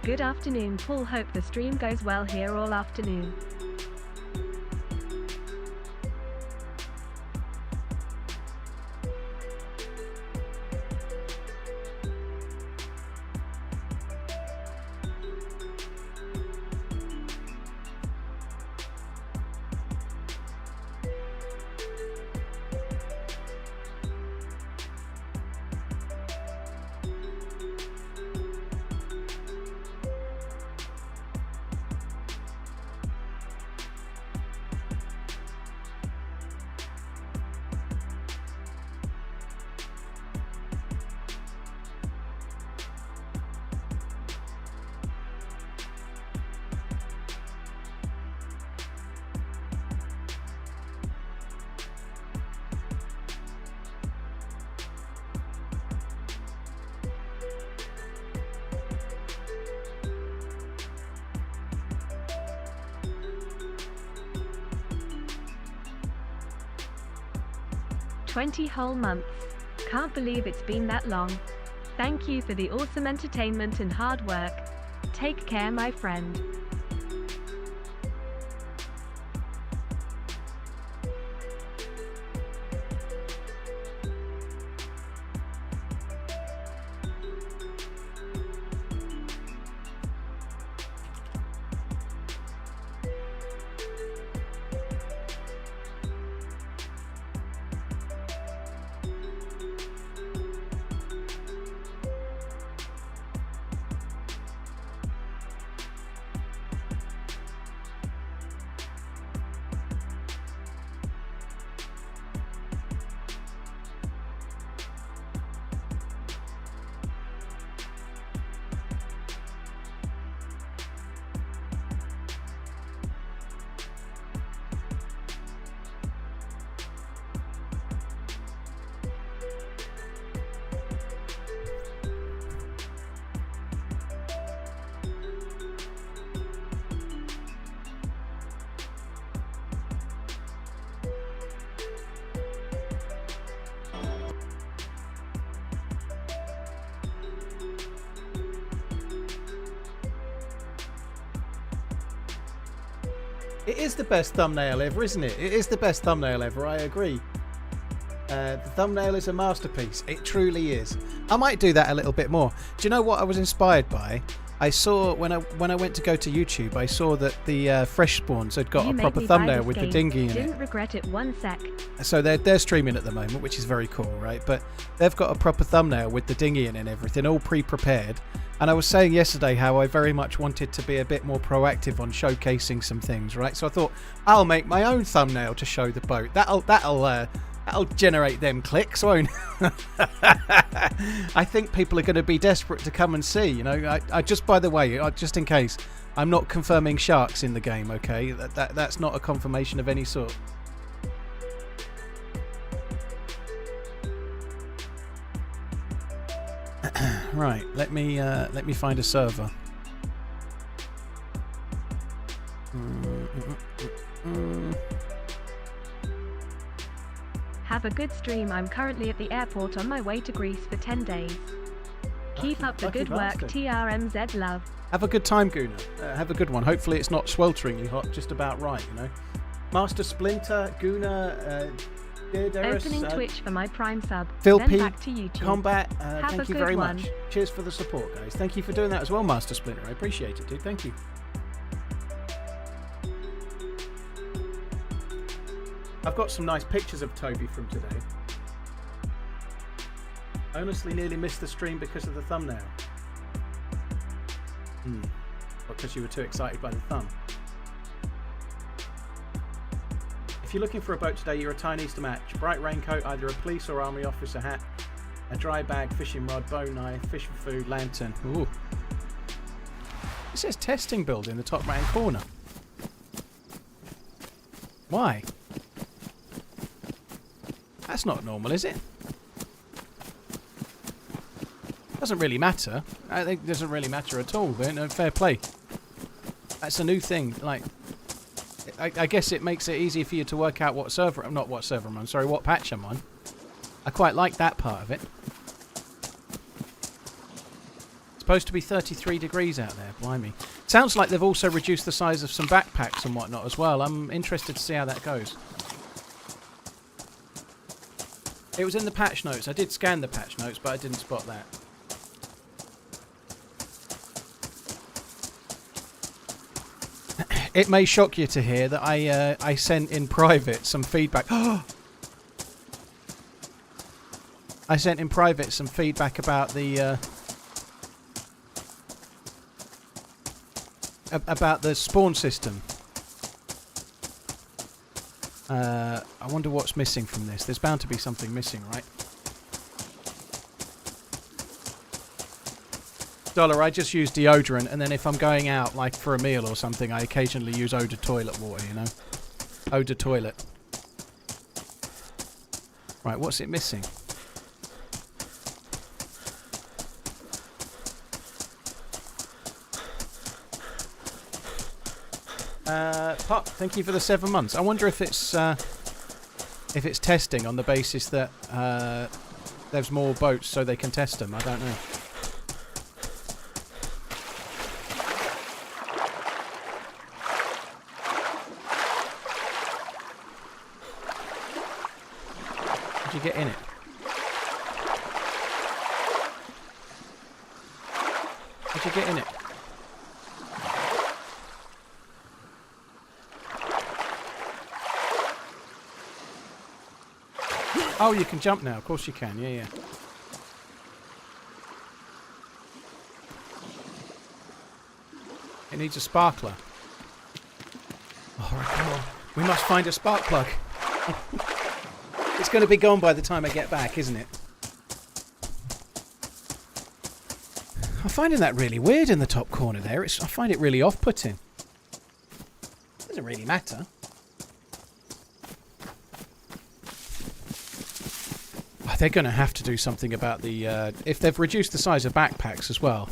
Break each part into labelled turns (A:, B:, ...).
A: Good afternoon, Paul. Hope the stream goes well here all afternoon. "20 whole months. Can't believe it's been that long. Thank you for the awesome entertainment and hard work. Take care, my friend."
B: It is the best thumbnail ever, isn't it? It is the best thumbnail ever, I agree. The thumbnail is a masterpiece. It truly is. I might do that a little bit more. Do you know what I was inspired by? I saw, when I went to go to YouTube, I saw that the Fresh Spawns had got a proper thumbnail with the dinghy in it.
A: Didn't regret it one sec.
B: So they're streaming at the moment, which is very cool, right? But they've got a proper thumbnail with the dinghy in it and everything, all pre-prepared. And I was saying yesterday how I very much wanted to be a bit more proactive on showcasing some things, right? So I thought I'll make my own thumbnail to show the boat. That'll generate them clicks, won't it? I think people are going to be desperate to come and see. You know, I just, by the way, just in case, I'm not confirming sharks in the game. Okay, that's not a confirmation of any sort. Right, let me find a server.
A: Have a good stream. I'm currently at the airport on my way to Greece for 10 days. Keep up the good work, TRMZ. Love.
B: Have a good time, Guna. Have a good one. Hopefully it's not swelteringly hot, just about right, you know. Master Splinter, Guna,
A: Opening Twitch for my Prime sub.
B: Phil
A: then
B: P,
A: back to YouTube.
B: Combat, thank you very
A: one.
B: much. Cheers for the support, guys. Thank you for doing that as well, Master Splinter. I appreciate it, dude. Thank you. I've got some nice pictures of Toby from today. I honestly nearly missed the stream because of the thumbnail. Because you were too excited by the thumb. If you're looking for a boat today, you're a Chinese to match. Bright raincoat, either a police or army officer hat, a dry bag, fishing rod, bone knife, fish for food, lantern. Ooh. It says testing build in the top right hand corner. Why? That's not normal, is it? Doesn't really matter. I think it doesn't really matter at all. But no, fair play. That's a new thing. Like, I guess it makes it easier for you to work out what server, not what server I'm on, sorry, what patch I'm on. I quite like that part of it. Supposed to be 33 degrees out there, blimey. Sounds like they've also reduced the size of some backpacks and whatnot as well. I'm interested to see how that goes. It was in the patch notes. I did scan the patch notes, but I didn't spot that. It may shock you to hear that I sent in private some feedback. I sent in private some feedback about the spawn system. I wonder what's missing from this. There's bound to be something missing, right? Dollar, I just use deodorant, and then if I'm going out, like for a meal or something, I occasionally use Oda toilet water, you know? Oda toilet. Right, what's it missing? Pop, thank you for the 7 months. I wonder if it's testing on the basis that there's more boats so they can test them. I don't know. Did you get in it? Did you get in it? Oh, you can jump now. Of course you can. Yeah, yeah. It needs a sparkler. Alright, come on. We must find a spark plug. It's going to be gone by the time I get back, isn't it? I'm finding that really weird in the top corner there. I find it really off-putting. Doesn't really matter. They're going to have to do something about the... if they've reduced the size of backpacks as well,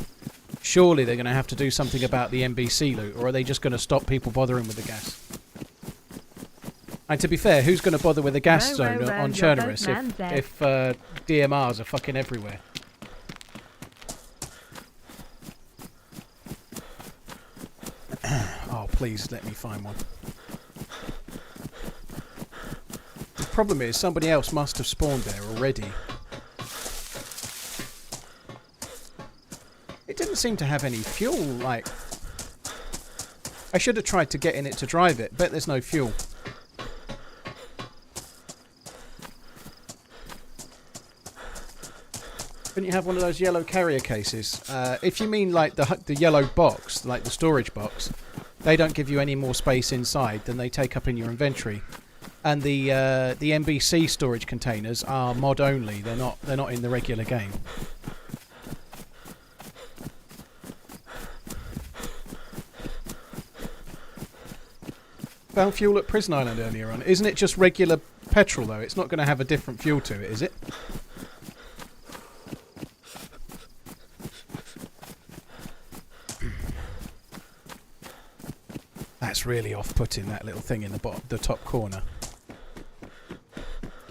B: surely they're going to have to do something about the NBC loot, or are they just going to stop people bothering with the gas? And to be fair, who's going to bother with the gas zone on Chernobyl if DMRs are fucking everywhere? Oh, please let me find one. The problem is somebody else must have spawned there already. It didn't seem to have any fuel, like... I should have tried to get in it to drive it. Bet there's no fuel. Couldn't you have one of those yellow carrier cases? If you mean like the yellow box, like the storage box, they don't give you any more space inside than they take up in your inventory. And the NBC storage containers are mod only. They're not in the regular game. Found fuel at Prison Island earlier on. Isn't it just regular petrol though? It's not going to have a different fuel to it, is it? That's really off-putting, that little thing in the top corner.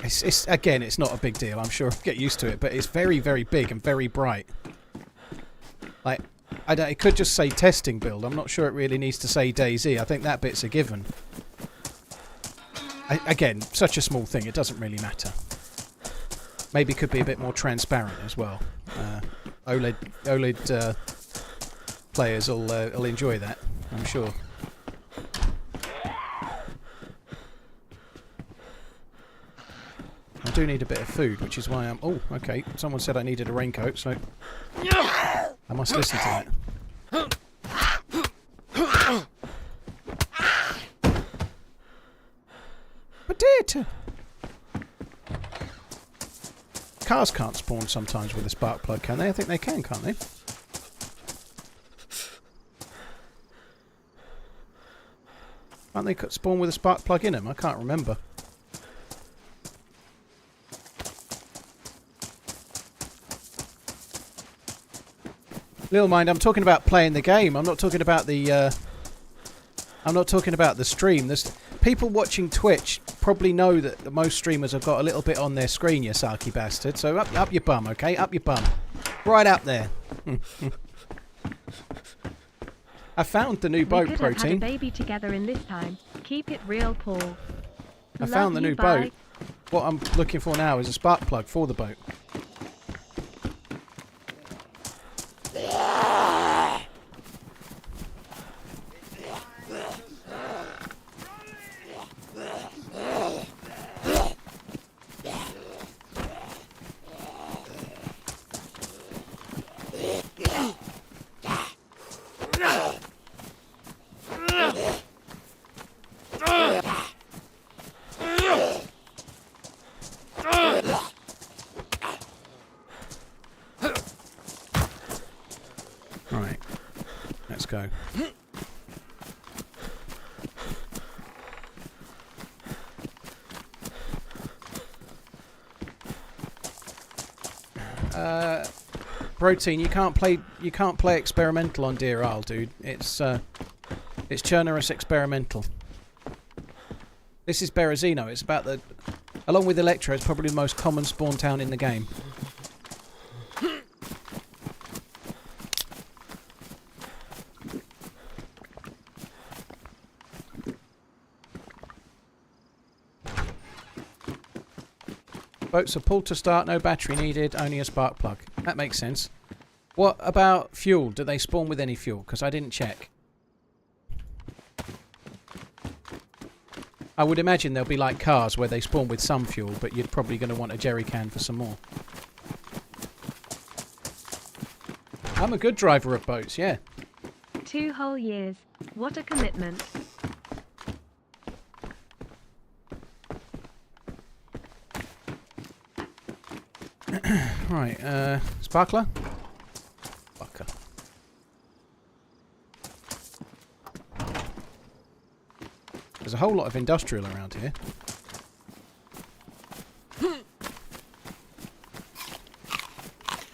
B: It's again, it's not a big deal. I'm sure I'll get used to it, but it's very, very big and very bright. Like, it could just say testing build. I'm not sure it really needs to say DayZ. I think that bit's a given. Again, such a small thing, it doesn't really matter. Maybe it could be a bit more transparent as well. OLED players will enjoy that, I'm sure. I do need a bit of food, which is why I'm... Oh, okay. Someone said I needed a raincoat, so... I must listen to that. Potato! Cars can't spawn sometimes with a spark plug, can they? I think they can, can't they? Can't they spawn with a spark plug in them? I can't remember. Little mind, I'm talking about playing the game. I'm not talking about the. I'm not talking about the stream. There's people watching Twitch probably know that most streamers have got a little bit on their screen, you sarky bastard. So up your bum, okay? Up your bum, right up there. I found the new
A: We
B: boat,
A: could have had a
B: Protein.
A: baby together in this time. Keep it real, Paul.
B: I found the
A: Love you,
B: new
A: bye.
B: boat. What I'm looking for now is a spark plug for the boat. Right, let's go. Protein, you can't play experimental on Deer Isle, dude. It's Churnerus experimental. This is Berezino. It's about the, along with Electro, it's probably the most common spawn town in the game. Boats are pulled to start, no battery needed, only a spark plug. That makes sense. What about fuel? Do they spawn with any fuel? Because I didn't check. I would imagine there'll be like cars where they spawn with some fuel, but you're probably going to want a jerry can for some more. I'm a good driver of boats, yeah.
A: 2 whole years. What a commitment.
B: Right, sparkler? Fucker. There's a whole lot of industrial around here.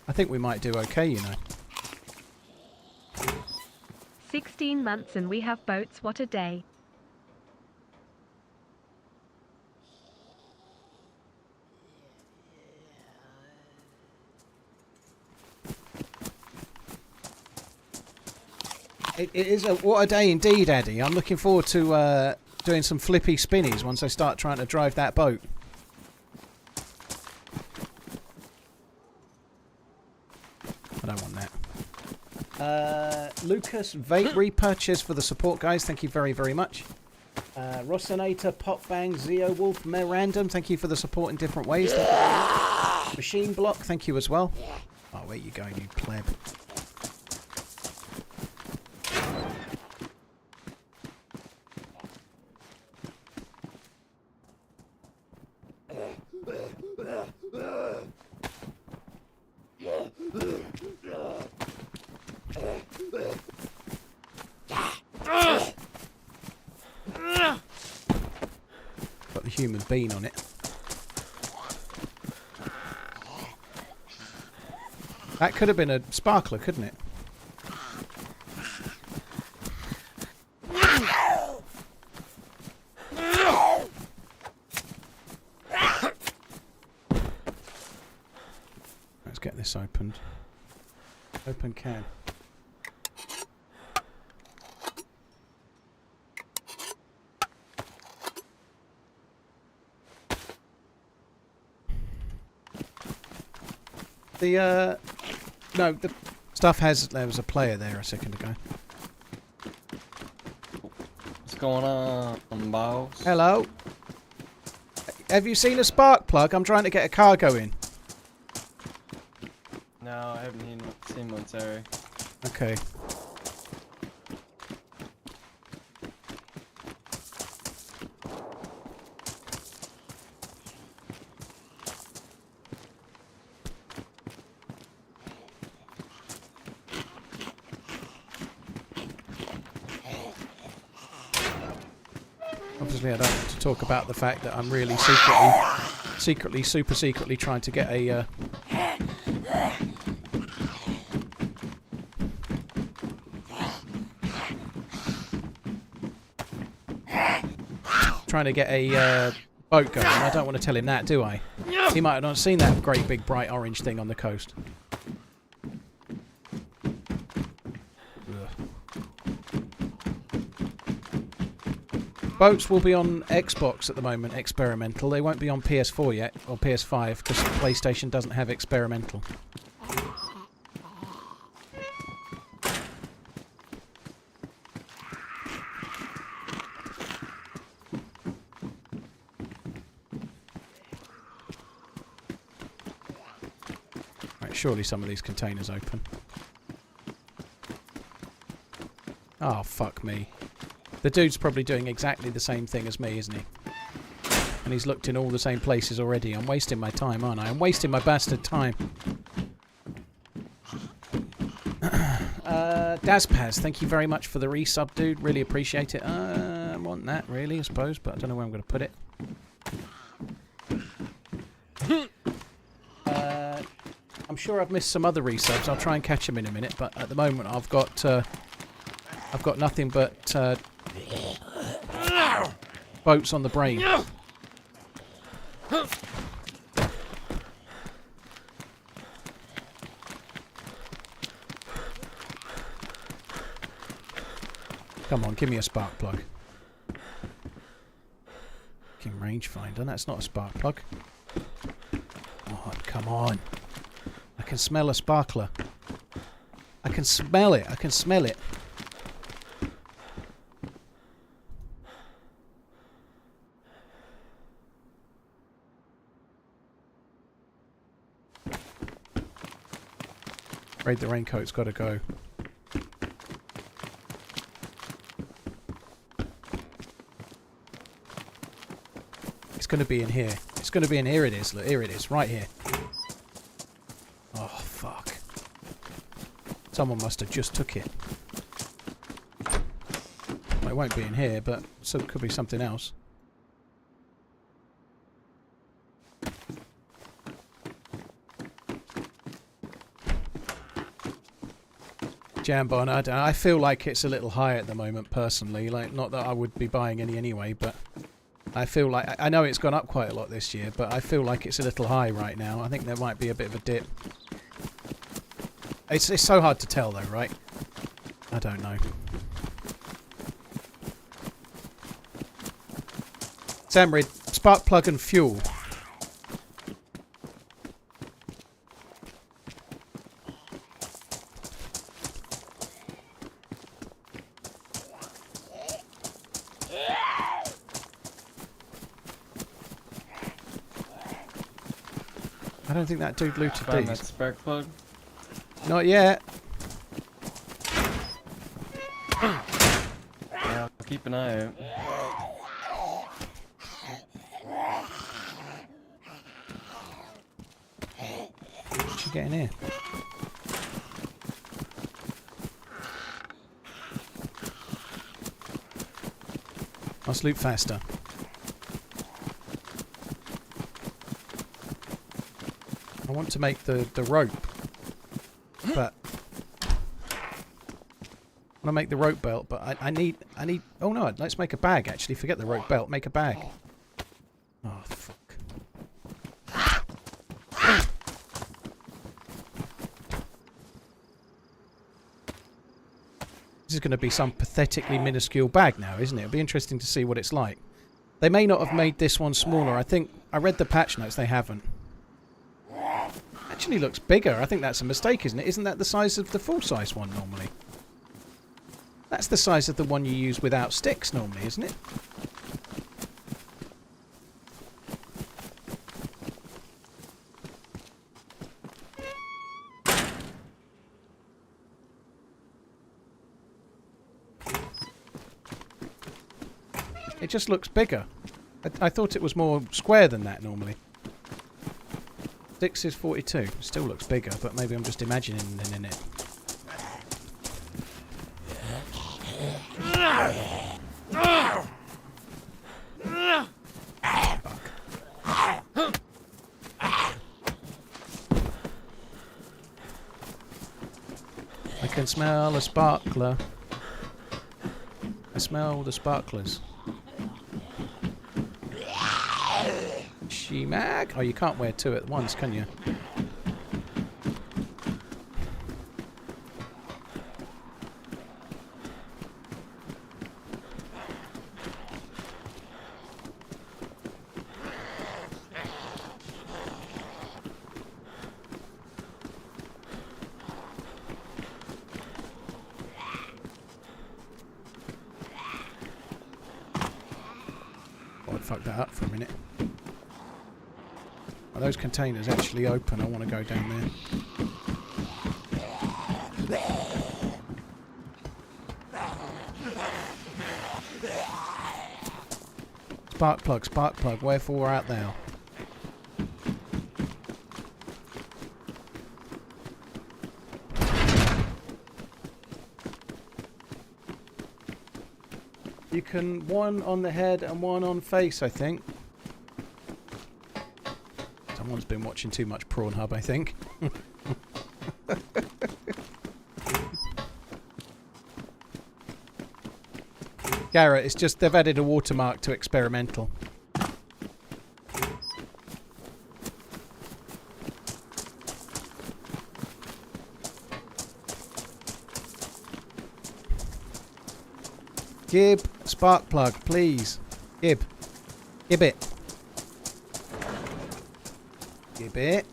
B: I think we might do okay, you know.
A: 16 months and we have boats. What a day.
B: It is what a day indeed, Addy. I'm looking forward to doing some flippy spinnies once I start trying to drive that boat. I don't want that. Lucas Vape repurchase for the support, guys. Thank you very, very much. Rossinator, Popbang, Zeo Wolf, Merandom, thank you for the support in different ways. Thank you very much. Machine Block, thank you as well. Oh, where you going, you pleb? Got the human bean on it. That could have been a sparkler, couldn't it? Let's get this opened. Open can. No, the stuff has... There was a player there a second ago.
C: What's going on, boss?
B: Hello. Have you seen a spark plug? I'm trying to get a car going.
C: No, I haven't seen one, sorry.
B: Okay. Obviously, I don't want to talk about the fact that I'm really super secretly trying to get a boat going. I don't want to tell him that, do I? He might have not seen that great big bright orange thing on the coast. Ugh. Boats will be on Xbox at the moment, experimental. They won't be on PS4 yet, or PS5, because PlayStation doesn't have experimental. Right, surely some of these containers open. Oh, fuck me. The dude's probably doing exactly the same thing as me, isn't he? And he's looked in all the same places already. I'm wasting my time, aren't I? I'm wasting my bastard time. Dazpaz, thank you very much for the resub, dude. Really appreciate it. I want that, really, I suppose, but I don't know where I'm going to put it. I'm sure I've missed some other resubs. I'll try and catch them in a minute, but at the moment I've got nothing but boats on the brain. Come on, give me a spark plug. Fucking rangefinder, that's not a spark plug. Oh, come on. I can smell a sparkler. I can smell it, I can smell it. Afraid the raincoat's got to go. It's going to be in here. It's going to be in here. It is. Look, here it is. Right here. Oh, fuck. Someone must have just took it. Well, it won't be in here, but so it could be something else. Jambon, I feel like it's a little high at the moment, personally. Like, not that I would be buying any anyway, but I feel like... I know it's gone up quite a lot this year, but I feel like it's a little high right now. I think there might be a bit of a dip. It's so hard to tell, though, right? I don't know. Samrid, spark plug and fuel. I don't think that dude looted
C: Found
B: these.
C: that spark plug.
B: Not yet.
C: Yeah, I'll keep an eye out.
B: What you getting here? Must loot faster. I want to make the rope, but I want to make the rope belt, but I need, oh no, let's make a bag actually, forget the rope belt, make a bag. Oh fuck. This is going to be some pathetically minuscule bag now, isn't it? It'll be interesting to see what it's like. They may not have made this one smaller. I think, I read the patch notes, they haven't. Actually looks bigger. I think that's a mistake, isn't it? Isn't that the size of the full-size one normally? That's the size of the one you use without sticks normally, isn't it? It just looks bigger. I thought it was more square than that normally. 6 is 42. Still looks bigger, but maybe I'm just imagining it. I can smell a sparkler. I smell the sparklers. She-mag? Oh, you can't wear two at once, can you? that up for a minute. Are those containers actually open? I want to go down there. Spark plug, wherefore art thou? You can one on the head and one on face, I think. Someone's been watching too much Pornhub, I think. Garrett, it's just they've added a watermark to experimental. Gib, spark plug, please. Gib. Gib it. Gib it.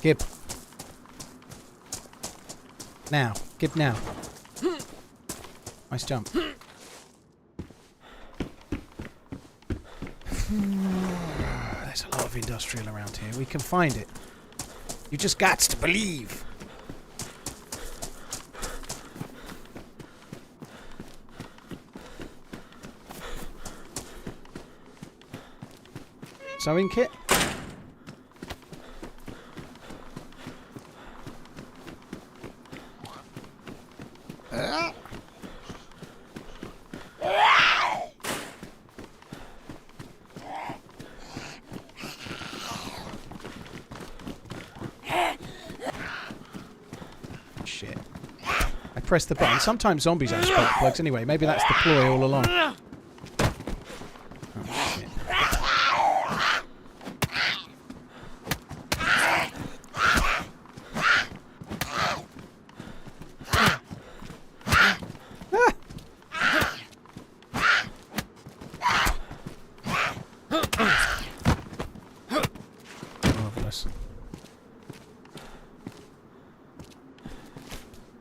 B: Gib. Now. Gib now. Nice jump. There's a lot of industrial around here. We can find it. You just got to believe. Sewing kit. Shit. I pressed the button. Sometimes zombies have spark plugs anyway. Maybe that's the ploy all along.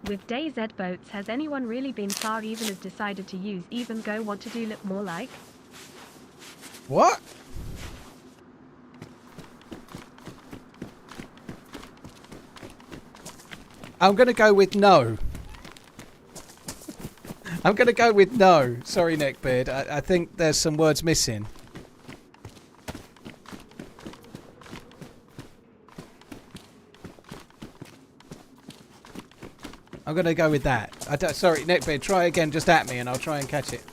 A: With DayZ boats, has anyone really been far even has decided to use even go want to do look more like?
B: What? I'm going to go with no. I'm going to go with no. Sorry, Neckbeard. I think there's some words missing. I'm going to go with that. Sorry, Neckbeard, try again just at me and I'll try and catch it.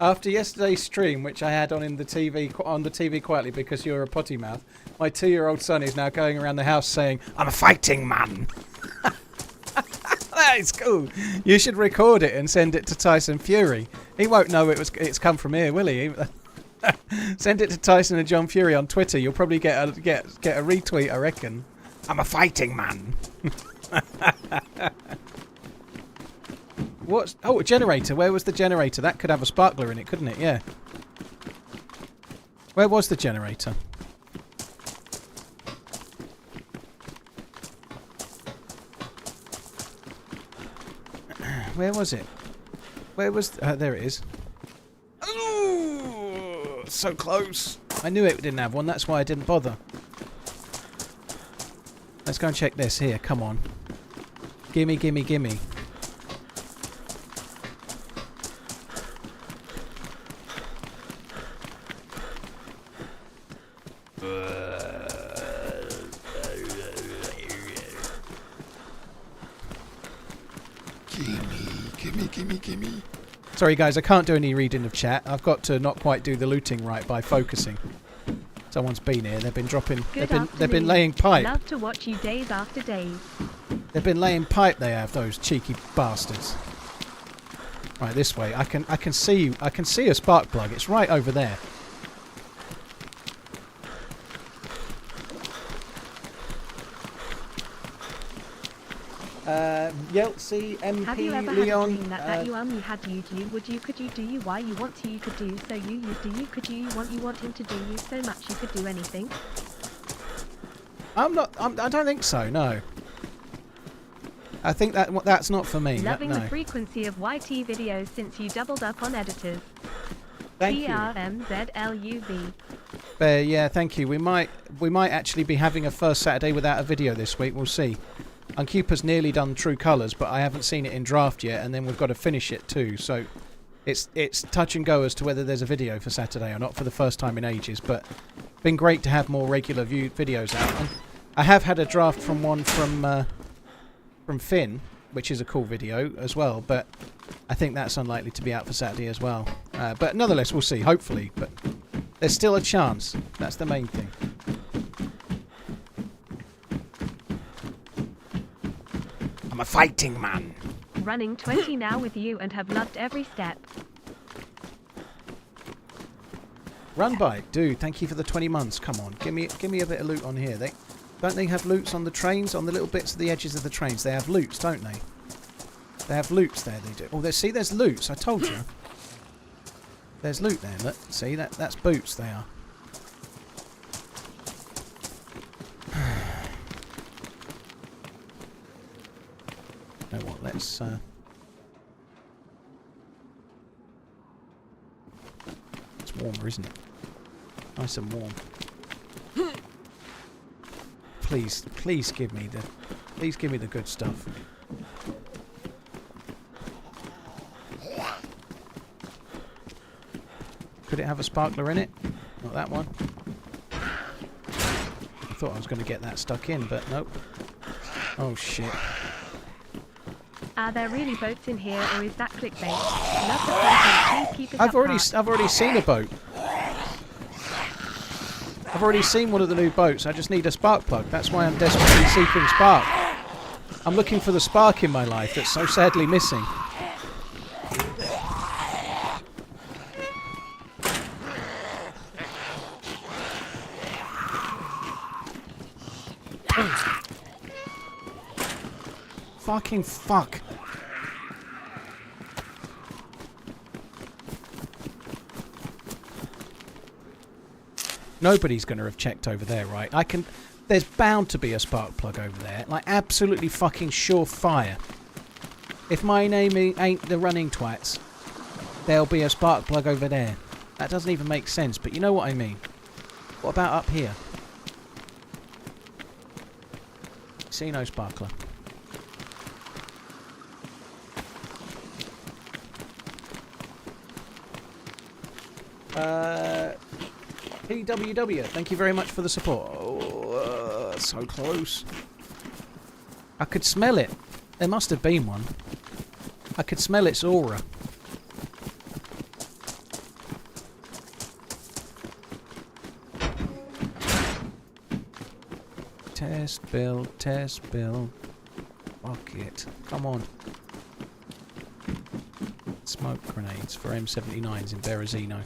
B: After yesterday's stream, which I had on the TV quietly because you're a potty mouth, my 2-year-old son is now going around the house saying, "I'm a fighting man." That is cool. You should record it and send it to Tyson Fury. He won't know it's come from here, will he? Send it to Tyson and John Fury on Twitter. You'll probably get a retweet, I reckon. I'm a fighting man. What's... Oh, a generator. Where was the generator? That could have a sparkler in it, couldn't it? Yeah. Where was the generator? Where was it? Where was... there it is. Ooh, so close. I knew it didn't have one. That's why I didn't bother. Let's go and check this. Here, come on. Gimme, gimme, gimme. Gimme. Sorry guys, I can't do any reading of chat. I've got to not quite do the looting right by focusing. Someone's been here. They've been dropping. They've been laying pipe.
A: Love to watch you days after days.
B: They've been laying pipe. They have, those cheeky bastards. Right, this way. I can see a spark plug. It's right over there. Yeltsin, MP,
A: Have you ever
B: Leon.
A: had a dream that you had you would you could you do you why you want to you could do so you do you could you want him to do you so much you could do anything?
B: I don't think so. No. I think that's not for me.
A: Loving
B: no.
A: the frequency of YT videos since you doubled up on editors.
B: Thank you.
A: TRMZ.
B: Yeah, thank you. We might actually be having a first Saturday without a video this week. We'll see. Uncupa's nearly done True Colours, but I haven't seen it in draft yet, and then we've got to finish it too. So it's touch and go as to whether there's a video for Saturday or not for the first time in ages. But it's been great to have more regular videos out. And I have had a draft from one from Finn, which is a cool video as well. But I think that's unlikely to be out for Saturday as well. But nonetheless, we'll see. Hopefully, but there's still a chance. That's the main thing. I'm a fighting man.
A: Running 20 now with you and have loved every step.
B: Run bike, dude. Thank you for the 20 months. Come on, give me a bit of loot on here. Don't they have loots on the trains, on the little bits of the edges of the trains? They have loots, don't they? They have loots there. They do. Oh, there's loots. I told you. There's loot there. Look, see that's boots. They are. You know what? Let's. It's warmer, isn't it? Nice and warm. Please give me the good stuff. Could it have a sparkler in it? Not that one. I thought I was going to get that stuck in, but nope. Oh shit.
A: Are there really boats in here, or is that clickbait? Love the content. Please keep it up.
B: I've already seen a boat. I've already seen one of the new boats. I just need a spark plug. That's why I'm desperately seeking spark. I'm looking for the spark in my life that's so sadly missing. Fucking fuck. Nobody's going to have checked over there, right? There's bound to be a spark plug over there. Like, absolutely fucking surefire. If my name ain't the Running Twats, there'll be a spark plug over there. That doesn't even make sense, but you know what I mean. What about up here? See no sparkler. PWW, thank you very much for the support. Oh, so close. I could smell it. There must have been one. I could smell its aura. Test build, test build. Fuck it. Come on. Smoke grenades for M79s in Berezino.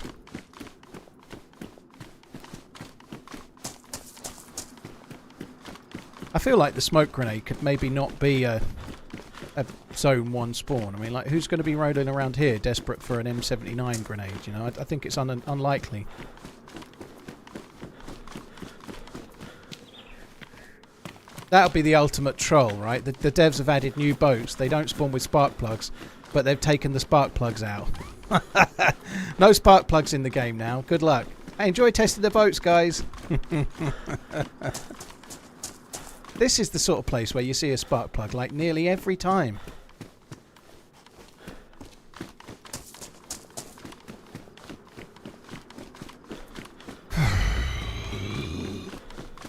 B: I feel like the smoke grenade could maybe not be a zone 1 spawn. I mean, like, who's going to be rolling around here desperate for an M79 grenade, you know? I think it's unlikely. That'll be the ultimate troll, right? The devs have added new boats. They don't spawn with spark plugs, but they've taken the spark plugs out. No spark plugs in the game now. Good luck. I enjoy testing the boats, guys. This is the sort of place where you see a spark plug, like, nearly every time.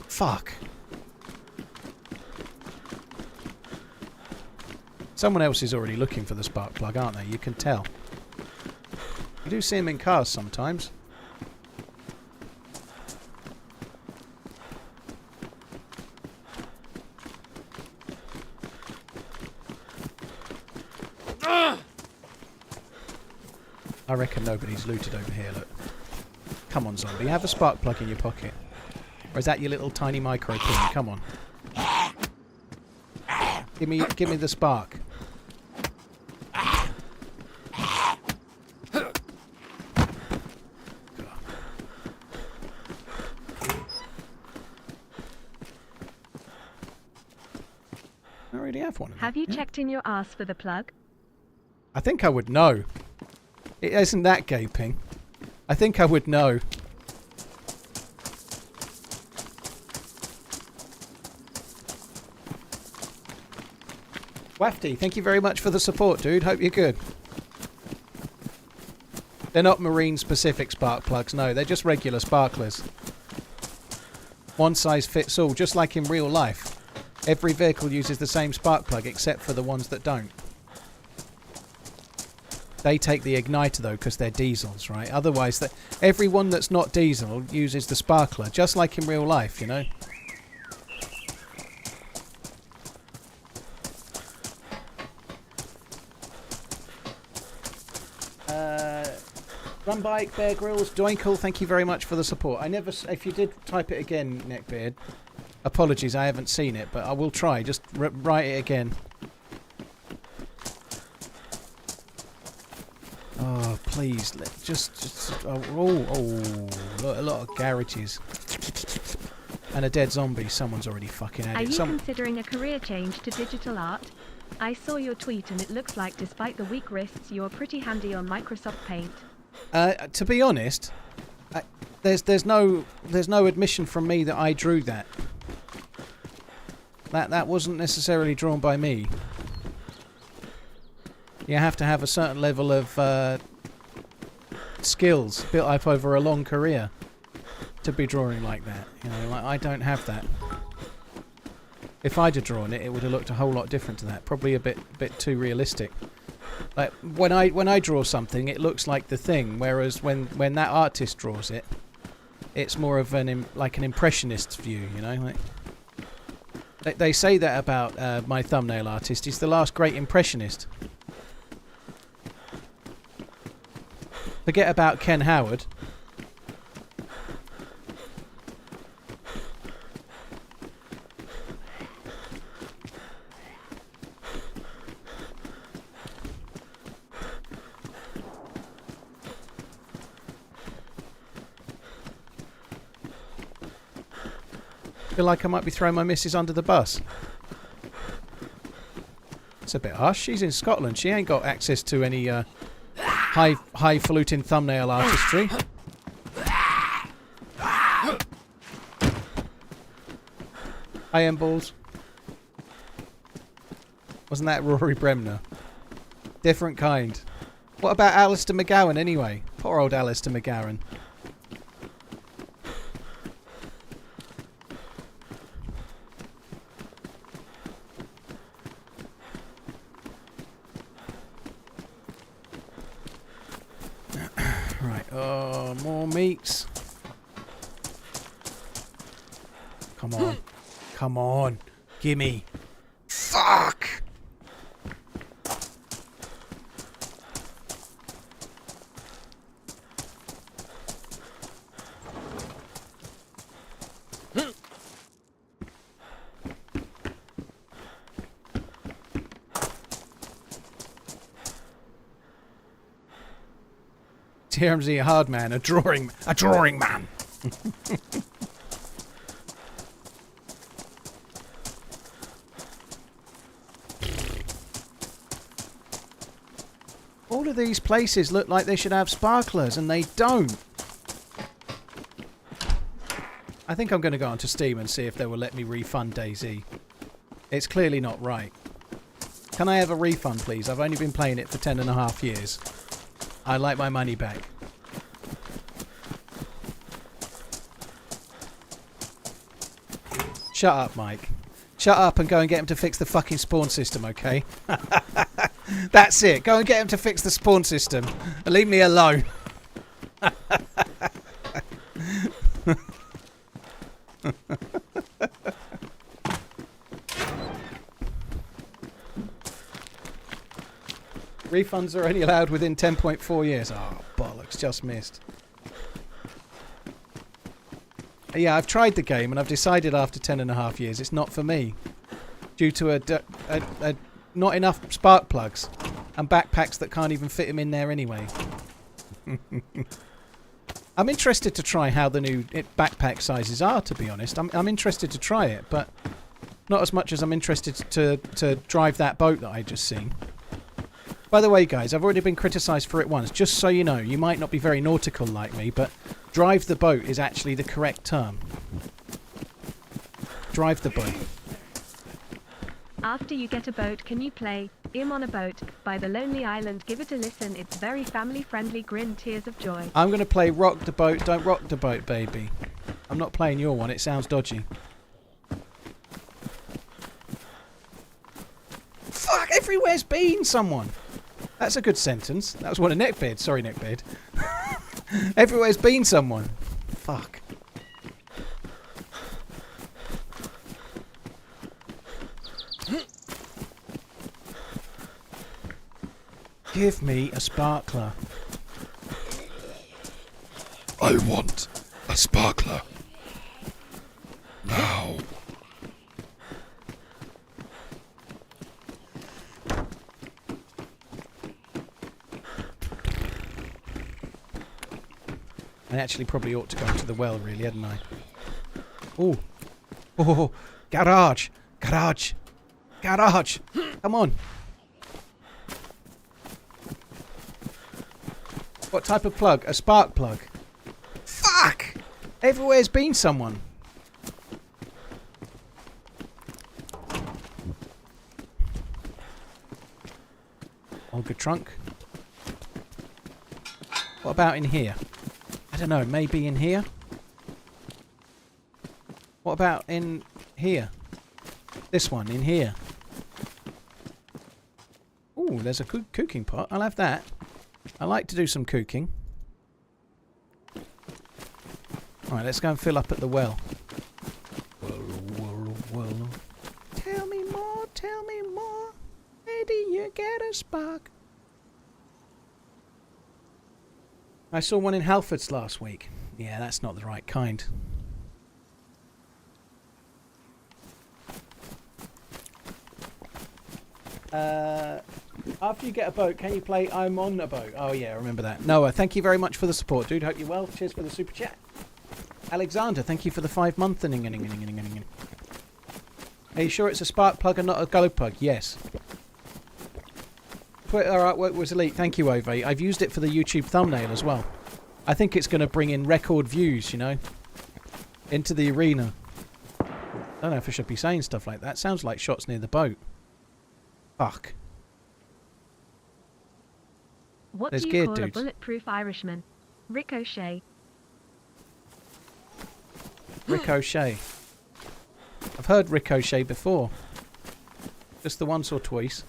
B: Fuck. Someone else is already looking for the spark plug, aren't they? You can tell. You do see them in cars sometimes. I reckon nobody's looted over here, look. Come on, zombie. Have a spark plug in your pocket. Or is that your little tiny micro pin? Come on. Give me the spark. already have one of them.
A: Have you checked in your ass for the plug?
B: I think I would know. It isn't that gaping. I think I would know. Wafty, thank you very much for the support, dude. Hope you're good. They're not marine-specific spark plugs, no. They're just regular sparklers. One size fits all, just like in real life. Every vehicle uses the same spark plug, except for the ones that don't. They take the igniter, though, because they're diesels, right? Otherwise, everyone that's not diesel uses the sparkler, just like in real life, you know? Run Bike, Bear Grylls, Doinkle, thank you very much for the support. If you did type it again, Neckbeard, apologies, I haven't seen it, but I will try. Just write it again. Oh, please, a lot of garages. And a dead zombie, someone's already fucking at it.
A: Are you considering a career change to digital art? I saw your tweet and it looks like despite the weak wrists, you're pretty handy on Microsoft Paint.
B: To be honest, there's no admission from me that I drew that. That wasn't necessarily drawn by me. You have to have a certain level of skills built up over a long career to be drawing like that. You know, like, I don't have that. If I'd have drawn it, it would have looked a whole lot different to that. Probably a bit too realistic. Like when I draw something, it looks like the thing, whereas when that artist draws it, it's more of like an impressionist view, you know. Like they say that about my thumbnail artist. He's the last great impressionist. Forget about Ken Howard. Feel like I might be throwing my missus under the bus. It's a bit harsh. She's in Scotland. She ain't got access to any highfalutin thumbnail artistry. AM balls. Wasn't that Rory Bremner? Different kind. What about Alistair McGowan anyway? Poor old Alistair McGowan. Right, oh, more meats. Come on. Come on. Gimme. Fuck! TRMZ, a hard man, a drawing man. All of these places look like they should have sparklers, and they don't. I think I'm going to go onto Steam and see if they will let me refund DayZ. It's clearly not right. Can I have a refund, please? I've only been playing it for 10.5 years. I'd like my money back. Shut up, Mike. Shut up and go and get him to fix the fucking spawn system, okay? That's it. Go and get him to fix the spawn system. And leave me alone. Refunds are only allowed within 10.4 years. Oh, bollocks. Just missed. Yeah, I've tried the game and I've decided after 10.5 years it's not for me. Due to not enough spark plugs and backpacks that can't even fit him in there anyway. I'm interested to try how the new backpack sizes are, to be honest. I'm interested to try it, but Not as much as I'm interested to drive that boat that I just seen. By the way, guys, I've already been criticised for it once. Just so you know, you might not be very nautical like me, but drive the boat is actually the correct term. Drive the boat.
A: After you get a boat, can you play "I'm on a Boat" by The Lonely Island? Give it a listen. It's very family-friendly. Grin tears of joy.
B: I'm going to play Rock the Boat, Don't Rock the Boat, baby. I'm not playing your one. It sounds dodgy. Fuck, everywhere's been someone. That's a good sentence. That was one of Neckbeard. Sorry, Neckbeard. Everywhere's been someone. Fuck. Give me a sparkler.
D: I want a sparkler. Now.
B: I actually probably ought to go to the well, really, hadn't I? Ooh. Oh, garage. Garage. Garage. Come on. What type of plug? A spark plug. Fuck! Everywhere's been someone. Olga trunk. What about in here? I don't know, maybe in here? What about in here? This one, in here. Ooh, there's a cooking pot. I'll have that. I like to do some cooking. Alright, let's go and fill up at the well. Well. Tell me more, tell me more. Where do you get a spark? I saw one in Halfords last week. Yeah, that's not the right kind. After you get a boat, can you play I'm on a Boat? Oh yeah, I remember that. Noah, thank you very much for the support, dude. Hope you're well. Cheers for the super chat. Alexander, thank you for the 5 month. Are you sure it's a spark plug and not a glow plug? Yes. Twitter artwork was elite. Thank you, Ove. I've used it for the YouTube thumbnail as well. I think it's going to bring in record views, you know, into the arena. I don't know if I should be saying stuff like that. Sounds like shots near the boat. Fuck.
A: What
B: There's
A: do you
B: geared
A: call
B: dudes.
A: a bulletproof Irishman? Ricochet.
B: Ricochet. I've heard Ricochet before. Just the once or twice.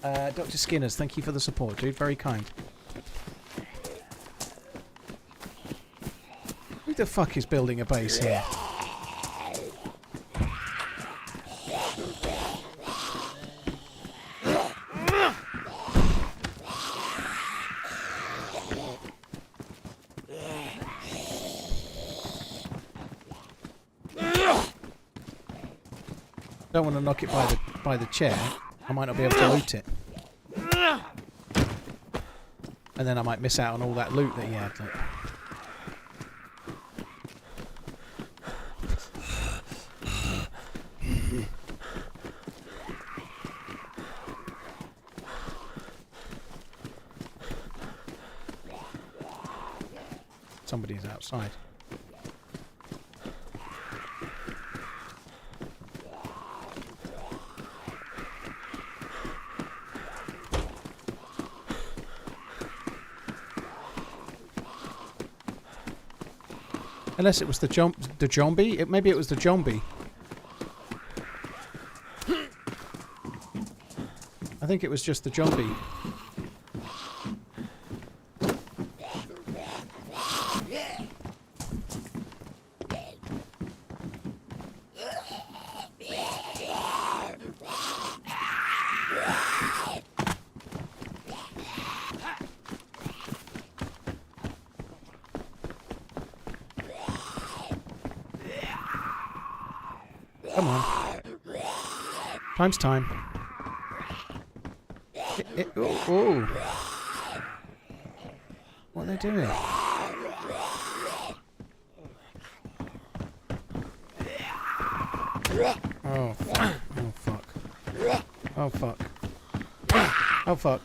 B: Dr. Skinners, thank you for the support, dude. Very kind. Who the fuck is building a base here? Don't want to knock it by the chair. I might not be able to loot it. And then I might miss out on all that loot that he had. Like. Somebody's outside. Unless it was the zombie. Maybe it was the zombie. I think it was just the zombie. Come on. Time's time. Oh. What are they doing? Oh. Oh, fuck. Oh, fuck. Oh, fuck.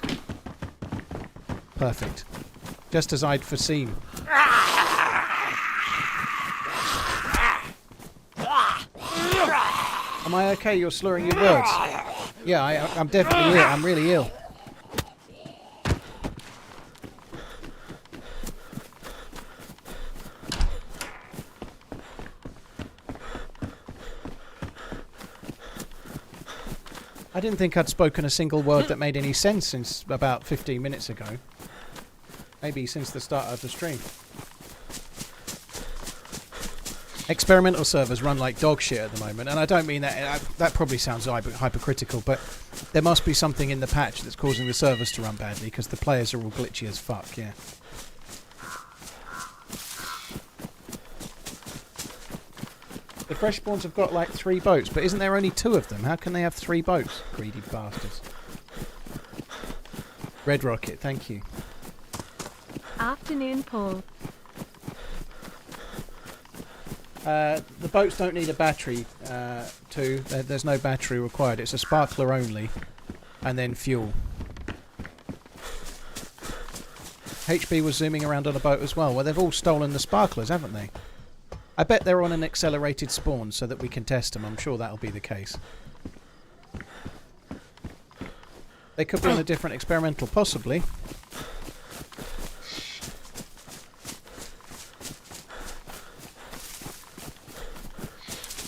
B: Perfect. Just as I'd foreseen. Am I okay? You're slurring your words. Yeah, I'm definitely ill. I'm really ill. I didn't think I'd spoken a single word that made any sense since about 15 minutes ago. Maybe since the start of the stream. Experimental servers run like dog shit at the moment, and I don't mean that. That probably sounds hypercritical, but there must be something in the patch that's causing the servers to run badly, because the players are all glitchy as fuck, yeah. The fresh spawns have got like 3 boats, but isn't there only 2 of them? How can they have 3 boats? Greedy bastards. Red Rocket, thank you.
A: Afternoon, Paul.
B: The boats don't need a battery, there's no battery required. It's a sparkler only, and then fuel. HB was zooming around on a boat as well. Well, they've all stolen the sparklers, haven't they? I bet they're on an accelerated spawn so that we can test them. I'm sure that'll be the case. They could be on a different experimental, possibly.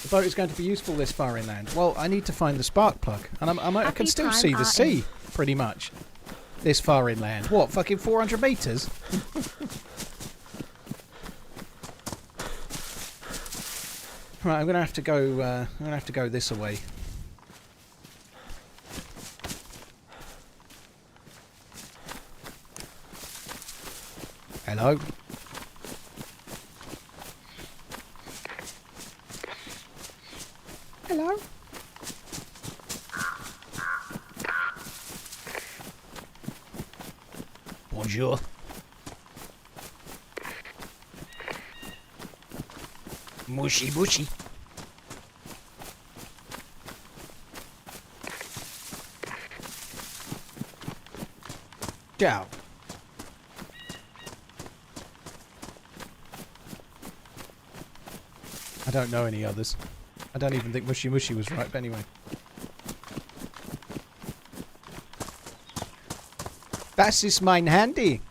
B: The boat is going to be useful this far inland. Well, I need to find the spark plug. And I can still see the sea, pretty much. This far inland. What, fucking 400 metres? Right, I'm gonna have to go this way. Hello. Hello. Bonjour. Mushy mushy. Ciao. I don't know any others. I don't even think Mushy Mushy was right, but anyway. Das ist mein Handy.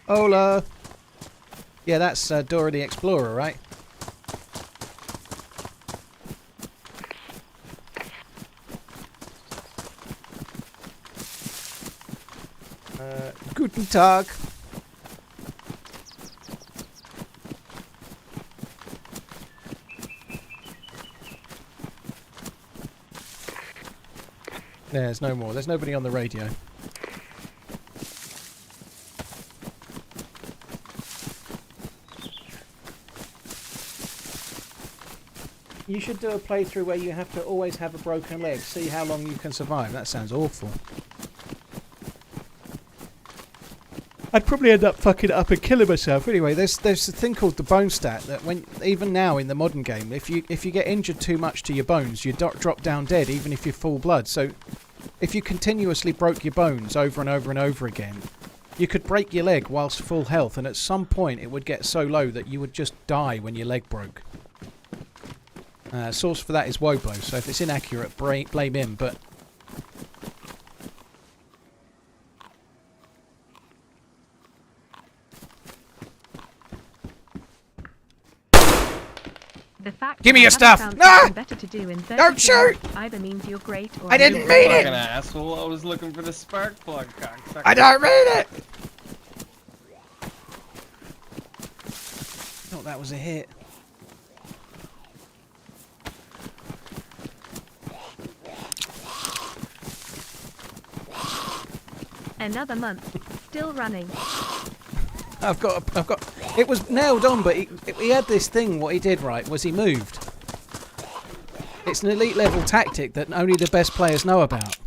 B: Hola. Yeah, that's Dora the Explorer, right? Guten Tag. There's no more. There's nobody on the radio. You should do a playthrough where you have to always have a broken leg. See how long you can survive. That sounds awful. I'd probably end up fucking it up and killing myself. Anyway, there's a thing called the bone stat that even now in the modern game, if you get injured too much to your bones, you drop down dead, even if you're full blood. So, if you continuously broke your bones over and over and over again, you could break your leg whilst full health, and at some point it would get so low that you would just die when your leg broke. Source for that is Wobo, so if it's inaccurate, blame him. But
A: the fact
B: give me your stuff!
A: Better to do in
B: Don't shoot!
A: Either means you're great or
B: I didn't mean it!
C: Fucking asshole! I was looking for the spark plug, cocksucker.
B: I don't mean it! Thought that was a hit.
A: Another month, still running.
B: I've got. It was nailed on, but he had this thing. What he did right was he moved. It's an elite level tactic that only the best players know about.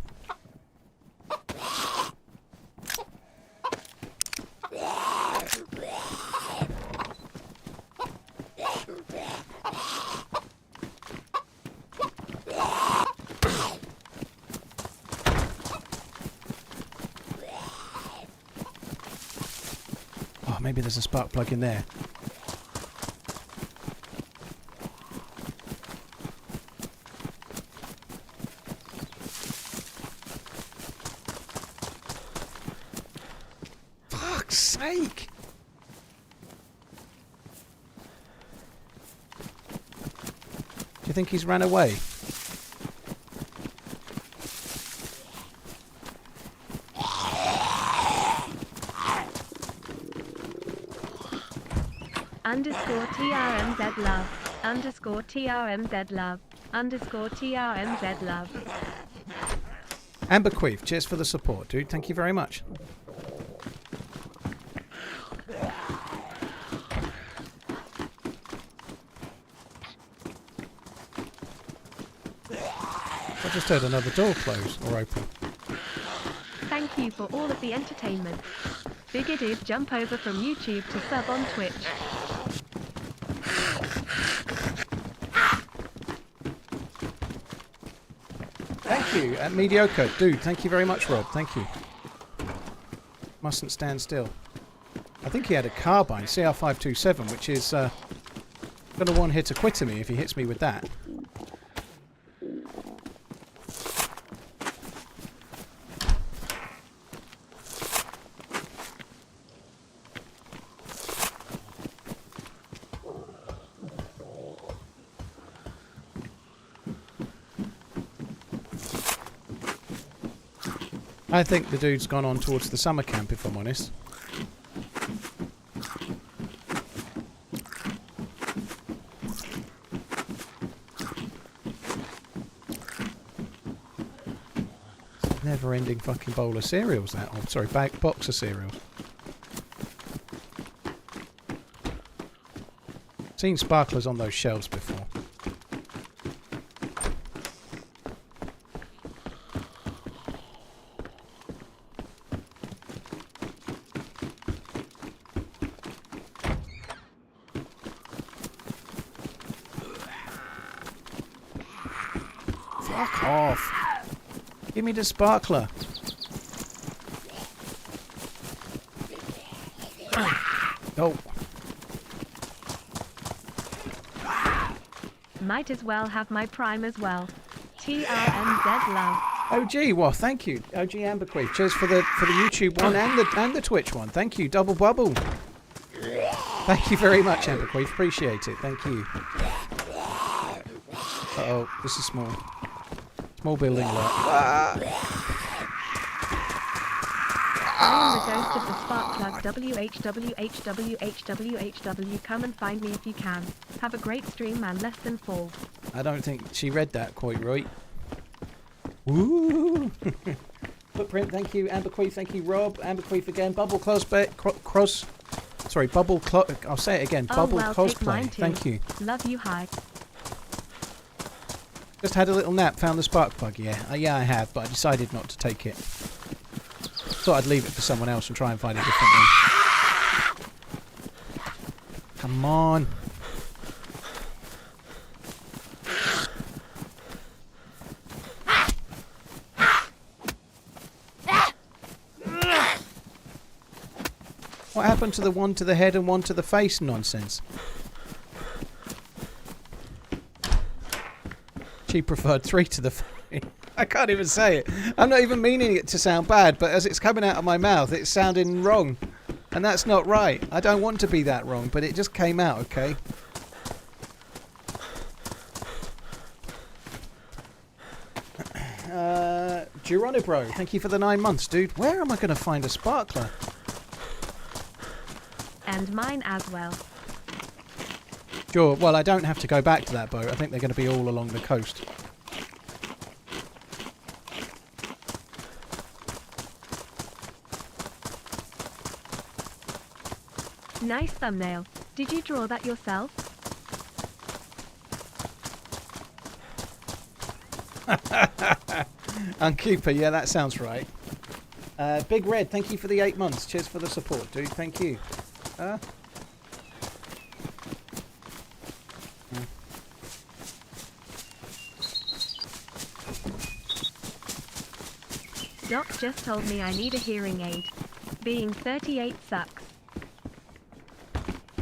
B: maybe there's a spark plug in there. Fuck's sake! Do you think he's ran away?
A: Underscore TRMZ love. Underscore TRMZ love. Underscore TRMZ love.
B: Amber Queef, cheers for the support, dude. Thank you very much. I just heard another door close or open.
A: Thank you for all of the entertainment. Bigger did jump over from YouTube to sub on Twitch.
B: Thank you, Mediocre. Dude, thank you very much, Rob. Thank you. Mustn't stand still. I think he had a carbine, CR527, which is going to one-hit a quitter me if he hits me with that. I think the dude's gone on towards the summer camp, if I'm honest. It's a never-ending fucking bowl of cereals, that. Oh, sorry, box of cereals. Seen sparklers on those shelves before. Fuck off. Give me the sparkler. Oh.
A: Might as well have my prime as well. TRMZ love.
B: OG, well, thank you. OG Amberqueef. Cheers for the YouTube one and the Twitch one. Thank you. Double bubble. Thank you very much, Amberqueef. Appreciate it. Thank you. Uh-oh, this is small. Small building lot.
A: I am the ghost of the spark plug. WHWHWHWHW. Come and find me if you can. Have a great stream, man. Less than full.
B: I don't think she read that quite right. Woo! Footprint, thank you. Amberqueef, thank you. Rob, Amberqueef again. Bubble cosplay. Sorry, I'll say it again. Bubble cosplay. Thank you.
A: Love you, hi.
B: Just had a little nap, found the spark plug, yeah. Yeah, I have, but I decided not to take it. Thought I'd leave it for someone else and try and find a different one. Come on. What happened to the one to the head and one to the face nonsense? She preferred 3 to the face. I can't even say it. I'm not even meaning it to sound bad, but as it's coming out of my mouth, it's sounding wrong. And that's not right. I don't want to be that wrong, but it just came out, okay? Geronibro, thank you for the 9 months, dude. Where am I going to find a sparkler?
A: And mine as well.
B: Sure, well, I don't have to go back to that boat. I think they're going to be all along the coast.
A: Nice thumbnail. Did you draw that yourself?
B: Unkeeper, yeah, that sounds right. Big Red, thank you for the 8 months. Cheers for the support, dude. Thank you.
A: Doc just told me I need a hearing aid. Being 38 sucks.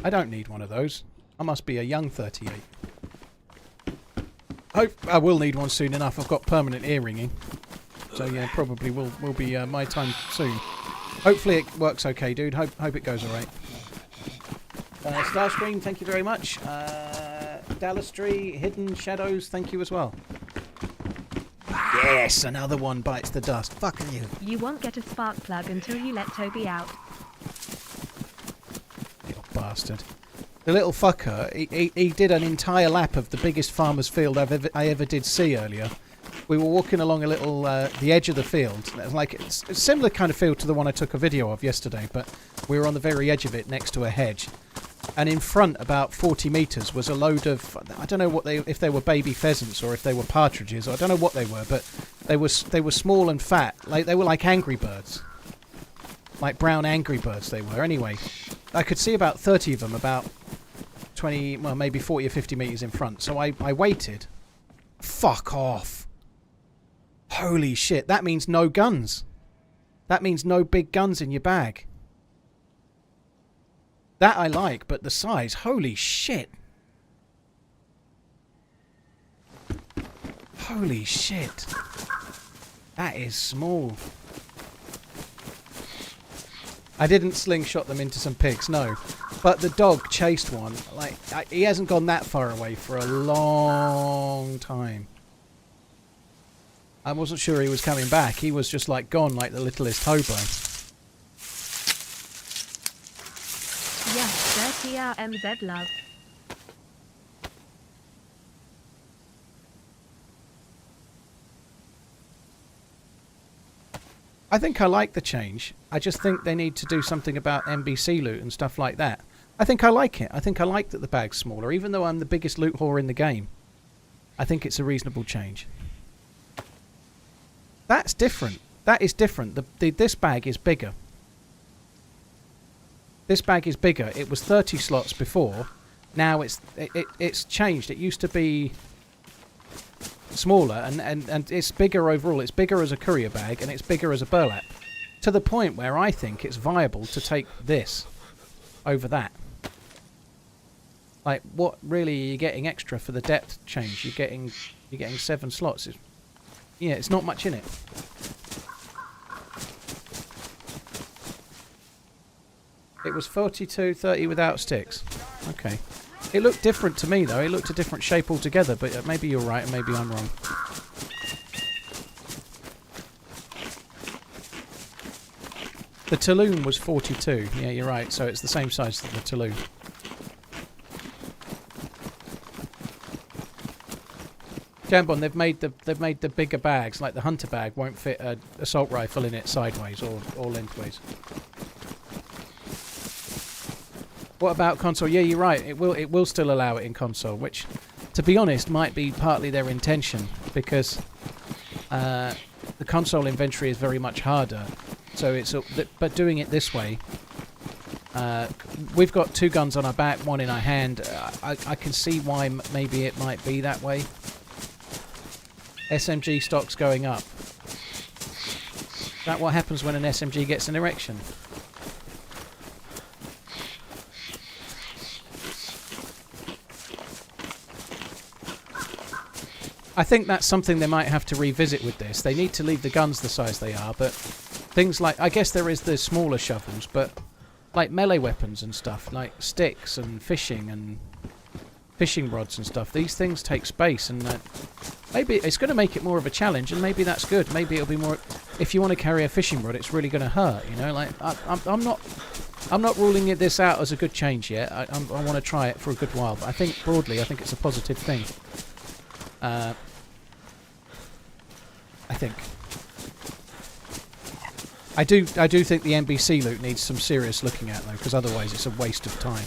B: I don't need one of those. I must be a young 38. Hope I will need one soon enough. I've got permanent ear ringing. So yeah, probably will be my time soon. Hopefully it works okay, dude. Hope it goes alright. Starscream, thank you very much. Dallastry, Hidden Shadows, thank you as well. Yes, another one bites the dust. Fucking you.
A: You won't get a spark plug until you let Toby out.
B: Little bastard. The little fucker, he did an entire lap of the biggest farmer's field I ever did see earlier. We were walking along a little, the edge of the field. It was like it's a similar kind of field to the one I took a video of yesterday, but we were on the very edge of it next to a hedge. And in front, about 40 metres, was a load of, I don't know if they were baby pheasants or if they were partridges, or I don't know what they were, but they were small and fat. Like they were like angry birds. Like brown angry birds they were. Anyway, I could see about 30 of them, about 20, well maybe 40 or 50 metres in front. So I waited. Fuck off. Holy shit, that means no guns. That means no big guns in your bag. That I like, but the size, holy shit. Holy shit. That is small. I didn't slingshot them into some pigs, no. But the dog chased one. Like, he hasn't gone that far away for a long time. I wasn't sure he was coming back. He was just like gone like the littlest hobo.
A: Yes, dirty TRMZ love.
B: I think I like the change. I just think they need to do something about NBC loot and stuff like that. I think I like it. I think I like that the bag's smaller, even though I'm the biggest loot whore in the game. I think it's a reasonable change. That's different. That is different. This bag is bigger. This bag is bigger. It was 30 slots before. Now it's changed. It used to be smaller and it's bigger overall. It's bigger as a courier bag and it's bigger as a burlap. To the point where I think it's viable to take this over that. Like, what really are you getting extra for the depth change? You're getting 7 slots. Yeah, it's not much in it. It was 42.30 without sticks. Okay. It looked different to me, though. It looked a different shape altogether, but maybe you're right and maybe I'm wrong. The Tulloon was 42. Yeah, you're right. So it's the same size as the Tulloon. Jambon, they've made the bigger bags, like the hunter bag won't fit an assault rifle in it sideways or lengthways. What about console? Yeah, you're right. It will still allow it in console, which, to be honest, might be partly their intention because the console inventory is very much harder. So but doing it this way, we've got 2 guns on our back, 1 in our hand. I can see why maybe it might be that way. SMG stock's going up. Is that what happens when an SMG gets an erection? I think that's something they might have to revisit with this. They need to leave the guns the size they are, but things like, I guess there is the smaller shovels, but like melee weapons and stuff, like sticks and fishing rods and stuff, these things take space, and maybe it's going to make it more of a challenge, and maybe that's good. Maybe it'll be more, if you want to carry a fishing rod, it's really going to hurt, you know. Like I'm not ruling this out as a good change yet. I want to try it for a good while, but I think broadly, I think it's a positive thing. I think. I do think the NBC loot needs some serious looking at though, because otherwise it's a waste of time.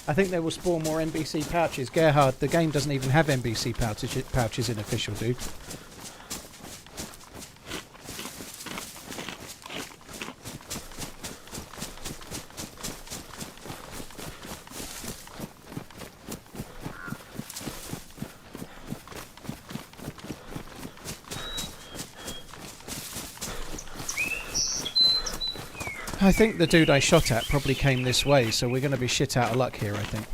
B: I think they will spawn more NBC pouches. Gerhard, the game doesn't even have NBC pouches in official, dude. I think the dude I shot at probably came this way, so we're going to be shit out of luck here, I think.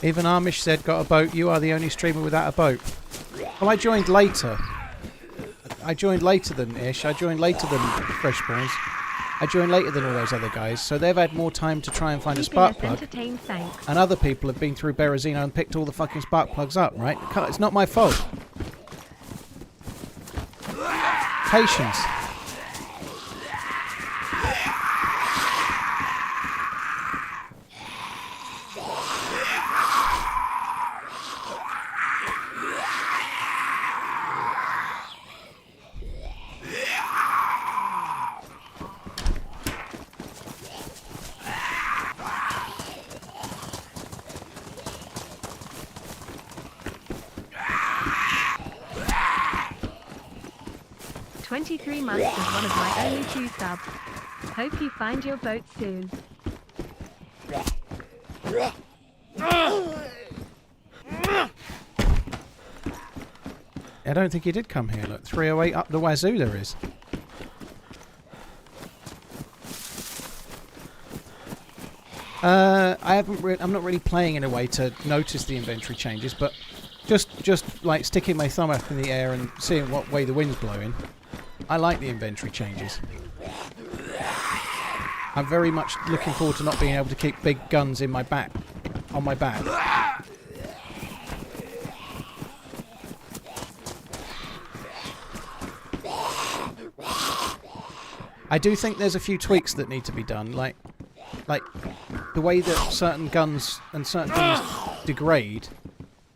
B: Even Amish said, got a boat, you are the only streamer without a boat. Well, I joined later. I joined later than Ish. I joined later than Freshborns. I joined later than all those other guys, so they've had more time to try and find a spark plug. And other people have been through Berezino and picked all the fucking spark plugs up, right? It's not my fault. Patience.
A: Months is one of my only 2 subs. Hope you find your boat soon.
B: I don't think he did come here. Look, 308 up the wazoo there is. I'm not really playing in a way to notice the inventory changes, but just like sticking my thumb up in the air and seeing what way the wind's blowing. I like the inventory changes. I'm very much looking forward to not being able to keep big guns in my back, on my back. I do think there's a few tweaks that need to be done, like the way that certain guns and certain things degrade.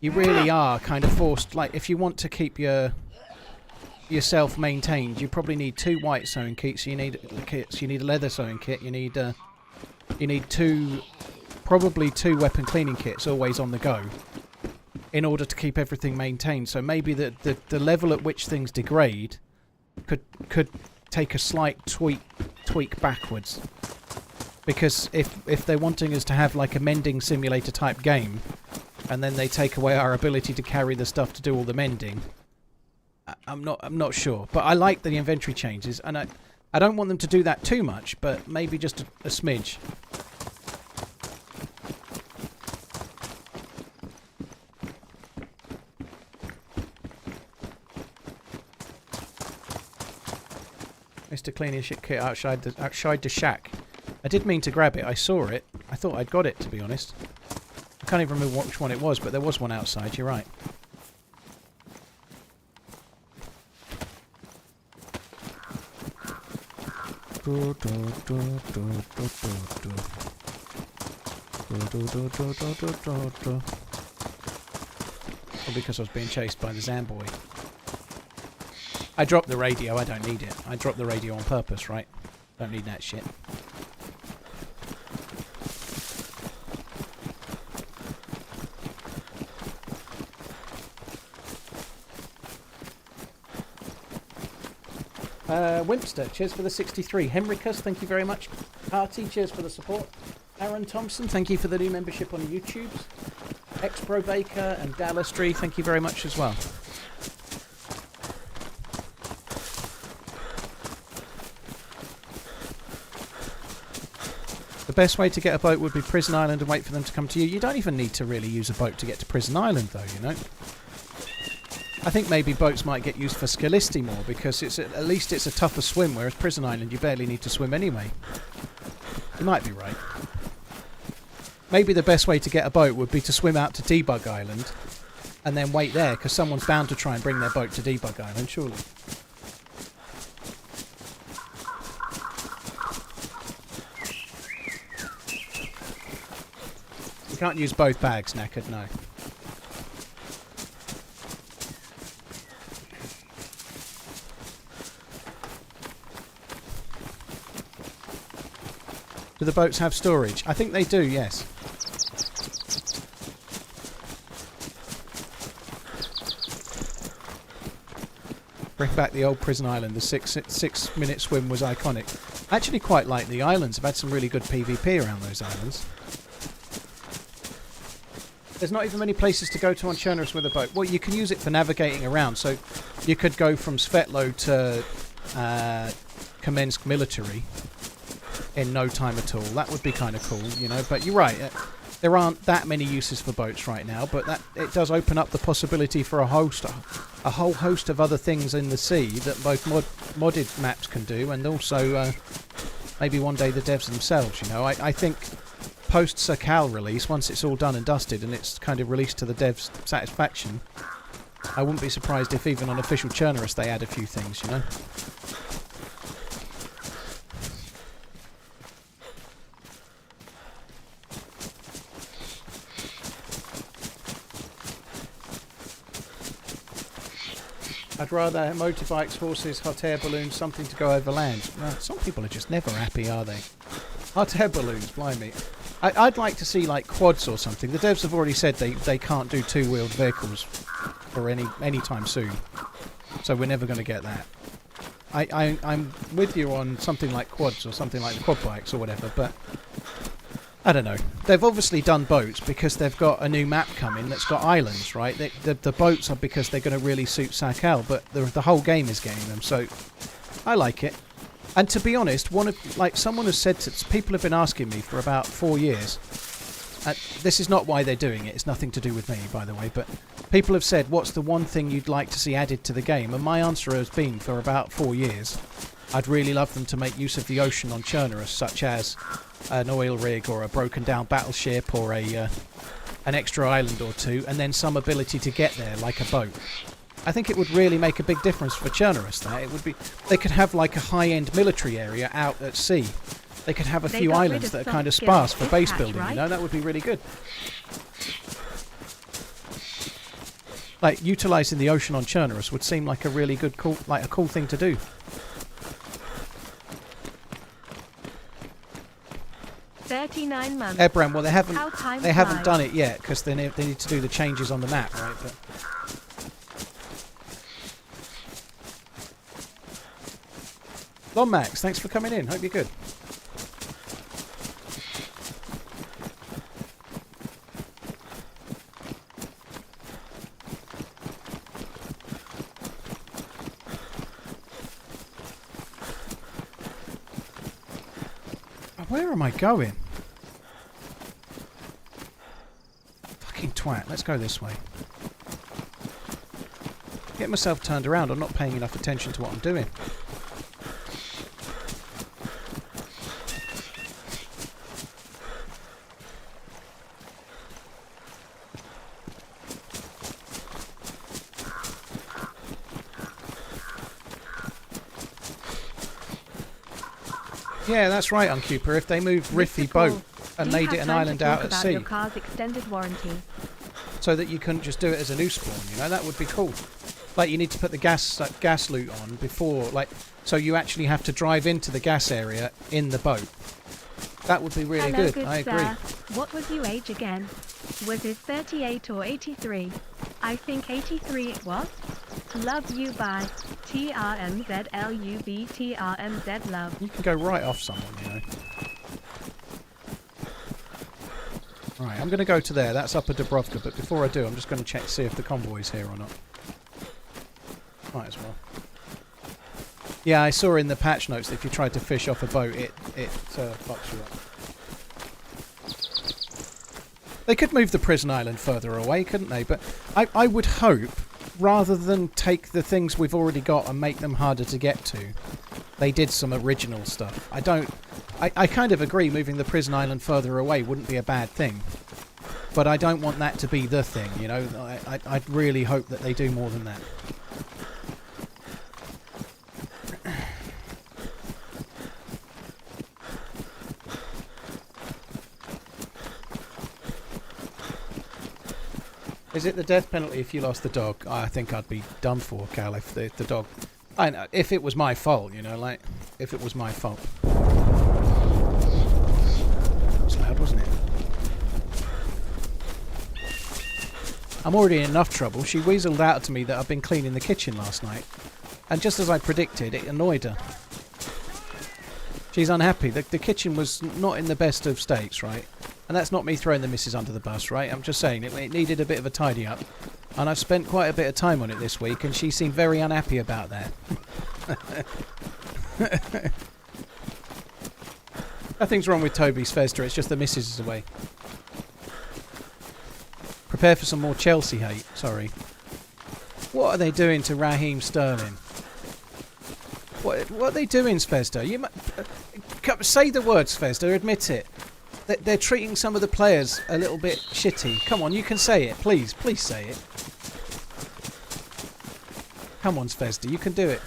B: You really are kind of forced. Like if you want to keep yourself maintained, you probably need 2 white sewing kits. You need kits. You need a leather sewing kit. You need probably 2 weapon cleaning kits always on the go, in order to keep everything maintained. So maybe the level at which things degrade could take a slight tweak backwards, because if they're wanting us to have like a mending simulator type game, and then they take away our ability to carry the stuff to do all the mending. I'm not sure, but I like the inventory changes, and I don't want them to do that too much, but maybe just a smidge. Mr. Clean Your Shit kit outside the shack. I did mean to grab it. I saw it. I thought I'd got it, to be honest. I can't even remember which one it was, but there was one outside. You're right. Well, because I was being chased by the Zamboy. I dropped the radio, I don't need it. I dropped the radio on purpose, right? Don't need that shit. Wimpster, cheers for the 63. Henricus, thank you very much. Artie, cheers for the support. Aaron Thompson, thank you for the new membership on YouTube. X-Pro Baker and Dallastry, thank you very much as well. The best way to get a boat would be Prison Island and wait for them to come to you. You don't even need to really use a boat to get to Prison Island, though, you know. I think maybe boats might get used for Scalisti more, because at least it's a tougher swim, whereas Prison Island you barely need to swim anyway. You might be right. Maybe the best way to get a boat would be to swim out to Debug Island and then wait there, because someone's bound to try and bring their boat to Debug Island, surely. Can't use both bags, knackered, no. Do the boats have storage? I think they do, yes. Bring back the old prison island. The six-minute swim was iconic. I actually quite like the islands. I've had some really good PvP around those islands. There's not even many places to go to on Chernobyl with a boat. Well, you can use it for navigating around. So you could go from Svetlo to Kamensk Military in no time at all. That would be kind of cool, you know. But you're right. There aren't that many uses for boats right now, but it does open up the possibility for a whole host of other things in the sea that both modded maps can do, and also maybe one day the devs themselves. You know, I think post Sakal release, once it's all done and dusted and it's kind of released to the devs' satisfaction, I wouldn't be surprised if even on official Chernobyl they add a few things. You know. I'd rather motorbikes, horses, hot air balloons, something to go over land. Well, some people are just never happy, are they? Hot air balloons, blimey. I'd like to see like quads or something. The devs have already said they can't do two-wheeled vehicles for any time soon. So we're never going to get that. I'm with you on something like quads or something like the quad bikes or whatever, but I don't know. They've obviously done boats because they've got a new map coming that's got islands, right? The boats are because they're going to really suit Sakal, but the whole game is getting them, so I like it. And to be honest, someone has said people have been asking me for about 4 years. This is not why they're doing it. It's nothing to do with me, by the way. But people have said, "What's the one thing you'd like to see added to the game?" And my answer has been, for about 4 years, I'd really love them to make use of the ocean on Chernobyl, such as an oil rig or a broken down battleship or an extra island or two, and then some ability to get there, like a boat. I think it would really make a big difference for Chernobyl. That it would be. They could have like a high-end military area out at sea. They could have a few islands that are kind of sparse for base building. Right? You know, that would be really good. Like utilising the ocean on Chernobyl would seem like a really good, cool thing to do.
A: $39
B: Ebram, well, they haven't done it yet because they need to do the changes on the map, right? But Lonmax, thanks for coming in. Hope you're good. Where am I going? Fucking twat. Let's go this way. Get myself turned around. I'm not paying enough attention to what I'm doing. Yeah, that's right, Uncuper. If they moved Riffy Boat and made it an island out at sea,
A: your car's extended warranty,
B: so that you couldn't just do it as a new spawn, you know, that would be cool. Like, you need to put the gas loot on before, like, so you actually have to drive into the gas area in the boat. That would be really good. I agree.
A: What was your age again? Was it 38 or 83? I think 83 it was. Love you, bye. TRMZ LUB TRMZ love.
B: You can go right off someone, you know. Right, I'm going to go to there. That's Upper Dubrovka, but before I do, I'm just going to check to see if the convoy's here or not. Might as well. Yeah, I saw in the patch notes that if you tried to fish off a boat, it fucks you up. They could move the prison island further away, couldn't they? But I would hope, rather than take the things we've already got and make them harder to get to, they did some original stuff. I kind of agree moving the prison island further away wouldn't be a bad thing. But I don't want that to be the thing, you know. I'd really hope that they do more than that. Is it the death penalty if you lost the dog? I think I'd be done for, Cal, if the dog... I know, if it was my fault, you know, like, if it was my fault. That was loud, wasn't it? I'm already in enough trouble. She weaseled out to me that I've been cleaning the kitchen last night. And just as I predicted, it annoyed her. She's unhappy. The kitchen was not in the best of states, right? And that's not me throwing the missus under the bus, right? I'm just saying it needed a bit of a tidy up. And I've spent quite a bit of time on it this week, and she seemed very unhappy about that. Nothing's wrong with Toby's Festa, it's just the missus is away. Prepare for some more Chelsea hate, sorry. What are they doing to Raheem Sterling? What are they doing, Festa? You say the words, Festa, admit it. They're treating some of the players a little bit shitty. Come on, you can say it. Please say it. Come on, Festa, you can do it.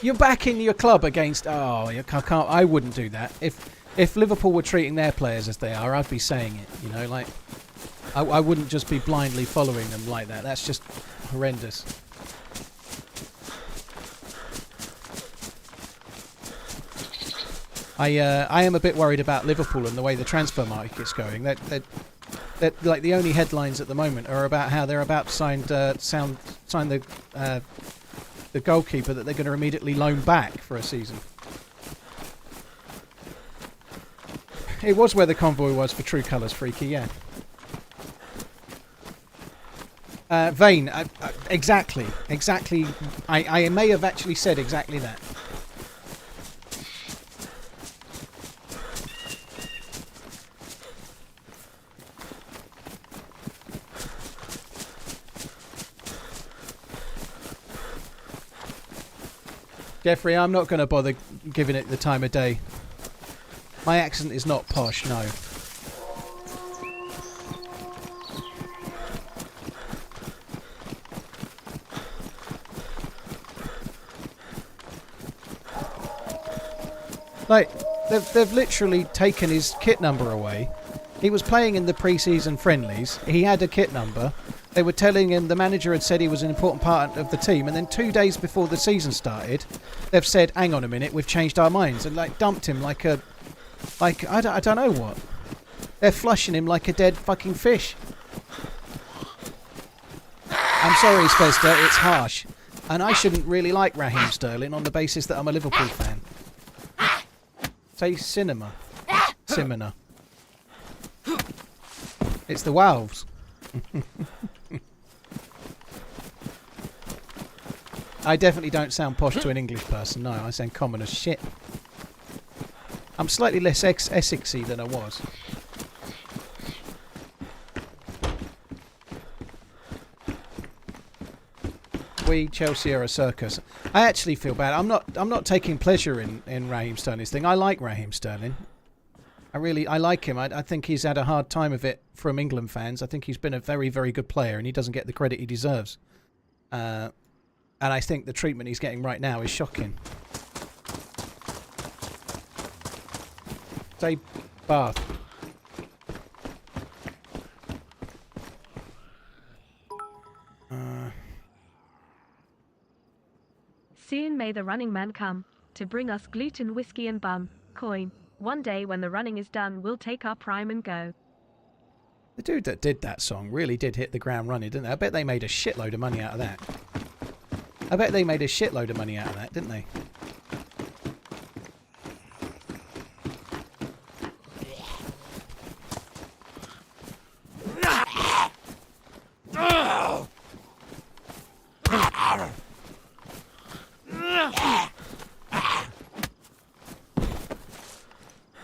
B: You're backing your club against... Oh, I wouldn't do that. If Liverpool were treating their players as they are, I'd be saying it. You know, like... I wouldn't just be blindly following them like that. That's just horrendous. I am a bit worried about Liverpool and the way the transfer market's going. That like the only headlines at the moment are about how they're about to sign the goalkeeper that they're going to immediately loan back for a season. It was where the convoy was for True Colours, Freaky, yeah. Vane, exactly. I may have actually said exactly that. Jeffrey, I'm not going to bother giving it the time of day. My accent is not posh, no. Like, they've literally taken his kit number away. He was playing in the pre-season friendlies. He had a kit number. They were telling him the manager had said he was an important part of the team, and then 2 days before the season started, they've said, hang on a minute, we've changed our minds, and like dumped him like I don't know what. They're flushing him like a dead fucking fish. I'm sorry, Festa, it's harsh. And I shouldn't really like Raheem Sterling on the basis that I'm a Liverpool fan. Say cinema. Simona. It's the Wolves. I definitely don't sound posh to an English person, no, I sound common as shit. I'm slightly less Essexy than I was. We, Chelsea, are a circus. I actually feel bad. I'm not taking pleasure in Raheem Sterling's thing. I like Raheem Sterling. I like him. I think he's had a hard time of it from England fans. I think he's been a very, very good player and he doesn't get the credit he deserves. And I think the treatment he's getting right now is shocking. Say Bath.
A: Soon may the running man come to bring us gluten, whiskey and bum, coin. One day when the running is done, we'll take our prime and go.
B: The dude that did that song really did hit the ground running, didn't they? I bet they made a shitload of money out of that. Didn't they?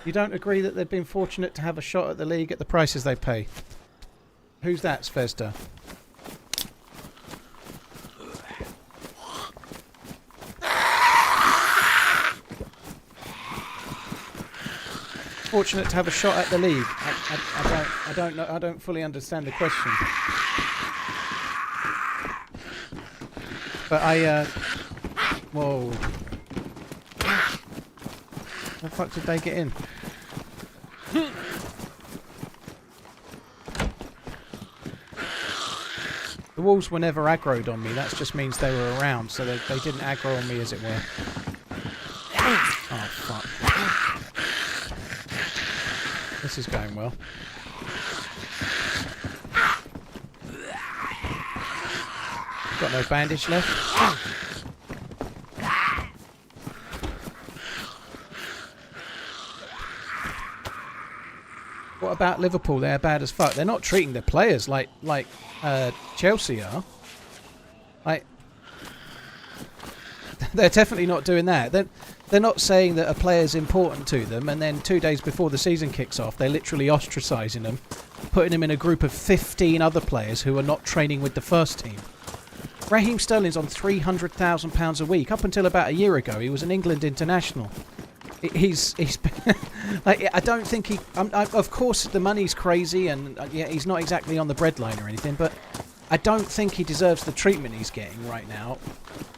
B: You don't agree that they've been fortunate to have a shot at the league at the prices they pay? Who's that, Svezda? Fortunate to have a shot at the league. I don't know. I don't fully understand the question. But whoa. How the fuck did they get in? The Wolves were never aggroed on me. That just means they were around, so they didn't aggro on me, as it were. Oh, fuck. This is going well. Got no bandage left. What about Liverpool? They're bad as fuck. They're not treating their players like Chelsea are. Like, they're definitely not doing that. They're not saying that a player's important to them, and then 2 days before the season kicks off, they're literally ostracising them, putting them in a group of 15 other players who are not training with the first team. Raheem Sterling's on £300,000 a week. Up until about a year ago, he was an England international. He's like, I don't think he. Of course, the money's crazy, and yeah, he's not exactly on the breadline or anything. But I don't think he deserves the treatment he's getting right now,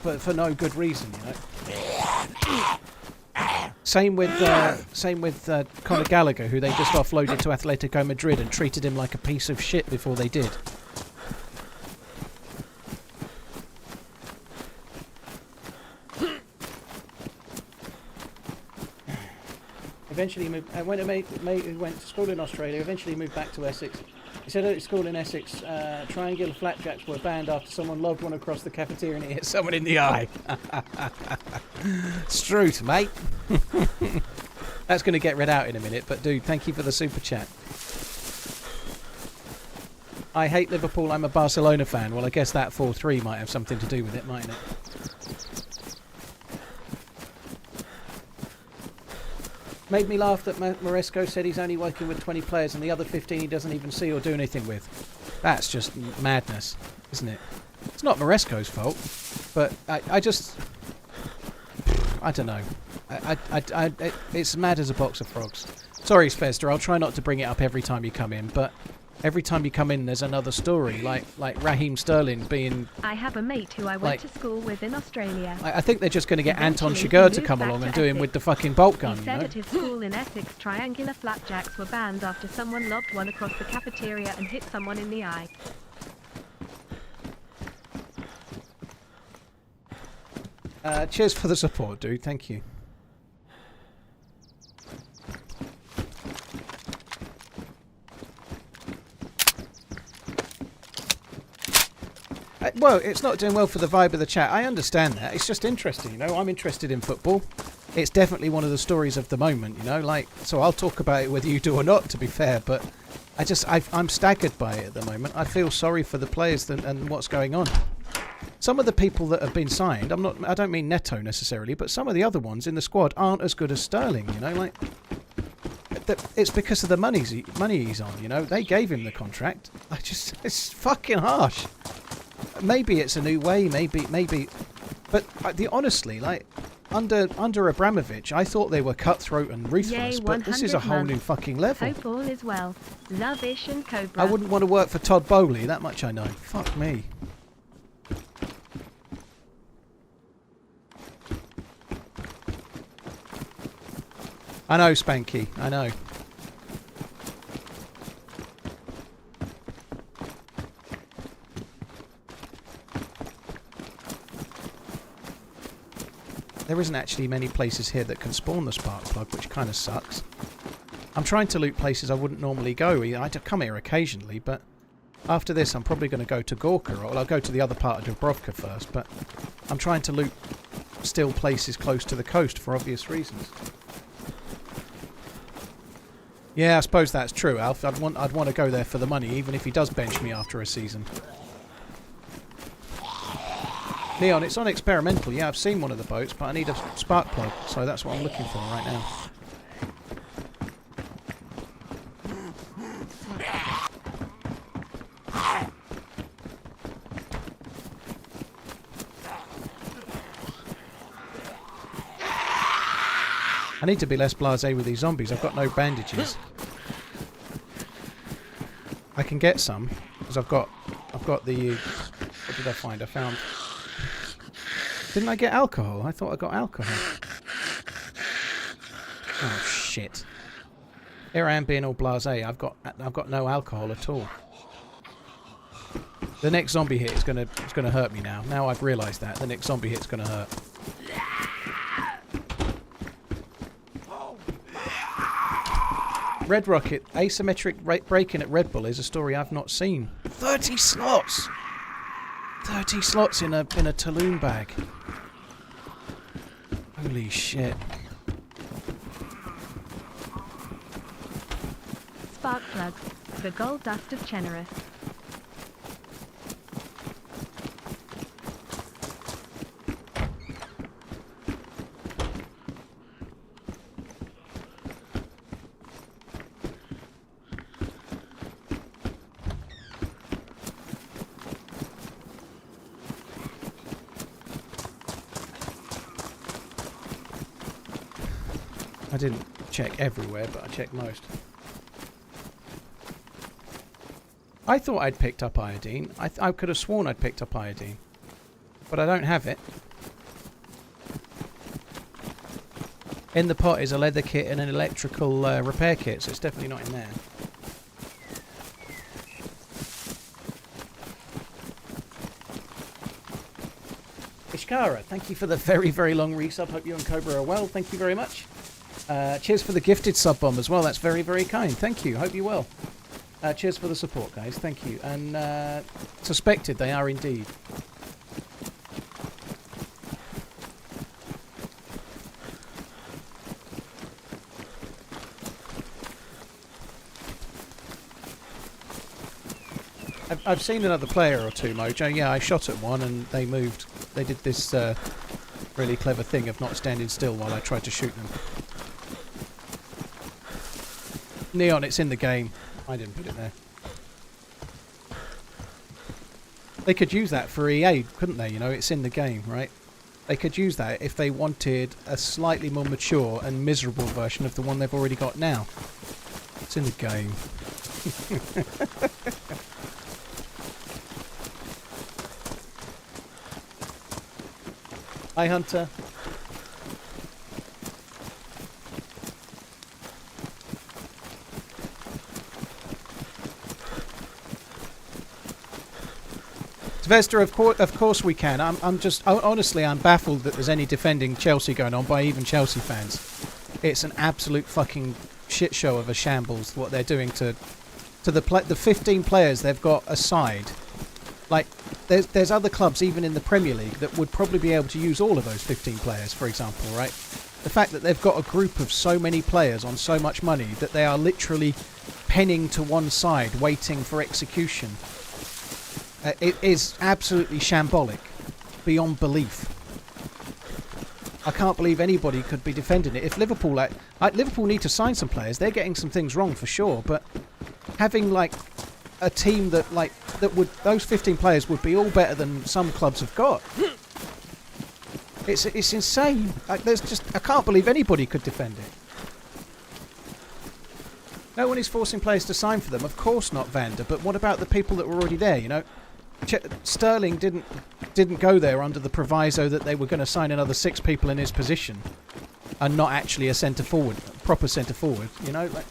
B: but for no good reason, you know. Same with Conor Gallagher, who they just offloaded to Atletico Madrid and treated him like a piece of shit before they did. Eventually moved. Went to school in Australia. Eventually moved back to Essex. He said at school in Essex, triangular flapjacks were banned after someone lobbed one across the cafeteria and it hit someone in the eye. Struth, mate. That's going to get read out in a minute, but dude, thank you for the super chat. I hate Liverpool. I'm a Barcelona fan. Well, I guess that 4-3 might have something to do with it, mightn't it? Made me laugh that Maresco said he's only working with 20 players and the other 15 he doesn't even see or do anything with. That's just madness, isn't it? It's not Maresco's fault, but I don't know. It's mad as a box of frogs. Sorry, Spester, I'll try not to bring it up every time you come in, but every time you come in there's another story, like Raheem Sterling being...
A: I have a mate who I went to school with in Australia.
B: I think they're just going to get Anton Chigurh to come along and do him with the fucking bolt gun,
A: he said at his school in Essex triangular flapjacks were banned after someone lobbed one across the cafeteria and hit someone in the eye.
B: Cheers for the support, dude. Thank you. Well, it's not doing well for the vibe of the chat. I understand that. It's just interesting, you know. I'm interested in football. It's definitely one of the stories of the moment, you know. Like, so I'll talk about it whether you do or not, to be fair. But I'm staggered by it at the moment. I feel sorry for the players and what's going on. Some of the people that have been signed, I don't mean Neto necessarily, but some of the other ones in the squad aren't as good as Sterling, you know. Like, it's because of the money he's on, you know. They gave him the contract. It's fucking harsh. Maybe it's a new way, maybe, but honestly, like under Abramovich, I thought they were cutthroat and ruthless, but this is a whole new fucking level.
A: Hope all is well. Labisch and Cobra.
B: I wouldn't want to work for Todd Bowley, that much I know. Fuck me. I know, Spanky, I know. There isn't actually many places here that can spawn the spark plug, which kind of sucks. I'm trying to loot places I wouldn't normally go. I come here occasionally, but after this I'm probably going to go to Gorka, or I'll go to the other part of Dubrovka first, but I'm trying to loot still places close to the coast for obvious reasons. Yeah, I suppose that's true, Alf. I'd want to go there for the money, even if he does bench me after a season. Leon, it's on experimental. Yeah, I've seen one of the boats, but I need a spark plug, so that's what I'm looking for right now. I need to be less blasé with these zombies. I've got no bandages. I can get some, because I've got the... What did I find? I found... Didn't I get alcohol? I thought I got alcohol. Oh shit! Here I am being all blasé. I've got no alcohol at all. The next zombie hit is gonna hurt me now. Now I've realised that. The next zombie hit's gonna hurt. Red Rocket, asymmetric break-in at Red Bull is a story I've not seen. 30 slots! 30 slots in a Talon bag. Holy shit.
A: Spark plugs. The gold dust of Chenerith.
B: I didn't check everywhere, but I checked most. I thought I'd picked up iodine. I could have sworn I'd picked up iodine. But I don't have it. In the pot is a leather kit and an electrical repair kit, so it's definitely not in there. Ishkara, thank you for the very, very long resub. Hope you and Cobra are well. Thank you very much. Cheers for the gifted sub bomb as well. That's very, very kind. Thank you. Hope you well. Cheers for the support, guys. Thank you. And suspected they are indeed. I've seen another player or two, Mojo. Yeah, I shot at one and they moved. They did this really clever thing of not standing still while I tried to shoot them. Neon, it's in the game. I didn't put it there. They could use that for EA, couldn't they? You know, it's in the game, right? They could use that if they wanted a slightly more mature and miserable version of the one they've already got now. It's in the game. Hi, Hunter. Vesta, of course we can. Honestly, I'm baffled that there's any defending Chelsea going on by even Chelsea fans. It's an absolute fucking shit show of a shambles what they're doing to the 15 players they've got aside. Like, there's other clubs even in the Premier League that would probably be able to use all of those 15 players, for example, right? The fact that they've got a group of so many players on so much money that they are literally penning to one side, waiting for execution. It is absolutely shambolic, beyond belief. I can't believe anybody could be defending it. If Liverpool, Liverpool need to sign some players. They're getting some things wrong for sure. But having like a team that would those 15 players would be all better than some clubs have got. It's insane. I can't believe anybody could defend it. No one is forcing players to sign for them. Of course not, Vander. But what about the people that were already there? You know. Sterling didn't go there under the proviso that they were going to sign another 6 people in his position and not actually a centre forward, proper centre forward, you know. Like,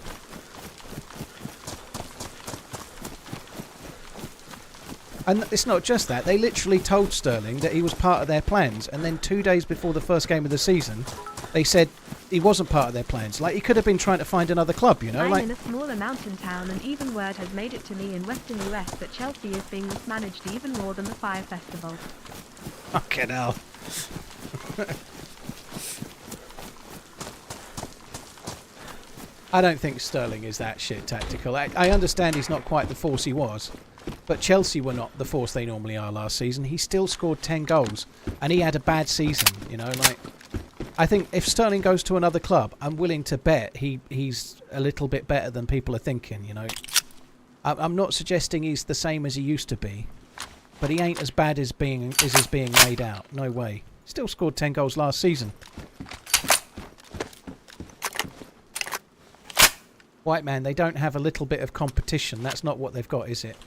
B: and it's not just that. They literally told Sterling that he was part of their plans, and then 2 days before the first game of the season, they said he wasn't part of their plans. Like, he could have been trying to find another club, you know.
A: I'm
B: like,
A: in a smaller mountain town, and even word has made it to me in western US that Chelsea is being mismanaged even more than the Fire Festival.
B: Fucking hell. I don't think Sterling is that shit tactical. I understand he's not quite the force he was, but Chelsea were not the force they normally are last season. He still scored 10 goals, and he had a bad season, you know, like... I think if Sterling goes to another club, I'm willing to bet he's a little bit better than people are thinking, you know. I'm not suggesting he's the same as he used to be, but he ain't as bad as being made out. No way. Still scored 10 goals last season. White man, they don't have a little bit of competition. That's not what they've got, is it?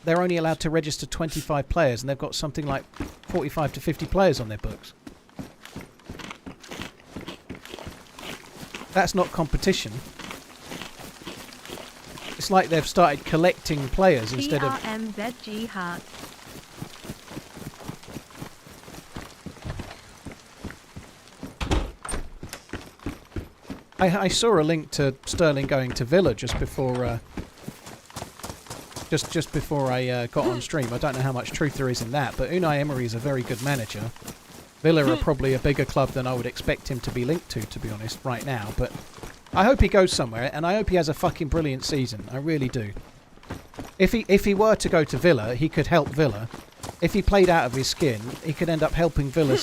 B: They're only allowed to register 25 players, and they've got something like 45 to 50 players on their books. That's not competition. It's like they've started collecting players instead of...
A: TRMZ heart.
B: I saw a link to Sterling going to Villa just before just before I got on stream. I don't know how much truth there is in that, but Unai Emery is a very good manager. Villa are probably a bigger club than I would expect him to be linked to be honest, right now. But I hope he goes somewhere, and I hope he has a fucking brilliant season. I really do. If he were to go to Villa, he could help Villa. If he played out of his skin, he could end up helping Villa.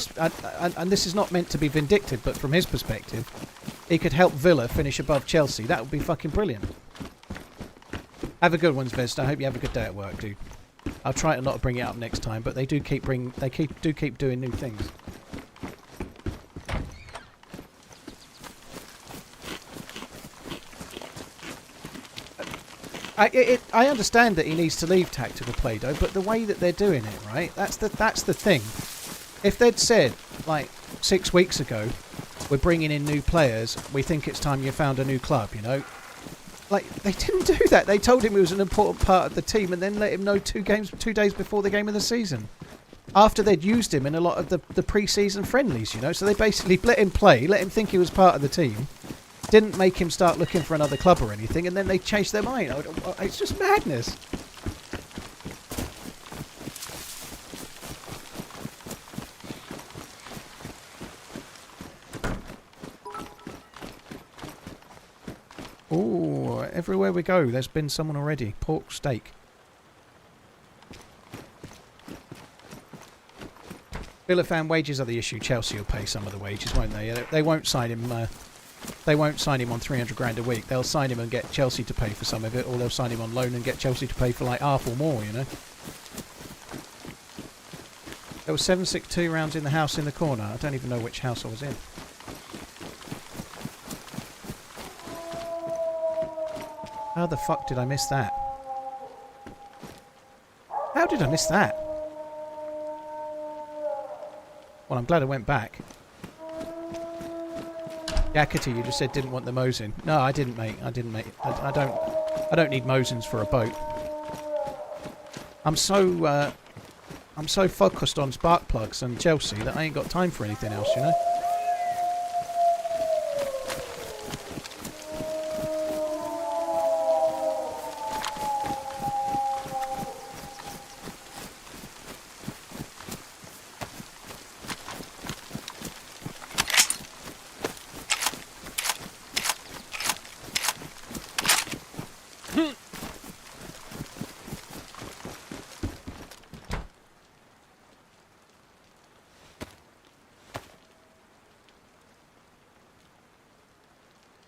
B: And this is not meant to be vindictive, but from his perspective, he could help Villa finish above Chelsea. That would be fucking brilliant. Have a good one, Zvest. I hope you have a good day at work, dude. I'll try to not bring it up next time, but they do keep doing new things. I understand that he needs to leave tactical Play-Doh, but the way that they're doing it, right? That's the thing. If they'd said like 6 weeks ago, we're bringing in new players, we think it's time you found a new club, you know. Like, they didn't do that. They told him he was an important part of the team and then let him know 2 days before the game of the season. After they'd used him in a lot of the pre-season friendlies, you know. So they basically let him play, let him think he was part of the team, didn't make him start looking for another club or anything, and then they changed their mind. It's just madness. Oh, everywhere we go, there's been someone already. Pork steak. Villa fan wages are the issue. Chelsea will pay some of the wages, won't they? They won't sign him. They won't sign him on 300 grand a week. They'll sign him and get Chelsea to pay for some of it, or they'll sign him on loan and get Chelsea to pay for like half or more. You know. There was 762 rounds in the house in the corner. I don't even know which house I was in. How the fuck did I miss that? How did I miss that? Well, I'm glad I went back. Yakety, you just said didn't want the Mosin. No, I didn't, mate. I didn't, mate. I don't need Mosins for a boat. I'm so focused on spark plugs and Chelsea that I ain't got time for anything else, you know.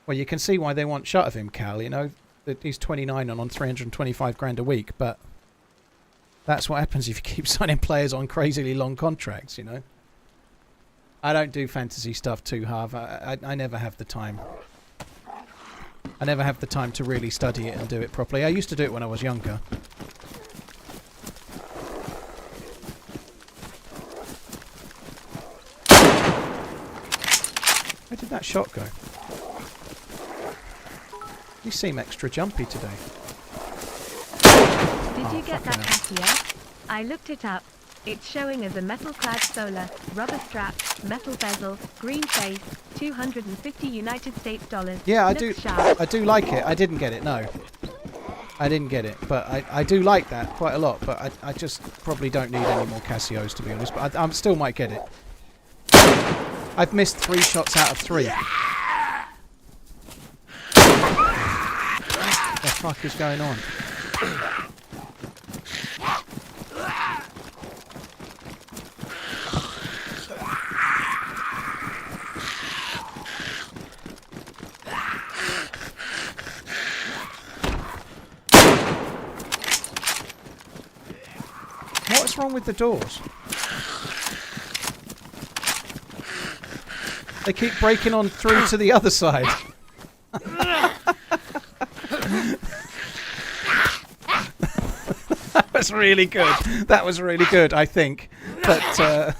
B: Well, you can see why they want shut of him, Cal. You know, that he's 29 and on 325 grand a week, but that's what happens if you keep signing players on crazily long contracts, you know. I don't do fantasy stuff too hard. I never have the time. I never have the time to really study it and do it properly. I used to do it when I was younger. Where did that shot go? You seem extra jumpy today.
A: Did you get that, Cassia? I looked it up. It's showing as a metal-clad solar, rubber strap, metal bezel, green face, 250 United States dollars.
B: Yeah,
A: Looks sharp.
B: I do like it. I didn't get it, no. I didn't get it, but I do like that quite a lot, but I just probably don't need any more Casios, to be honest, but I still might get it. I've missed 3 shots out of 3. What the fuck is going on? What's wrong with the doors? They keep breaking on through to the other side. That was really good. That was really good, I think. But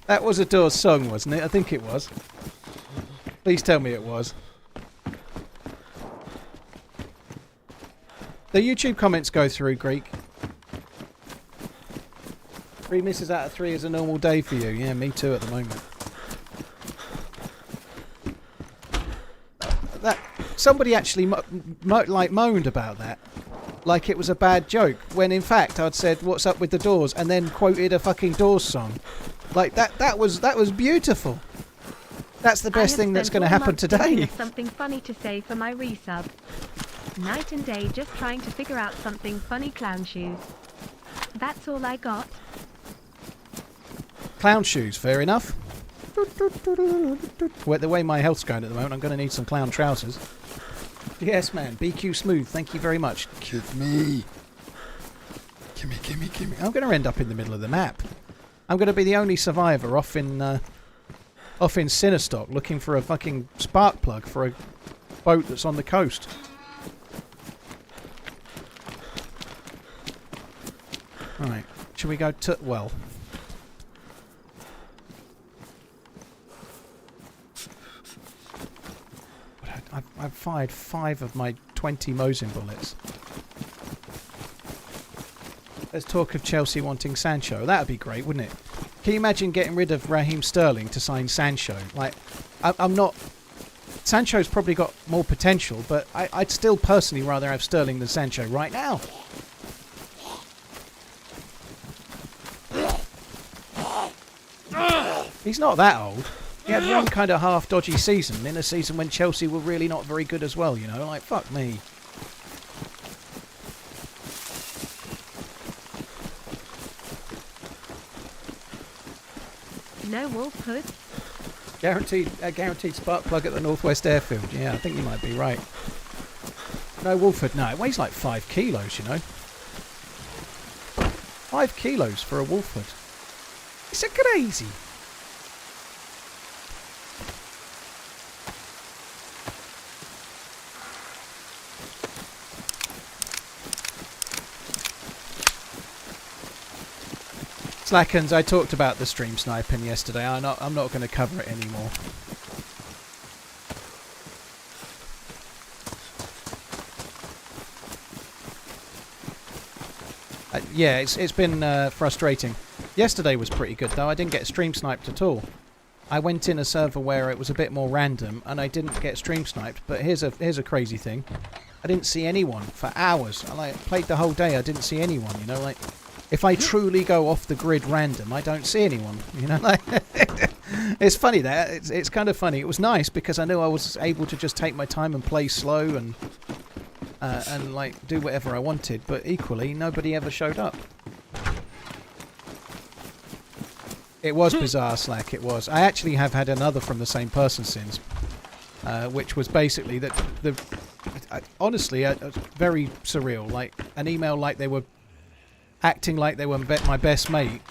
B: That was a Doors song, wasn't it? I think it was. Please tell me it was. The YouTube comments go through, Greek. 3 misses out of 3 is a normal day for you. Yeah, me too at the moment. That somebody actually moaned about that. Like it was a bad joke. When in fact I'd said, "What's up with the Doors?" and then quoted a fucking Doors song. Like that was beautiful. That's the best thing that's going to happen today.
A: Something funny to say for my resub. Night and day just trying to figure out something funny. Clown shoes. That's all I got.
B: Clown shoes, fair enough. Well, the way my health's going at the moment, I'm going to need some clown trousers. Yes, man. BQ Smooth, thank you very much.
D: Give me. Gimme.
B: I'm going to end up in the middle of the map. I'm going to be the only survivor off in Sinistock looking for a fucking spark plug for a boat that's on the coast. Right, shall we go to... well... I've fired 5 of my 20 Mosin bullets. There's talk of Chelsea wanting Sancho. That would be great, wouldn't it? Can you imagine getting rid of Raheem Sterling to sign Sancho? Like, I'm not... Sancho's probably got more potential, but I'd still personally rather have Sterling than Sancho right now. He's not that old. He had one kind of half dodgy season in a season when Chelsea were really not very good as well, you know? Like, fuck me.
A: No wolf hood.
B: Guaranteed spark plug at the Northwest Airfield. Yeah, I think you might be right. No Wolford, no. It weighs like 5 kilos, you know. 5 kilos for a Wolford. It's a crazy. Slackens, I talked about the stream sniping yesterday. I'm not going to cover it anymore. Yeah, it's been frustrating. Yesterday was pretty good though. I didn't get stream sniped at all. I went in a server where it was a bit more random and I didn't get stream sniped. But here's a crazy thing. I didn't see anyone for hours. I played the whole day. I didn't see anyone. You know, like. If I truly go off the grid random, I don't see anyone. You know, like it's funny that it's kind of funny. It was nice because I knew I was able to just take my time and play slow and like do whatever I wanted. But equally, nobody ever showed up. It was bizarre, Slack. It was. I actually have had another from the same person since, which was basically that honestly, very surreal. Like an email like they were. Acting like they were my best mate,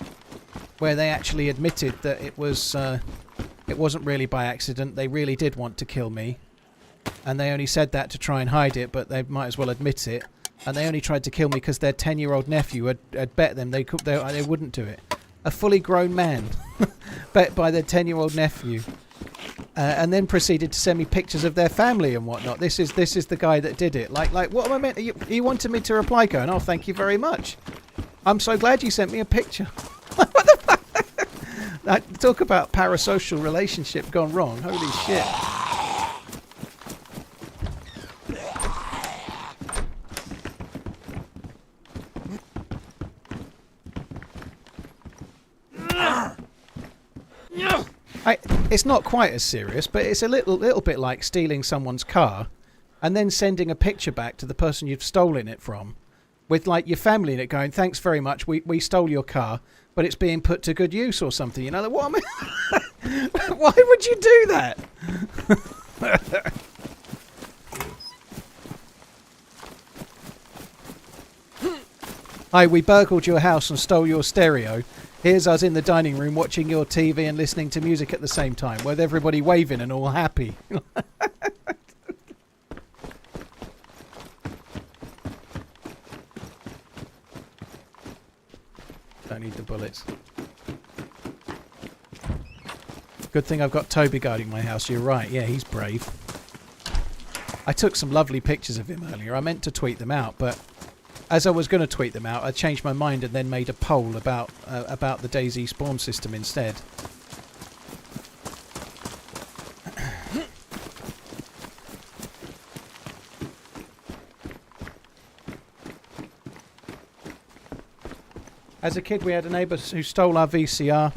B: where they actually admitted that it wasn't really by accident. They really did want to kill me, and they only said that to try and hide it, but they might as well admit it. And they only tried to kill me because their 10-year-old nephew had bet them they wouldn't do it. A fully grown man bet by their 10-year-old nephew, and then proceeded to send me pictures of their family and whatnot. This is the guy that did it. Like what am I meant? You wanted me to reply going, "Oh, thank you very much. I'm so glad you sent me a picture." What the fuck? Talk about parasocial relationship gone wrong. Holy shit. It's not quite as serious, but it's a little bit like stealing someone's car and then sending a picture back to the person you've stolen it from. With like your family in it going, "Thanks very much, we stole your car, but it's being put to good use," or something. You know, like, what am I? Why would you do that? Hi, we burgled your house and stole your stereo. Here's us in the dining room watching your TV and listening to music at the same time, with everybody waving and all happy. Don't need the bullets. Good thing I've got Toby guarding my house. You're right. Yeah, he's brave. I took some lovely pictures of him earlier. I meant to tweet them out, but as I was going to tweet them out, I changed my mind and then made a poll about the DayZ spawn system instead. As a kid, we had a neighbour who stole our VCR,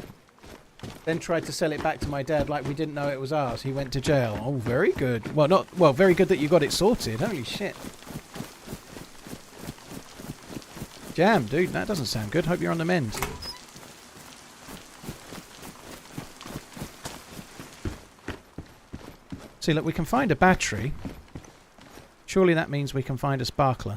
B: then tried to sell it back to my dad like we didn't know it was ours. He went to jail. Oh, very good. Well, very good that you got it sorted. Holy shit. Jam, dude, that doesn't sound good. Hope you're on the mend. See, look, we can find a battery. Surely that means we can find a sparkler.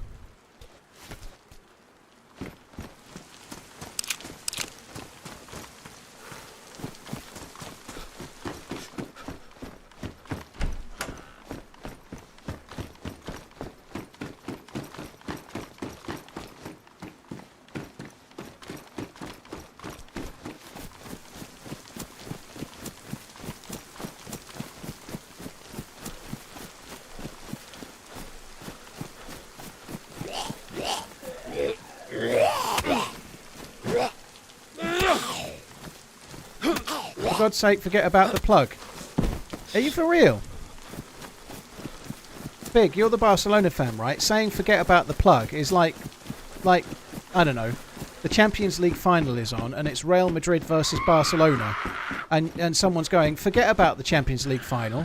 B: For God's sake, forget about the plug. Are you for real? Big, you're the Barcelona fan, right? Saying forget about the plug is like, I don't know, the Champions League final is on and it's Real Madrid versus Barcelona. And someone's going, forget about the Champions League final.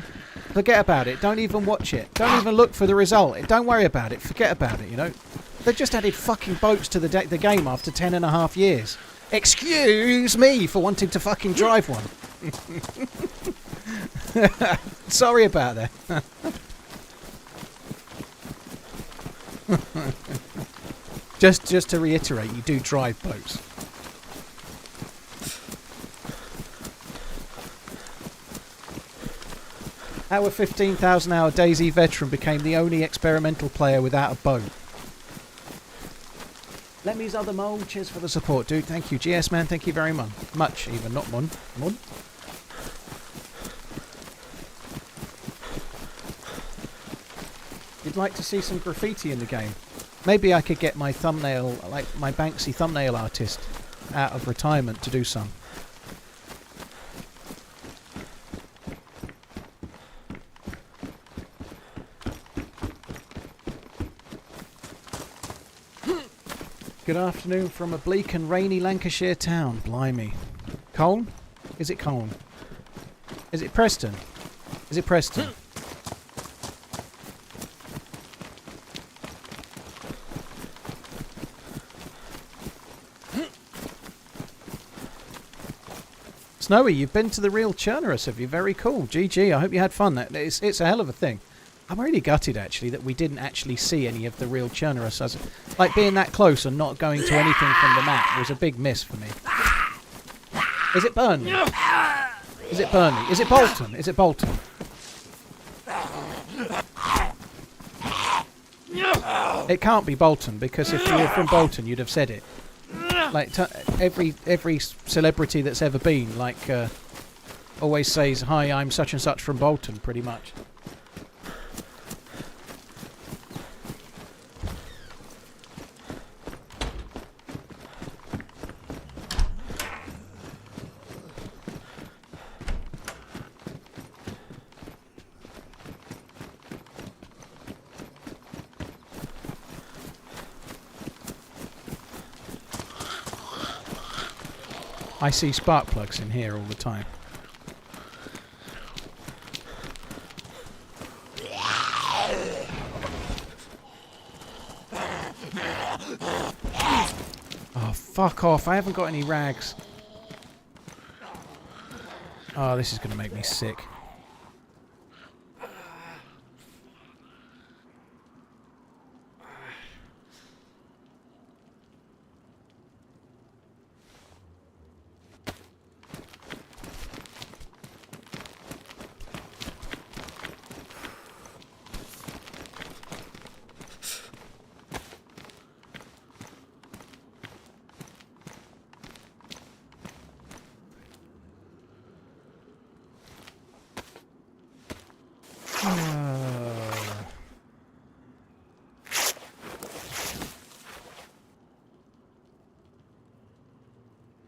B: Forget about it. Don't even watch it. Don't even look for the result. Don't worry about it. Forget about it, you know. They've just added fucking boats to the game after 10.5 years. Excuse me for wanting to fucking drive one. Sorry about that. Just to reiterate, you do drive boats. Our 15,000 hour DayZ veteran became the only experimental player without a boat. Lemmy's other mole, cheers for the support, dude. Thank you. GS man, thank you very much. Much, even, not mon. Mon? You'd like to see some graffiti in the game? Maybe I could get my thumbnail, like my Banksy thumbnail artist, out of retirement to do some. Good afternoon from a bleak and rainy Lancashire town. Blimey. Colne? Is it Colne? Is it Preston? Is it Preston? Snowy, you've been to the real Churnerus, have you? Very cool. GG, I hope you had fun. It's a hell of a thing. I'm really gutted, actually, that we didn't actually see any of the real Churnerus. Like, being that close and not going to anything from the map was a big miss for me. Is it Burnley? Is it Burnley? Is it Bolton? Is it Bolton? It can't be Bolton, because if you were from Bolton, you'd have said it. Like, every celebrity that's ever been, like, always says, hi, I'm such and such from Bolton, pretty much. I see spark plugs in here all the time. Oh, fuck off. I haven't got any rags. Oh, this is going to make me sick.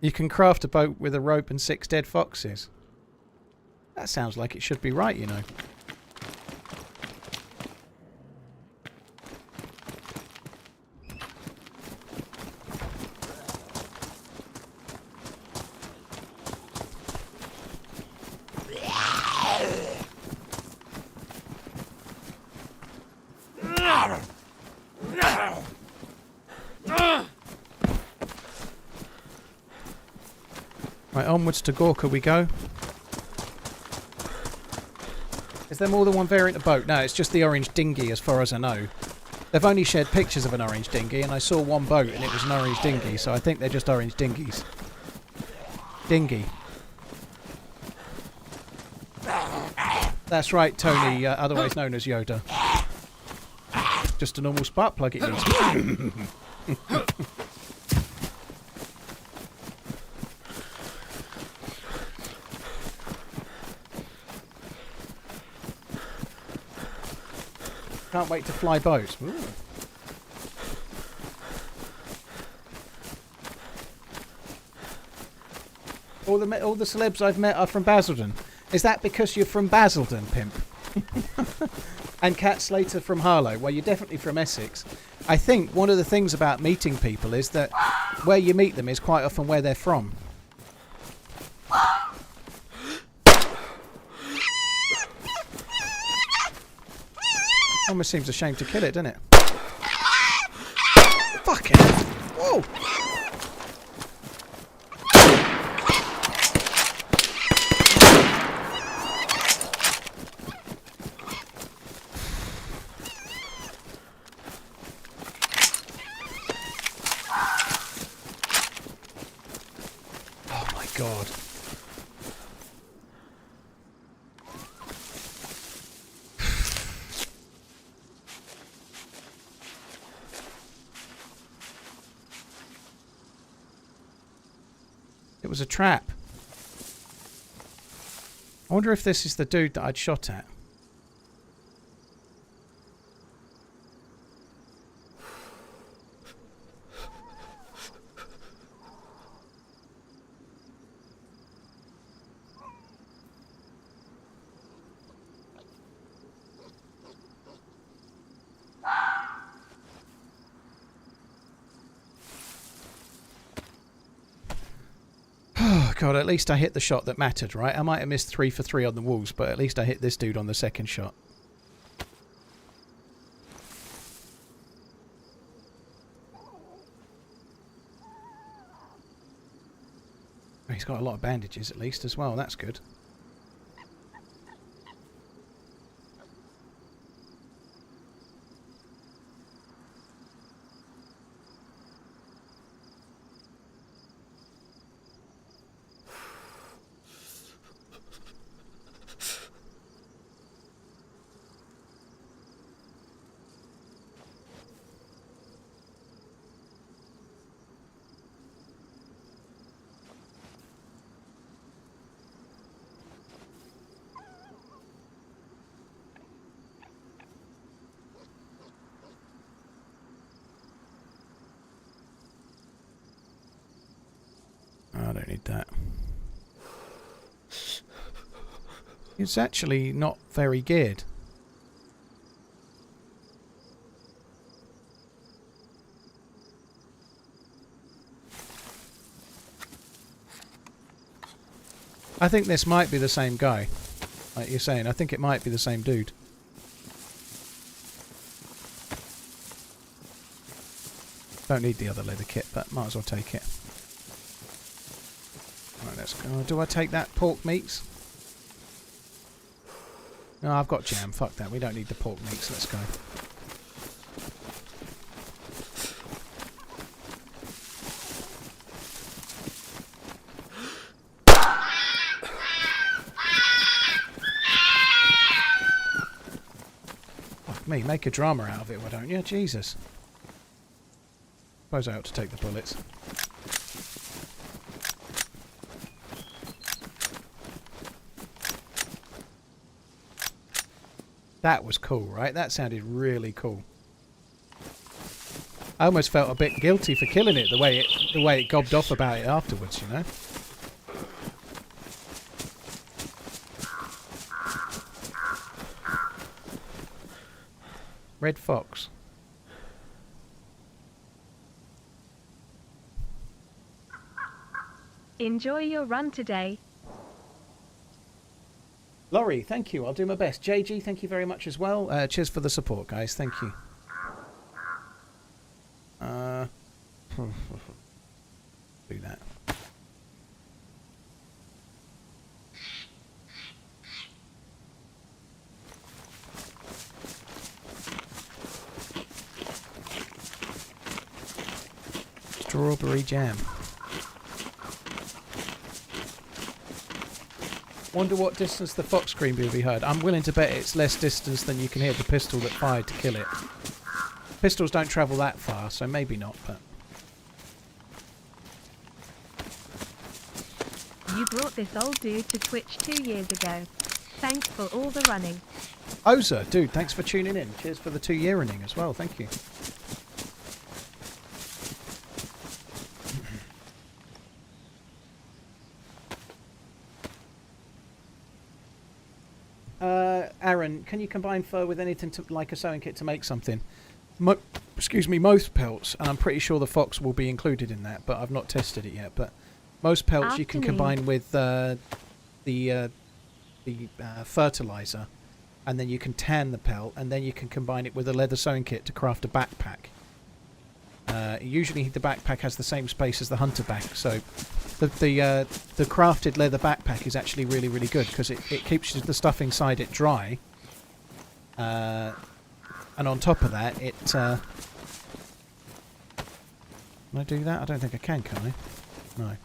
B: You can craft a boat with a rope and 6 dead foxes. That sounds like it should be right, you know. Right, onwards to Gorka we go. Is there more than one variant of boat? No, it's just the orange dinghy as far as I know. They've only shared pictures of an orange dinghy, and I saw one boat and it was an orange dinghy, so I think they're just orange dinghies. Dinghy. That's right, Tony, otherwise known as Yoda. Just a normal spark plug it needs. Can't wait to fly boats. Ooh. All the celebs I've met are from Basildon. Is that because you're from Basildon, pimp? And Kat Slater from Harlow. Well, you're definitely from Essex. I think one of the things about meeting people is that where you meet them is quite often where they're from. Almost seems a shame to kill it, doesn't it? Fucking hell. Whoa! Oh my god. It was a trap. I wonder if this is the dude that I'd shot at. God, at least I hit the shot that mattered, right? I might have missed 3 for 3 on the walls, but at least I hit this dude on the second shot. He's got a lot of bandages at least as well, that's good. I don't need that. It's actually not very geared. I think this might be the same guy. Like you're saying, I think it might be the same dude. Don't need the other leather kit, but might as well take it. Right, let's go. Do I take that pork meats? No, I've got jam. Fuck that. We don't need the pork meats. Let's go. Fuck me. Make a drama out of it, why don't you? Jesus. Suppose I ought to take the bullets. That was cool, right? That sounded really cool. I almost felt a bit guilty for killing it, the way it gobbed off about it afterwards, you know. Red fox.
A: Enjoy your run today.
B: Laurie, thank you. I'll do my best. JG, thank you very much as well. Cheers for the support, guys. Thank you. Do that. Strawberry jam. Wonder what distance the fox scream will be heard. I'm willing to bet it's less distance than you can hear the pistol that fired to kill it. Pistols don't travel that far, so maybe not, but...
A: You brought this old dude to Twitch 2 years ago. Thanks for all the running.
B: Oza, dude, thanks for tuning in. Cheers for the 2-year running as well, thank you. Aaron, can you combine fur with anything like a sewing kit to make something? Excuse me, most pelts, and I'm pretty sure the fox will be included in that, but I've not tested it yet. But most pelts you can combine with the fertilizer, and then you can tan the pelt, and then you can combine it with a leather sewing kit to craft a backpack. Usually the backpack has the same space as the hunter bag, so the crafted leather backpack is actually really, really good because it keeps the stuff inside it dry, and on top of that it can I do that? I don't think I can I? No.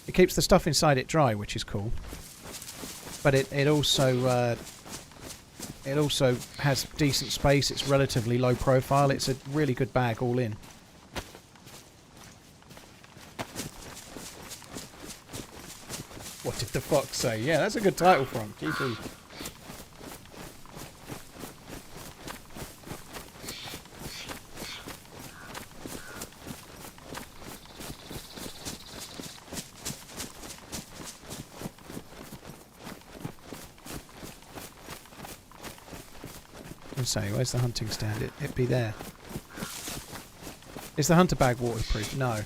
B: It keeps the stuff inside it dry, which is cool, but it also has decent space. It's relatively low profile. It's a really good bag all in. What did the fox say? Yeah, that's a good title for him. GG. Say, where's the hunting stand? It'd be there. Is the hunter bag waterproof? No.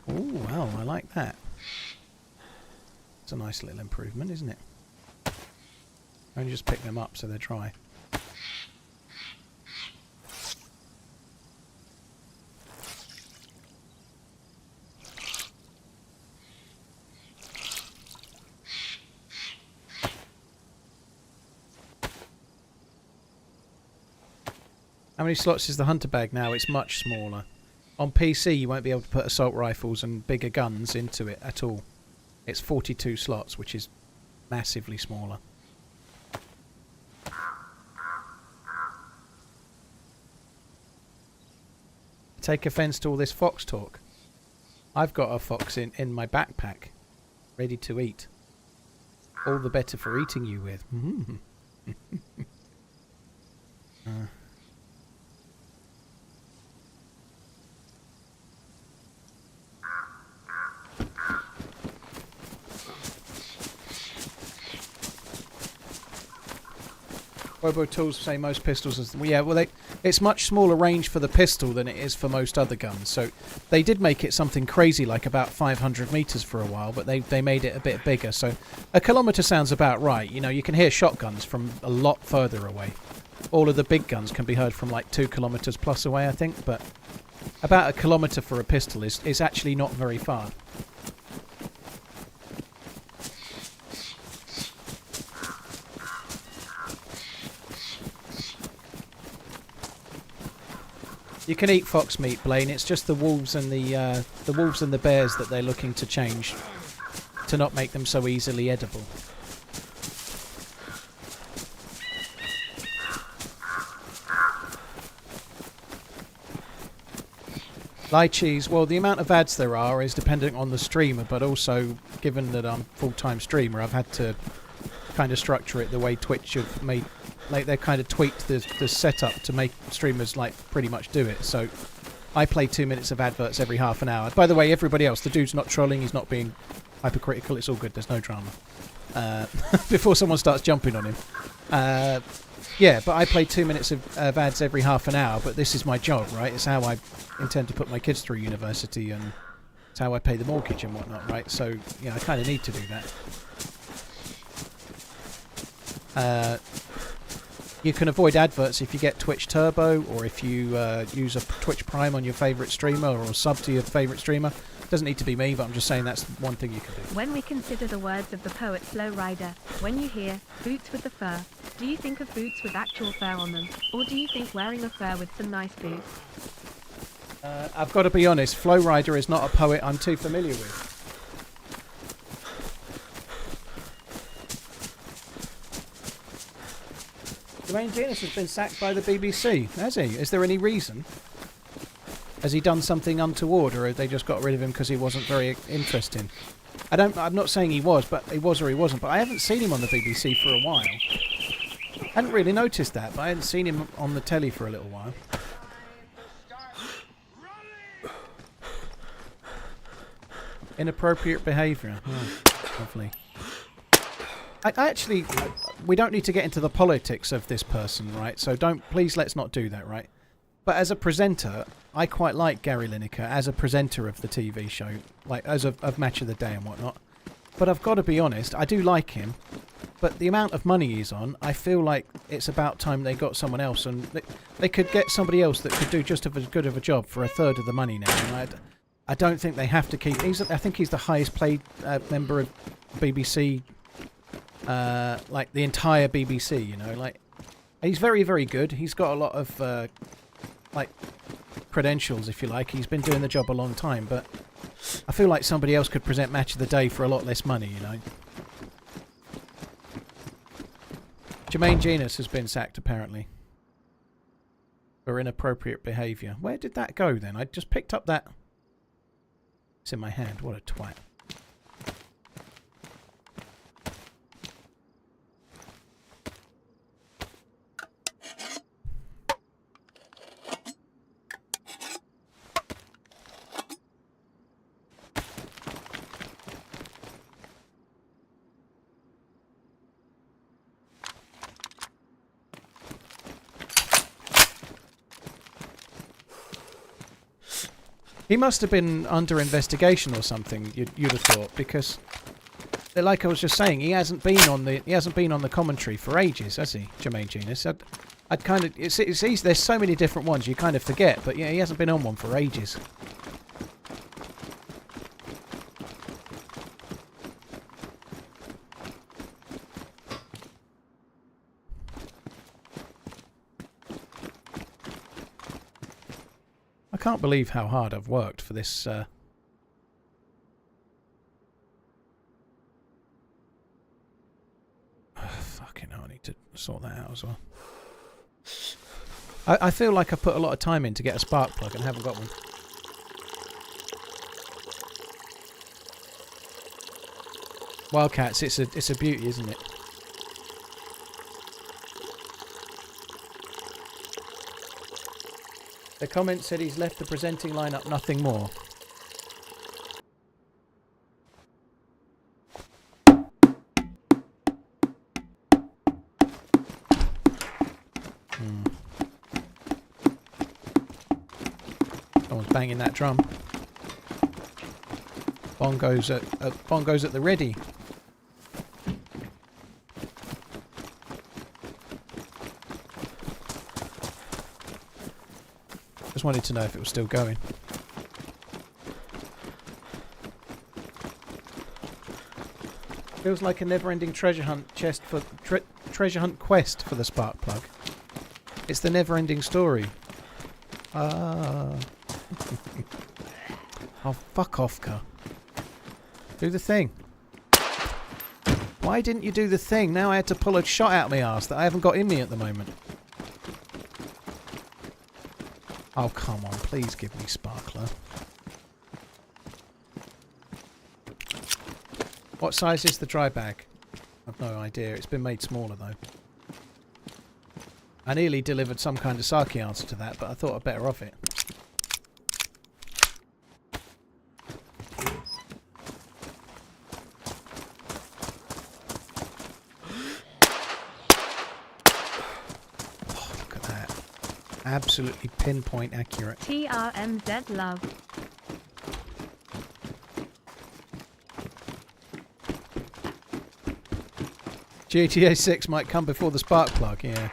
B: Oh, well, I like that. It's a nice little improvement, isn't it? Only just pick them up so they're dry. How many slots is the hunter bag now? It's much smaller. On PC you won't be able to put assault rifles and bigger guns into it at all. It's 42 slots, which is massively smaller. Take offence to all this fox talk. I've got a fox in my backpack, ready to eat. All the better for eating you with. Robo Tools say most pistols... Yeah, well, it's much smaller range for the pistol than it is for most other guns. So they did make it something crazy like about 500 metres for a while, but they made it a bit bigger. So a kilometre sounds about right. You know, you can hear shotguns from a lot further away. All of the big guns can be heard from like 2 kilometres plus away, I think. But about a kilometre for a pistol is actually not very far. You can eat fox meat, Blaine. It's just the wolves and the bears that they're looking to change to not make them so easily edible. Lychees, well, the amount of ads there are is dependent on the streamer, but also, given that I'm a full-time streamer, I've had to kind of structure it the way Twitch have made, like they've kind of tweaked the setup to make streamers like pretty much do it. So I play 2 minutes of adverts every half an hour. By the way, everybody else, the dude's not trolling, he's not being hypercritical, it's all good, there's no drama. Before someone starts jumping on him. Yeah, but I play 2 minutes of ads every half an hour, but this is my job, right? It's how I intend to put my kids through university, and it's how I pay the mortgage and whatnot, right? So, you know, I kind of need to do that. You can avoid adverts if you get Twitch Turbo, or if you use a Twitch Prime on your favourite streamer, or sub to your favourite streamer. Doesn't need to be me, but I'm just saying that's one thing you can do.
A: When we consider the words of the poet Flow Rider, when you hear boots with the fur, do you think of boots with actual fur on them, or do you think wearing a fur with some nice boots?
B: I've got to be honest, Flow Rider is not a poet I'm too familiar with. Jermaine Genus has been sacked by the BBC, has he? Is there any reason? Has he done something untoward, or have they just got rid of him because he wasn't very interesting? I'm not saying he was, but he was or he wasn't. But I haven't seen him on the BBC for a while. I hadn't really noticed that, but I hadn't seen him on the telly for a little while. Inappropriate behaviour. Oh, lovely. We don't need to get into the politics of this person, right? So please let's not do that, right? But as a presenter, I quite like Gary Lineker as a presenter of the TV show, like as of Match of the Day and whatnot. But I've got to be honest, I do like him. But the amount of money he's on, I feel like it's about time they got someone else, and they could get somebody else that could do just as good of a job for a third of the money now. And I don't think they have to keep. I think he's the highest paid member of BBC, like the entire BBC. You know, like he's very, very good. He's got a lot of like credentials, if you like. He's been doing the job a long time, but I feel like somebody else could present Match of the Day for a lot less money, you know. Jermaine Genus has been sacked, apparently, for inappropriate behaviour. Where did that go, then? I just picked up that... It's in my hand. What a twat. He must have been under investigation or something. You'd have thought, because, like I was just saying, he hasn't been on the commentary for ages, has he, Jermaine Genus? I'd kind of it's easy. There's so many different ones you kind of forget, but yeah, he hasn't been on one for ages. I can't believe how hard I've worked for this. Fucking hell, I need to sort that out as well. I feel like I put a lot of time in to get a spark plug and haven't got one. Wildcats, it's a beauty, isn't it? The comment said he's left the presenting lineup, nothing more. Someone's banging that drum. Bongos at the ready. Just wanted to know if it was still going. Feels like a never-ending treasure hunt treasure hunt quest for the spark plug. It's the never-ending story. Ah. Oh, fuck off, car. Do the thing. Why didn't you do the thing? Now I had to pull a shot out of my arse that I haven't got in me at the moment. Oh, come on. Please give me Sparkler. What size is the dry bag? I've no idea. It's been made smaller, though. I nearly delivered some kind of sake answer to that, but I thought I'd better off it. Oh, look at that. Absolutely pinpoint accurate.
A: TRMZ love.
B: GTA 6 might come before the spark plug, yeah.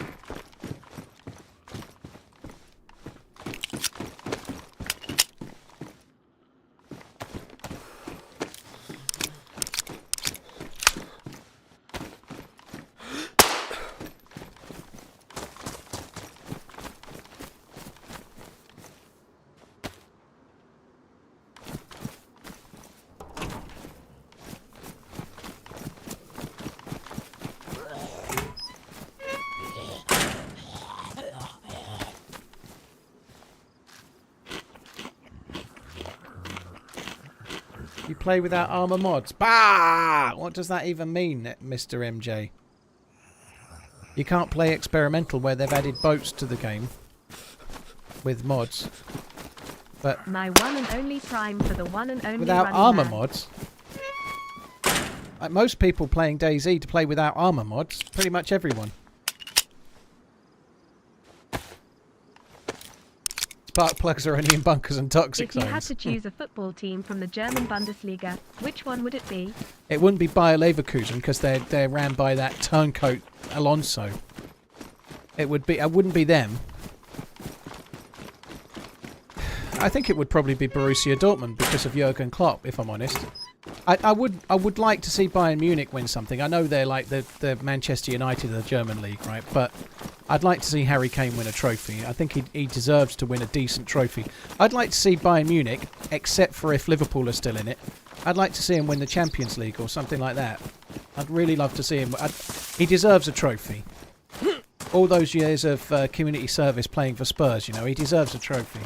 B: You play without armor mods. Bah! What does that even mean, Mr. MJ? You can't play experimental where they've added boats to the game with mods. But
A: My one and only prime for the one and only
B: without
A: running
B: armor
A: man.
B: mods. Like most people playing DayZ to play without armor mods. Pretty much everyone. Spark plugs are only in bunkers and toxic
A: If you had
B: zones.
A: to choose a football team from the German Bundesliga, which one would it be?
B: It wouldn't be Bayer Leverkusen because they're ran by that turncoat Alonso. It wouldn't be them. I think it would probably be Borussia Dortmund because of Jurgen Klopp, if I'm honest. I would like to see Bayern Munich win something. I know they're like the Manchester United of the German league, right? But I'd like to see Harry Kane win a trophy. I think he deserves to win a decent trophy. I'd like to see Bayern Munich, except for if Liverpool are still in it. I'd like to see him win the Champions League or something like that. I'd really love to see him. He deserves a trophy. All those years of community service playing for Spurs, you know, he deserves a trophy.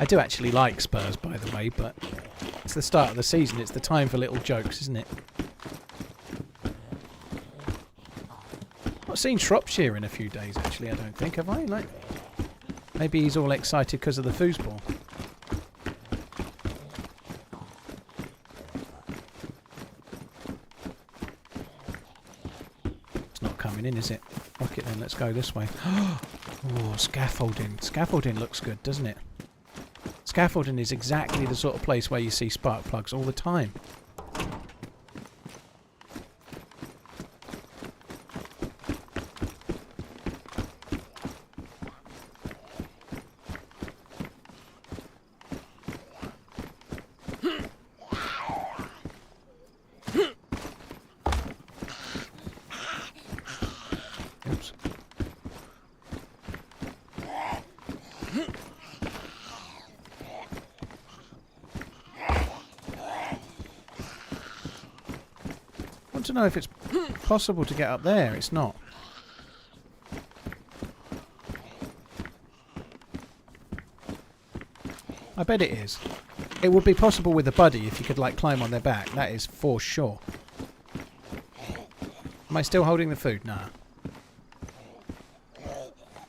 B: I do actually like Spurs, by the way, but it's the start of the season. It's the time for little jokes, isn't it? Not seen Shropshire in a few days, actually, I don't think, have I? Like, maybe he's all excited because of the foosball. It's not coming in, is it? Fuck it then, let's go this way. Oh, scaffolding. Scaffolding looks good, doesn't it? Scaffolding is exactly the sort of place where you see spark plugs all the time. Oops. I want to know if it's possible to get up there. It's not. I bet it is. It would be possible with a buddy if you could like climb on their back. That is for sure. Am I still holding the food? Nah.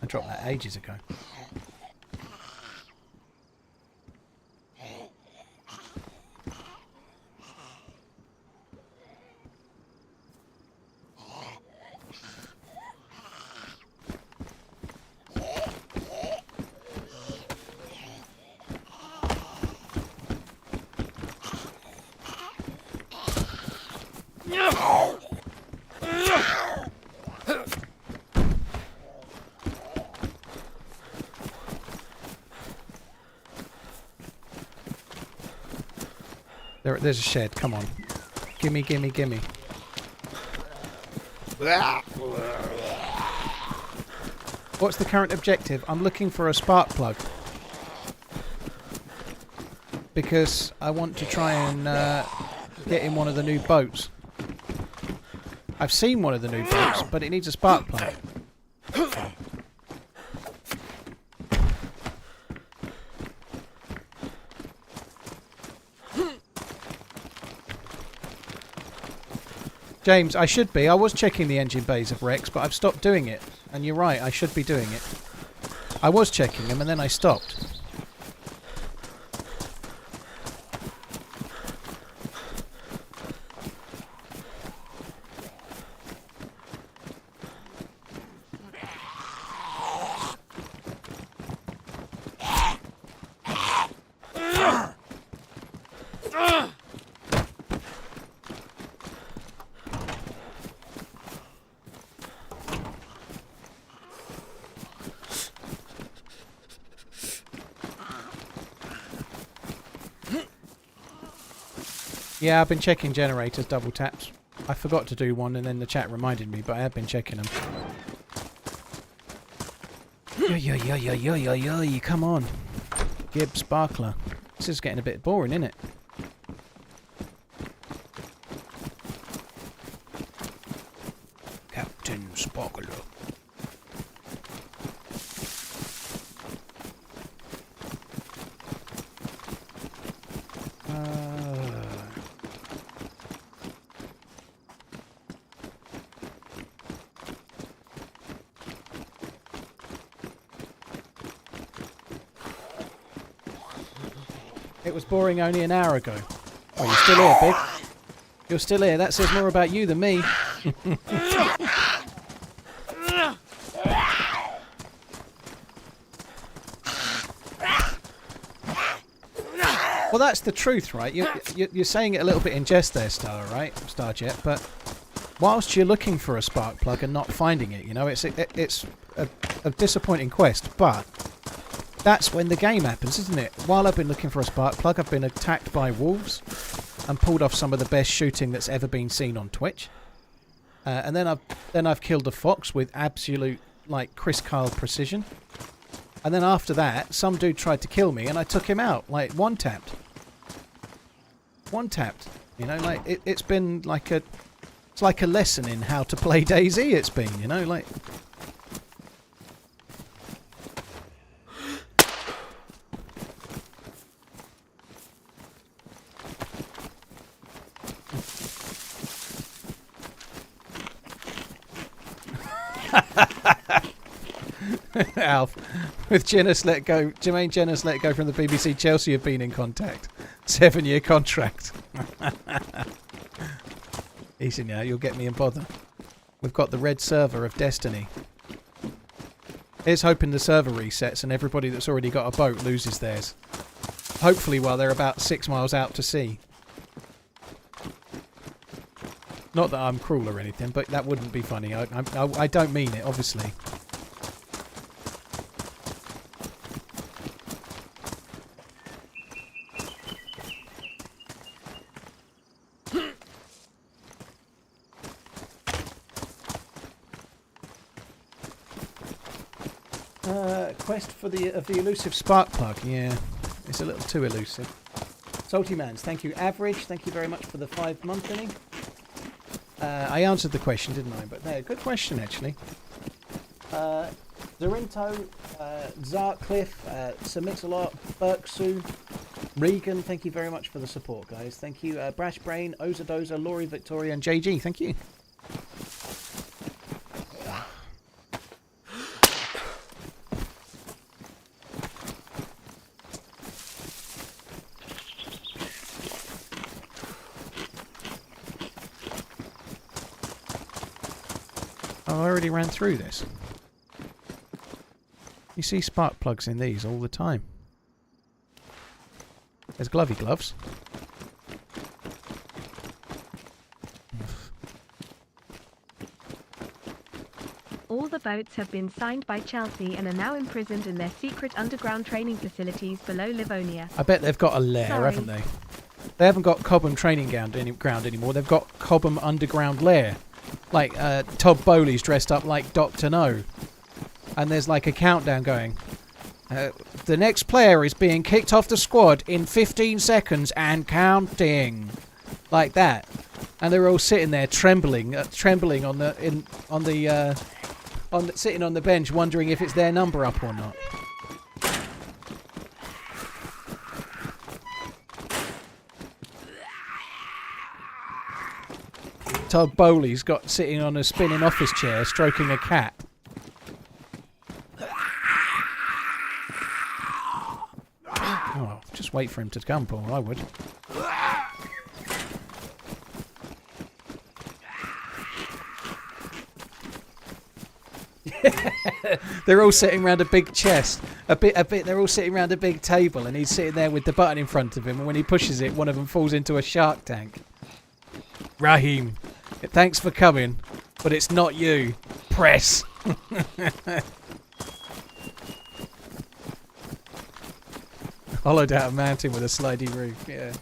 B: I dropped that ages ago. There's a shed. Come on. Gimme, gimme, gimme. What's the current objective? I'm looking for a spark plug. Because I want to try and get in one of the new boats. I've seen one of the new boats, but it needs a spark plug. James, I should be. I was checking the engine bays of Rex, but I've stopped doing it. And you're right, I should be doing it. I was checking them and then I stopped. Yeah, I've been checking generators, double taps. I forgot to do one and then the chat reminded me, but I have been checking them. Yo, come on. Gib Sparkler. This is getting a bit boring, isn't it? Captain Sparkler. It was boring only an hour ago. Oh, you're still here, Big. You're still here. That says more about you than me. Well, that's the truth, right? You're saying it a little bit in jest there, Star, right? Starjet, but whilst you're looking for a spark plug and not finding it, you know, it's a disappointing quest, but that's when the game happens, isn't it? While I've been looking for a spark plug, I've been attacked by wolves and pulled off some of the best shooting that's ever been seen on Twitch. And then I've killed a fox with absolute, like, Chris Kyle precision. And then after that, some dude tried to kill me and I took him out, like, one-tapped. One-tapped. You know, like, it's been like a... It's like a lesson in how to play DayZ, it's been, you know, like... Alf, with Jennis let go, Jermaine Jennis let go from the BBC. Chelsea have been in contact. 7-year contract. Easy now, you'll get me in bother. We've got the red server of Destiny. Here's hoping the server resets and everybody that's already got a boat loses theirs. Hopefully while they're about 6 miles out to sea. Not that I'm cruel or anything, but that wouldn't be funny. I don't mean it, obviously. Quest for the elusive spark plug. Yeah, it's a little too elusive. SaltyManZ, thank you. Average, thank you very much for the 5-month inning. I answered the question, didn't I? But no, good question actually. Zorinto, Zartcliffe, Sir Mix-a-Lot, Berksu, Regan, thank you very much for the support, guys. Thank you. Brash Brain, Ozadoza, Laurie Victoria, and JG, thank you. I already ran through this. You see spark plugs in these all the time. There's glovey gloves.
A: All the boats have been signed by Chelsea and are now imprisoned in their secret underground training facilities below Livonia.
B: I bet they've got a lair, haven't they? They haven't got Cobham training ground anymore. They've got Cobham underground lair. Like Todd Bowley's dressed up like Dr. No. and there's like a countdown going. The next player is being kicked off the squad in 15 seconds and counting, like that. And they're all sitting there trembling sitting on the bench, wondering if it's their number up or not. Todd Bowley's got sitting on a spinning office chair, stroking a cat. Oh, just wait for him to come, Paul. I would. They're all sitting around a big chest. They're all sitting around a big table, and he's sitting there with the button in front of him. And when he pushes it, one of them falls into a shark tank. Raheem, thanks for coming, but it's not you. Press. Hollowed out a mountain with a slidey roof. Yeah.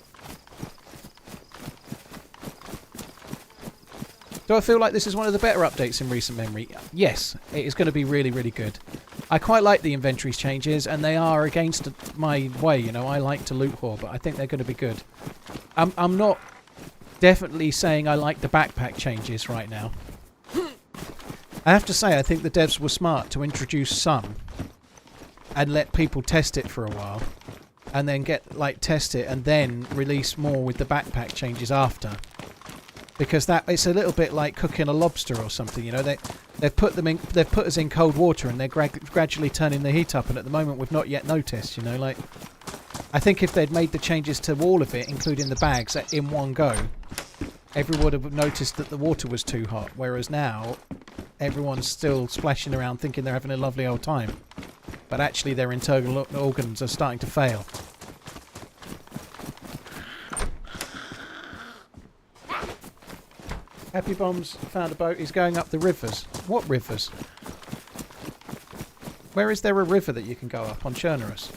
B: Do I feel like this is one of the better updates in recent memory? Yes, it is going to be really, really good. I quite like the inventory changes, and they are against my way. You know, I like to loot whore, but I think they're going to be good. I'm not definitely saying I like the backpack changes right now. I have to say, I think the devs were smart to introduce some and let people test it for a while, and then test it and then release more with the backpack changes after. Because it's a little bit like cooking a lobster or something, you know. They've put us in cold water, and they're gradually turning the heat up. And at the moment, we've not yet noticed, you know. Like, I think if they'd made the changes to all of it, including the bags, in one go, everyone would have noticed that the water was too hot. Whereas now, everyone's still splashing around, thinking they're having a lovely old time, but actually their internal organs are starting to fail. Happy Bombs found a boat. He's going up the rivers. What rivers? Where is there a river that you can go up on Chernerus?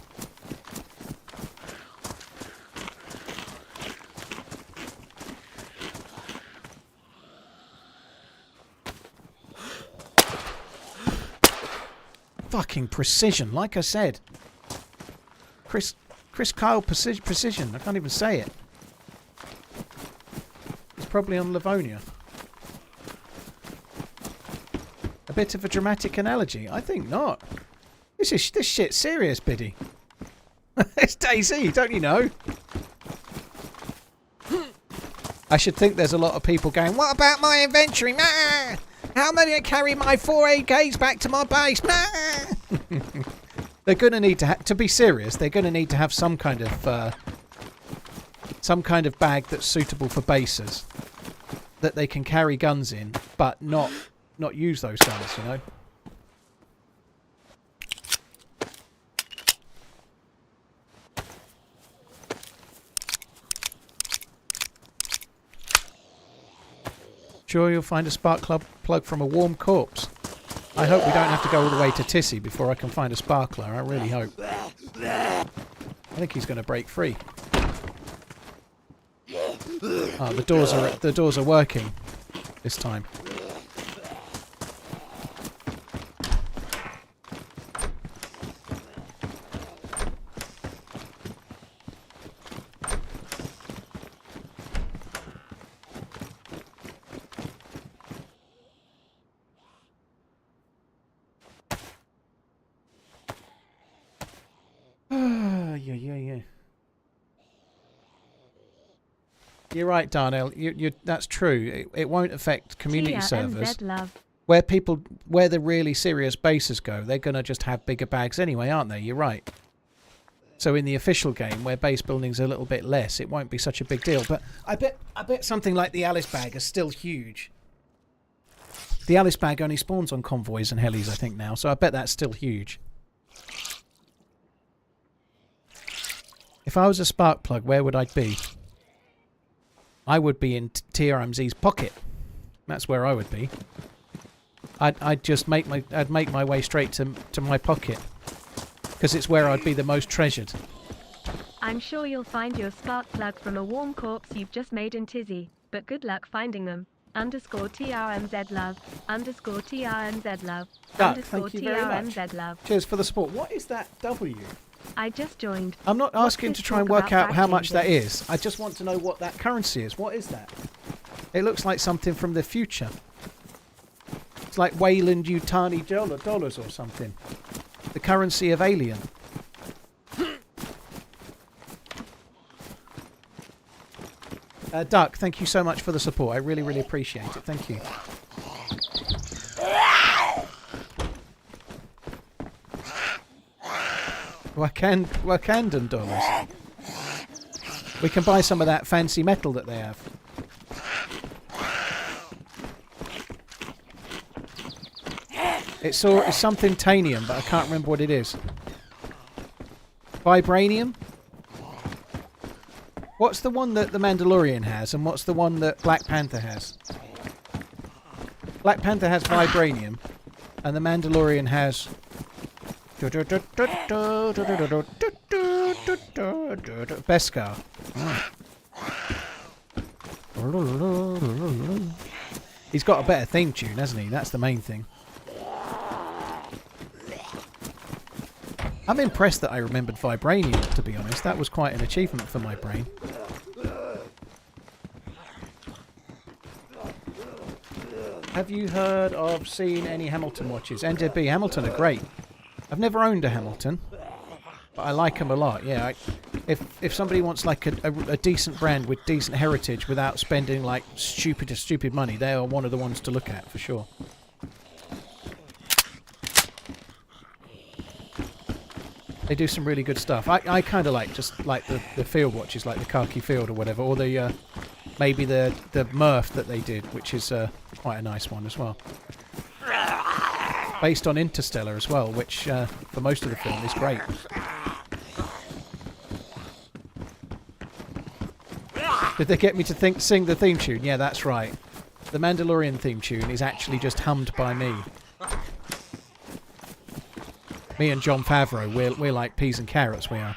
B: Fucking precision, like I said. Chris Kyle precision. I can't even say it. It's probably on Livonia. A bit of a dramatic analogy? I think not. This shit's serious, Biddy. It's DayZ, don't you know? I should think there's a lot of people going, what about my inventory? Nah! How am I going to carry my 4 AKs back to my base? Nah! They're going to need to be serious. They're going to need to have some kind of bag that's suitable for bases, that they can carry guns in, but not use those guns, you know. Sure you'll find a spark plug from a warm corpse. I hope we don't have to go all the way to Tissy before I can find a sparkler. I really hope. I think he's going to break free. Oh, the doors are working this time. Yeah. You're right, Darnell. That's true. It won't affect community servers. Where the really serious bases go, they're going to just have bigger bags anyway, aren't they? You're right. So in the official game, where base building's a little bit less, it won't be such a big deal. But I bet something like the Alice bag is still huge. The Alice bag only spawns on convoys and helis, I think, now. So I bet that's still huge. If I was a spark plug, where would I be? I would be in TRMZ's pocket. That's where I would be. I'd just make my way straight to my pocket, because it's where I'd be the most treasured.
A: I'm sure you'll find your spark plug from a warm corpse you've just made in Tizzy, but good luck finding them. underscore TRMZ love, underscore TRMZ love,
B: Duck,
A: underscore
B: thank you very much.
A: TRMZ love.
B: Cheers for the support. What is that W?
A: I just joined.
B: I'm not
A: What's
B: asking
A: this
B: to try and
A: talk
B: work
A: about
B: out how much that
A: changes?
B: is. I just want to know what that currency is. What is that? It looks like something from the future. It's like Wayland Yutani dollars or something. The currency of Alien. Duck, thank you so much for the support. I really, really appreciate it. Thank you. Wakandan dollars. We can buy some of that fancy metal that they have. It's something tanium, but I can't remember what it is. Vibranium? What's the one that the Mandalorian has, and what's the one that Black Panther has? Black Panther has vibranium, and the Mandalorian has... Beskar. He's got a better theme tune, hasn't he? That's the main thing. I'm impressed that I remembered vibranium, to be honest. That was quite an achievement for my brain. Have you heard of, seen any Hamilton watches? NZB Hamilton are great. I've never owned a Hamilton, but I like them a lot. Yeah, if somebody wants like a decent brand with decent heritage without spending like stupid money, they are one of the ones to look at for sure. They do some really good stuff. I kind of like just like the field watches, like the Khaki Field or whatever, or the maybe the Murph that they did, which is quite a nice one as well. Based on Interstellar as well, which for most of the film is great. Did they get me to sing the theme tune? Yeah, that's right. The Mandalorian theme tune is actually just hummed by me. Me and Jon Favreau, we're like peas and carrots, we are.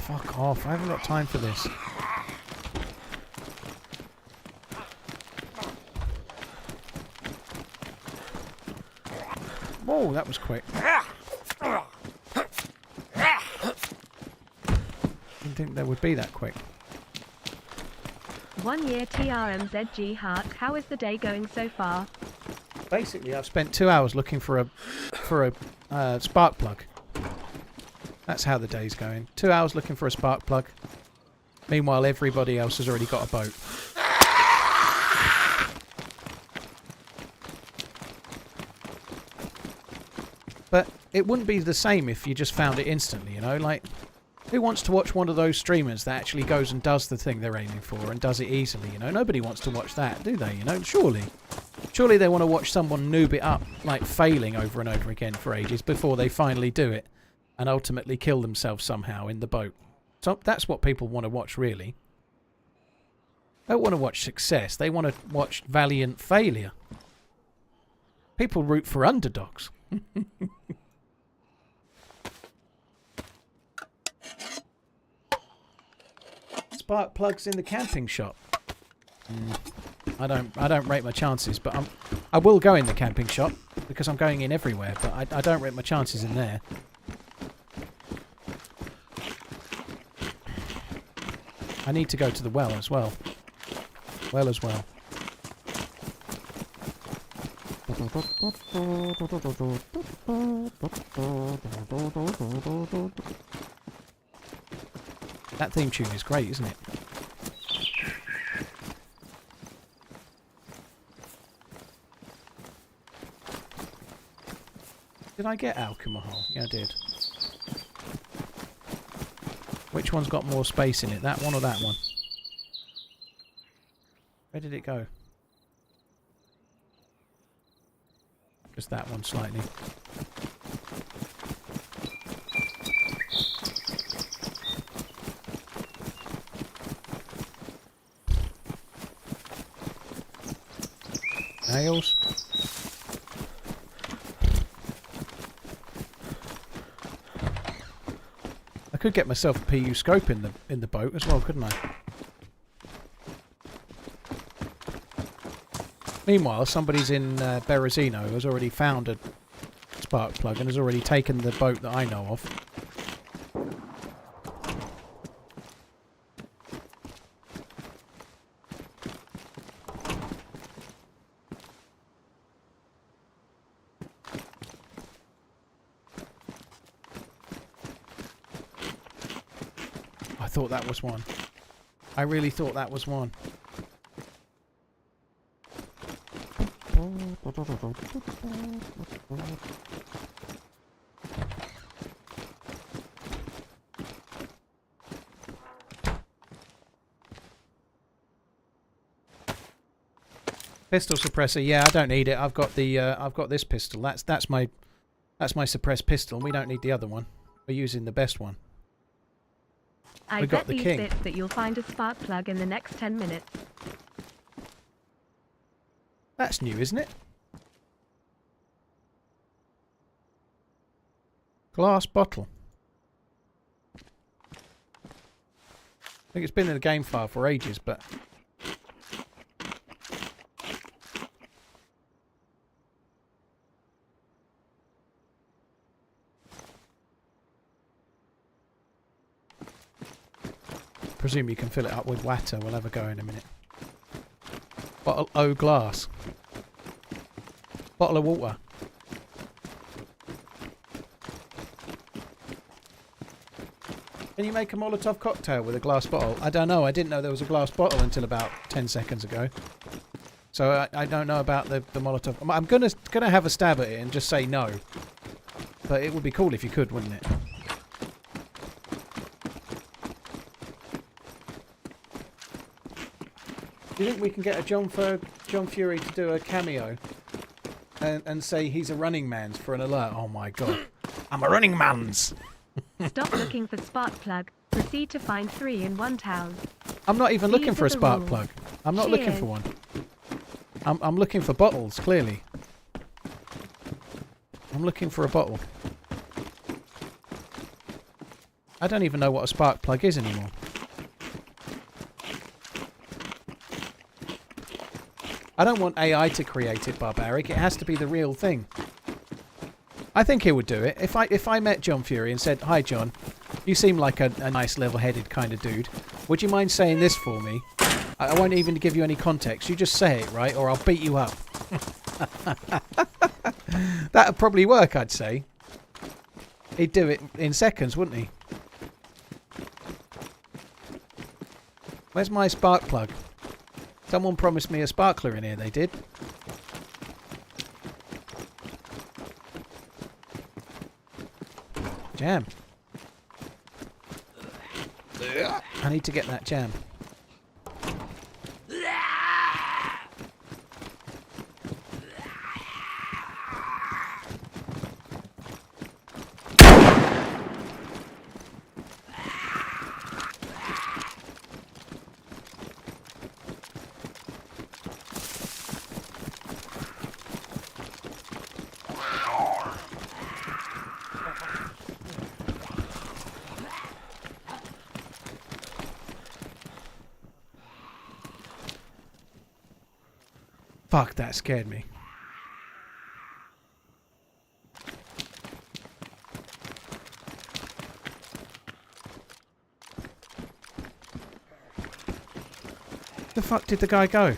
B: Fuck off, I haven't got time for this. Whoa, that was quick. Didn't think they would be that quick.
A: 1 year TRMZG Heart, how is the day going so far?
B: Basically, I've spent 2 hours looking for a spark plug. That's how the day's going. 2 hours looking for a spark plug. Meanwhile, everybody else has already got a boat. But it wouldn't be the same if you just found it instantly, you know? Like, who wants to watch one of those streamers that actually goes and does the thing they're aiming for and does it easily, you know? Nobody wants to watch that, do they, you know? Surely. Surely they want to watch someone noob it up, like failing over and over again for ages before they finally do it. And ultimately kill themselves somehow in the boat. So that's what people want to watch, really. They don't want to watch success. They want to watch valiant failure. People root for underdogs. Spark plugs in the camping shop. I don't rate my chances, but I will go in the camping shop because I'm going in everywhere. But I don't rate my chances in there. I need to go to the well as well. Well as well. That theme tune is great, isn't it? Did I get alcohol? Yeah, I did. Which one's got more space in it? That one or that one? Where did it go? Just that one slightly. Nails. I could get myself a PU scope in the boat as well, couldn't I? Meanwhile, somebody's in Berezino who has already found a spark plug and has already taken the boat that I know of. I thought that was one. I really thought that was one. Pistol suppressor, yeah, I don't need it. I've got this pistol. That's my suppressed pistol. We don't need the other one. We're using the best one.
A: I
B: We got
A: bet
B: the
A: these
B: king.
A: bits that you'll find a spark plug in the next 10 minutes.
B: That's new, isn't it? Glass bottle. I think it's been in the game file for ages, but... presume you can fill it up with water. We'll have a go in a minute. Bottle O glass. Bottle of water. Can you make a Molotov cocktail with a glass bottle? I don't know. I didn't know there was a glass bottle until about 10 seconds ago. So I don't know about the Molotov. I'm gonna have a stab at it and just say no. But it would be cool if you could, wouldn't it? Do you think we can get a John Fury to do a cameo and say he's a running man's for an alert? Oh my god. I'm a running man's!
A: Stop looking for spark plug. Proceed to find 3 in 1 town.
B: I'm not even looking
A: These
B: for
A: are
B: a
A: the
B: spark
A: rules.
B: plug. I'm not looking
A: Cheers.
B: for one. I'm looking for bottles, clearly. I'm looking for a bottle. I don't even know what a spark plug is anymore. I don't want AI to create it, Barbaric. It has to be the real thing. I think he would do it. If I met John Fury and said, "Hi, John, you seem like a nice, level-headed kind of dude. Would you mind saying this for me? I won't even give you any context. You just say it, right? Or I'll beat you up." That would probably work, I'd say. He'd do it in seconds, wouldn't he? Where's my spark plug? Someone promised me a sparkler in here, they did. Jam. I need to get that jam. Fuck, that scared me. The fuck did the guy go?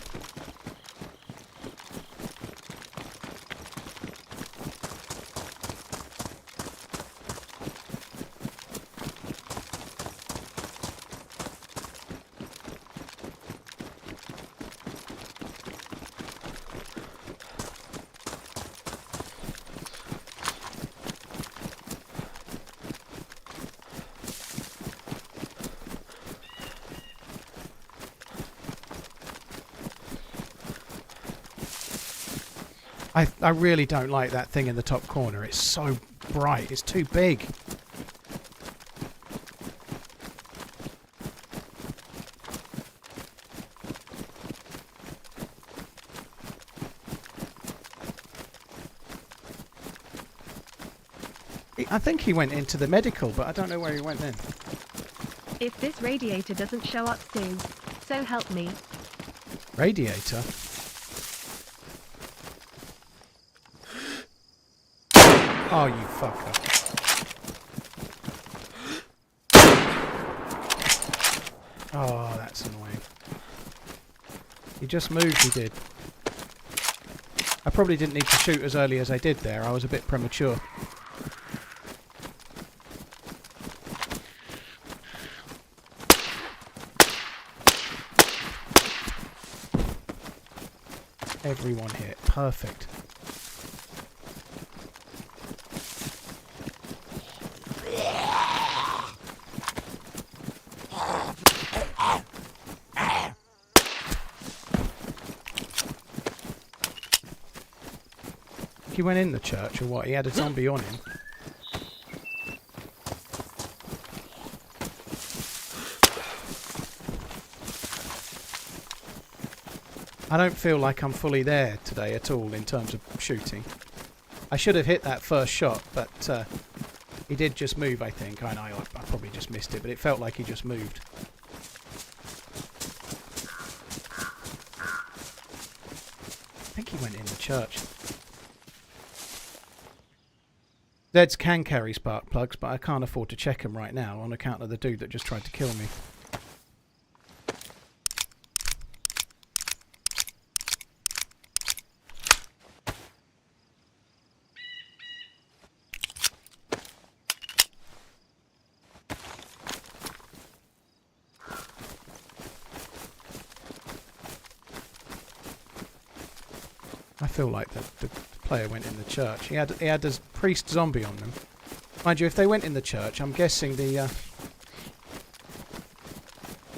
B: I really don't like that thing in the top corner. It's so bright. It's too big. I think he went into the medical, but I don't know where he went then.
A: If this radiator doesn't show up soon, so help me.
B: Radiator? Oh, you fucker. Oh, that's annoying. He just moved, he did. I probably didn't need to shoot as early as I did there. I was a bit premature. Everyone hit. Perfect. He went in the church or what? He had a zombie on him. I don't feel like I'm fully there today at all in terms of shooting. I should have hit that first shot, but he did just move, I think. I know I probably just missed it, but it felt like he just moved. I think he went in the church. Zeds can carry spark plugs, but I can't afford to check them right now on account of the dude that just tried to kill me. I feel like the player went in the church. He had a priest zombie on them. Mind you, if they went in the church, I'm guessing the...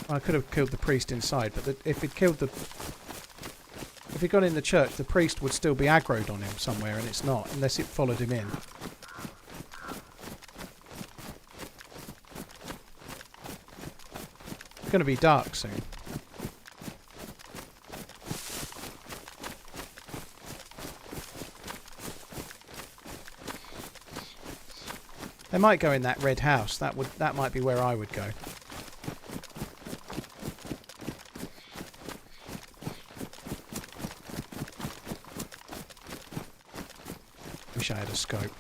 B: I could have killed the priest inside, but if it killed the... If it got in the church, the priest would still be aggroed on him somewhere, and it's not, unless it followed him in. It's going to be dark soon. They might go in that red house. That might be where I would go. Wish I had a scope.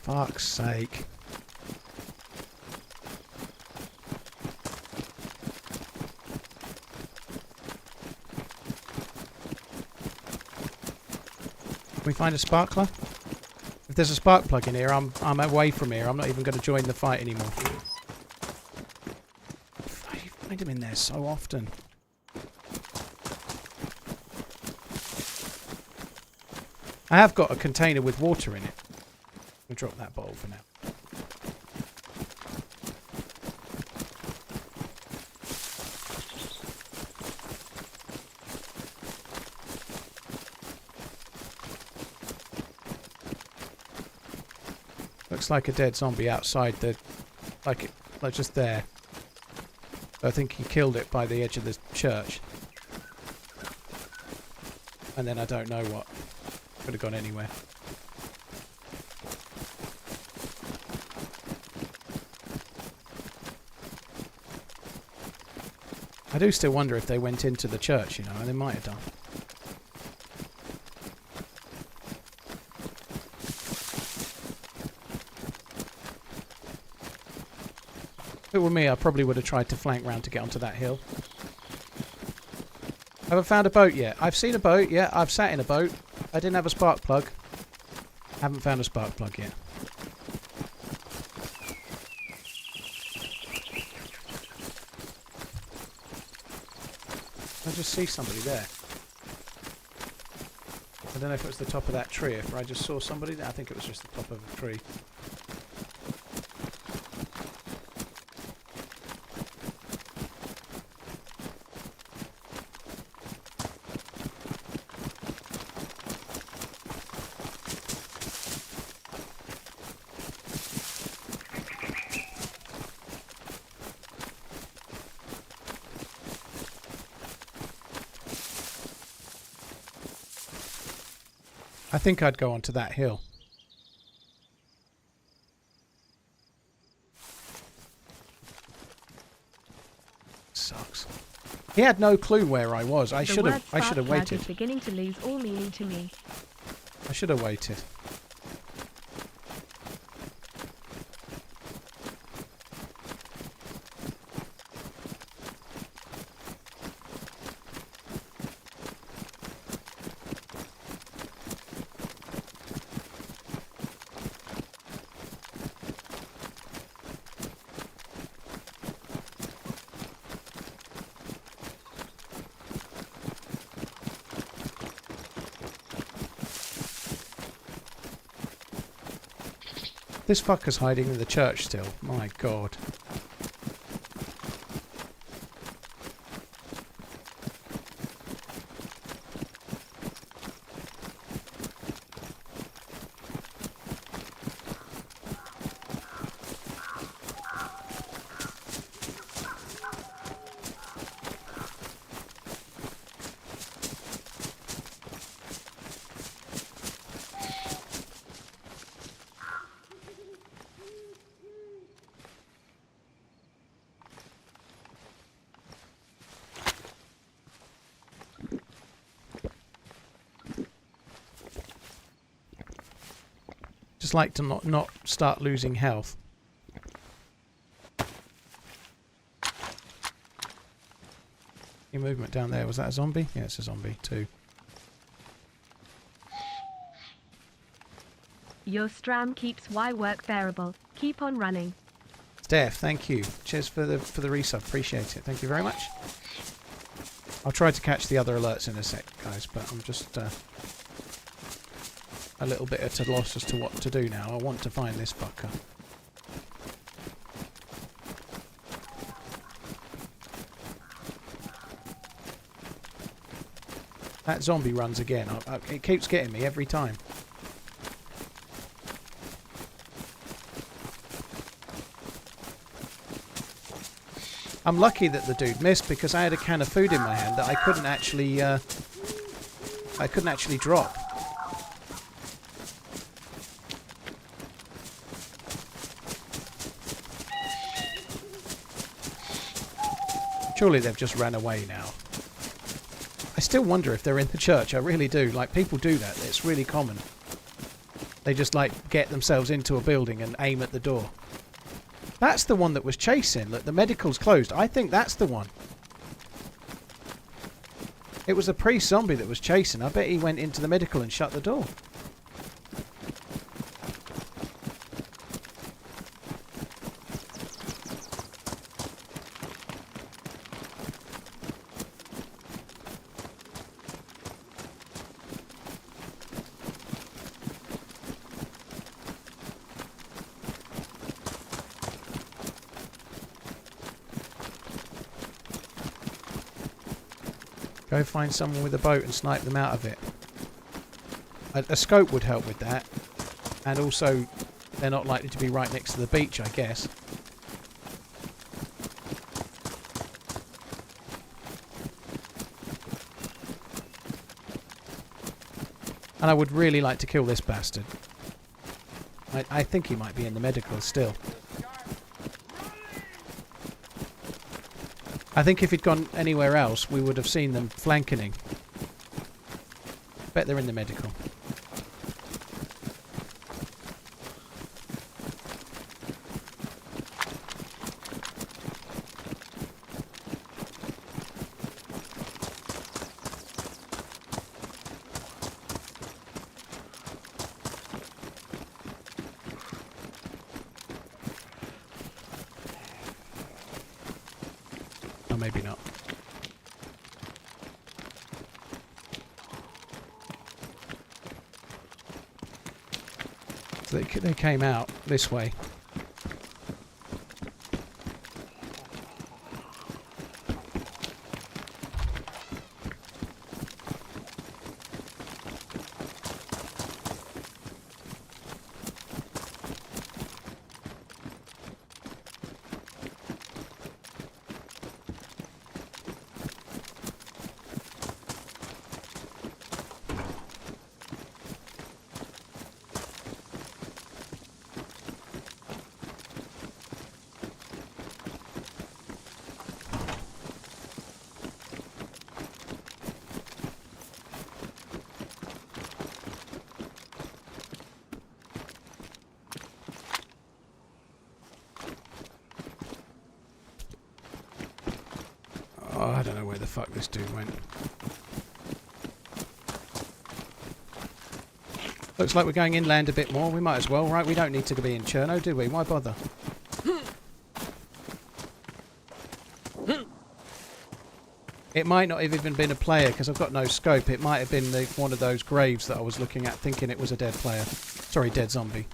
B: Fuck's sake. Can we find a sparkler? If there's a spark plug in here, I'm away from here. I'm not even going to join the fight anymore. I find him in there so often. I have got a container with water in it. We'll drop that bottle for now. Looks like a dead zombie outside the... like just there. I think he killed it by the edge of the church. And then I don't know what. Could have gone anywhere. I do still wonder if they went into the church, you know, and they might have done. If it were me, I probably would have tried to flank round to get onto that hill. Haven't found a boat yet. I've seen a boat, yeah. I've sat in a boat. I didn't have a spark plug. Haven't found a spark plug yet. I just see somebody there. I don't know if it was the top of that tree. If I just saw somebody there, I think it was just the top of a tree. I think I'd go onto that hill. Sucks. He had no clue where I was. I should have waited.
A: Is beginning to lose all meaning to me.
B: I should have waited. This fucker's hiding in the church still. My god. Just like to not start losing health. Any movement down there? Was that a zombie? Yeah, it's a zombie too.
A: Your stram keeps Y work bearable. Keep on running.
B: Steph, thank you. Cheers for the resub. Appreciate it. Thank you very much. I'll try to catch the other alerts in a sec, guys, but I'm just a little bit at a loss as to what to do now. I want to find this fucker. That zombie runs again. It keeps getting me every time. I'm lucky that the dude missed because I had a can of food in my hand that I couldn't actually drop. Surely they've just ran away now. I still wonder if they're in the church. I really do. Like, people do that. It's really common. They just, like, get themselves into a building and aim at the door. That's the one that was chasing. Look, the medical's closed. I think that's the one. It was a priest-zombie that was chasing. I bet he went into the medical and shut the door. Go find someone with a boat and snipe them out of it. A scope would help with that. And also, they're not likely to be right next to the beach, I guess. And I would really like to kill this bastard. I think he might be in the medical still. I think if he'd gone anywhere else, we would have seen them flanking. Bet they're in the medical. Or maybe not. So they came out this way. Oh, I don't know where the fuck this dude went. Looks like we're going inland a bit more. We might as well, right? We don't need to be in Cherno, do we? Why bother? It might not have even been a player because I've got no scope. It might have been one of those graves that I was looking at thinking it was a dead player. Sorry, dead zombie.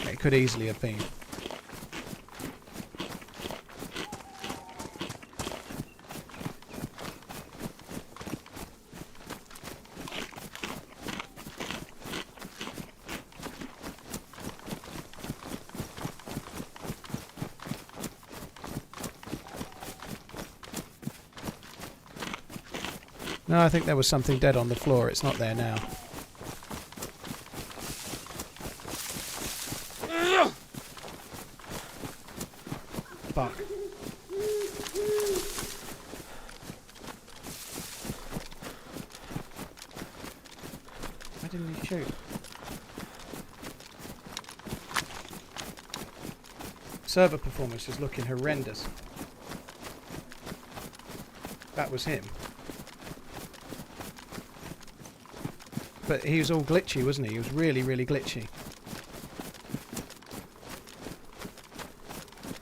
B: It could easily have been. No, I think there was something dead on the floor. It's not there now. Fuck. Why didn't he shoot? Server performance is looking horrendous. That was him. But he was all glitchy, wasn't he? He was really, really glitchy.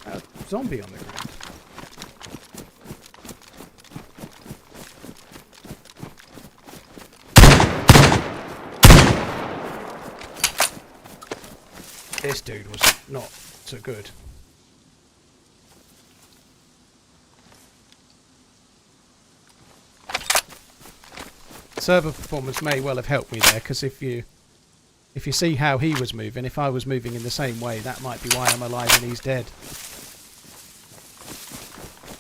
B: A zombie on the ground. This dude was not so good. Server performance may well have helped me there, because if you see how he was moving, if I was moving in the same way, that might be why I'm alive and he's dead.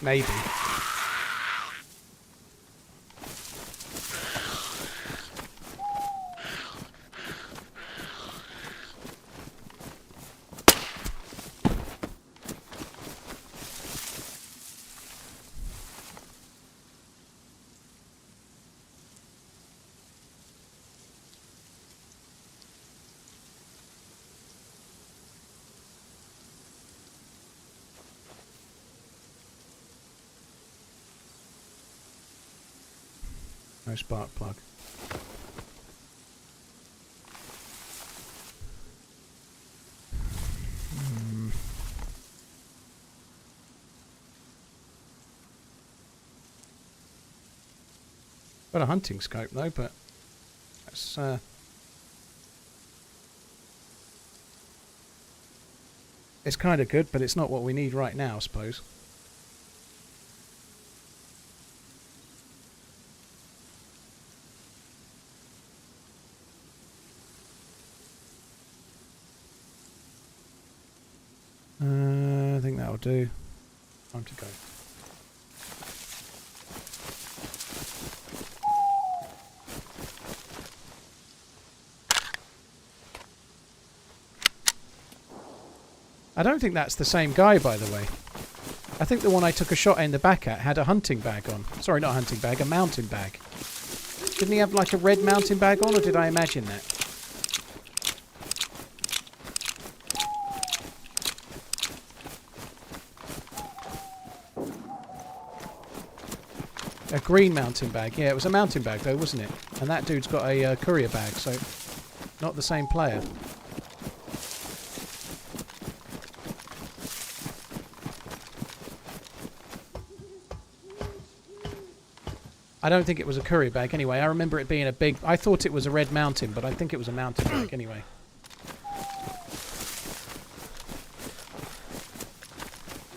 B: Maybe. No spark plug. Got a hunting scope though, but that's it's kind of good, but it's not what we need right now, I suppose. I think that'll do. Time to go. I don't think that's the same guy, by the way. I think the one I took a shot in the back at had a hunting bag on. Sorry, not a hunting bag, a mountain bag. Didn't he have like a red mountain bag on, or did I imagine that? A green mountain bag. Yeah, it was a mountain bag though, wasn't it? And that dude's got a courier bag, so not the same player. I don't think it was a courier bag anyway. I remember it being a big... I thought it was a red mountain, but I think it was a mountain bag anyway.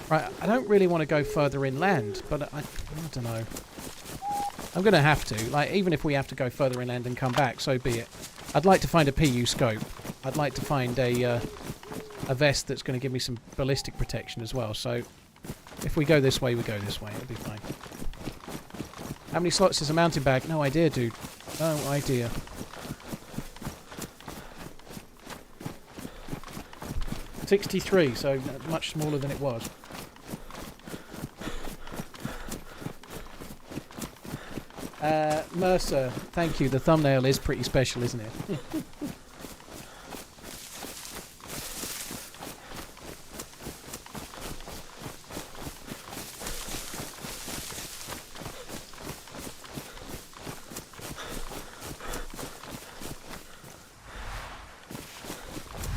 B: Right, I don't really want to go further inland, but I don't know. I'm going to have to. Like, even if we have to go further inland and come back, so be it. I'd like to find a PU scope. I'd like to find a vest that's going to give me some ballistic protection as well. So, if we go this way, we go this way. It'll be fine. How many slots is a mountain bag? No idea, dude. No idea. $63, so much smaller than it was. Mercer, thank you. The thumbnail is pretty special, isn't it?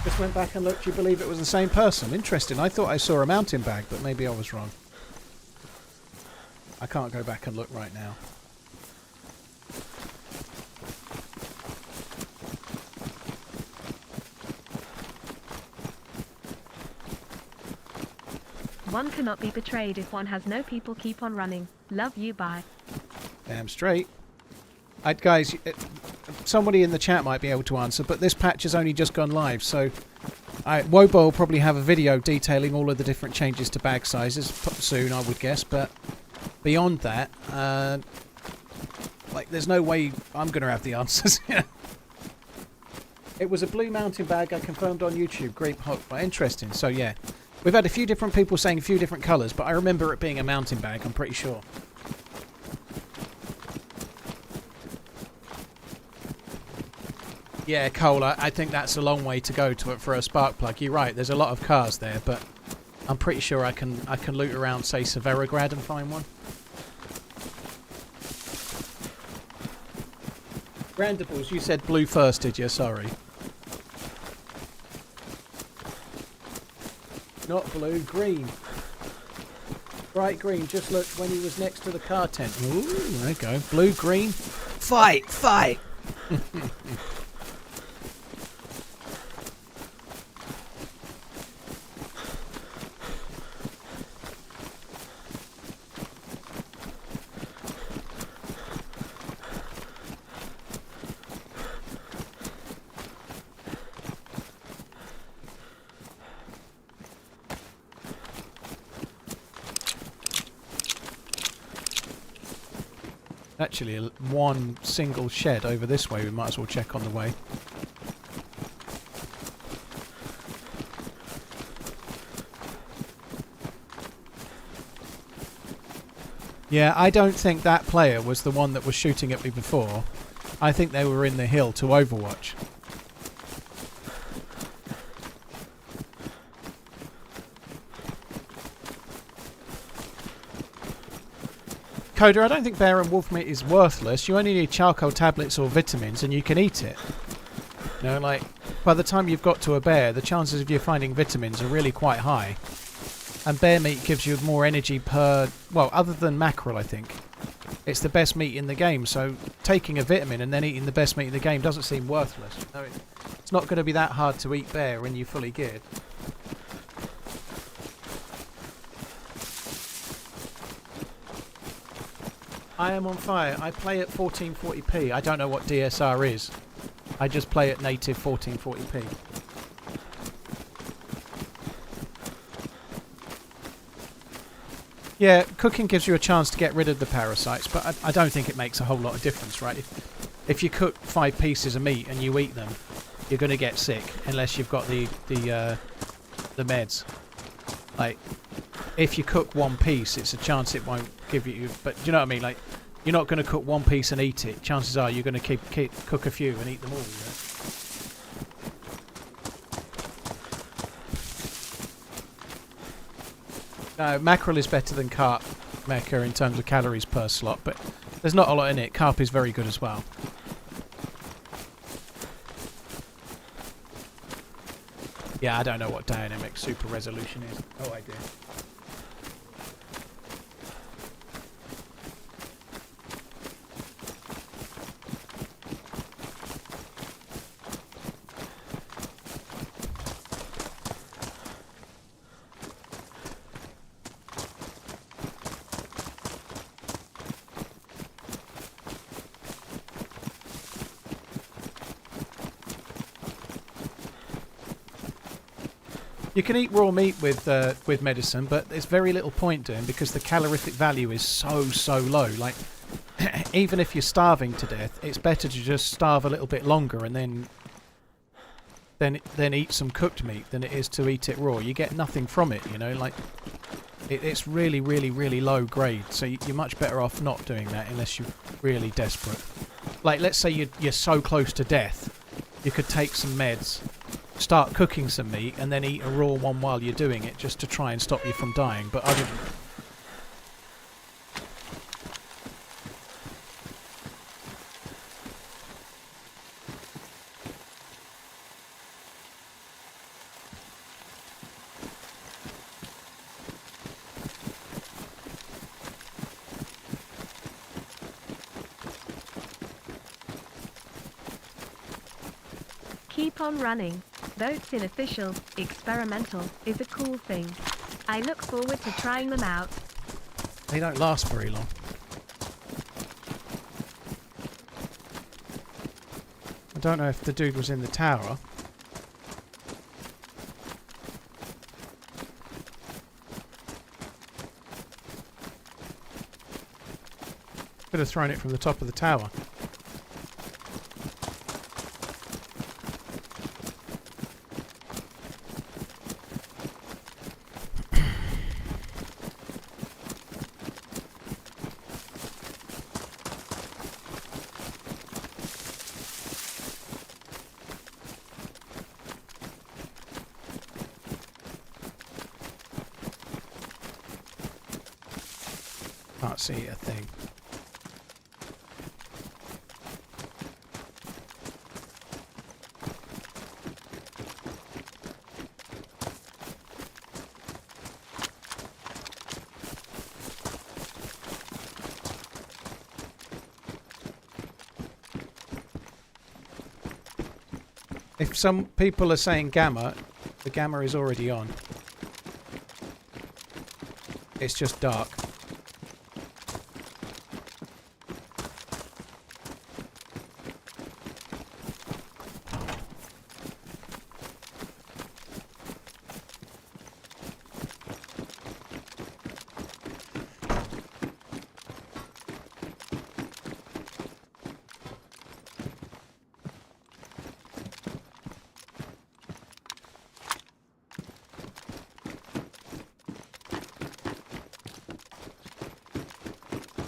B: Just went back and looked. Do you believe it was the same person? Interesting. I thought I saw a mountain bag, but maybe I was wrong. I can't go back and look right now.
A: One cannot be betrayed if one has no people. Keep on running. Love you, bye.
B: Damn straight. Guys, somebody in the chat might be able to answer, but this patch has only just gone live, so Wobo will probably have a video detailing all of the different changes to bag sizes soon, I would guess, but beyond that, like, there's no way I'm going to have the answers. It was a blue mountain bag, I confirmed on YouTube. Grape hot, interesting. So yeah, we've had a few different people saying a few different colours, but I remember it being a mountain bag, I'm pretty sure. Yeah, Cole, I think that's a long way to go for a spark plug. You're right, there's a lot of cars there, but I'm pretty sure I can loot around, say, Severograd and find one. Randables, you said blue first, did you? Sorry. Not blue, green. Bright green, just looked when he was next to the car tent. Ooh, there you go. Blue, green. Fight! Fight! Actually, one single shed over this way. We might as well check on the way. Yeah, I don't think that player was the one that was shooting at me before. I think they were in the hill to Overwatch. Coda, I don't think bear and wolf meat is worthless. You only need charcoal tablets or vitamins and you can eat it. You know, like, by the time you've got to a bear, the chances of you finding vitamins are really quite high. And bear meat gives you more energy per... well, other than mackerel, I think. It's the best meat in the game, so taking a vitamin and then eating the best meat in the game doesn't seem worthless. No, it's not going to be that hard to eat bear when you're fully geared. I am on fire. I play at 1440p. I don't know what DSR is. I just play at native 1440p. Yeah, cooking gives you a chance to get rid of the parasites, but I don't think it makes a whole lot of difference, right? If you cook 5 pieces of meat and you eat them, you're going to get sick unless you've got the meds. Like, if you cook 1 piece, it's a chance it won't give you... but do you know what I mean? Like, you're not going to cook 1 piece and eat it. Chances are you're going to cook a few and eat them all, you know? No, mackerel is better than carp, Mecha, in terms of calories per slot, but there's not a lot in it. Carp is very good as well. Yeah, I don't know what dynamic super resolution is. No idea. You can eat raw meat with medicine, but there's very little point doing because the calorific value is so low. Like, even if you're starving to death, it's better to just starve a little bit longer and then eat some cooked meat than it is to eat it raw. You get nothing from it, you know. Like, it's really low grade. So you're much better off not doing that unless you're really desperate. Like, let's say you're so close to death, you could take some meds, start cooking some meat, and then eat a raw one while you're doing it, just to try and stop you from dying. But other than...
A: Keep on running. Votes in official, experimental, is a cool thing. I look forward to trying them out.
B: They don't last very long. I don't know if the dude was in the tower. Could have thrown it from the top of the tower. Can't see a thing. If some people are saying gamma, the gamma is already on. It's just dark.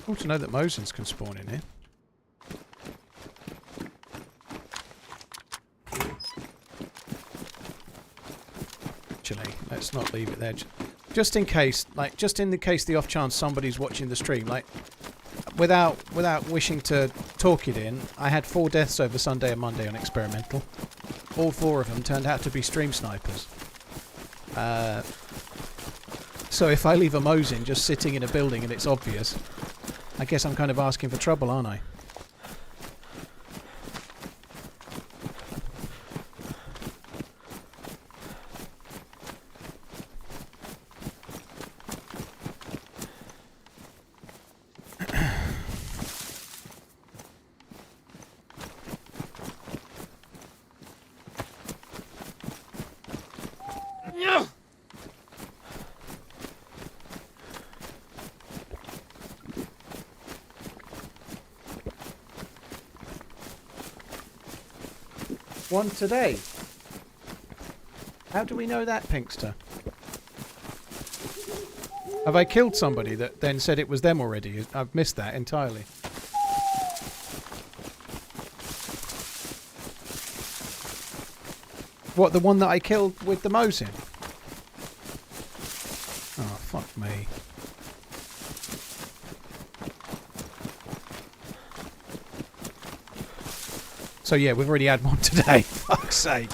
B: Cool to know that Mosins can spawn in here. Actually, let's not leave it there. Just in case, like, just in the case the off chance somebody's watching the stream, like, without wishing to talk it in, I had 4 deaths over Sunday and Monday on experimental. All 4 of them turned out to be stream snipers. So if I leave a Mosin just sitting in a building and it's obvious, I guess I'm kind of asking for trouble, aren't I? One today. How do we know that, Pinkster? Have I killed somebody that then said it was them already? I've missed that entirely. What, the one that I killed with the Mosin? Oh, fuck me. So yeah, we've already had one today. Fuck's sake.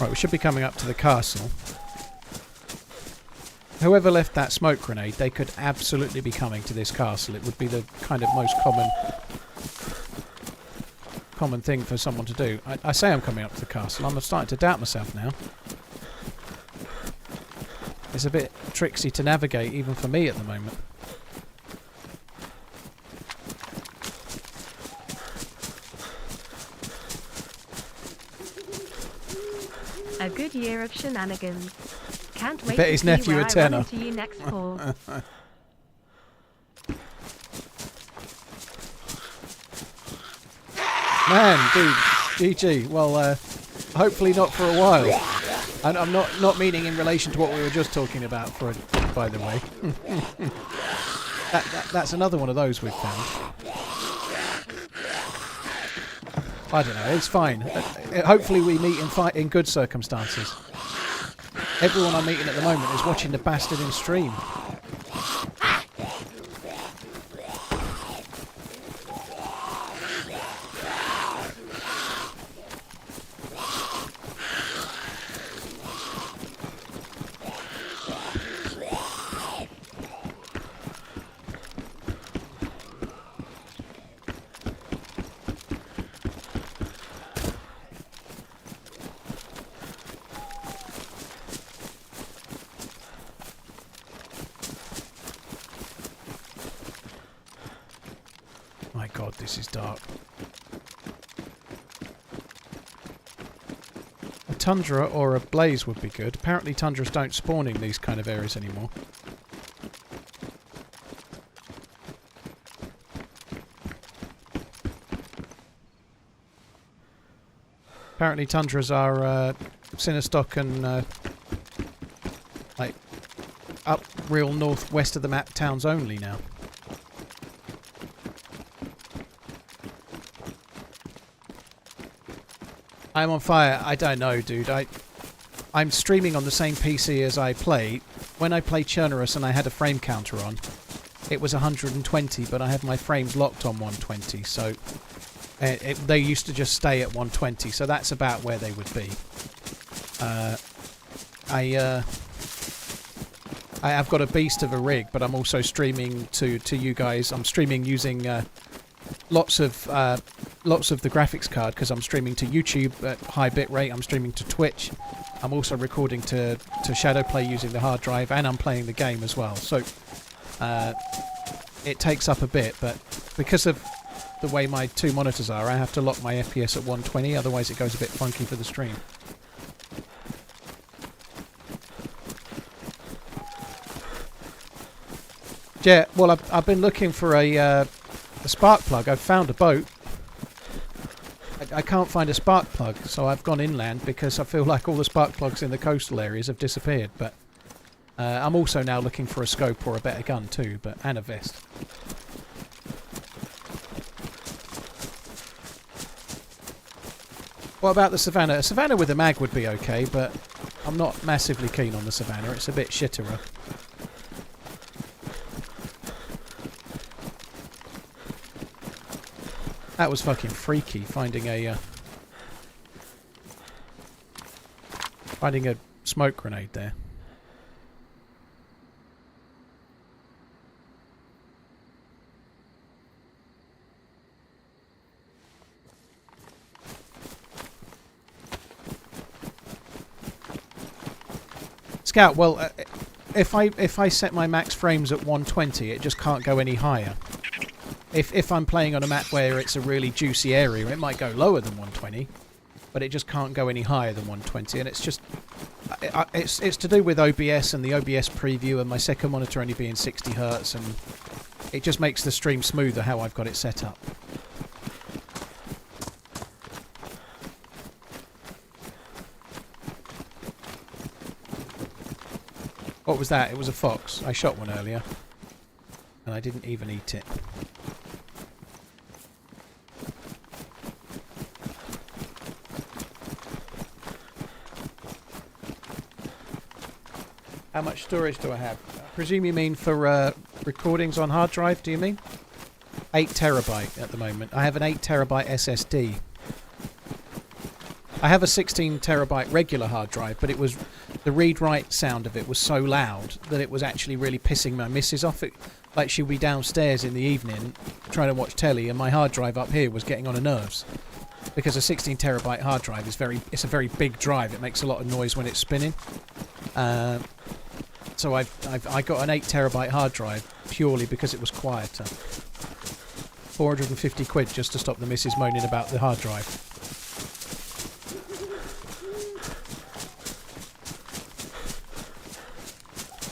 B: Right, we should be coming up to the castle. whoever left that smoke grenade, they could absolutely be coming to this castle. It would be the kind of most common thing for someone to do. I say I'm coming up to the castle. I'm starting to doubt myself now. It's a bit tricksy to navigate even for me at the moment.
A: A good year of shenanigans. Can't wait
B: bet
A: to
B: his
A: see
B: nephew
A: where
B: a
A: I
B: tenner.
A: run into you next fall.
B: Man, dude, GG. Well, hopefully not for a while. And I'm not meaning in relation to what we were just talking about, by the way. That's another one of those we've found. I don't know, it's fine. Hopefully we meet in good circumstances. Everyone I'm meeting at the moment is watching the bastard in stream. My god, this is dark. A tundra or a blaze would be good. Apparently tundras don't spawn in these kind of areas anymore. Apparently tundras are Sinistock and like up real northwest of the map towns only now. I'm on fire. I don't know, dude. I'm streaming on the same PC as I play. When I played Churnerus and I had a frame counter on, it was 120, but I have my frames locked on 120, so they used to just stay at 120, so that's about where they would be. I've got a beast of a rig, but I'm also streaming to you guys. I'm streaming using lots of the graphics card because I'm streaming to YouTube at high bitrate. I'm streaming to Twitch. I'm also recording to Shadowplay using the hard drive, and I'm playing the game as well. So it takes up a bit, but because of the way my two monitors are, I have to lock my FPS at 120, otherwise it goes a bit funky for the stream. Yeah, well, I've been looking for a spark plug. I've found a boat. I can't find a spark plug, so I've gone inland because I feel like all the spark plugs in the coastal areas have disappeared. But I'm also now looking for a scope or a better gun too, and a vest. What about the Savannah? A Savannah with a mag would be okay, but I'm not massively keen on the Savannah. It's a bit shitterer. That was fucking freaky, finding a smoke grenade there. Scout, well, if I set my max frames at 120, it just can't go any higher. If I'm playing on a map where it's a really juicy area, it might go lower than 120, but it just can't go any higher than 120, and it's just it's to do with OBS and the OBS preview and my second monitor only being 60 Hz, and it just makes the stream smoother how I've got it set up. What was that? It was a fox. I shot one earlier, and I didn't even eat it. How much storage do I have? I presume you mean for recordings on hard drive, do you mean? 8 terabyte at the moment. I have an 8 terabyte SSD. I have a 16 terabyte regular hard drive, but it was the read-write sound of it was so loud that it was actually really pissing my missus off. Like she'd be downstairs in the evening trying to watch telly, and my hard drive up here was getting on her nerves. Because a 16 terabyte hard drive is it's a very big drive. It makes a lot of noise when it's spinning. So I got an 8 terabyte hard drive purely because it was quieter. 450 quid just to stop the missus moaning about the hard drive.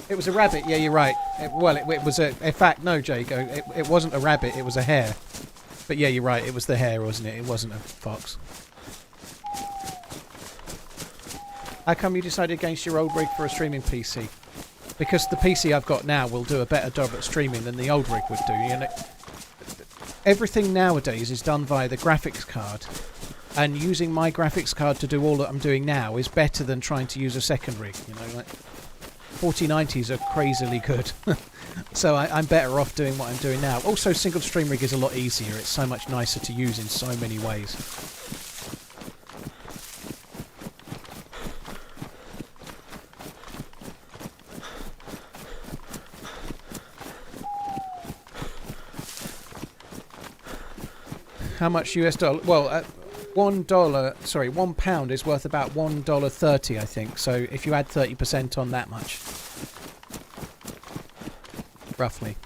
B: It was a rabbit, yeah, you're right. It was a... In fact, no, Jago, it wasn't a rabbit, it was a hare. But yeah, you're right, it was the hare, wasn't it? It wasn't a fox. How come you decided against your old rig for a streaming PC? Because the PC I've got now will do a better job at streaming than the old rig would do. You know, everything nowadays is done via the graphics card. And using my graphics card to do all that I'm doing now is better than trying to use a second rig, you know, like... 4090s are crazily good. So I'm better off doing what I'm doing now. Also, single stream rig is a lot easier. It's so much nicer to use in so many ways. How much US dollar? Well, £1 is worth about $1.30, I think. So if you add 30% on that much, roughly.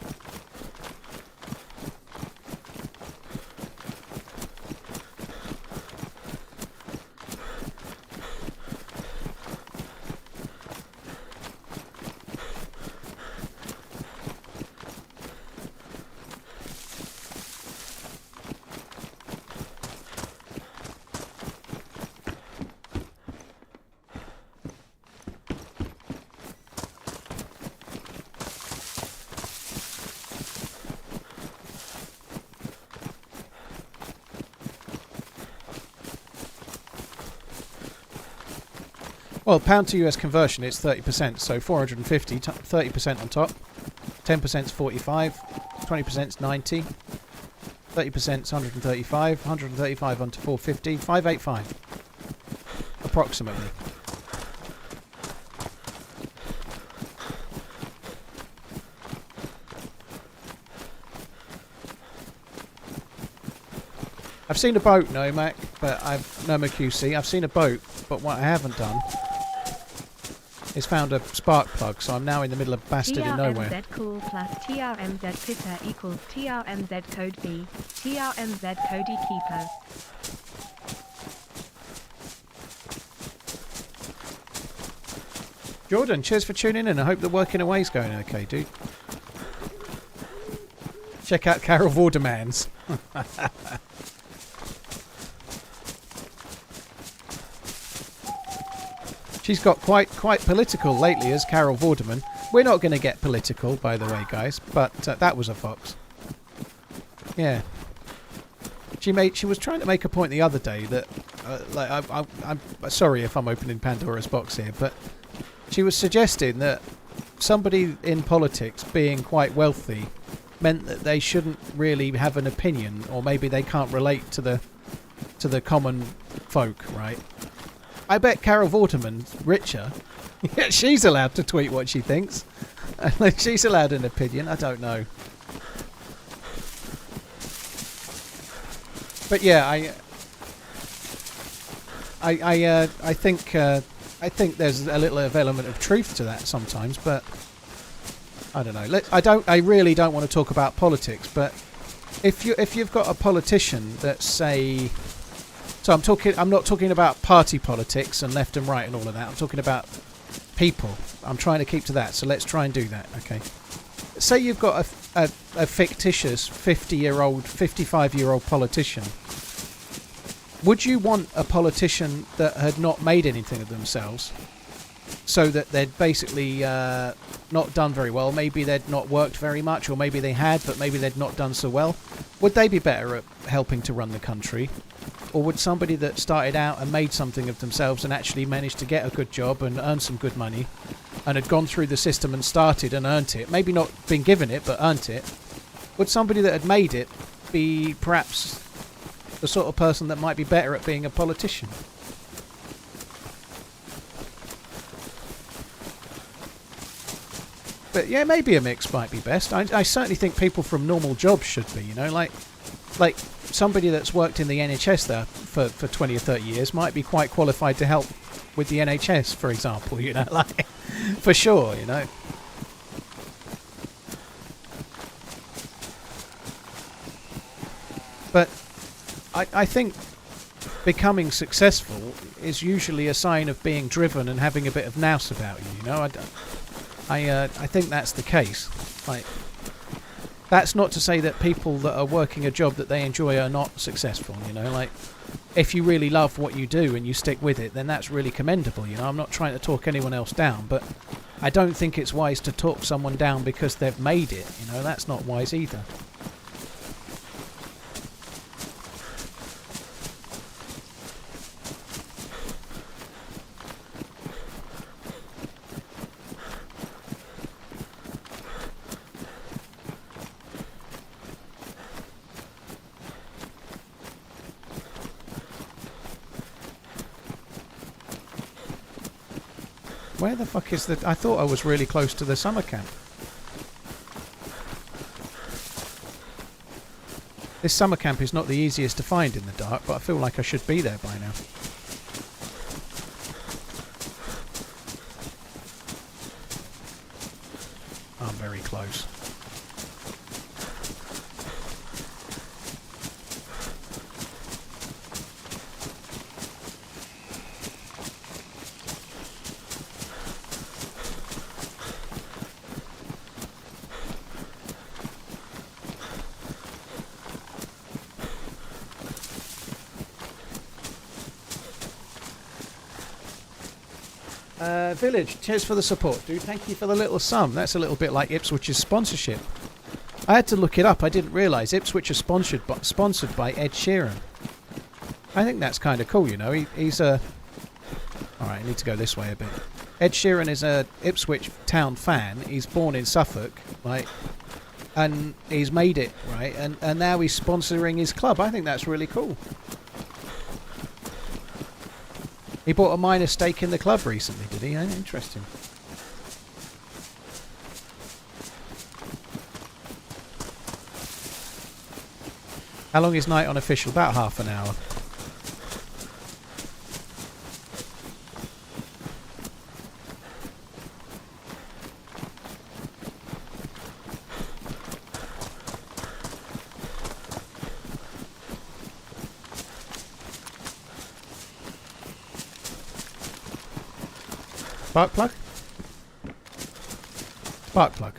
B: Well, pound to US conversion, it's 30%, so 450, 30% on top. 10% is 45, 20% is 90, 30% is 135, 135 onto 450, 585, approximately. I've seen a boat, no Mac, but no QC. I've seen a boat, but what I haven't done is found a spark plug, so I'm now in the middle of bastard in nowhere.
A: TRMZ cool plus TRMZ pitter equals TRMZ code B, TRMZ Cody keeper.
B: Jordan, cheers for tuning in. I hope the working away's going okay, dude. Check out Carol Vorderman's. She's got quite political lately as Carol Vorderman. We're not going to get political, by the way, guys, but that was a fox. Yeah. She was trying to make a point the other day that, I'm sorry if I'm opening Pandora's box here, but she was suggesting that somebody in politics being quite wealthy meant that they shouldn't really have an opinion, or maybe they can't relate to the common folk, right? I bet Carol Vorderman's richer. Yet she's allowed to tweet what she thinks. She's allowed an opinion. I don't know. But yeah, I think there's a little element of truth to that sometimes, but I don't know. I really don't want to talk about politics, but if you've got a politician that say, so I'm not talking about party politics and left and right and all of that. I'm talking about people. I'm trying to keep to that. So let's try and do that. Okay. Say you've got a fictitious 50-year-old, 55-year-old politician. Would you want a politician that had not made anything of themselves, so that they'd basically not done very well? Maybe they'd not worked very much, or maybe they had, but maybe they'd not done so well. Would they be better at helping to run the country? Or would somebody that started out and made something of themselves and actually managed to get a good job and earn some good money and had gone through the system and started and earned it, maybe not been given it, but earned it, would somebody that had made it be perhaps the sort of person that might be better at being a politician? But yeah, maybe a mix might be best. I certainly think people from normal jobs should be, you know, like somebody that's worked in the NHS there for 20 or 30 years might be quite qualified to help with the NHS, for example, you know, like, for sure, you know. But I think becoming successful is usually a sign of being driven and having a bit of nous about you, you know. I think that's the case. Like, that's not to say that people that are working a job that they enjoy are not successful, you know. Like, if you really love what you do and you stick with it, then that's really commendable, you know. I'm not trying to talk anyone else down, but I don't think it's wise to talk someone down because they've made it, you know. That's not wise either. Where the fuck is the... I thought I was really close to the summer camp. This summer camp is not the easiest to find in the dark, but I feel like I should be there by now. I'm very close. Village, cheers for the support, dude. Thank you for the little sum. That's a little bit like Ipswich's sponsorship. I had to look it up. I didn't realise Ipswich is sponsored by Ed Sheeran. I think that's kind of cool, you know. He's a... Alright, I need to go this way a bit. Ed Sheeran is a Ipswich Town fan. He's born in Suffolk, right? And he's made it, right? And now he's sponsoring his club. I think that's really cool. He bought a minor stake in the club recently, did he? Interesting. How long is night on official? About half an hour. Spark plug? Spark plug.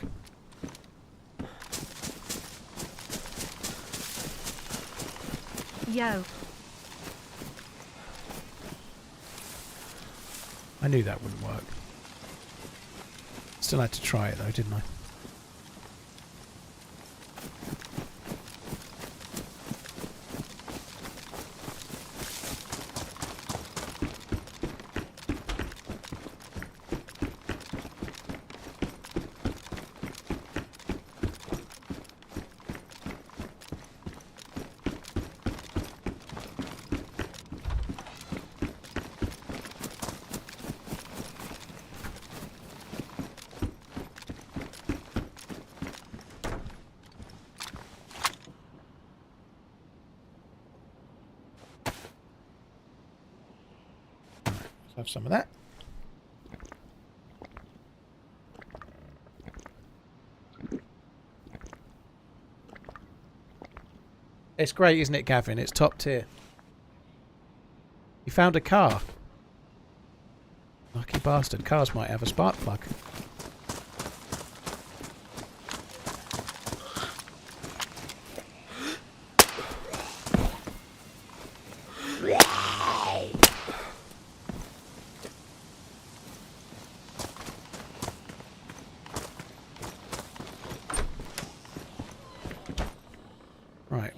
A: Yo.
B: I knew that wouldn't work. Still had to try it though, didn't I? Have some of that. It's great, isn't it, Gavin? It's top tier. You found a car. Lucky bastard. Cars might have a spark plug.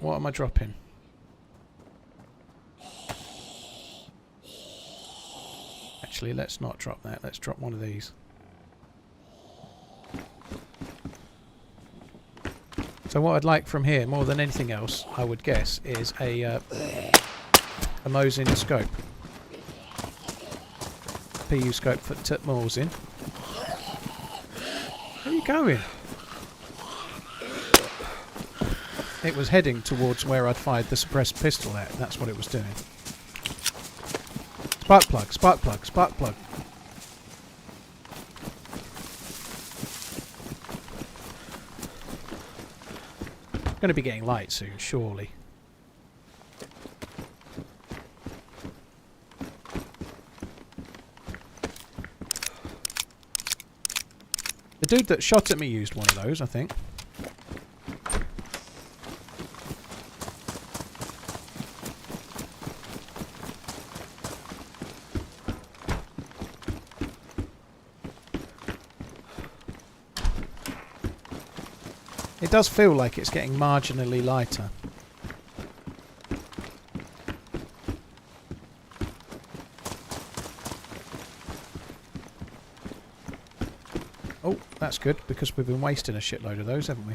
B: What am I dropping? Actually, let's not drop that. Let's drop one of these. So what I'd like from here, more than anything else, I would guess, is a Mosin scope. PU scope for Mosin. you going? It was heading towards where I'd fired the suppressed pistol at. That's what it was doing. Spark plug, spark plug, spark plug. Going to be getting light soon, surely. The dude that shot at me used one of those, I think. It does feel like it's getting marginally lighter. Oh, that's good, because we've been wasting a shitload of those, haven't we?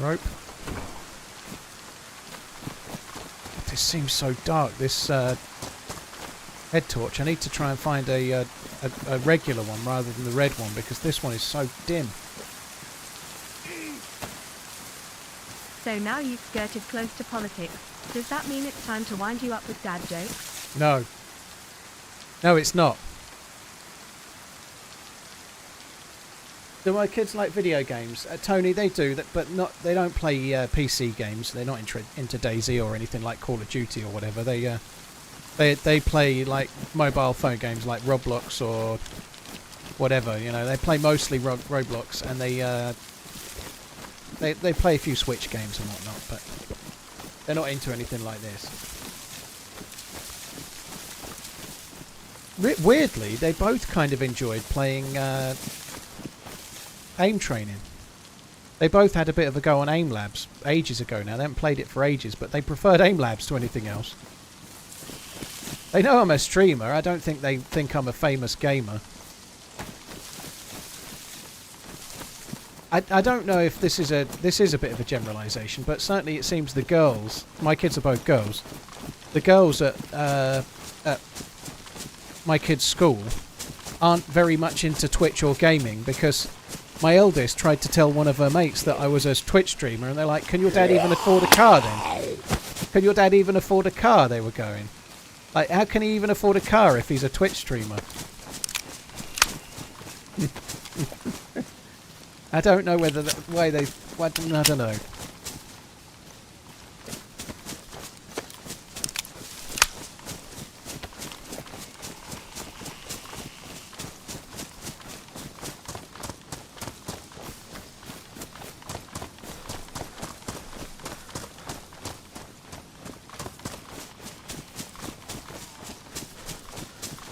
B: Rope. This seems so dark, this head torch. I need to try and find a regular one rather than the red one, because this one is so dim.
A: So now you've skirted close to politics. Does that mean it's time to wind you up with dad jokes?
B: No. No, it's not. Do my kids like video games? Tony, they do, but not. They don't play PC games. They're not into DayZ or anything like Call of Duty or whatever. They play like mobile phone games like Roblox or whatever. You know, they play mostly Roblox, and they play a few Switch games and whatnot, but they're not into anything like this. Weirdly, they both kind of enjoyed playing aim training. They both had a bit of a go on aim labs ages ago now. They haven't played it for ages, but they preferred aim labs to anything else. They know I'm a streamer. I don't think they think I'm a famous gamer. I don't know if this is a bit of a generalisation, but certainly it seems the girls, my kids are both girls, the girls at my kids' school aren't very much into Twitch or gaming, because my eldest tried to tell one of her mates that I was a Twitch streamer, and they're like, can your dad even afford a car then? Can your dad even afford a car? They were going. Like, how can he even afford a car if he's a Twitch streamer? I don't know whether why they... I don't know.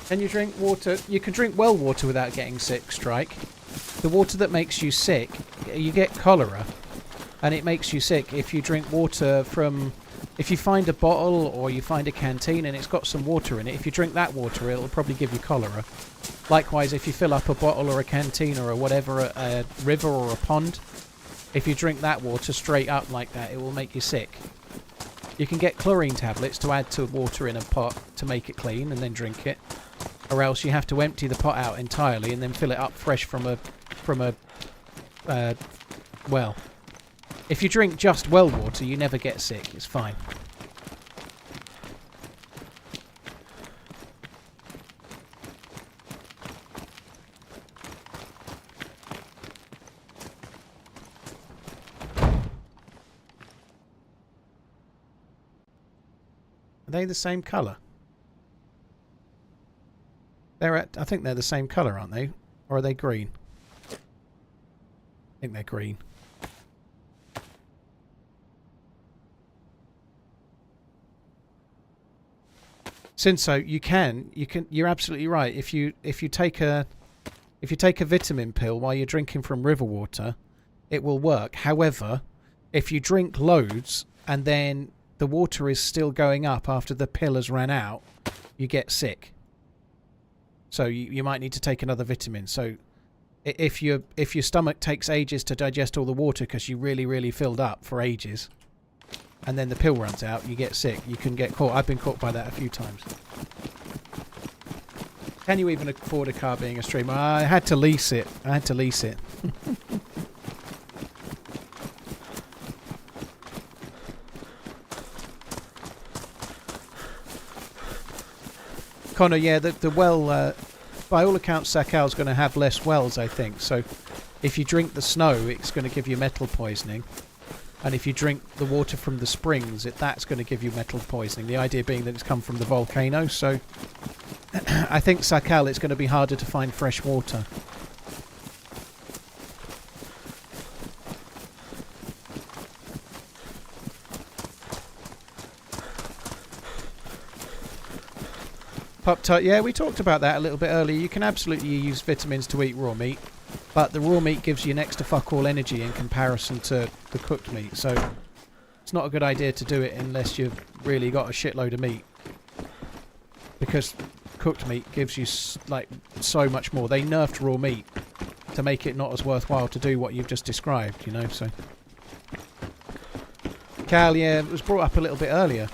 B: Can you drink water? You can drink well water without getting sick, Strike. The water that makes you sick, you get cholera, and it makes you sick if you drink water from... If you find a bottle or you find a canteen and it's got some water in it, if you drink that water, it'll probably give you cholera. Likewise, if you fill up a bottle or a canteen or a whatever, a river or a pond, if you drink that water straight up like that, it will make you sick. You can get chlorine tablets to add to water in a pot to make it clean and then drink it. Or else you have to empty the pot out entirely and then fill it up fresh from a well. If you drink just well water, you never get sick. It's fine. Are they the same colour? I think they're the same colour, aren't they? Or are they green? I think they're green. Since so, you're absolutely right. If you take a vitamin pill while you're drinking from river water, it will work. However, if you drink loads and then the water is still going up after the pill has ran out, you get sick. So you might need to take another vitamin. So if your stomach takes ages to digest all the water because you really filled up for ages, and then the pill runs out, you get sick. You can get caught. I've been caught by that a few times. Can you even afford a car being a streamer? I had to lease it. Connor, yeah, the well, by all accounts, Sakal's going to have less wells, I think. So if you drink the snow, it's going to give you metal poisoning. And if you drink the water from the springs, that's going to give you metal poisoning. The idea being that it's come from the volcano. So I think Sakal, it's going to be harder to find fresh water. Pop-Tart, yeah, we talked about that a little bit earlier. You can absolutely use vitamins to eat raw meat, but the raw meat gives you next to fuck all energy in comparison to the cooked meat, so it's not a good idea to do it unless you've really got a shitload of meat, because cooked meat gives you like so much more. They nerfed raw meat to make it not as worthwhile to do what you've just described, you know, so. Cal, yeah, it was brought up a little bit earlier.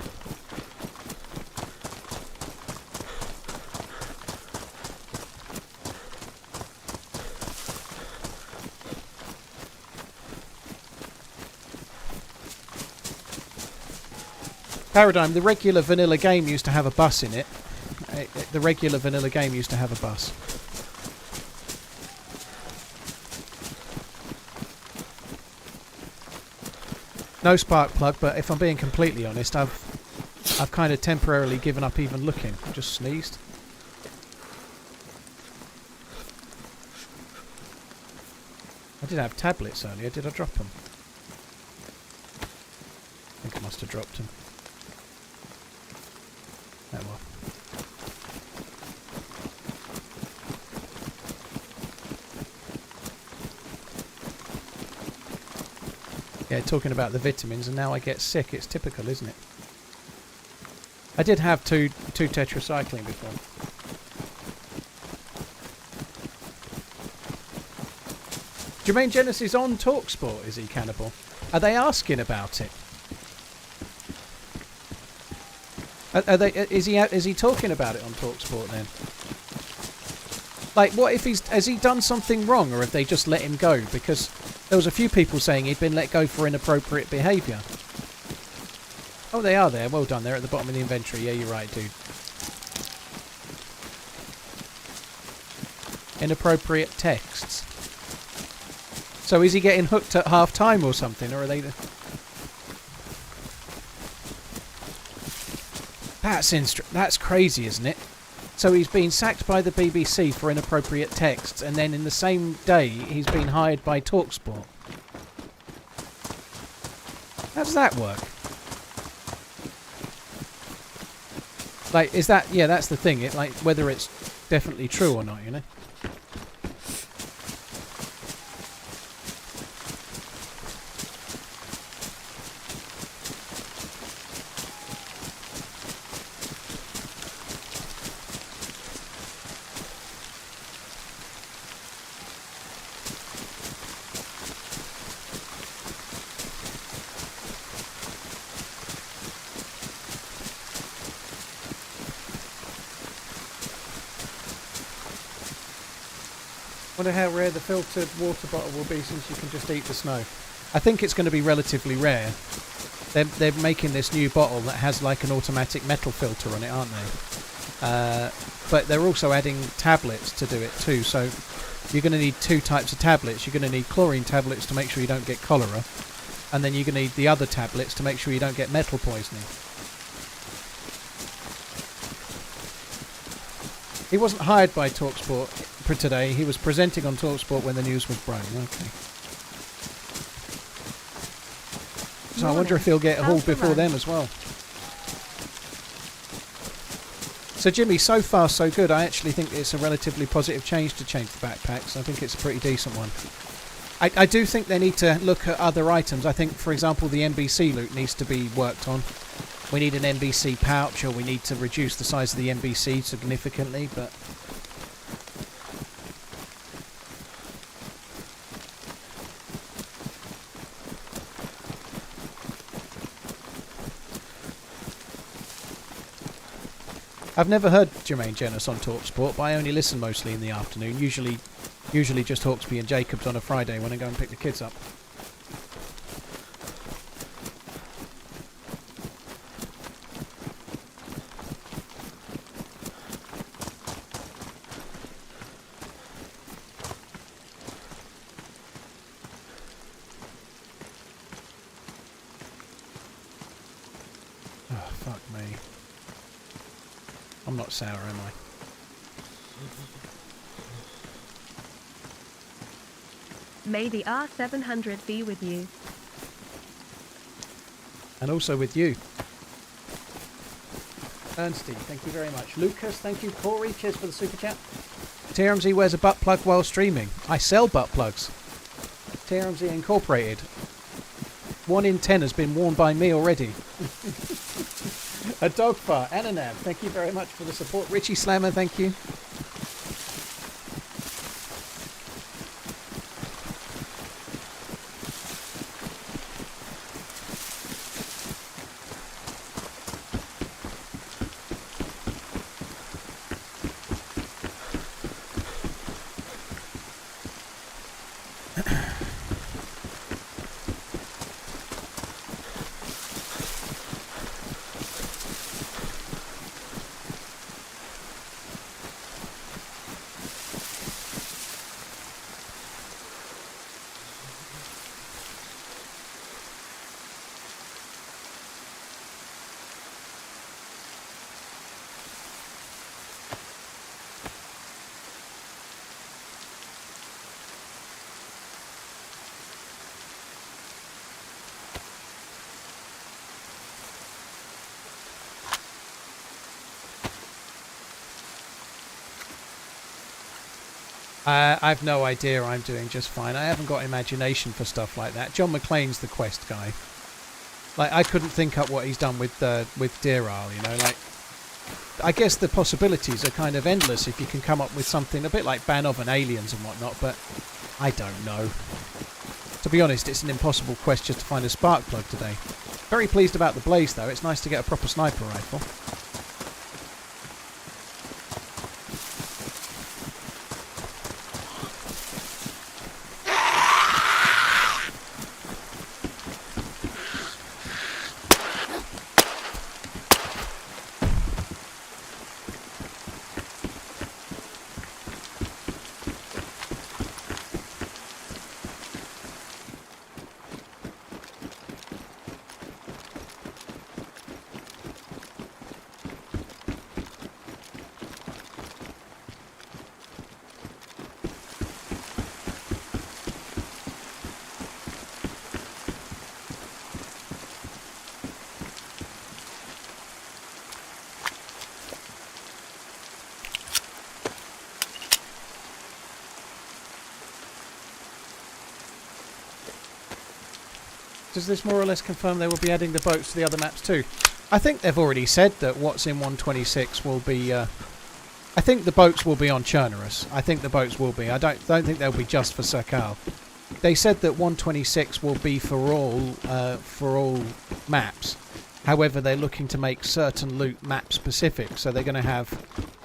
B: Paradigm, the regular vanilla game used to have a bus in it. The regular vanilla game used to have a bus. No spark plug, but if I'm being completely honest, I've kind of temporarily given up even looking. I just sneezed. I did have tablets earlier. Did I drop them? I think I must have dropped them. Oh well. Yeah, talking about the vitamins, and now I get sick. It's typical, isn't it? I did have two tetracycline before. Jermaine Genesis is on TalkSport, is he, Cannibal? Are they asking about it? Is he talking about it on TalkSport then? Like, what if has he done something wrong, or have they just let him go? Because there was a few people saying he'd been let go for inappropriate behaviour. Oh, they are there. Well done. They're at the bottom of the inventory. Yeah, you're right, dude. Inappropriate texts. So is he getting hooked at half time or something, or are they? That's crazy, isn't it? So he's been sacked by the BBC for inappropriate texts, and then in the same day he's been hired by TalkSport. How does that work? Like, is that... Yeah, that's the thing. It, like, whether it's definitely true or not, you know? Wonder how rare the filtered water bottle will be since you can just eat the snow. I think it's going to be relatively rare. They're making this new bottle that has like an automatic metal filter on it, aren't they? But they're also adding tablets to do it too. So you're going to need two types of tablets. You're going to need chlorine tablets to make sure you don't get cholera. And then you're going to need the other tablets to make sure you don't get metal poisoning. He wasn't hired by TalkSport for today. He was presenting on TalkSport when the news was broken. Okay. So I wonder if he'll get hauled before them as well. So Jimmy, so far so good. I actually think it's a relatively positive change to change the backpacks. I think it's a pretty decent one. I do think they need to look at other items. I think, for example, the NBC loot needs to be worked on. We need an NBC pouch, or we need to reduce the size of the NBC significantly, but... I've never heard Jermaine Jenas on TalkSport, but I only listen mostly in the afternoon. Usually just Hawksby and Jacobs on a Friday when I go and pick the kids up. Oh, fuck me. I'm not sour, am I?
A: May the R700 be with you.
B: And also with you. Ernstine, thank you very much. Lucas, thank you. Corey, cheers for the super chat. TRMZ wears a butt plug while streaming. I sell butt plugs. TRMZ Incorporated. 1 in 10 has been worn by me already. A dog fart. Ananab, thank you very much for the support. Richie Slammer, thank you. I've no idea. I'm doing just fine. I haven't got imagination for stuff like that. John McClane's the quest guy. Like, I couldn't think up what he's done with Diral, you know, like... I guess the possibilities are kind of endless if you can come up with something a bit like Banov and Aliens and whatnot, but I don't know. To be honest, it's an impossible quest just to find a spark plug today. Very pleased about the blaze, though. It's nice to get a proper sniper rifle. Does this more or less confirm they will be adding the boats to the other maps too? I think they've already said that what's in 126 will be... I think the boats will be on Chernarus. I think the boats will be. I don't think they'll be just for Sakal. They said that 126 will be for all maps. However, they're looking to make certain loot map specific, so they're going to have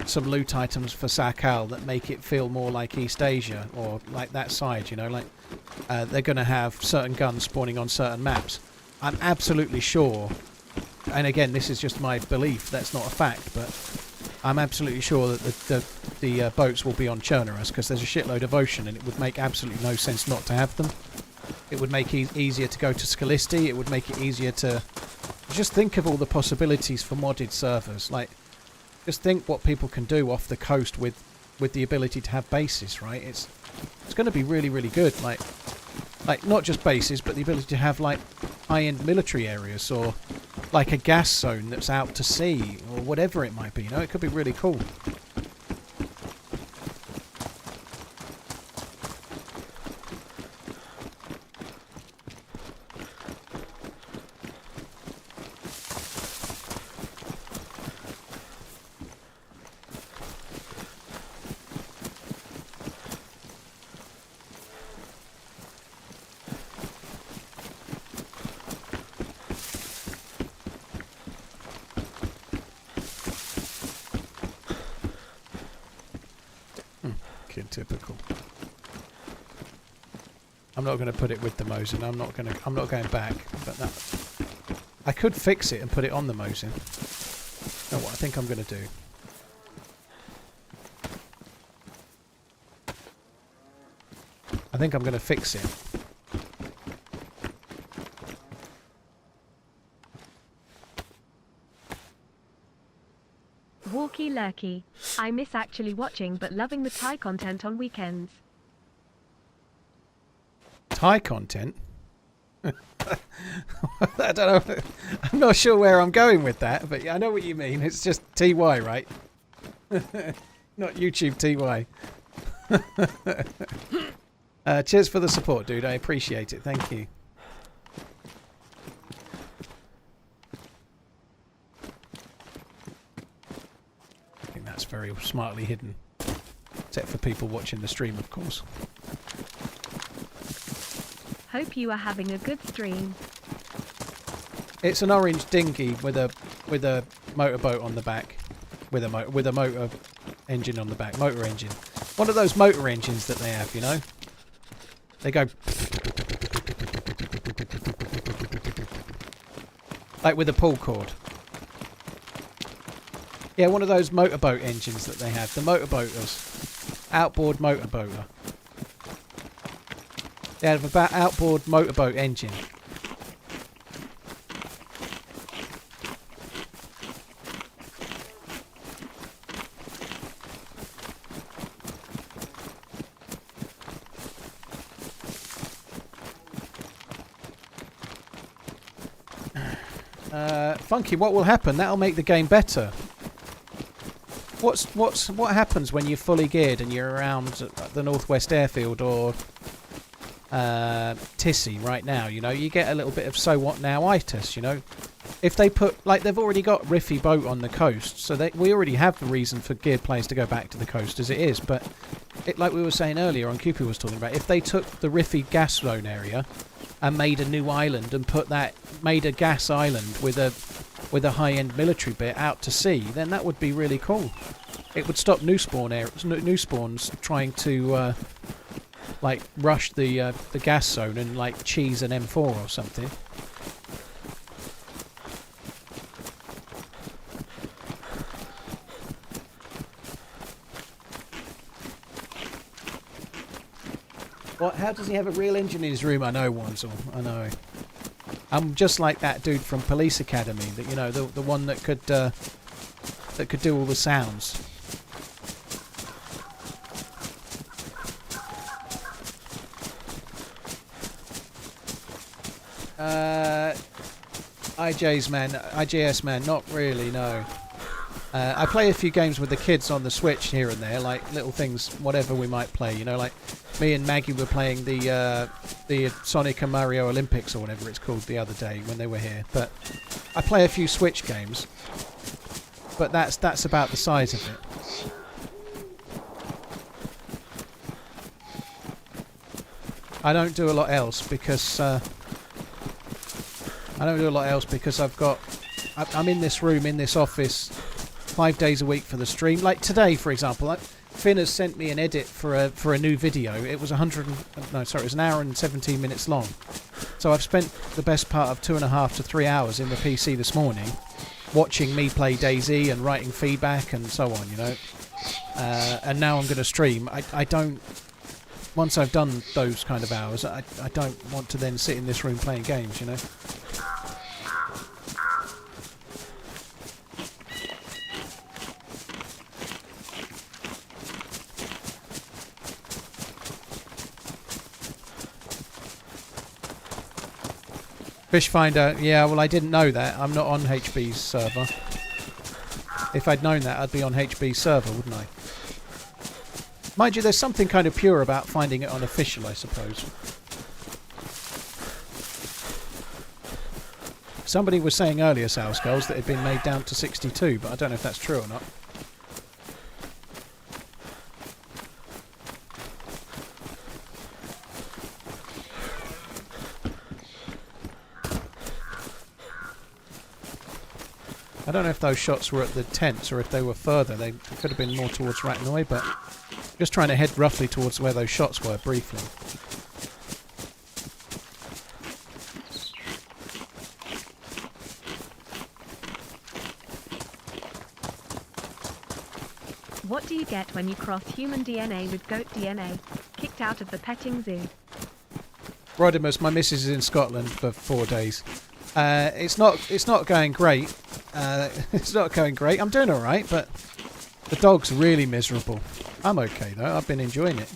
B: some loot items for Sakal that make it feel more like East Asia, or like that side, you know, like they're going to have certain guns spawning on certain maps. I'm absolutely sure, and again, this is just my belief, that's not a fact, but I'm absolutely sure that the boats will be on Chernarus, because there's a shitload of ocean, and it would make absolutely no sense not to have them. It would make it easier to go to Skalisti, it would make it easier to... Just think of all the possibilities for modded servers. Like, just think what people can do off the coast with the ability to have bases, right? It's going to be really, really good. Like not just bases, but the ability to have like high-end military areas, or like a gas zone that's out to sea, or whatever it might be. You know, it could be really cool. Fucking typical. I'm not going to put it with the Mosin. I'm not going back. But that, I could fix it and put it on the Mosin. Know what I think I'm going to do. I think I'm going to fix it.
A: Walkie lurky. I miss actually watching but loving the Thai content on weekends.
B: Thai content? I don't know. I'm not sure where I'm going with that, but yeah, I know what you mean. It's just TY, right? Not YouTube TY. Cheers for the support, dude. I appreciate it. Thank you. I think that's very smartly hidden. Except for people watching the stream, of course.
A: Hope you are having a good stream.
B: It's an orange dinghy with a motorboat on the back, with a motor engine on the back, motor engine. One of those motor engines that they have, you know. They go like with a pull cord. Yeah, one of those motorboat engines that they have. The motorboaters, outboard motorboater. They have an outboard motorboat engine. Funky, what will happen? That'll make the game better. What happens when you're fully geared and you're around the Northwest Airfield or Tissy right now? You know, you get a little bit of so what now itis. You know, if they put like they've already got Riffy Boat on the coast, so we already have the reason for geared players to go back to the coast as it is. But like we were saying earlier, on Cupid was talking about, if they took the Riffy gas zone area and made a new island and made a gas island with a high-end military bit out to sea, then that would be really cool. It would stop new spawns trying to like rush the gas zone and like cheese an M4 or something. What? How does he have a real engine in his room? I know, Wanzel. I know. I'm just like that dude from Police Academy. That you know, the one that could do all the sounds. IJS man, not really, no. I play a few games with the kids on the Switch here and there, like little things, whatever we might play, you know, like me and Maggie were playing the Sonic and Mario Olympics or whatever it's called the other day when they were here. But I play a few Switch games, but that's about the size of it. I don't do a lot else because I'm in this room, in this office, 5 days a week for the stream. Like today, for example, Finn has sent me an edit for a new video. It was it was an hour and 17 minutes long. So I've spent the best part of 2.5 to 3 hours in the PC this morning, watching me play DayZ and writing feedback and so on, you know. And now I'm going to stream. I don't. Once I've done those kind of hours, I don't want to then sit in this room playing games, you know. Fish Finder, yeah, well I didn't know that. I'm not on HB's server. If I'd known that, I'd be on HB's server, wouldn't I? Mind you, there's something kind of pure about finding it on official, I suppose. Somebody was saying earlier, Sales Girls, that it had been made down to 62, but I don't know if that's true or not. I don't know if those shots were at the tents or if they were further. They could have been more towards Ratnoi, but Just trying to head roughly towards where those shots were, briefly.
A: What do you get when you cross human DNA with goat DNA? Kicked out of the petting zoo.
B: Rodimus, my missus is in Scotland for 4 days. It's not going great. It's not going great. I'm doing all right, but the dog's really miserable. I'm okay though. I've been enjoying it.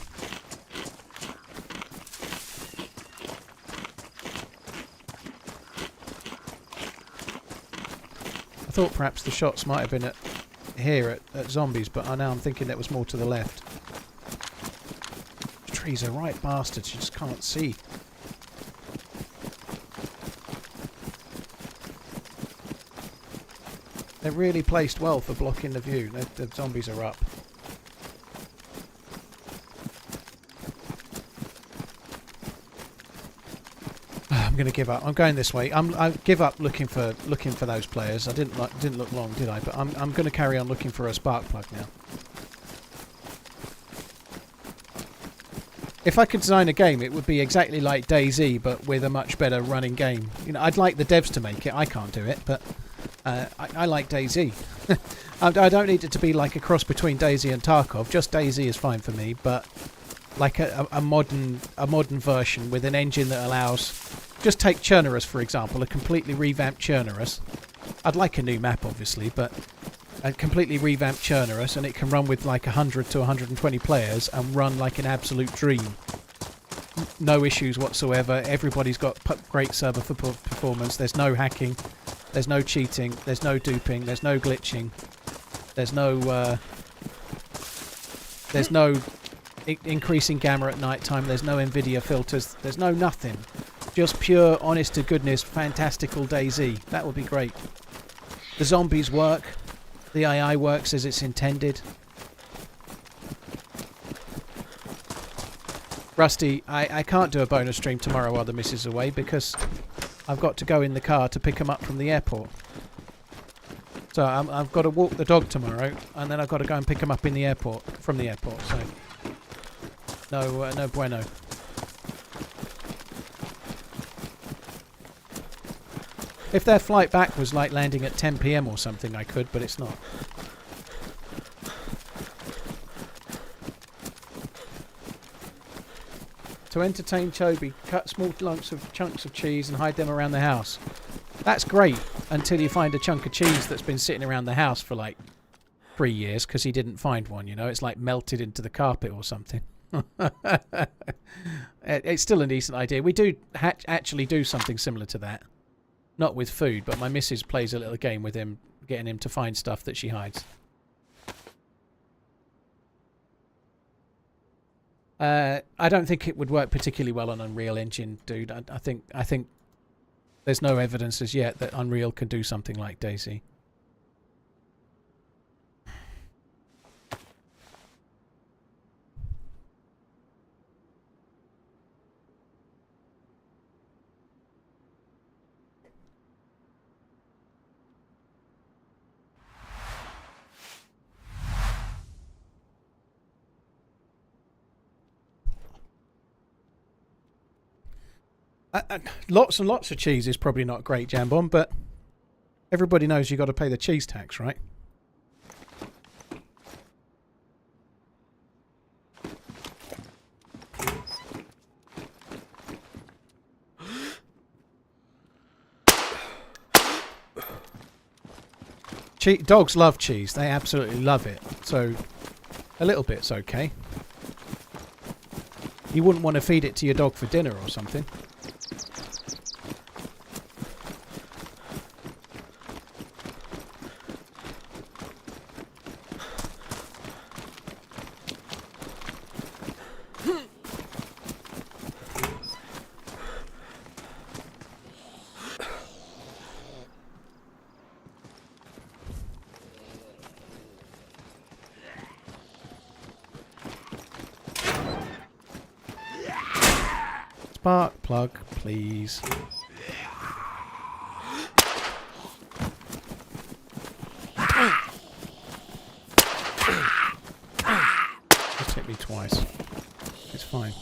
B: I thought perhaps the shots might have been here at zombies, but now I'm thinking that was more to the left. The trees are right bastards. You just can't see. They're really placed well for blocking the view. The zombies are up. I'm going to give up. I'm going this way. I give up looking for those players. I didn't look long, did I? But I'm going to carry on looking for a spark plug now. If I could design a game, it would be exactly like DayZ, but with a much better running game. You know, I'd like the devs to make it. I can't do it, but I like DayZ. I don't need it to be like a cross between DayZ and Tarkov. Just DayZ is fine for me, but like a modern version with an engine that allows. Just take Churnerus, for example, a completely revamped Churnerus. I'd like a new map, obviously, but a completely revamped Churnerus, and it can run with like 100 to 120 players and run like an absolute dream. No issues whatsoever. Everybody's got great server performance. There's no hacking. There's no cheating. There's no duping. There's no glitching. There's no increasing gamma at night time. There's no NVIDIA filters. There's no nothing. Just pure, honest to goodness, fantastical DayZ. That would be great. The zombies work. The AI works as it's intended. Rusty, I can't do a bonus stream tomorrow while the missus is away because I've got to go in the car to pick him up from the airport. So I've got to walk the dog tomorrow, and then I've got to go and pick him up in the airport, from the airport. So no bueno. If their flight back was like landing at 10 PM or something, I could, but it's not. To entertain Chobi, cut small chunks of cheese and hide them around the house. That's great until you find a chunk of cheese that's been sitting around the house for like 3 years because he didn't find one, you know. It's like melted into the carpet or something. It's still a decent idea. We do actually do something similar to that. Not with food, but my missus plays a little game with him, getting him to find stuff that she hides. I don't think it would work particularly well on Unreal Engine, dude. I think there's no evidence as yet that Unreal can do something like DayZ. Lots and lots of cheese is probably not great, Jambon, but everybody knows you've got to pay the cheese tax, right? Dogs love cheese. They absolutely love it. So a little bit's okay. You wouldn't want to feed it to your dog for dinner or something. Spark plug, please. Just hit me twice. It's fine.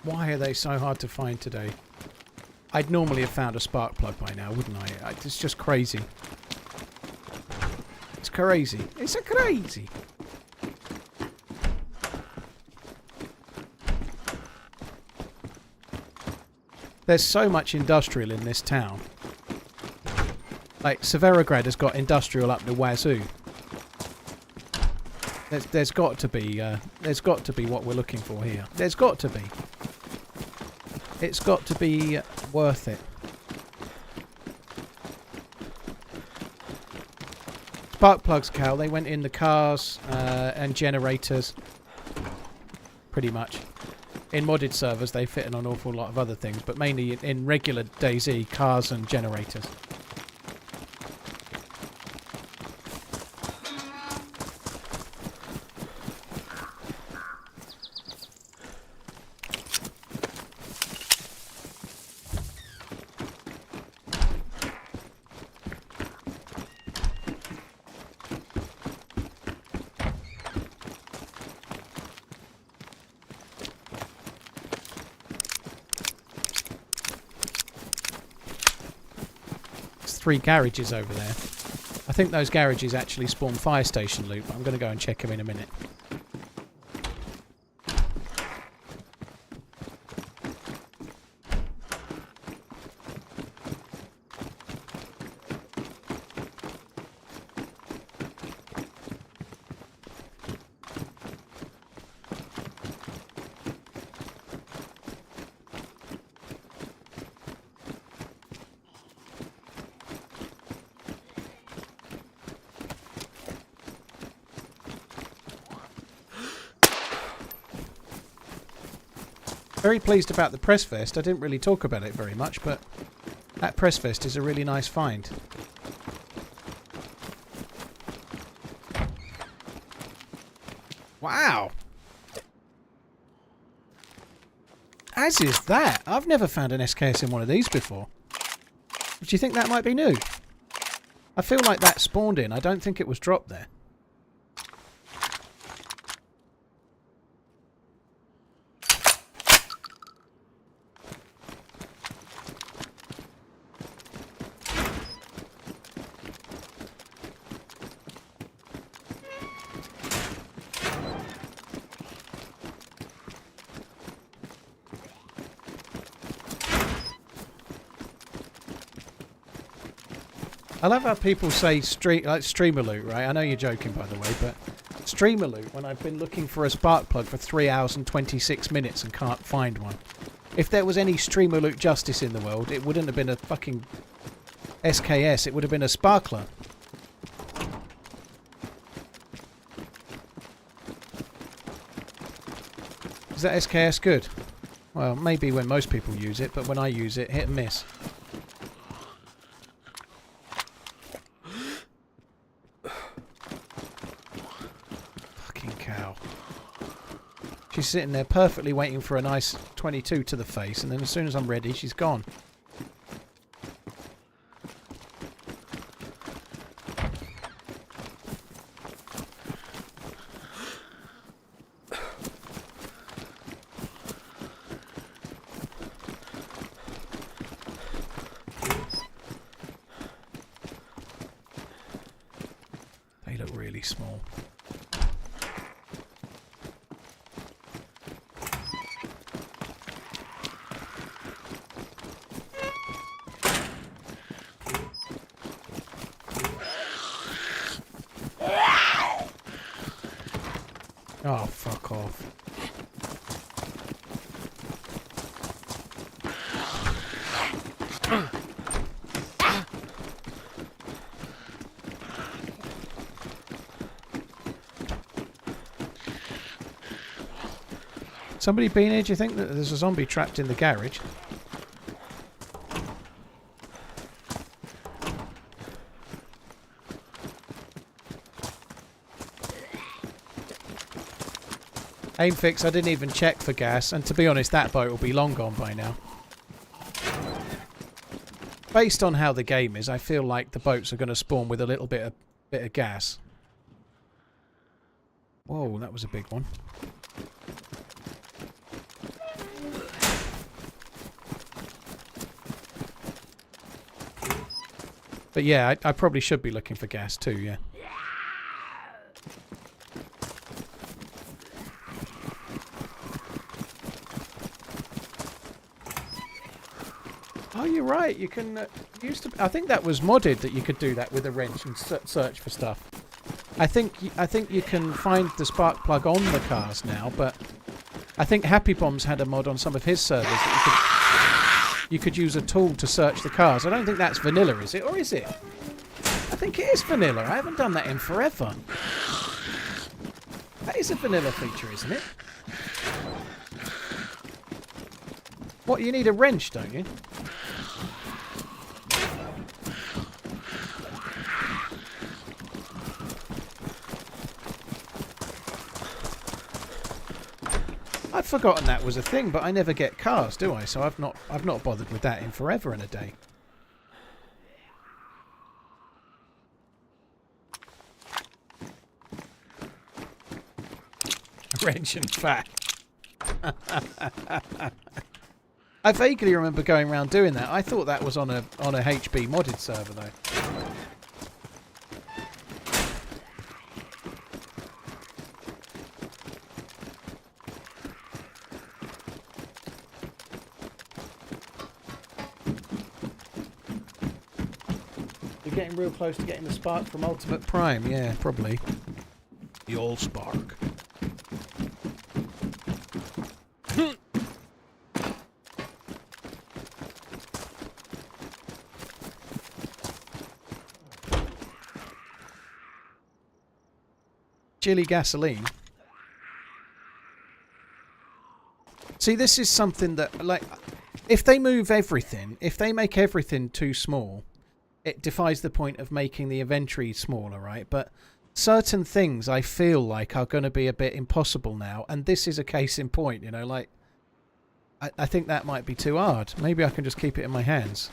B: Why are they so hard to find today? I'd normally have found a spark plug by now, wouldn't I? It's just crazy. It's crazy. It's a crazy. There's so much industrial in this town. Like, Severograd has got industrial up the wazoo. There's got to be what we're looking for here. There's got to be. It's got to be worth it. Spark plugs, Cal, they went in the cars and generators. Pretty much. In modded servers, they fit in an awful lot of other things, but mainly in regular DayZ, cars and generators. There's 3 garages over there. I think those garages actually spawn fire station loot, but I'm going to go and check them in a minute. Very pleased about the press vest. I didn't really talk about it very much, but that press vest is a really nice find. Wow! As is that. I've never found an SKS in one of these before. Do you think that might be new? I feel like that spawned in. I don't think it was dropped there. I love how people say streamer loot, right? I know you're joking, by the way, but streamer loot when I've been looking for a spark plug for 3 hours and 26 minutes and can't find one. If there was any streamer loot justice in the world, it wouldn't have been a fucking SKS, it would have been a sparkler. Is that SKS good? Well, maybe when most people use it, but when I use it, hit and miss. She's sitting there perfectly waiting for a nice 22 to the face, and then as soon as I'm ready, she's gone. They look really small. Oh, fuck off. Somebody been here? Do you think that there's a zombie trapped in the garage? Aim fix, I didn't even check for gas, and to be honest, that boat will be long gone by now. based on how the game is, I feel like the boats are going to spawn with a little bit of gas. Whoa, that was a big one. But yeah, I probably should be looking for gas too, yeah. Oh, you're right. You can used to. I think that was modded that you could do that with a wrench and search for stuff. I think you can find the spark plug on the cars now, but I think Happy Bombs had a mod on some of his servers that you could use a tool to search the cars. I don't think that's vanilla, is it? Or is it? I think it is vanilla. I haven't done that in forever. That is a vanilla feature, isn't it? What, you need a wrench, don't you? I'd forgotten that was a thing, but I never get cars, do I? So I've not bothered with that in forever and a day. Wrench and fat. I vaguely remember going around doing that. I thought that was on a HB modded server though. You're getting real close to getting the spark from Ultimate Prime, yeah, probably. The old spark. Chili gasoline. See, this is something that, like, if they move everything, if they make everything too small, it defies the point of making the inventory smaller, right? But certain things I feel like are going to be a bit impossible now, and this is a case in point, you know, like, I think that might be too hard. Maybe I can just keep it in my hands.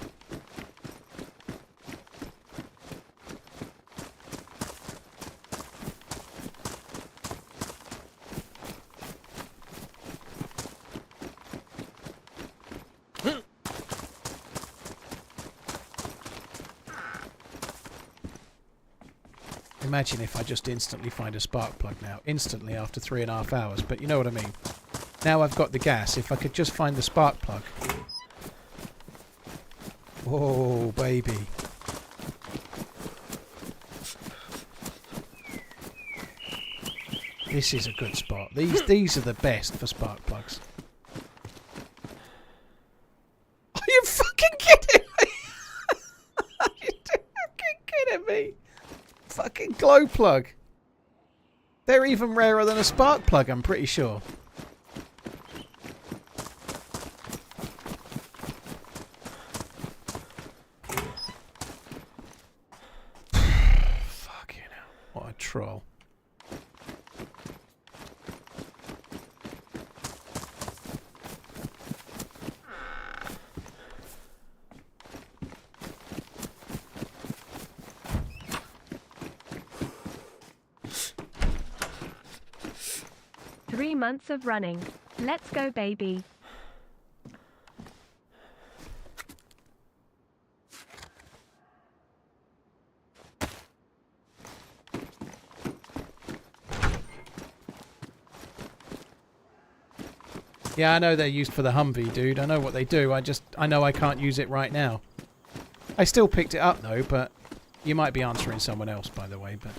B: Imagine if I just instantly find a spark plug now. Instantly after 3.5 hours. But you know what I mean. Now I've got the gas. If I could just find the spark plug. Whoa, baby. This is a good spot. These are the best for spark plugs. Are you fucking kidding me? Are you fucking kidding me? Fucking glow plug. They're even rarer than a spark plug, I'm pretty sure. Fucking hell. What a troll.
A: Three months of running. Let's go, baby.
B: Yeah, I know they're used for the Humvee, dude. I know what they do. I know I can't use it right now. I still picked it up, though, but you might be answering someone else, by the way, but...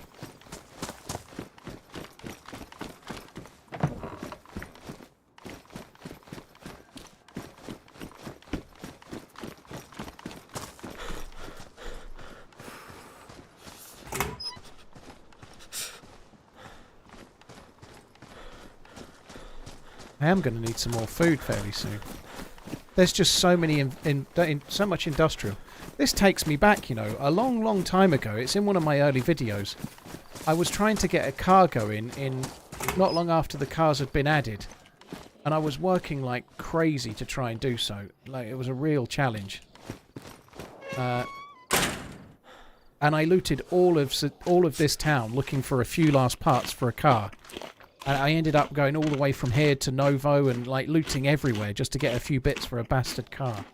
B: I am going to need some more food fairly soon. There's just so many so much industrial. This takes me back, you know, a long, long time ago. It's in one of my early videos. I was trying to get a car going in not long after the cars had been added, and I was working like crazy to try and do so. Like, it was a real challenge. And I looted all of this town looking for a few last parts for a car. And I ended up going all the way from here to Novo and like looting everywhere just to get a few bits for a bastard car.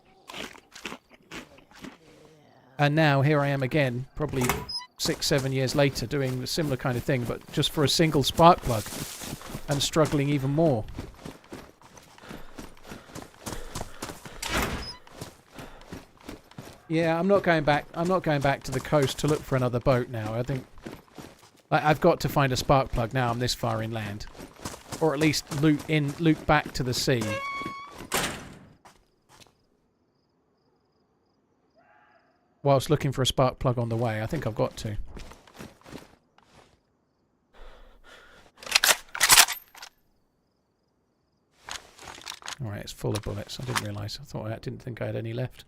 B: And now here I am again, probably 6-7 years later, doing a similar kind of thing, but just for a single spark plug, and struggling even more. Yeah, I'm not going back to the coast to look for another boat now. I think I've got to find a spark plug now I'm this far inland, or at least loot back to the sea. Whilst looking for a spark plug on the way. I think I've got to. Alright, it's full of bullets. I didn't realise. I didn't think I had any left.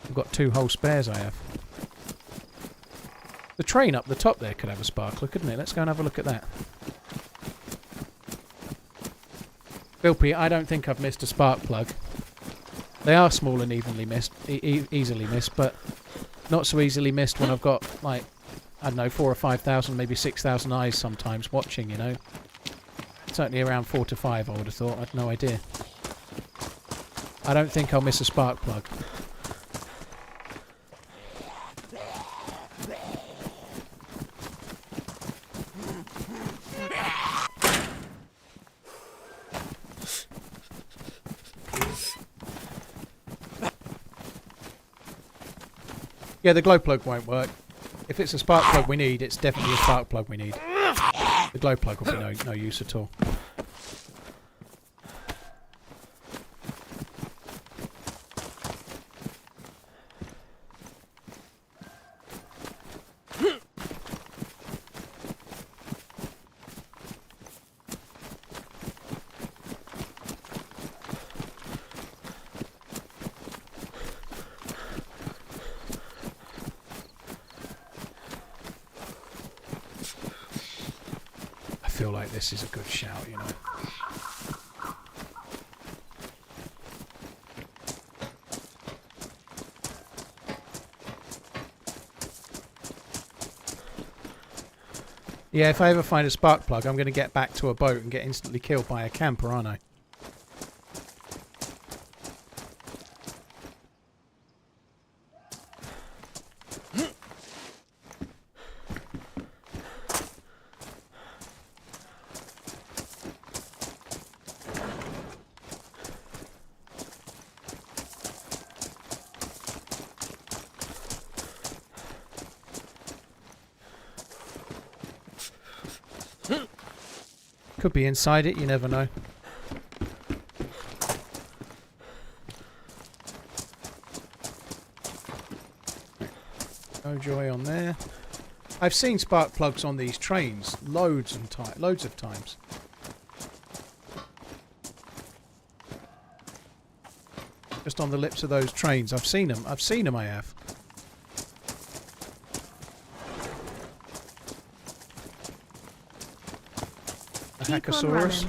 B: I've got 2 whole spares I have. The train up the top there could have a sparkler, couldn't it? Let's go and have a look at that. Bilpy, I don't think I've missed a spark plug. They are small and evenly missed, easily missed, but not so easily missed when I've got, like, I don't know, 4,000 or 5,000, maybe 6,000 eyes sometimes watching, you know. Certainly around 4 to 5, I would have thought. I had no idea. I don't think I'll miss a spark plug. Yeah, the glow plug won't work. If it's a spark plug we need, it's definitely a spark plug we need. The glow plug will be no use at all. I feel like this is a good shout, you know. Yeah, if I ever find a spark plug, I'm going to get back to a boat and get instantly killed by a camper, aren't I? Could be inside it, you never know. No joy on there. I've seen spark plugs on these trains loads of times. Just on the lips of those trains. I've seen them, I have. Hackosaurus.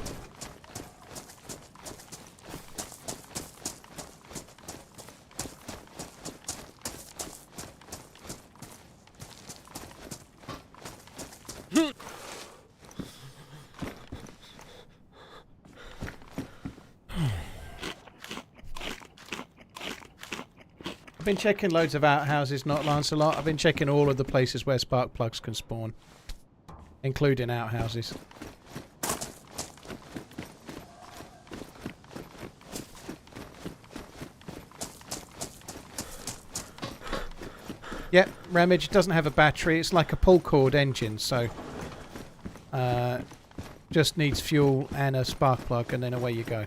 B: I've been checking loads of outhouses, not Lancelot. I've been checking all of the places where spark plugs can spawn, including outhouses. Yep, Ramage doesn't have a battery. It's like a pull cord engine, so just needs fuel and a spark plug, and then away you go.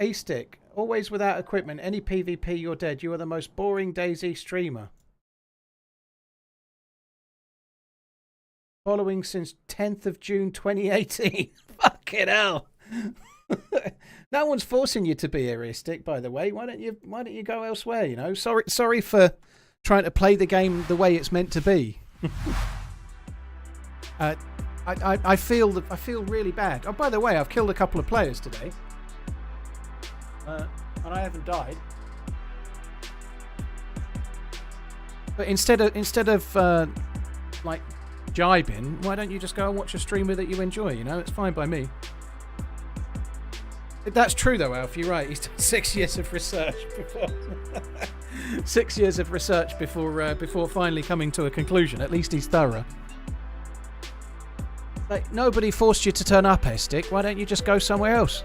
B: A-Stick, always without equipment, any PvP you're dead. You are the most boring DayZ streamer. Following since 10th of June 2018. Fucking hell. No one's forcing you to be heuristic, by the way. Why don't you go elsewhere, you know? Sorry for trying to play the game the way it's meant to be. I feel really bad. Oh, by the way, I've killed a couple of players today. And I haven't died. But instead of like jibing, why don't you just go and watch a streamer that you enjoy, you know? It's fine by me. That's true though, Alf, you're right. He's done 6 years of research before 6 years of research before finally coming to a conclusion. At least he's thorough. Like, nobody forced you to turn up, Estic. Why don't you just go somewhere else?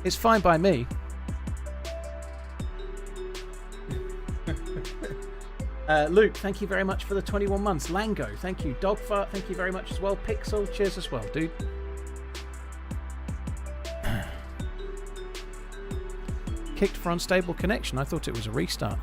B: It's fine by me. Luke, thank you very much for the 21 months. Lango, thank you. Dogfart, thank you very much as well. Pixel, cheers as well, dude. Kicked for unstable connection. I thought it was a restart.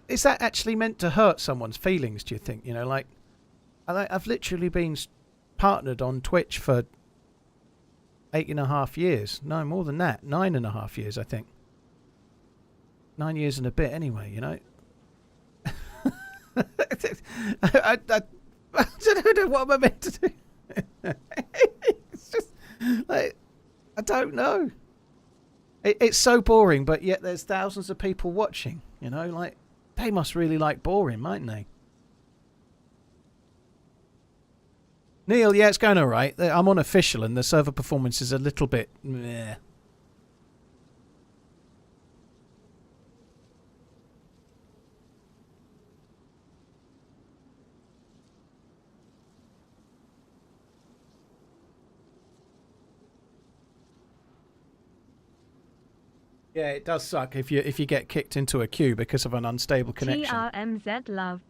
B: Is that actually meant to hurt someone's feelings, do you think? You know, like, I've literally been partnered on Twitch for 8.5 years. No, more than that. 9.5 years, I think. 9 years and a bit, anyway, you know. I don't know what am I meant to do. It's just, like, I don't know. It's so boring, but yet there's thousands of people watching, you know, like, they must really like boring, mightn't they? Neil, yeah, it's going all right. I'm on official and the server performance is a little bit meh. Yeah, it does suck if you get kicked into a queue because of an unstable connection.
A: TRMZ love.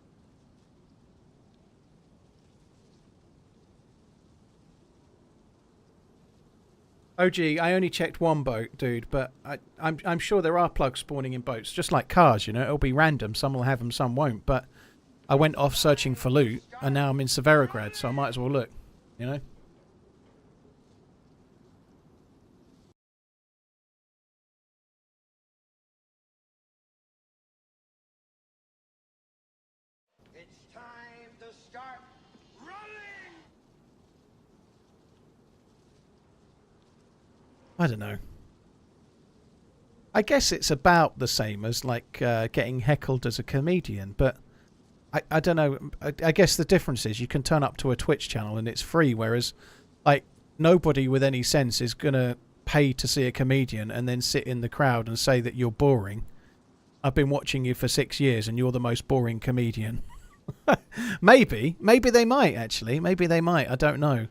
B: OG, I only checked one boat, dude, but I'm sure there are plugs spawning in boats, just like cars, you know. It'll be random. Some will have them, some won't. But I went off searching for loot, and now I'm in Severograd, so I might as well look, you know. I don't know. I guess it's about the same as like getting heckled as a comedian, but I don't know. I guess the difference is you can turn up to a Twitch channel and it's free, whereas like nobody with any sense is gonna pay to see a comedian and then sit in the crowd and say that you're boring. I've been watching you for 6 years and you're the most boring comedian. Maybe they might actually. Maybe they might. I don't know.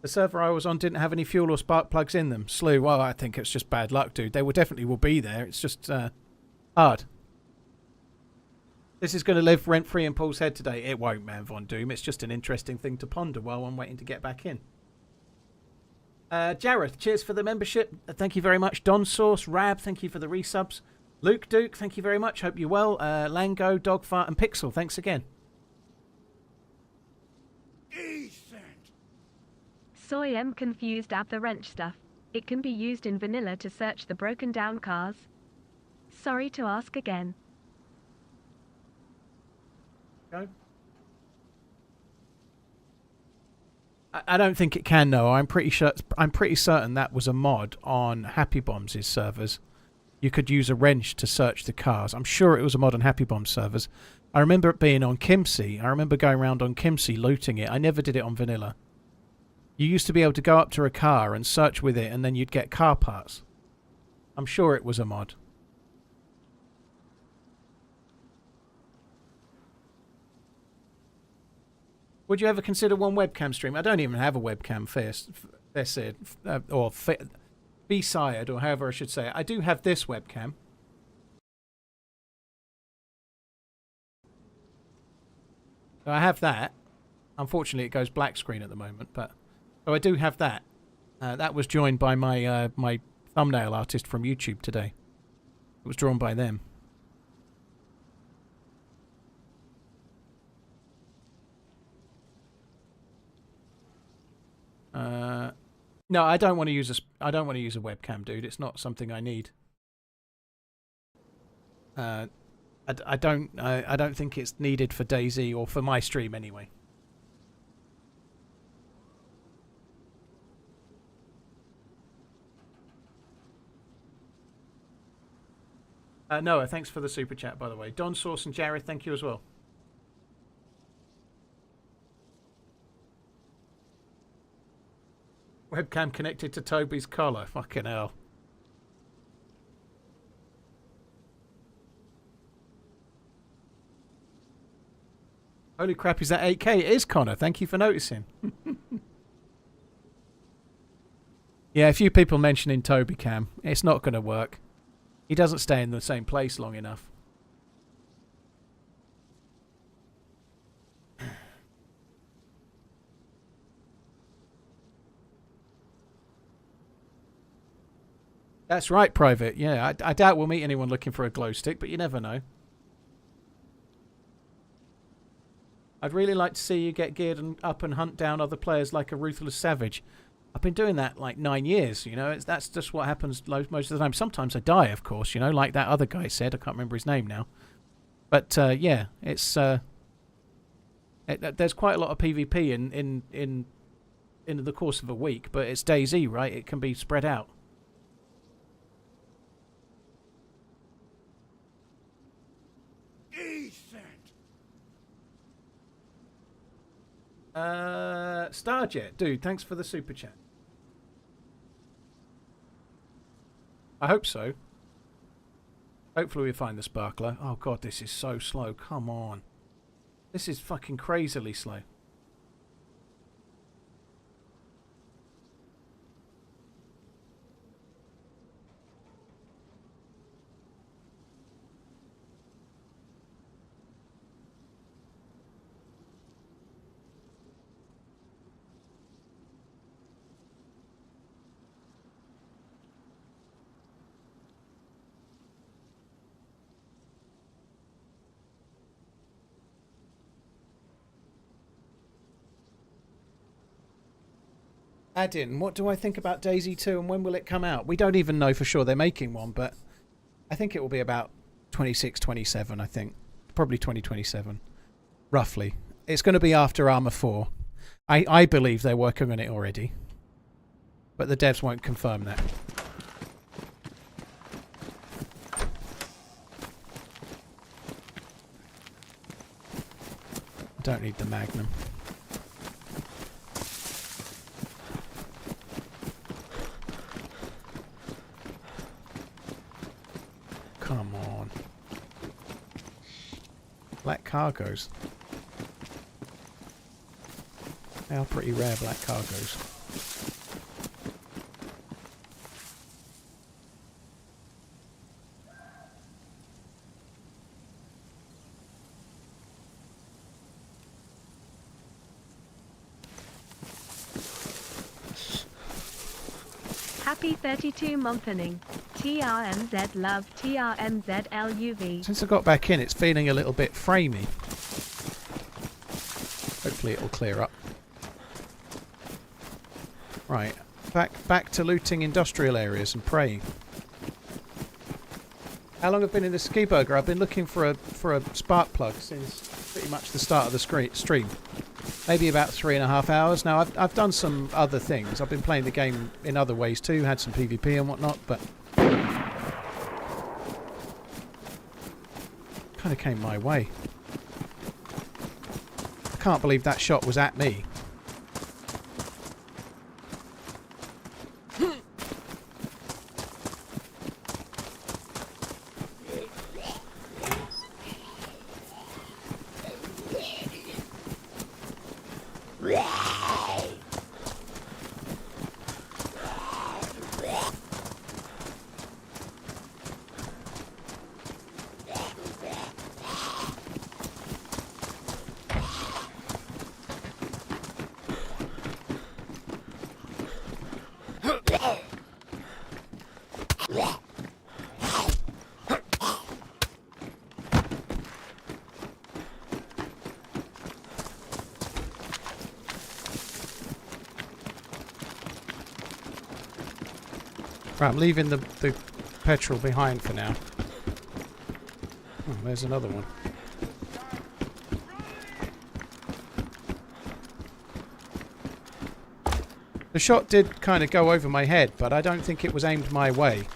B: The server I was on didn't have any fuel or spark plugs in them. Slew, well, I think it's just bad luck, dude. They will be there. It's just hard. This is going to live rent-free in Paul's head today. It won't, man, Von Doom. It's just an interesting thing to ponder while I'm waiting to get back in. Jareth, cheers for the membership. Thank you very much. Don Sauce, Rab, thank you for the resubs. Luke Duke, thank you very much. Hope you're well. Lango, Dogfart, and Pixel, thanks again.
A: Soy am confused at the wrench stuff. It can be used in vanilla to search the broken down cars. Sorry to ask again.
B: Go. I don't think it can, no. I'm pretty certain that was a mod on Happy Bombs' servers. You could use a wrench to search the cars. I'm sure it was a mod on Happy Bombs servers. I remember it being on Kimsey. I remember going around on Kimsey looting it. I never did it on vanilla. You used to be able to go up to a car and search with it, and then you'd get car parts. I'm sure it was a mod. Would you ever consider one webcam stream? I don't even have a webcam, fair said. B-sired, or however I should say it. I do have this webcam. So I have that. Unfortunately, it goes black screen at the moment, but so I do have that. That was joined by my my thumbnail artist from YouTube today. It was drawn by them. No, I don't want to use I don't want to use a webcam, dude. It's not something I need. I don't think it's needed for DayZ or for my stream anyway. Noah, thanks for the super chat, by the way. Don Sauce and Jared, thank you as well. Webcam connected to Toby's collar. Fucking hell. Holy crap, is that 8K? It is, Connor. Thank you for noticing. Yeah, a few people mentioning Toby Cam. It's not going to work. He doesn't stay in the same place long enough. That's right, Private. Yeah, I doubt we'll meet anyone looking for a glow stick, but you never know. I'd really like to see you get geared and up and hunt down other players like a ruthless savage. I've been doing that like 9 years, you know. That's just what happens most of the time. Sometimes I die, of course, you know, like that other guy said. I can't remember his name now. But yeah, it's there's quite a lot of PvP in the course of a week, but it's DayZ, right? It can be spread out. Starjet, dude, thanks for the super chat. I hope so. Hopefully we find the sparkler. Oh god, this is so slow. Come on. This is fucking crazily slow. Add-in, what do I think about DayZ 2 and when will it come out? We don't even know for sure they're making one, but I think it will be about 26, 27, I think. Probably 2027, roughly. It's going to be after Arma 4. I believe they're working on it already, but the devs won't confirm that. I don't need the Magnum. Come on. Black cargoes. They are pretty rare, black cargoes.
A: Happy 32 monthing. TRMZ love TRMZ LUV.
B: Since I got back in, it's feeling a little bit framey. Hopefully it'll clear up. Right, back to looting industrial areas and praying. How long have I been in the ski burger? I've been looking for a spark plug since pretty much the start of the stream. Maybe about 3.5 hours. Now I've done some other things. I've been playing the game in other ways too. Had some PvP and whatnot, but kind of came my way. I can't believe that shot was at me. Right, I'm leaving the petrol behind for now. Oh, there's another one. The shot did kind of go over my head, but I don't think it was aimed my way.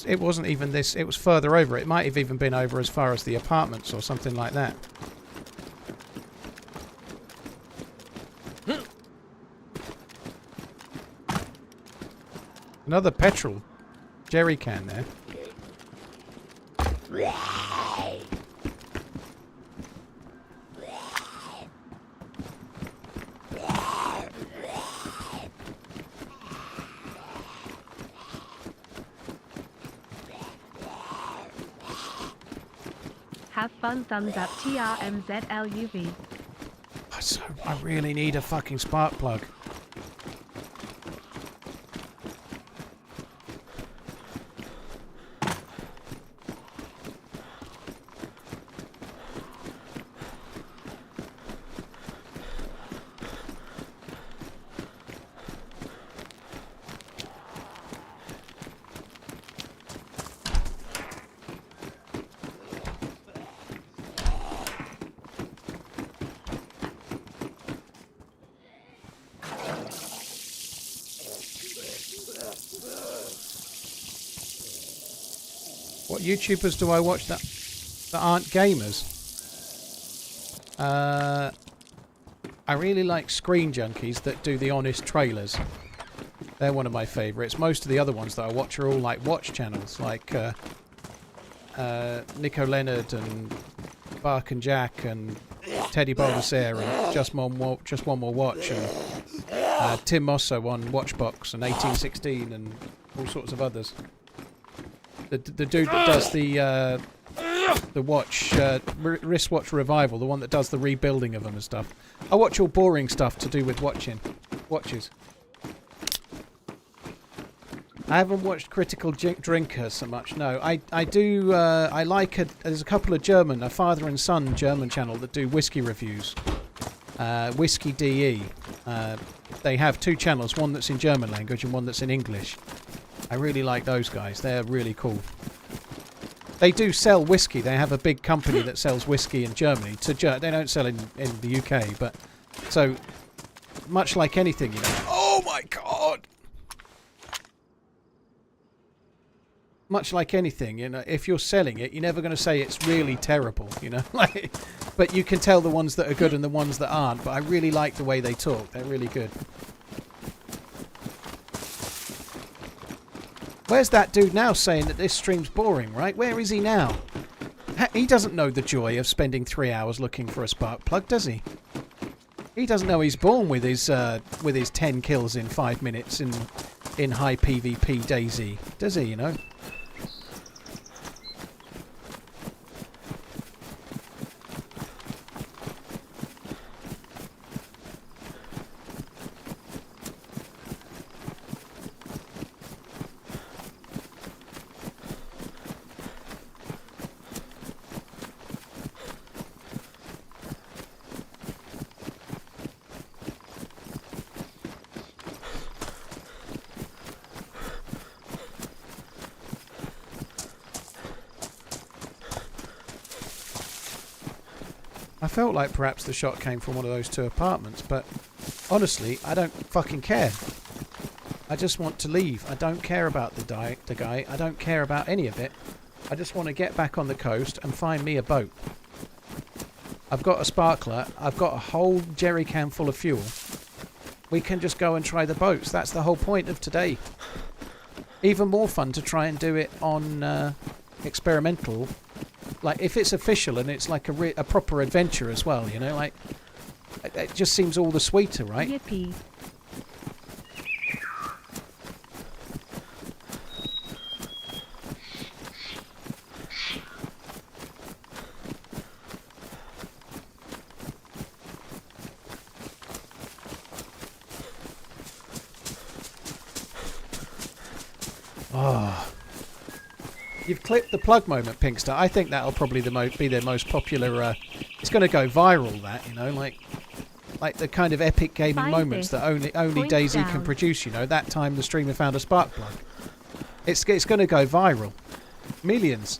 B: It wasn't even this, it was further over. It might have even been over as far as the apartments or something like that. Another petrol jerry can there.
A: Have fun, thumbs up, TRMZ LUV.
B: I really need a fucking spark plug. What YouTubers do I watch that aren't gamers? I really like Screen Junkies that do the honest trailers. They're one of my favourites. Most of the other ones that I watch are all like watch channels, like Nico Leonard and Bark and Jack and Teddy Baldassare and Just One More Watch and Tim Mosso on Watchbox and 1816 and all sorts of others. The dude that does the watch wristwatch revival, the one that does the rebuilding of them and stuff. I watch all boring stuff to do with watches. I haven't watched Critical Drinker so much. No, I do. I like there's a couple of a father and son German channel that do whiskey reviews. Whiskey DE. They have two channels, one that's in German language and one that's in English. I really like those guys. They're really cool. They do sell whiskey. They have a big company that sells whiskey in Germany. They don't sell in the UK, but so much like anything, you know. Oh my god! Much like anything, you know, if you're selling it, you're never going to say it's really terrible, you know. Like, but you can tell the ones that are good and the ones that aren't. But I really like the way they talk. They're really good. Where's that dude now saying that this stream's boring, right? Where is he now? He doesn't know the joy of spending 3 hours looking for a spark plug, does he? He doesn't know he's born with his 10 kills in 5 minutes in high PvP DayZ, does he, you know? I felt like perhaps the shot came from one of those two apartments, but honestly, I don't fucking care. I just want to leave. I don't care about the guy. I don't care about any of it. I just want to get back on the coast and find me a boat. I've got a sparkler. I've got a whole jerry can full of fuel. We can just go and try the boats. That's the whole point of today. Even more fun to try and do it on experimental. Like, if it's official and it's like a proper adventure as well, you know, like, it just seems all the sweeter, right?
A: Yippee.
B: You've clipped the plug moment, Pinkster. I think that'll probably be their most popular. It's going to go viral. That, you know, like the kind of epic gaming
A: Find
B: moments
A: this.
B: that only
A: Point
B: DayZ can
A: down.
B: produce. You know, that time the streamer found a spark plug. It's going to go viral. Millions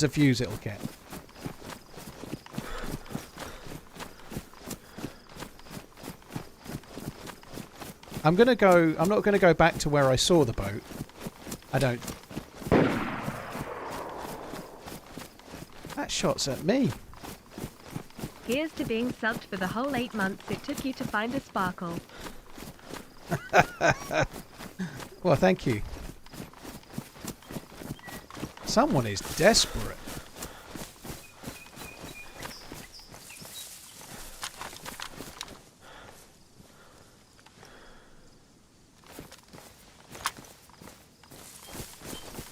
B: of views it'll get. I'm not going to go back to where I saw the boat. I don't. That shot's at me.
A: Here's to being subbed for the whole 8 months it took you to find a sparkle.
B: Well, thank you. Someone is desperate.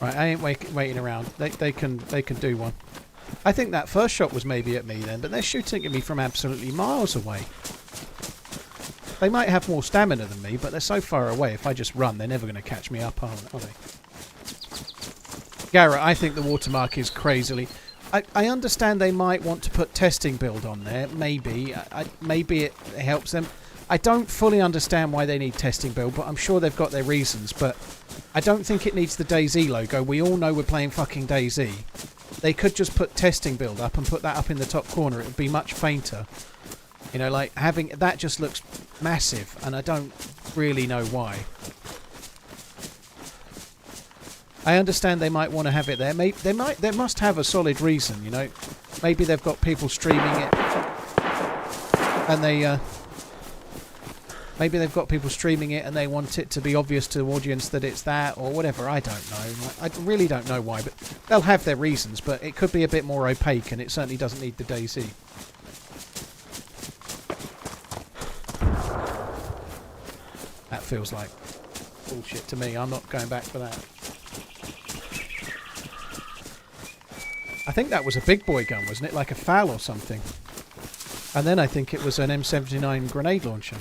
B: Right, I ain't waiting around. They can do one. I think that first shot was maybe at me then, but they're shooting at me from absolutely miles away. They might have more stamina than me, but they're so far away. If I just run, they're never going to catch me up, are they? Garrett, I think the watermark is crazily... I understand they might want to put testing build on there. Maybe. Maybe it helps them. I don't fully understand why they need testing build, but I'm sure they've got their reasons. But I don't think it needs the DayZ logo. We all know we're playing fucking DayZ. They could just put testing build up and put that up in the top corner. It would be much fainter. You know, like having... That just looks massive, and I don't really know why. I understand they might want to have it there. They must have a solid reason, you know. Maybe they've got people streaming it, and maybe they've got people streaming it and they want it to be obvious to the audience that it's that or whatever. I don't know. I really don't know why, but they'll have their reasons. But it could be a bit more opaque, and it certainly doesn't need the DayZ. That feels like bullshit to me. I'm not going back for that. I think that was a big boy gun, wasn't it? Like a FAL or something. And then I think it was an M79 grenade launcher.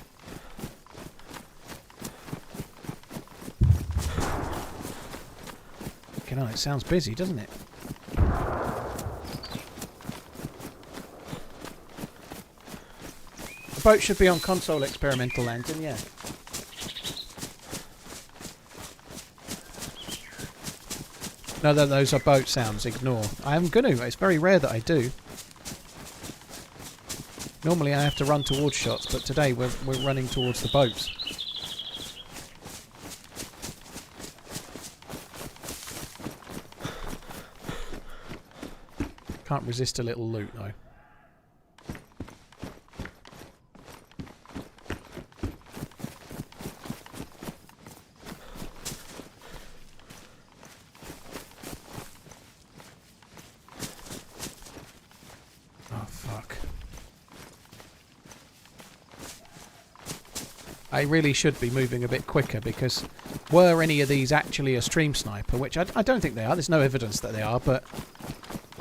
B: You know, it sounds busy, doesn't it? The boat should be on console experimental landing, yeah. No, those are boat sounds. Ignore. I am going to. It's very rare that I do. Normally I have to run towards shots, but today we're running towards the boats. Can't resist a little loot, though. I really should be moving a bit quicker, because were any of these actually a stream sniper, which I don't think they are, there's no evidence that they are, but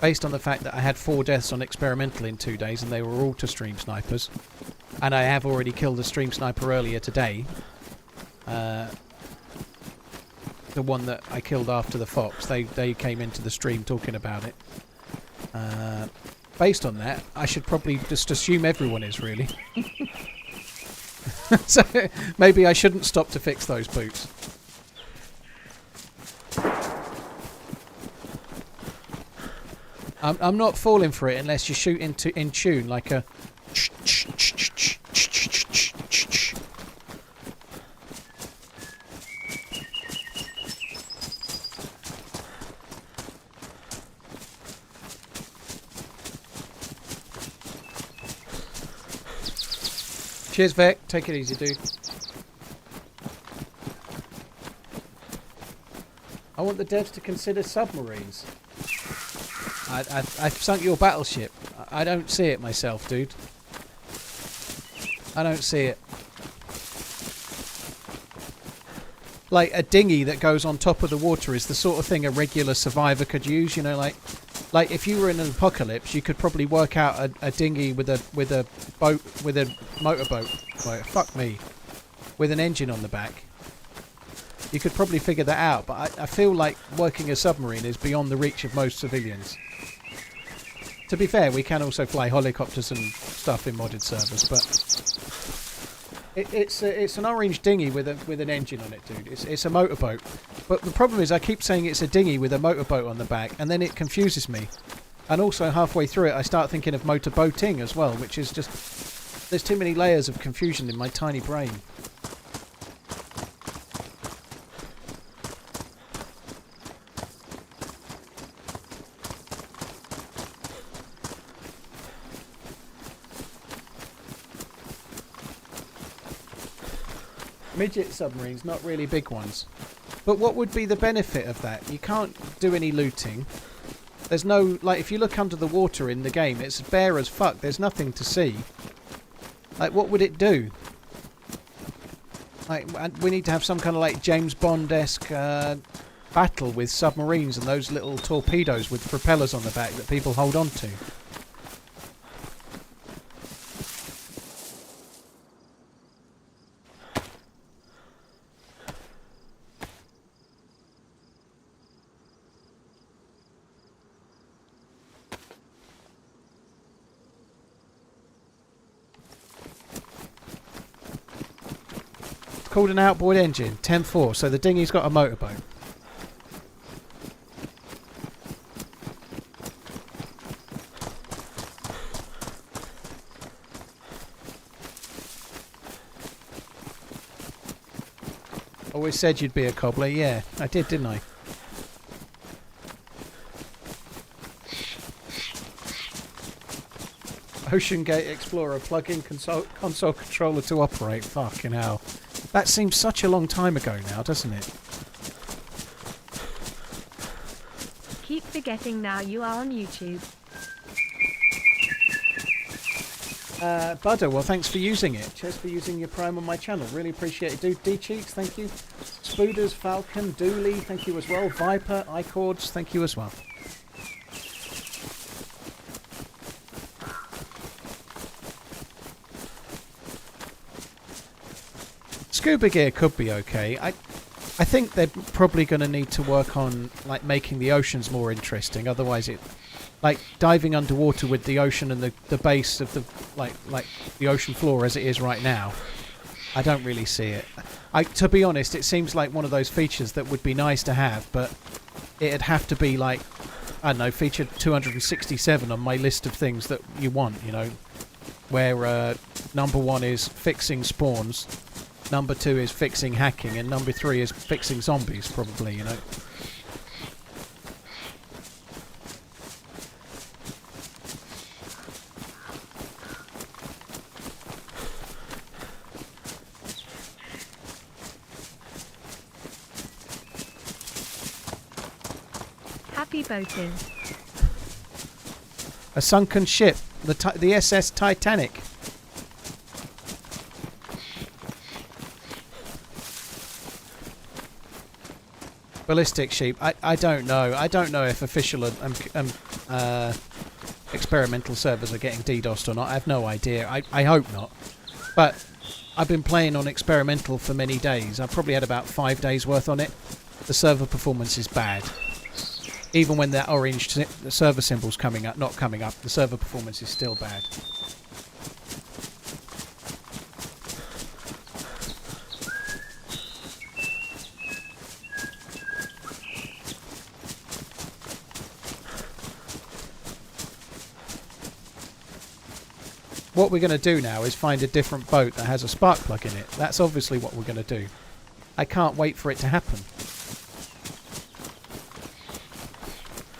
B: based on the fact that I had 4 deaths on experimental in 2 days and they were all to stream snipers, and I have already killed a stream sniper earlier today, the one that I killed after the Fox, they came into the stream talking about it. Based on that, I should probably just assume everyone is, really. So maybe I shouldn't stop to fix those boots. I'm not falling for it unless you shoot in tune, like a... Cheers, Vec. Take it easy, dude. I want the devs to consider submarines. I've sunk your battleship. I don't see it myself, dude. I don't see it. Like a dinghy that goes on top of the water is the sort of thing a regular survivor could use. You know, like if you were in an apocalypse, you could probably work out a dinghy with a boat, with a motorboat. Like, fuck me, with an engine on the back. you could probably figure that out. But I feel like working a submarine is beyond the reach of most civilians. To be fair, we can also fly helicopters and stuff in modded servers, but it's an orange dinghy with an engine on it, dude. It's a motorboat. But the problem is I keep saying it's a dinghy with a motorboat on the back, and then it confuses me. And also halfway through it, I start thinking of motorboating as well, which is just... There's too many layers of confusion in my tiny brain. Midget submarines, not really big ones. But what would be the benefit of that? You can't do any looting. There's no... Like, if you look under the water in the game, it's bare as fuck. There's nothing to see. Like, what would it do? Like, we need to have some kind of, like, James Bond-esque battle with submarines and those little torpedoes with propellers on the back that people hold on to. Called an outboard engine, 10.4, so the dinghy's got a motorboat. Always said you'd be a cobbler, yeah, I did, didn't I? Ocean Gate Explorer, plug-in console controller to operate, fucking hell. That seems such a long time ago now, doesn't it?
A: Keep forgetting now you are on YouTube.
B: Budder, well, thanks for using it. Cheers for using your Prime on my channel. Really appreciate it. Dude, D-Cheeks, thank you. Spooders, Falcon, Dooley, thank you as well. Viper, iCords, thank you as well. Scuba gear could be okay. I think they're probably going to need to work on like making the oceans more interesting. Otherwise, it like diving underwater with the ocean and the base of the like the ocean floor as it is right now. I don't really see it. To be honest, it seems like one of those features that would be nice to have, but it'd have to be like, I don't know, feature 267 on my list of things that you want. You know, where number 1 is fixing spawns. Number 2 is fixing hacking, and number 3 is fixing zombies, probably, you know.
A: Happy boating.
B: A sunken ship, the SS Titanic. Ballistic sheep. I don't know. I don't know if official experimental servers are getting DDoSed or not. I have no idea. I hope not. But I've been playing on experimental for many days. I've probably had about 5 days worth on it. The server performance is bad. Even when that orange server symbol's not coming up, the server performance is still bad. What we're going to do now is find a different boat that has a spark plug in it. That's obviously what we're going to do. I can't wait for it to happen.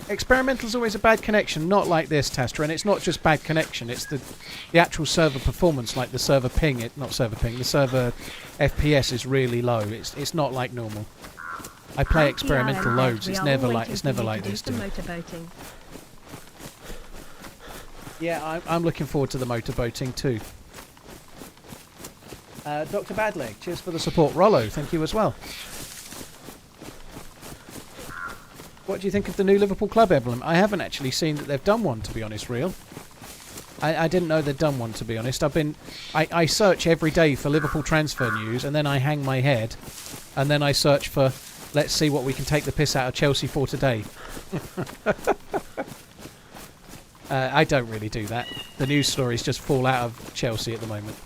B: Experimental's always a bad connection, not like this, Tester, and it's not just bad connection, it's the actual server performance, like the server ping, the server FPS is really low. It's not like normal. I play experimental loads. It's never like this, dude. Yeah, I'm looking forward to the motorboating too. Dr. Badleg, cheers for the support. Rollo, thank you as well. What do you think of the new Liverpool Club emblem? I haven't actually seen that they've done one, to be honest, Real. I didn't know they'd done one, to be honest. I search every day for Liverpool transfer news, and then I hang my head and then I search for, let's see what we can take the piss out of Chelsea for today. I don't really do that. The news stories just fall out of Chelsea at the moment.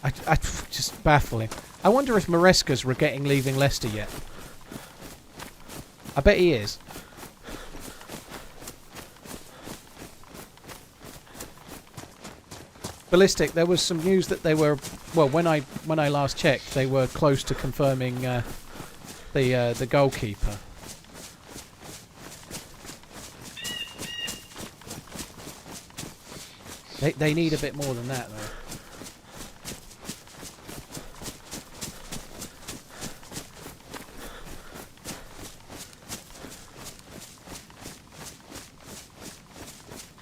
B: I just baffling. I wonder if Maresca's regretting leaving Leicester yet. I bet he is. Ballistic, there was some news that they were, well, when I last checked, they were close to confirming the goalkeeper. They need a bit more than that, though.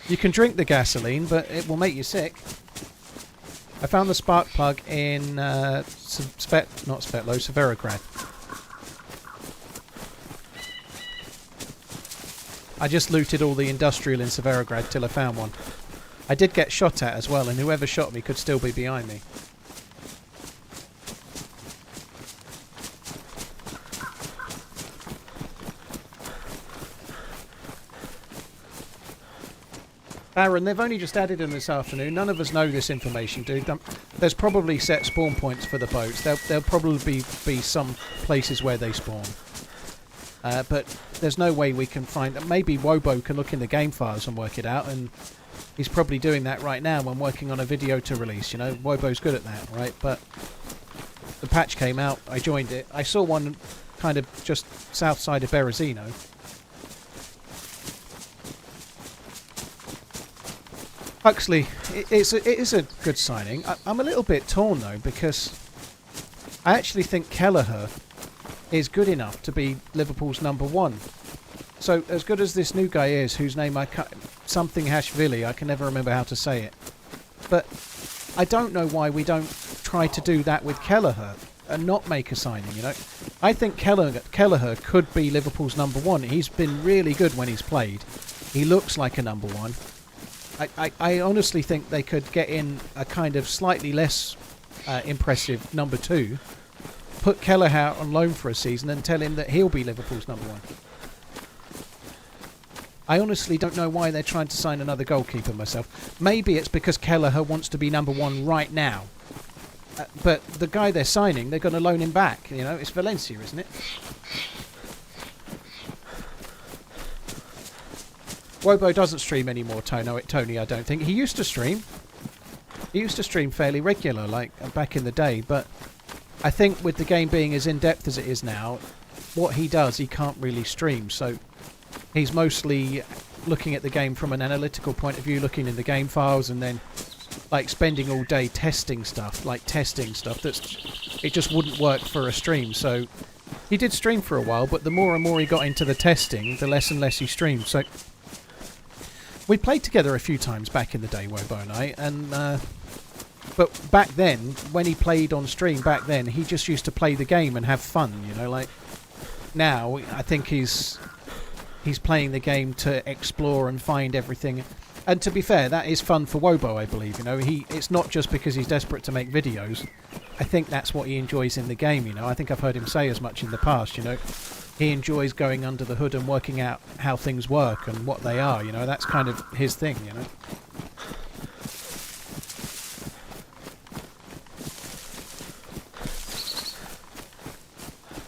B: You can drink the gasoline, but it will make you sick. I found the spark plug in Severograd. I just looted all the industrial in Severograd till I found one. I did get shot at as well, and whoever shot me could still be behind me. Aaron, they've only just added in this afternoon. None of us know this information, dude. There's probably set spawn points for the boats. There'll probably be some places where they spawn. But there's no way we can find... Maybe Wobo can look in the game files and work it out, and he's probably doing that right now when working on a video to release. You know, Wobo's good at that, right? But the patch came out. I joined it. I saw one kind of just south side of Berezino. Huxley, it is a good signing. I'm a little bit torn though, because I actually think Kelleher is good enough to be Liverpool's #1. So as good as this new guy is, whose name something Hashvili, I can never remember how to say it. But I don't know why we don't try to do that with Kelleher and not make a signing. You know, I think Kelleher could be Liverpool's #1. He's been really good when he's played. He looks like a #1. I honestly think they could get in a kind of slightly less impressive #2, put Kelleher out on loan for a season and tell him that he'll be Liverpool's #1. I honestly don't know why they're trying to sign another goalkeeper myself. Maybe it's because Kelleher wants to be #1 right now. But the guy they're signing, they're going to loan him back. You know, it's Valencia, isn't it? Wobo doesn't stream anymore, Tony, I don't think. He used to stream. He used to stream fairly regular, like back in the day, but I think with the game being as in-depth as it is now, what he does, he can't really stream, so he's mostly looking at the game from an analytical point of view, looking in the game files, and then like spending all day testing stuff it just wouldn't work for a stream. So he did stream for a while, but the more and more he got into the testing, the less and less he streamed. So we played together a few times back in the day, Wobo and I, and but back then, when he played on stream back then, he just used to play the game and have fun, you know, like now I think he's playing the game to explore and find everything. And to be fair, that is fun for Wobo, I believe, you know. It's not just because he's desperate to make videos. I think that's what he enjoys in the game, you know. I think I've heard him say as much in the past, you know. He enjoys going under the hood and working out how things work and what they are, you know. That's kind of his thing, you know.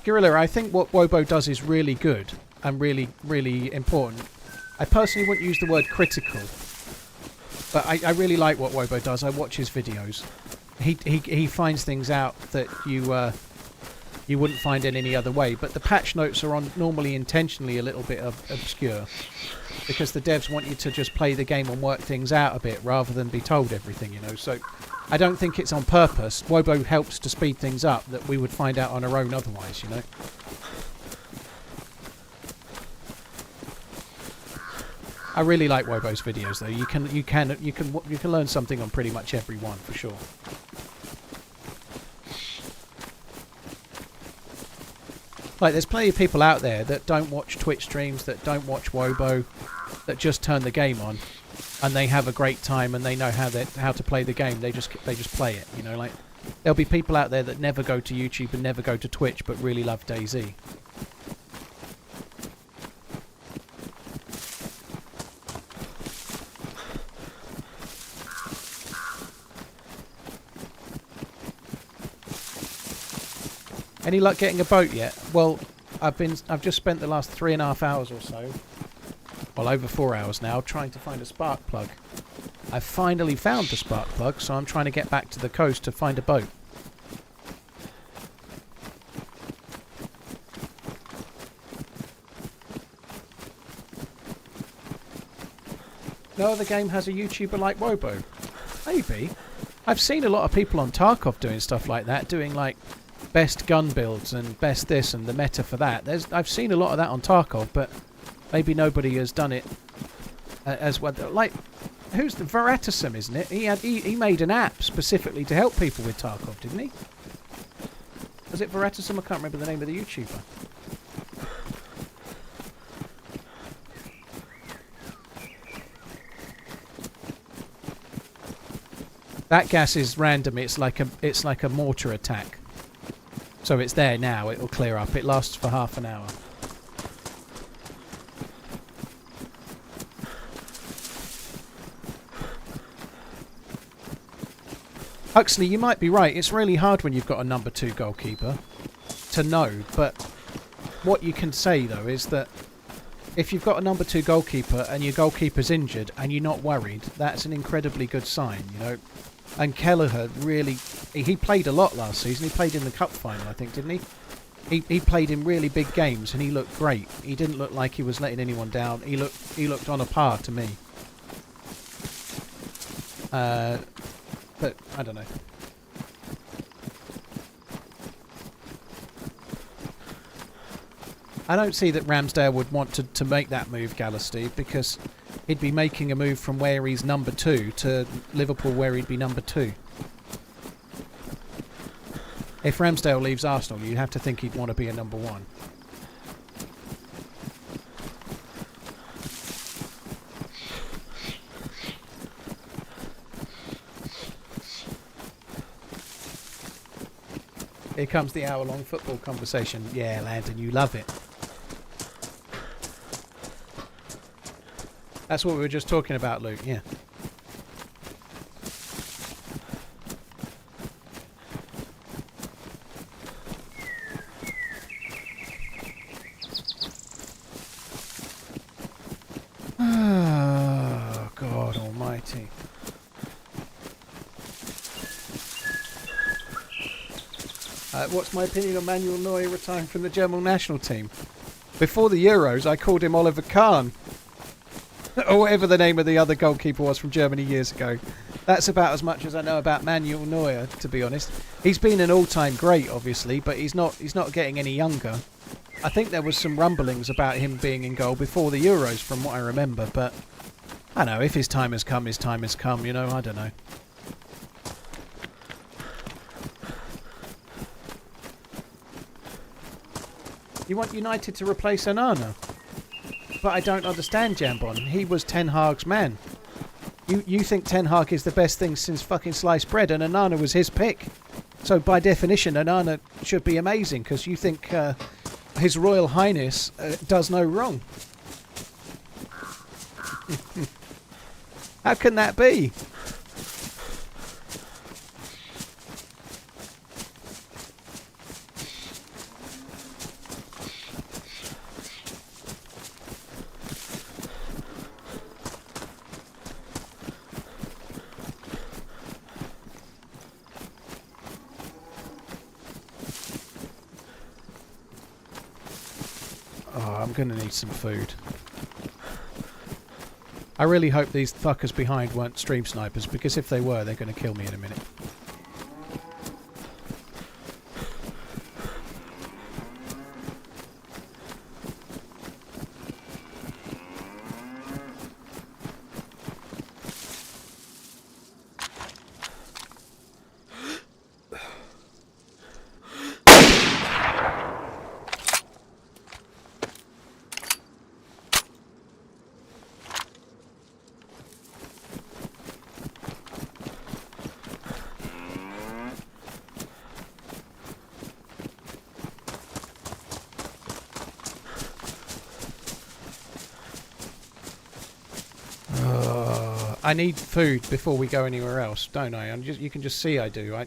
B: Gorilla, I think what Wobo does is really good and really, really important. I personally wouldn't use the word critical, but I really like what Wobo does. I watch his videos. He finds things out that you wouldn't find in any other way. But the patch notes are normally intentionally a little bit obscure, because the devs want you to just play the game and work things out a bit rather than be told everything, you know. So I don't think it's on purpose. Wobo helps to speed things up that we would find out on our own otherwise, you know. I really like Wobo's videos though. You can learn something on pretty much every one for sure. Like, there's plenty of people out there that don't watch Twitch streams, that don't watch Wobo, that just turn the game on, and they have a great time and they know how to play the game. They just play it, you know. Like, There'll be people out there that never go to YouTube and never go to Twitch but really love DayZ. Any luck getting a boat yet? Well, I've just spent the last 3.5 hours or so, well, over 4 hours now, trying to find a spark plug. I've finally found the spark plug, so I'm trying to get back to the coast to find a boat. No other game has a YouTuber like Wobo. Maybe. I've seen a lot of people on Tarkov doing stuff like that, doing like best gun builds and best this and the meta for that. I've seen a lot of that on Tarkov, but maybe nobody has done it as well. Like, who's the Veratism, isn't it? He made an app specifically to help people with Tarkov, didn't he? Was it Veratism? I can't remember the name of the YouTuber. That gas is random. It's like a mortar attack. So it's there now. It will clear up. It lasts for half an hour. Huxley, you might be right. It's really hard when you've got a number 2 goalkeeper to know. But what you can say, though, is that if you've got a number 2 goalkeeper and your goalkeeper's injured and you're not worried, that's an incredibly good sign, you know. And Kelleher really... He played a lot last season. He played in the cup final, I think, didn't he? He played in really big games and he looked great. He didn't look like he was letting anyone down. He looked on a par to me. But I don't know. I don't see that Ramsdale would want to make that move, Gallisty, because he'd be making a move from where he's number 2 to Liverpool where he'd be number 2. If Ramsdale leaves Arsenal, you'd have to think he'd want to be a number 1. Here comes the hour-long football conversation. Yeah, Landon, you love it. That's what we were just talking about, Luke, yeah. Oh, God almighty. What's my opinion on Manuel Neuer retiring from the German national team? Before the Euros, I called him Oliver Kahn. Or whatever the name of the other goalkeeper was from Germany years ago. That's about as much as I know about Manuel Neuer, to be honest. He's been an all-time great, obviously, but he's not getting any younger. I think there was some rumblings about him being in goal before the Euros, from what I remember, but I don't know, if his time has come, his time has come, you know, I don't know. You want United to replace Onana? But I don't understand, Jambon. He was Ten Hag's man. You think Ten Hag is the best thing since fucking sliced bread, and Onana was his pick. So by definition, Onana should be amazing, because you think His Royal Highness does no wrong. How can that be? I'm going to need some food. I really hope these fuckers behind weren't stream snipers, because if they were, they're going to kill me in a minute. I need food before we go anywhere else, don't I? You can just see I do.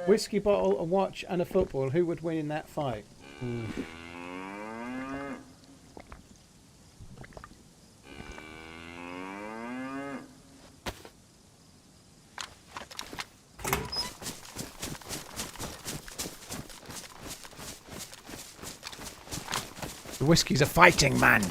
B: Whiskey bottle, a watch, and a football. Who would win in that fight? The whiskey's a fighting man.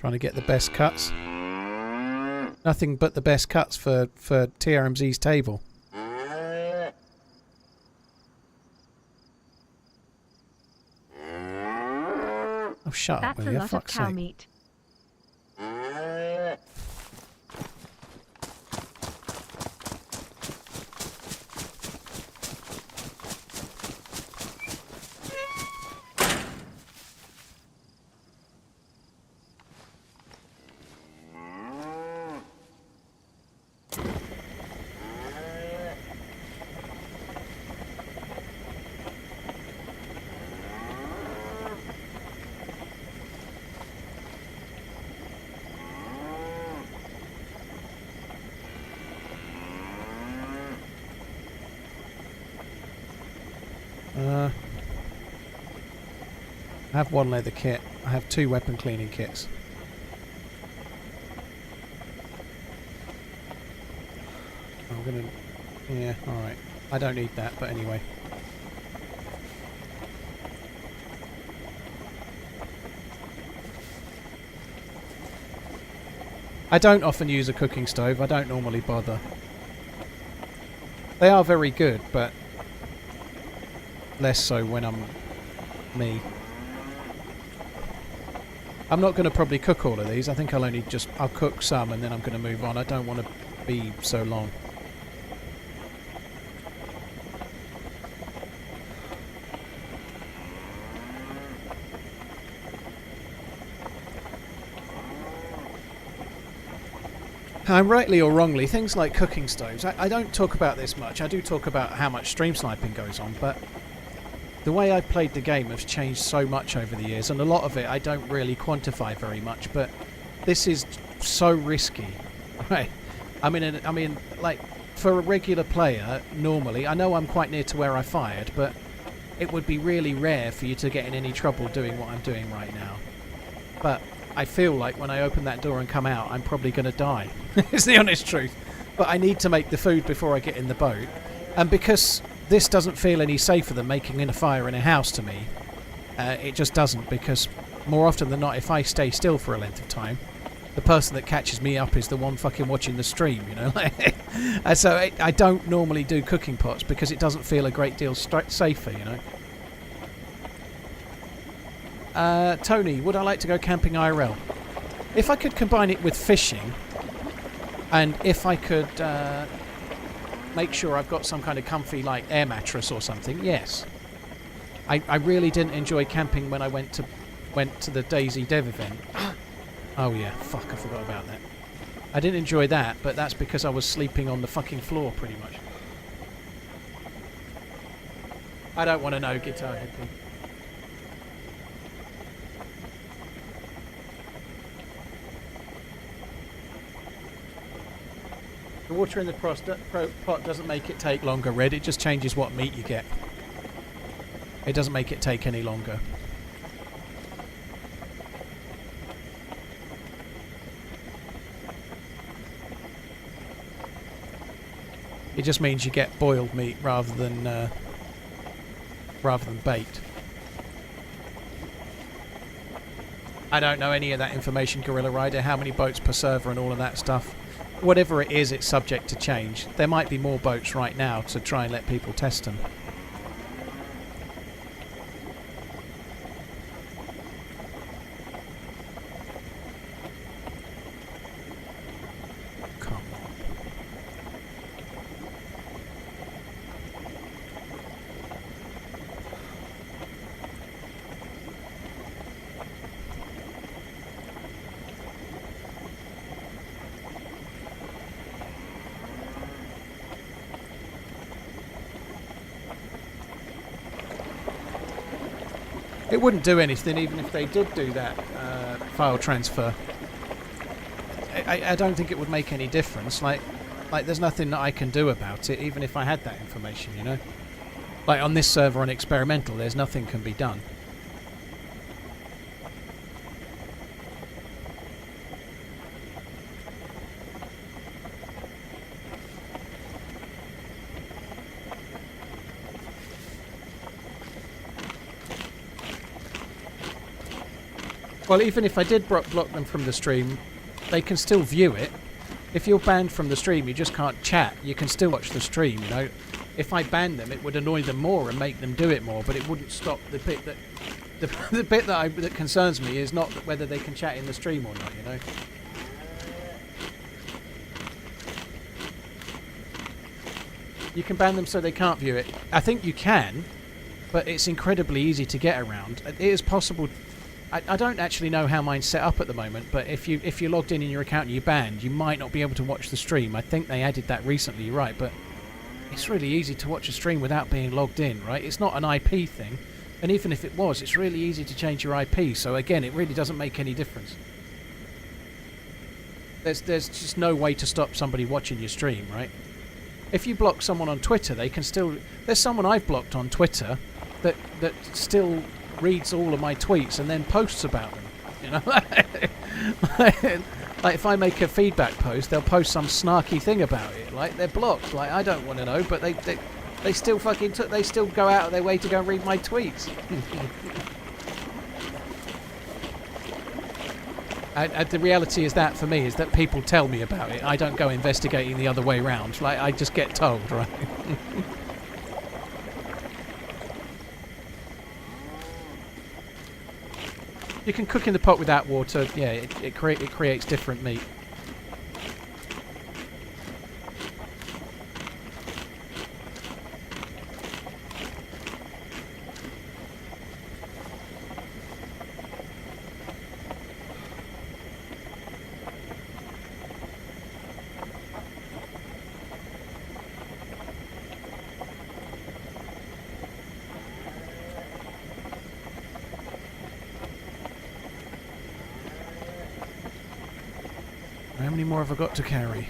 B: Trying to get the best cuts. Nothing but the best cuts for TRMZ's table. Oh, shut up,
A: That's
B: will
A: a
B: you?
A: lot of
B: Fuck's
A: cow
B: sake.
A: meat. I have one leather kit. I have 2 weapon cleaning kits. I'm gonna... Yeah, alright. I don't need that, but anyway. I don't often use a cooking stove. I don't normally bother. They are very good, but less so when I'm me. I'm not going to probably cook all of these. I think I'll cook some and then I'm going to move on. I don't want to be so long. Rightly or wrongly, things like cooking stoves, I don't talk about this much. I do talk about how much stream sniping goes on, but the way I played the game has changed so much over the years, and a lot of it I don't really quantify very much, but this is so risky, right? I mean, like, for a regular player, normally, I know I'm quite near to where I fired, but it would be really rare for you to get in any trouble doing what I'm doing right now. But I feel like when I open that door and come out, I'm probably going to die. It's the honest truth. But I need to make the food before I get in the boat. And because this doesn't feel any safer than making in a fire in a house to me, it just doesn't, because more often than not, if I stay still for a length of time, the person that catches me up is the one fucking watching the stream, you know? And so I don't normally do cooking pots because it doesn't feel a great deal safer, you know? Tony, would I like to go camping IRL? If I could combine it with fishing, and if I could make sure I've got some kind of comfy, like, air mattress or something, yes. I really didn't enjoy camping when I went to the DayZ dev event. Oh yeah, fuck, I forgot about that. I didn't enjoy that, but that's because I was sleeping on the fucking floor, pretty much. I don't want to know, Guitar Head thing. The water in the pot doesn't make it take longer, Red. It just changes what meat you get. It doesn't make it take any longer. It just means you get boiled meat rather than baked.
B: I don't know any of that information, Gorilla Rider, how many boats per server and all of that stuff. Whatever it is, it's subject to change. There might be more boats right now to try and let people test them. It wouldn't do anything even if they did do that file transfer. I don't think it would make any difference. Like there's nothing that I can do about it, even if I had that information, you know? Like on this server on experimental, there's nothing can be done. Well, even if I did block them from the stream, they can still view it. If you're banned from the stream, you just can't chat. You can still watch the stream, you know. If I banned them, it would annoy them more and make them do it more, but it wouldn't stop the bit that... The bit that concerns me is not whether they can chat in the stream or not, you know. You can ban them so they can't view it. I think you can, but it's incredibly easy to get around. It is possible... I don't actually know how mine's set up at the moment, but if you're logged in your account and you're banned, you might not be able to watch the stream. I think they added that recently, you're right, but it's really easy to watch a stream without being logged in, right? It's not an IP thing, and even if it was, it's really easy to change your IP, so again, it really doesn't make any difference. There's just no way to stop somebody watching your stream, right? If you block someone on Twitter, they can still... There's someone I've blocked on Twitter that still... reads all of my tweets and then posts about them, you know. Like if I make a feedback post, they'll post some snarky thing about it. Like they're blocked. Like I don't want to know, but they still fucking they still go out of their way to go and read my tweets. The reality is that for me is that people tell me about it. I don't go investigating the other way round. Like I just get told, right? You can cook in the pot without water. Yeah, it creates different meat. How many more have I got to carry?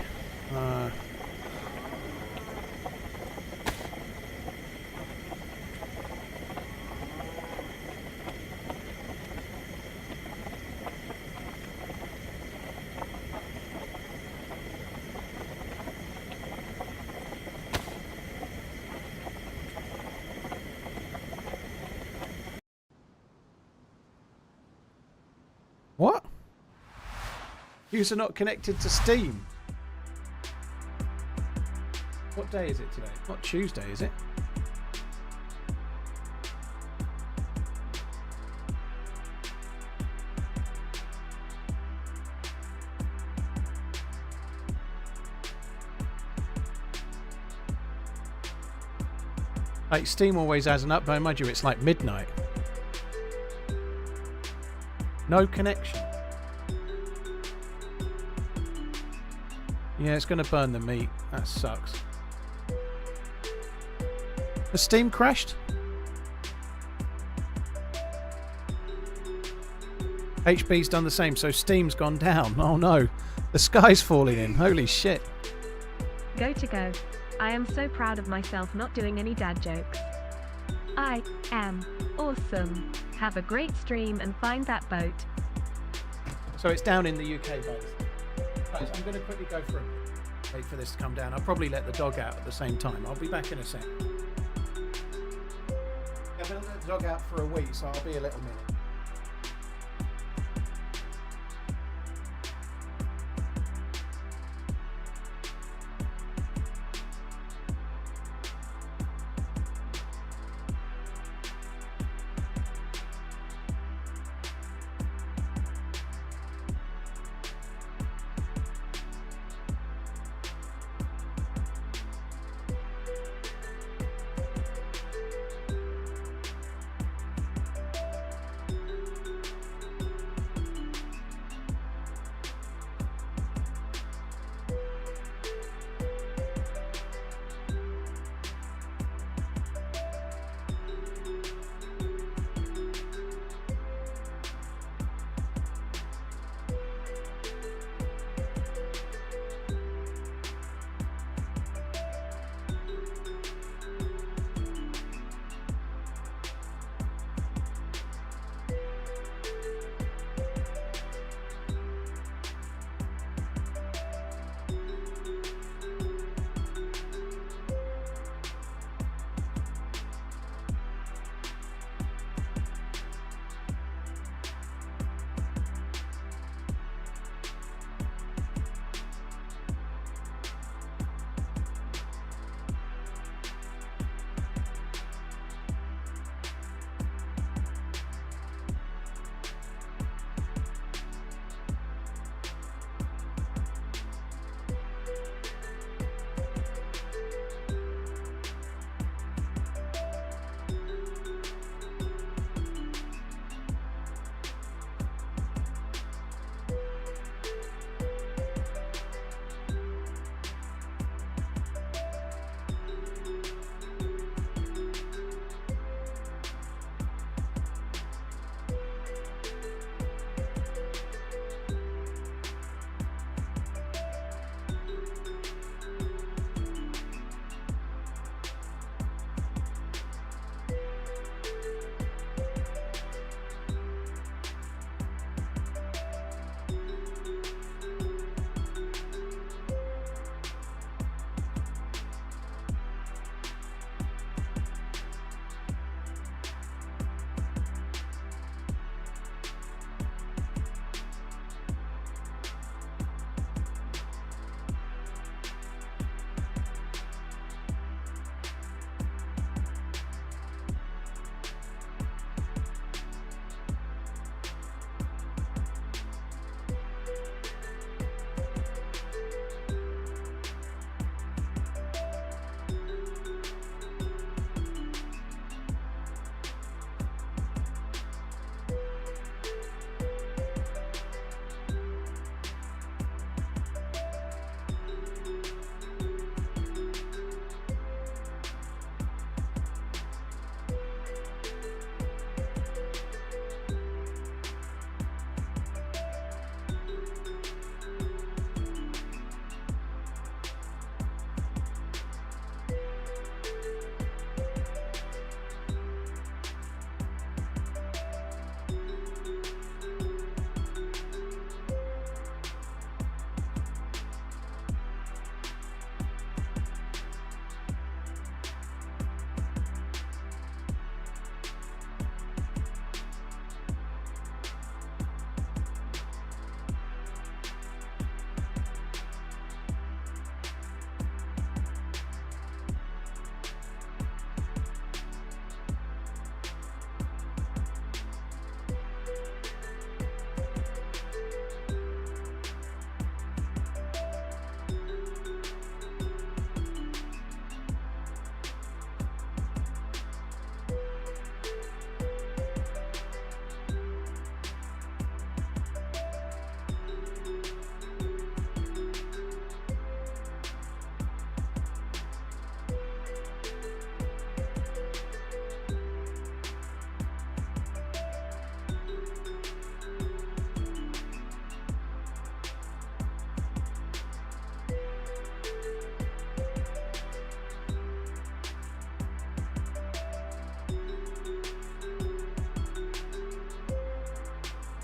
B: What? User not connected to Steam. What day is it today? Not Tuesday, is it? Like Steam always has an update, mind you, it's like midnight. No connection. Yeah, it's going to burn the meat. That sucks. Has Steam crashed? HB's done the same, so Steam's gone down. Oh no, the sky's falling in. Holy shit.
A: Go to go. I am so proud of myself not doing any dad jokes. I am awesome. Have a great stream and find that boat.
B: So it's down in the UK, guys. Right, so I'm going to quickly go through. Wait for this to come down. I'll probably let the dog out at the same time. I'll be back in a sec. I'm going to let the dog out for a week, so I'll be a little minute.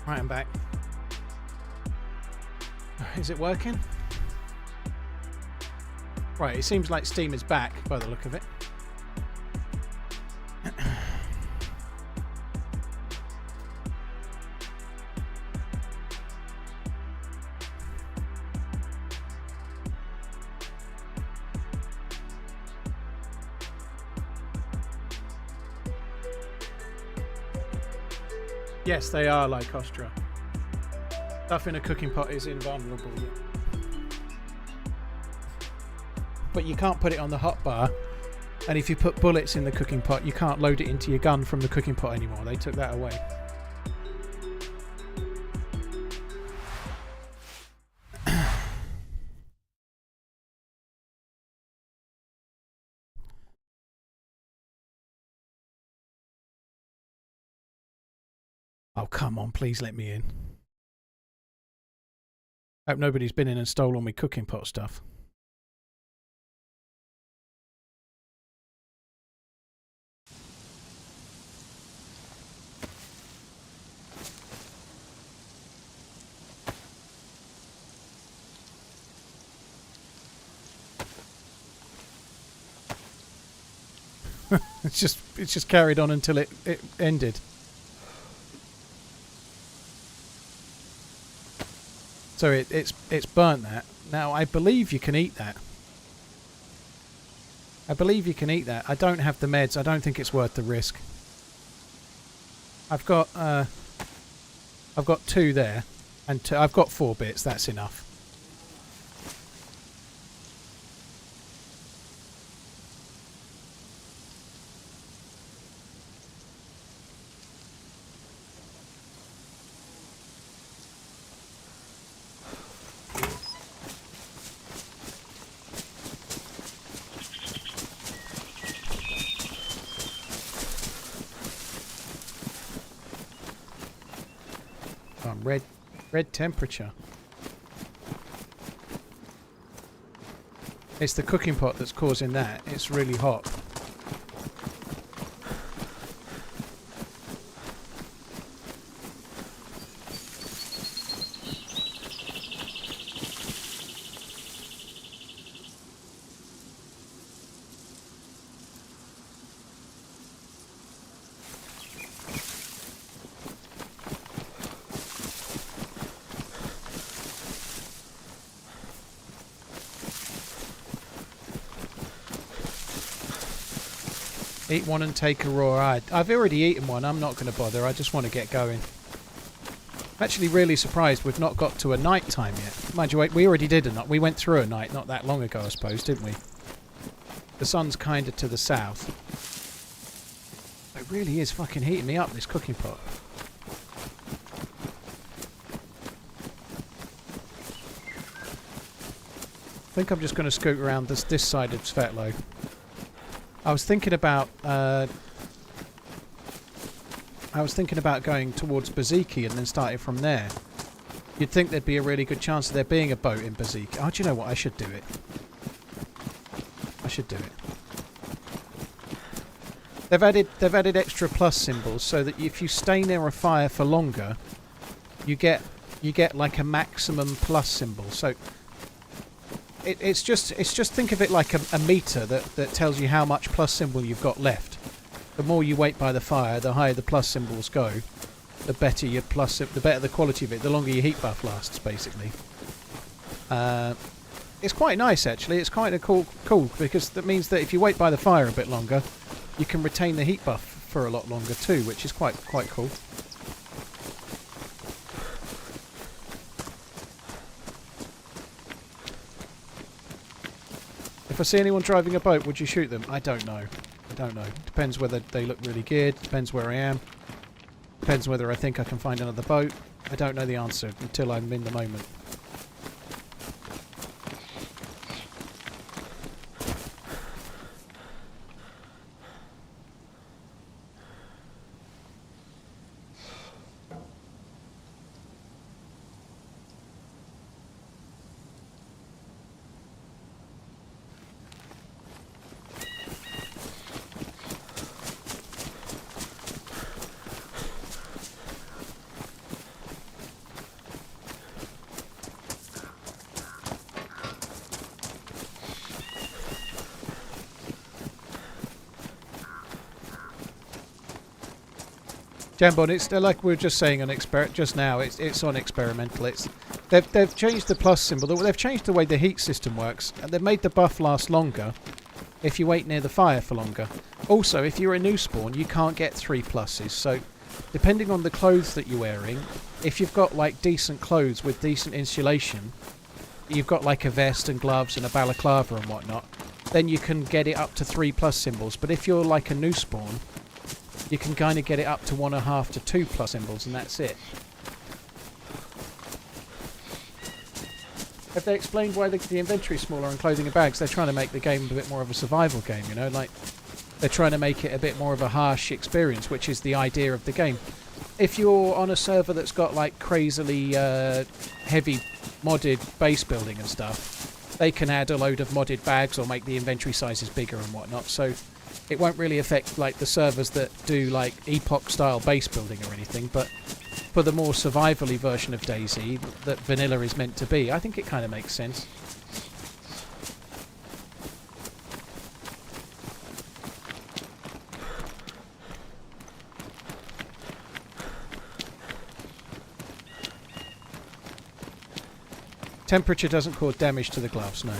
B: Right, I'm back. Is it working? Right, it seems like Steam is back by the look of it. Yes, they are like Ostra. Stuff in a cooking pot is invulnerable. But you can't put it on the hot bar, and if you put bullets in the cooking pot, you can't load it into your gun from the cooking pot anymore. They took that away. Oh, come on, please let me in. Hope nobody's been in and stole all my cooking pot stuff. It's just carried on until it ended. So it's burnt that. Now I believe you can eat that. I believe you can eat that. I don't have the meds. I don't think it's worth the risk. I've got 2 there, and I've got 4 bits. That's enough. Red temperature. It's the cooking pot that's causing that. It's really hot. Eat one and take a raw. I've already eaten one. I'm not going to bother. I just want to get going. I'm actually really surprised we've not got to a night time yet. Mind you, we already did a night. We went through a night not that long ago, I suppose, didn't we? The sun's kind of to the south. It really is fucking heating me up, this cooking pot. I think I'm just going to scoot around this side of Svetlo. I was thinking about going towards Baziki and then starting from there. You'd think there'd be a really good chance of there being a boat in Baziki. Oh, do you know what? I should do it. I should do it. They've added extra plus symbols so that if you stay near a fire for longer, you get like a maximum plus symbol. So it's just think of it like a meter that tells you how much plus symbol you've got left. The more you wait by the fire, the higher the plus symbols go. The better your plus, the better the quality of it. The longer your heat buff lasts, basically. It's quite nice actually. It's quite cool because that means that if you wait by the fire a bit longer, you can retain the heat buff for a lot longer too, which is quite cool. If I see anyone driving a boat, would you shoot them? I don't know. I don't know. Depends whether they look really geared. Depends where I am. Depends whether I think I can find another boat. I don't know the answer until I'm in the moment. Jambon, it's like we were just saying on just now. It's on experimental. They've changed the plus symbol. They've changed the way the heat system works, and they've made the buff last longer if you wait near the fire for longer. Also, if you're a new spawn, you can't get 3 pluses. So, depending on the clothes that you're wearing, if you've got like decent clothes with decent insulation, you've got like a vest and gloves and a balaclava and whatnot, then you can get it up to 3 plus symbols. But if you're like a new spawn, you can kind of get it up to 1.5 to 2 plus symbols, and that's it. Have they explained why the inventory is smaller and clothing and bags? They're trying to make the game a bit more of a survival game, you know, like they're trying to make it a bit more of a harsh experience, which is the idea of the game. If you're on a server that's got like crazily heavy modded base building and stuff, they can add a load of modded bags or make the inventory sizes bigger and whatnot, so it won't really affect like the servers that do like epoch style base building or anything. But for the more survival-y version of DayZ that vanilla is meant to be, I think it kind of makes sense. Temperature doesn't cause damage to the gloves, no.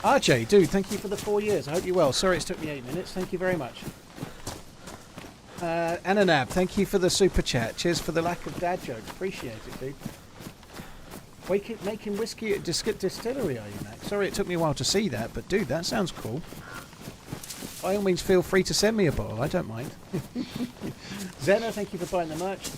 B: RJ, dude, thank you for the 4 years. I hope you're well. Sorry it's took me 8 minutes. Thank you very much. Ananab, thank you for the super chat. Cheers for the lack of dad jokes. Appreciate it, dude. Making whiskey at distillery, are you, Max? Sorry it took me a while to see that, but dude, that sounds cool. By all means, feel free to send me a bottle. I don't mind. Zena, thank you for buying the merch.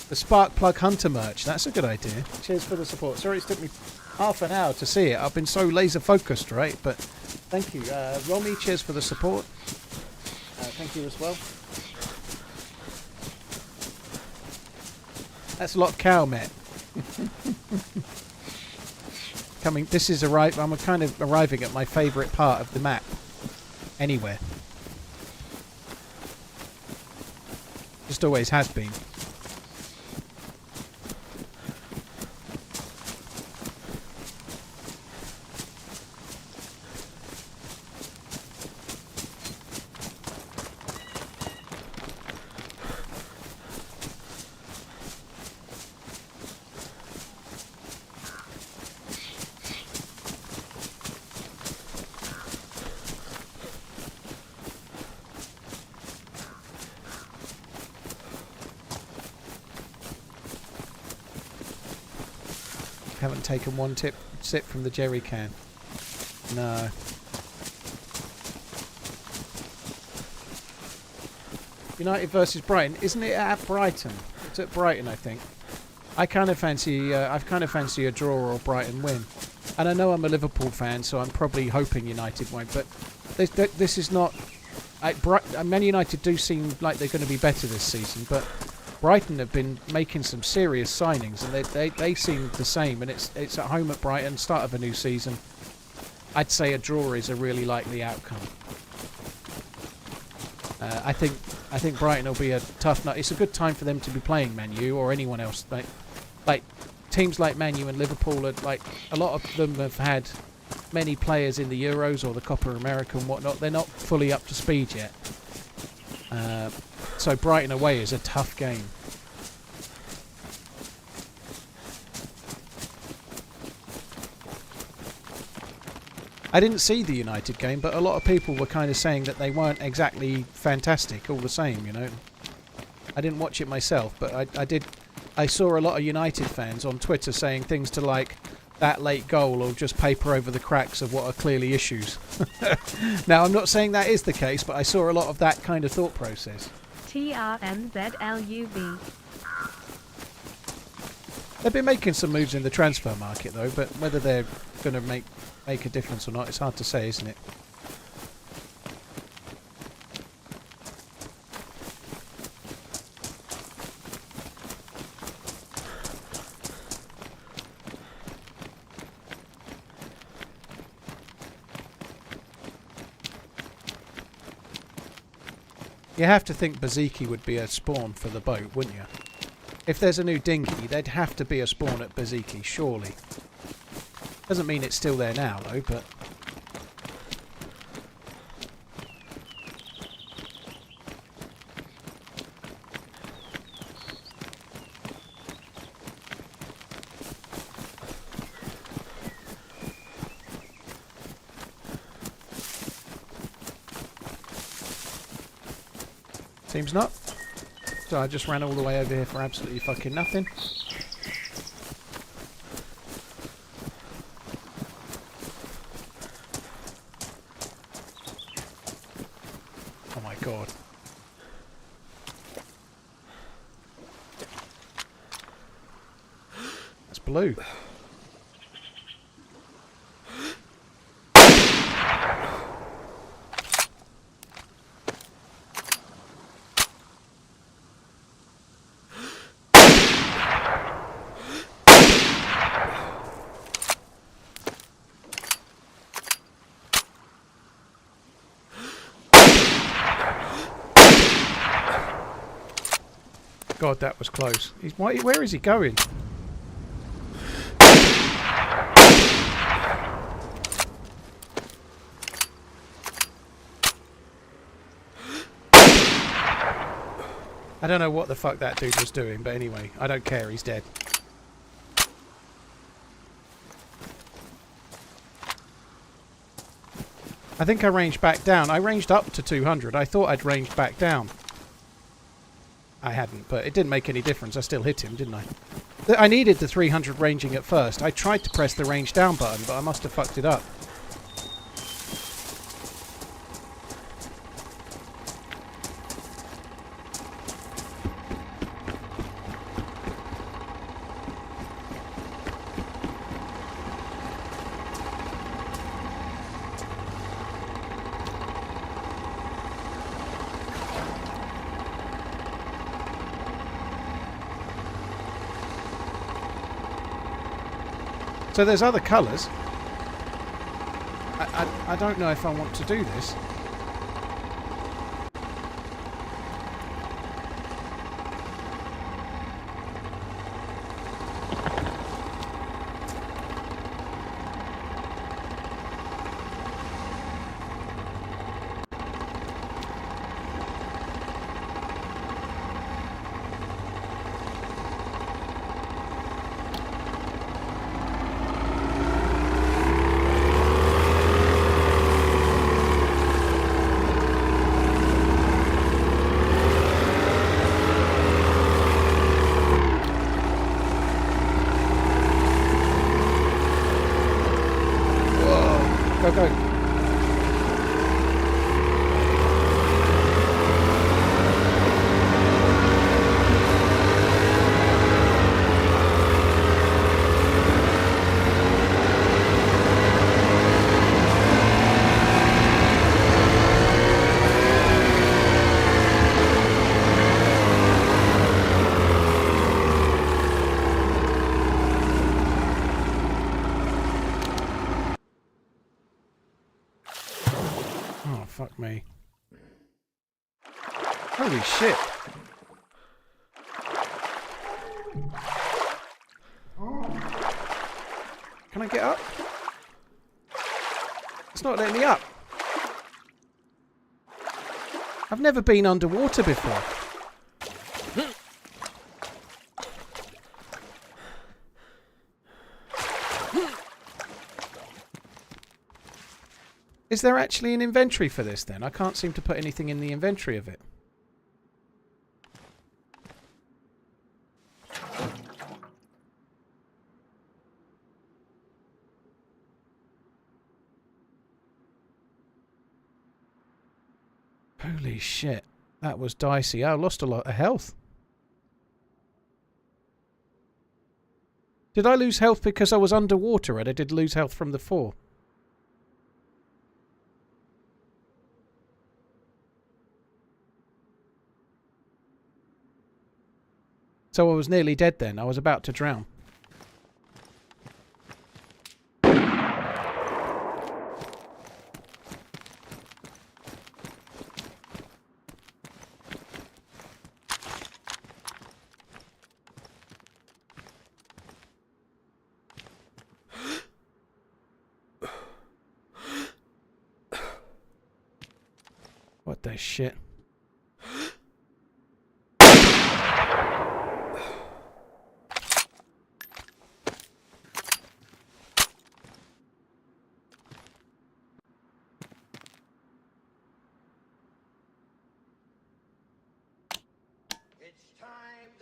B: The Spark Plug Hunter merch. That's a good idea. Cheers for the support. Sorry it's took me half an hour to see it. I've been so laser focused, right? But thank you. Romy, cheers for the support. Thank you as well. That's a lot of cow, Matt. This is I'm kind of arriving at my favourite part of the map. Anywhere. Just always has been. Haven't taken one sip from the jerry can. No. United versus Brighton. Isn't it at Brighton? It's at Brighton, I think. I've kind of fancy a draw or Brighton win. And I know I'm a Liverpool fan, so I'm probably hoping United won't. But this is not... Man United do seem like they're going to be better this season, but Brighton have been making some serious signings, and they seem the same. And it's at home at Brighton, start of a new season. I'd say a draw is a really likely outcome. I think Brighton will be a tough nut. It's a good time for them to be playing Man U or anyone else. Like teams like Man U and Liverpool, like a lot of them have had many players in the Euros or the Copa America and whatnot. They're not fully up to speed yet. So Brighton away is a tough game. I didn't see the United game, but a lot of people were kind of saying that they weren't exactly fantastic all the same, you know. I didn't watch it myself, but I saw a lot of United fans on Twitter saying things to like, that late goal will just paper over the cracks of what are clearly issues. Now, I'm not saying that is the case, but I saw a lot of that kind of thought process.
A: TRMZ.
B: They've been making some moves in the transfer market, though, but whether they're going to make a difference or not, it's hard to say, isn't it? You have to think Baziki would be a spawn for the boat, wouldn't you? If there's a new dinghy, there'd have to be a spawn at Baziki, surely. Doesn't mean it's still there now, though, but Seems not. So I just ran all the way over here for absolutely fucking nothing. Oh my god. That's blue. God, that was close. Where is he going? I don't know what the fuck that dude was doing, but anyway, I don't care, he's dead. I think I ranged back down. I ranged up to 200. I thought I'd ranged back down. I hadn't, but it didn't make any difference. I still hit him, didn't I? I needed the 300 ranging at first. I tried to press the range down button, but I must have fucked it up. So there's other colours. I don't know if I want to do this. Go, go. Oh, fuck me. Holy shit. Can I get up? It's not letting me up. I've never been underwater before. Is there actually an inventory for this then? I can't seem to put anything in the inventory of it. Holy shit. That was dicey. I lost a lot of health. Did I lose health because I was underwater and I did lose health from the fall? So I was nearly dead then. I was about to drown. What the shit?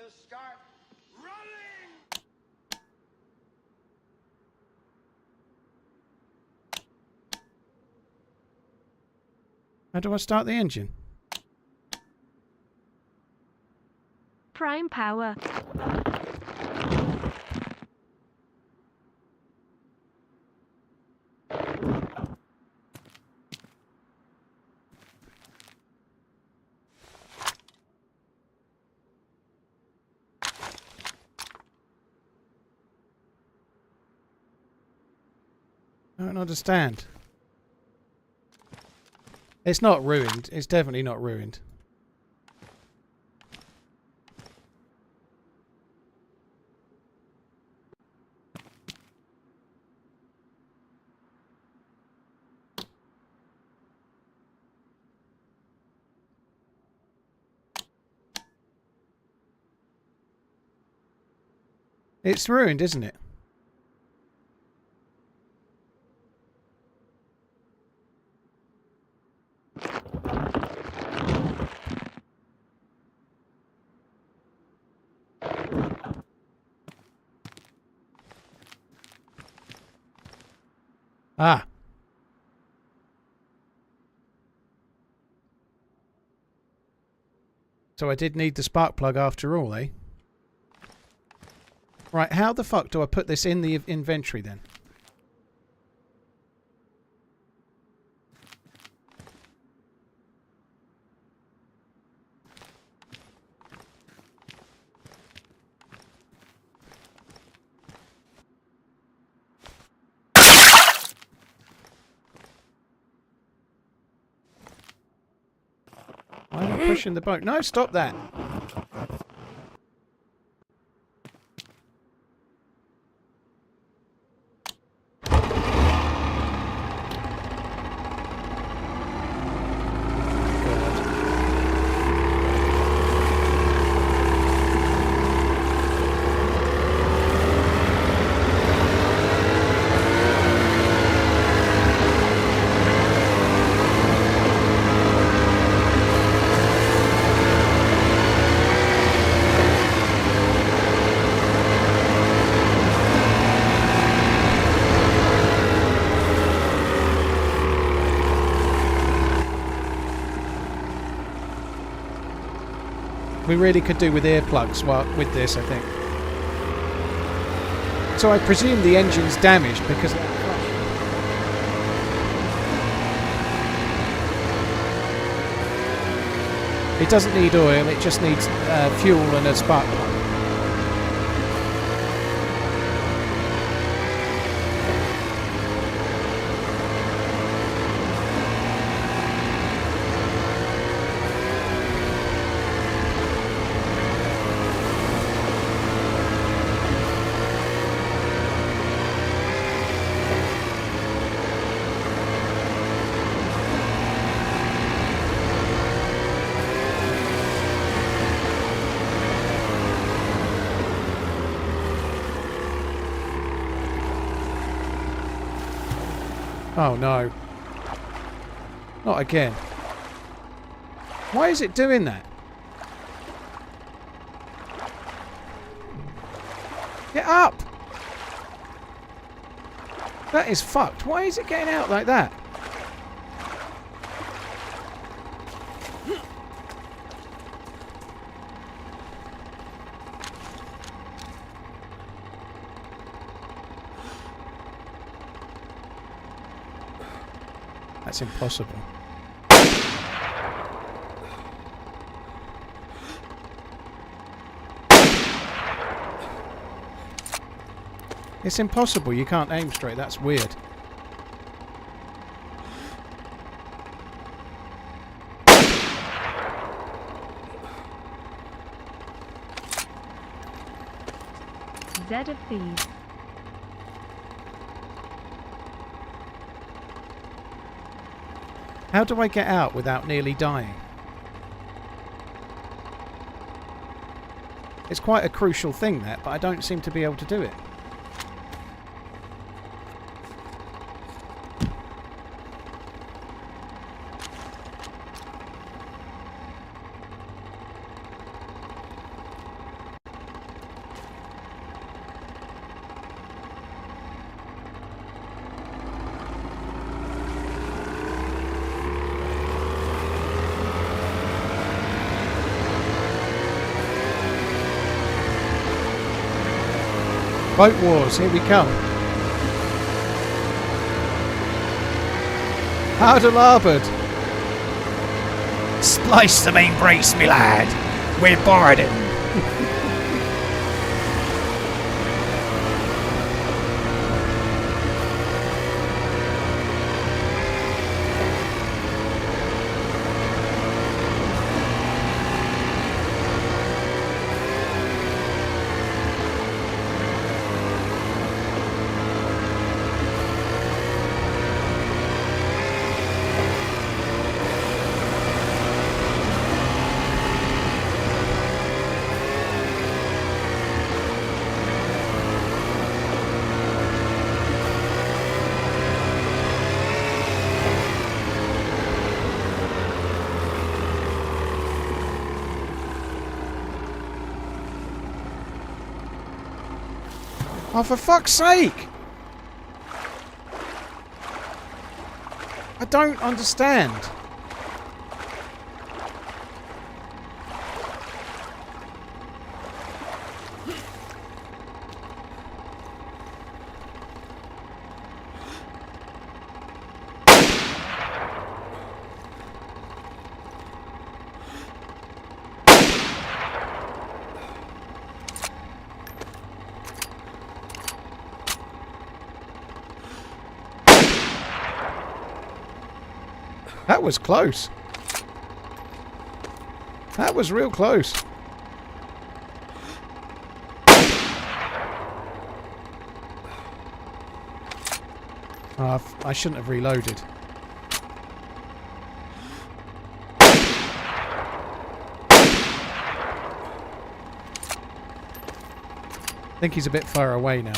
E: to start running!
B: How do I start the engine?
A: Prime power.
B: I don't understand. It's not ruined. It's definitely not ruined. It's ruined, isn't it? Ah. So I did need the spark plug after all, eh? Right, how the fuck do I put this in the inventory then? Why am I pushing the boat? No, stop that. We really could do with earplugs with this, I think. So I presume the engine's damaged because of that crash. It doesn't need oil, it just needs fuel and a spark plug. Oh no. Not again. Why is it doing that? Get up! That is fucked. Why is it getting out like that? That's impossible. It's impossible. You can't aim straight. That's weird.
A: Z of thieves.
B: How do I get out without nearly dying? It's quite a crucial thing, that, but I don't seem to be able to do it. Boat wars, here we come. Hard to larboard.
F: Splice the main brace, me lad. We're boarding.
B: Oh, for fuck's sake! I don't understand. That was close. That was real close. Oh, I shouldn't have reloaded. I think he's a bit far away now.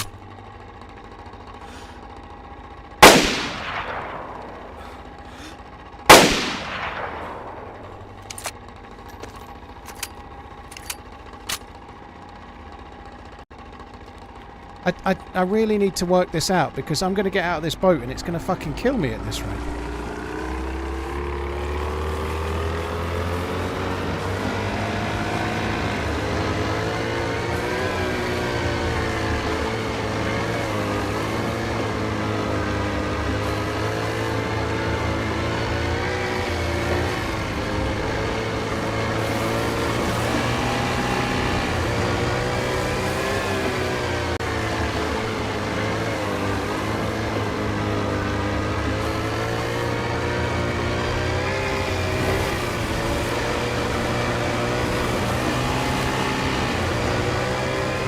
B: I really need to work this out because I'm going to get out of this boat and it's going to fucking kill me at this rate.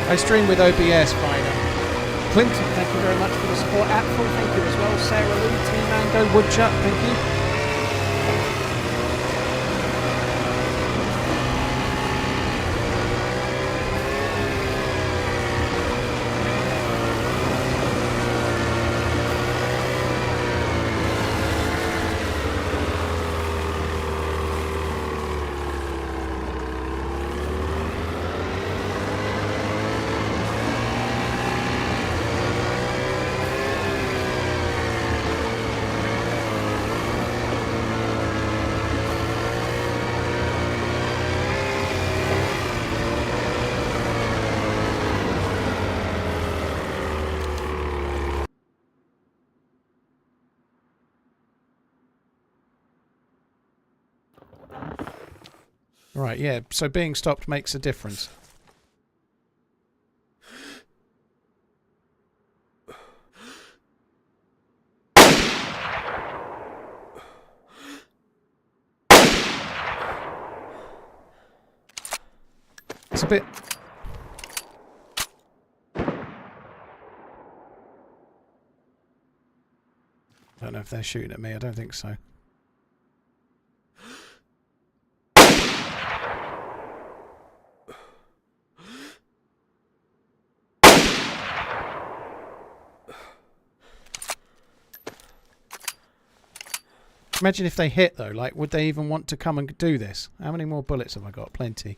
B: I stream with OBS, Viner. Clinton, thank you very much for the support. Apple, thank you as well. Sarah Lou, Team Mango, Woodchuck, thank you. Right, yeah, so being stopped makes a difference. It's a bit... I don't know if they're shooting at me, I don't think so. Imagine if they hit though, like would they even want to come and do this? How many more bullets have I got? Plenty.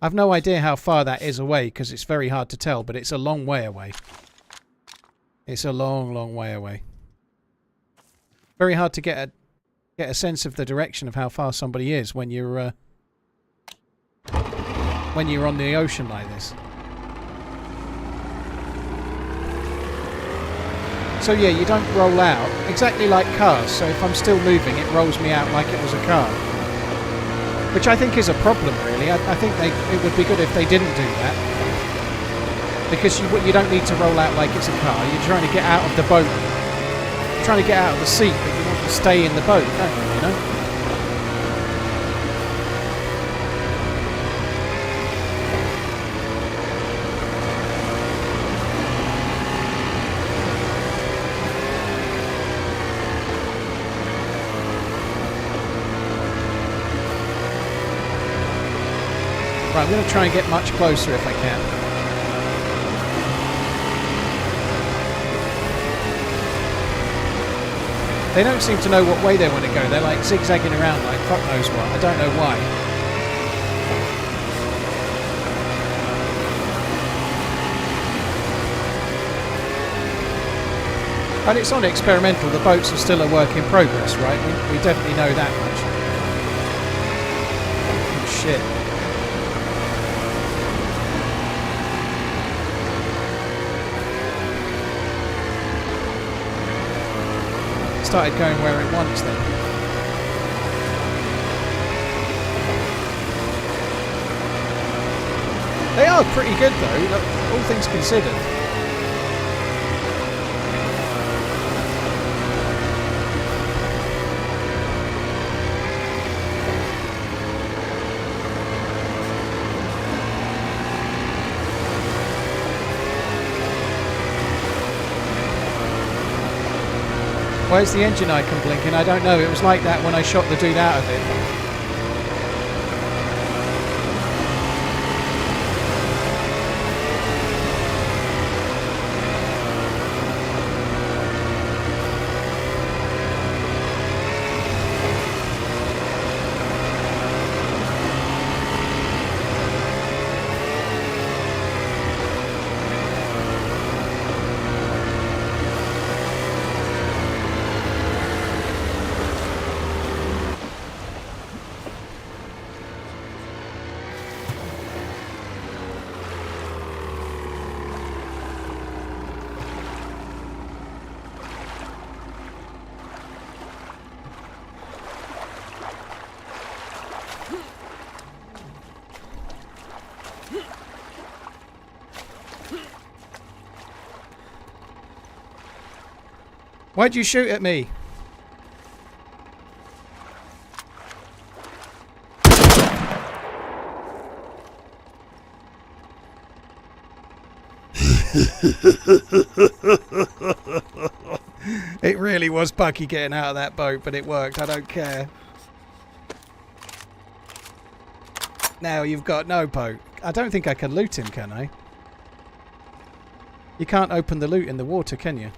B: I've no idea how far that is away because it's very hard to tell, but it's a long way away. It's a long, long way away. Very hard to get a sense of the direction of how far somebody is when you're when you're on the ocean like this. So yeah, you don't roll out exactly like cars. So if I'm still moving, it rolls me out like it was a car, which I think is a problem. Really, I think it would be good if they didn't do that, because you don't need to roll out like it's a car. You're trying to get out of the boat, you're trying to get out of the seat, but you want to stay in the boat, don't you? You know. Right, I'm going to try and get much closer if I can. They don't seem to know what way they want to go. They're like zigzagging around like fuck knows what. I don't know why. And it's on experimental. The boats are still a work in progress, right? We definitely know that much. Oh, shit. Started going where it wants then. They are pretty good though, all things considered. Where's the engine icon blinking? I don't know. It was like that when I shot the dude out of it. Why'd you shoot at me? It really was Bucky getting out of that boat, but it worked. I don't care. Now you've got no boat. I don't think I can loot him, can I? You can't open the loot in the water, can you?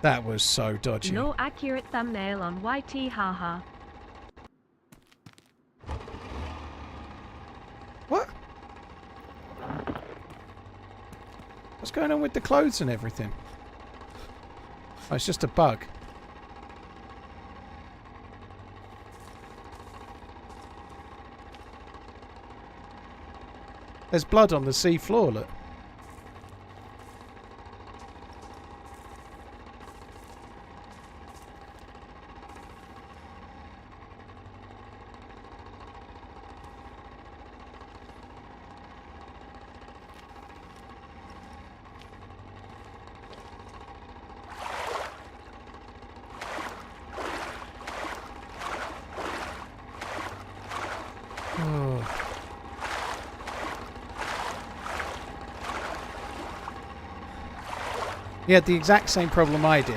B: That was so dodgy.
A: No accurate thumbnail on YT, haha.
B: What? What's going on with the clothes and everything? Oh, it's just a bug. There's blood on the sea floor, look. He had the exact same problem I did.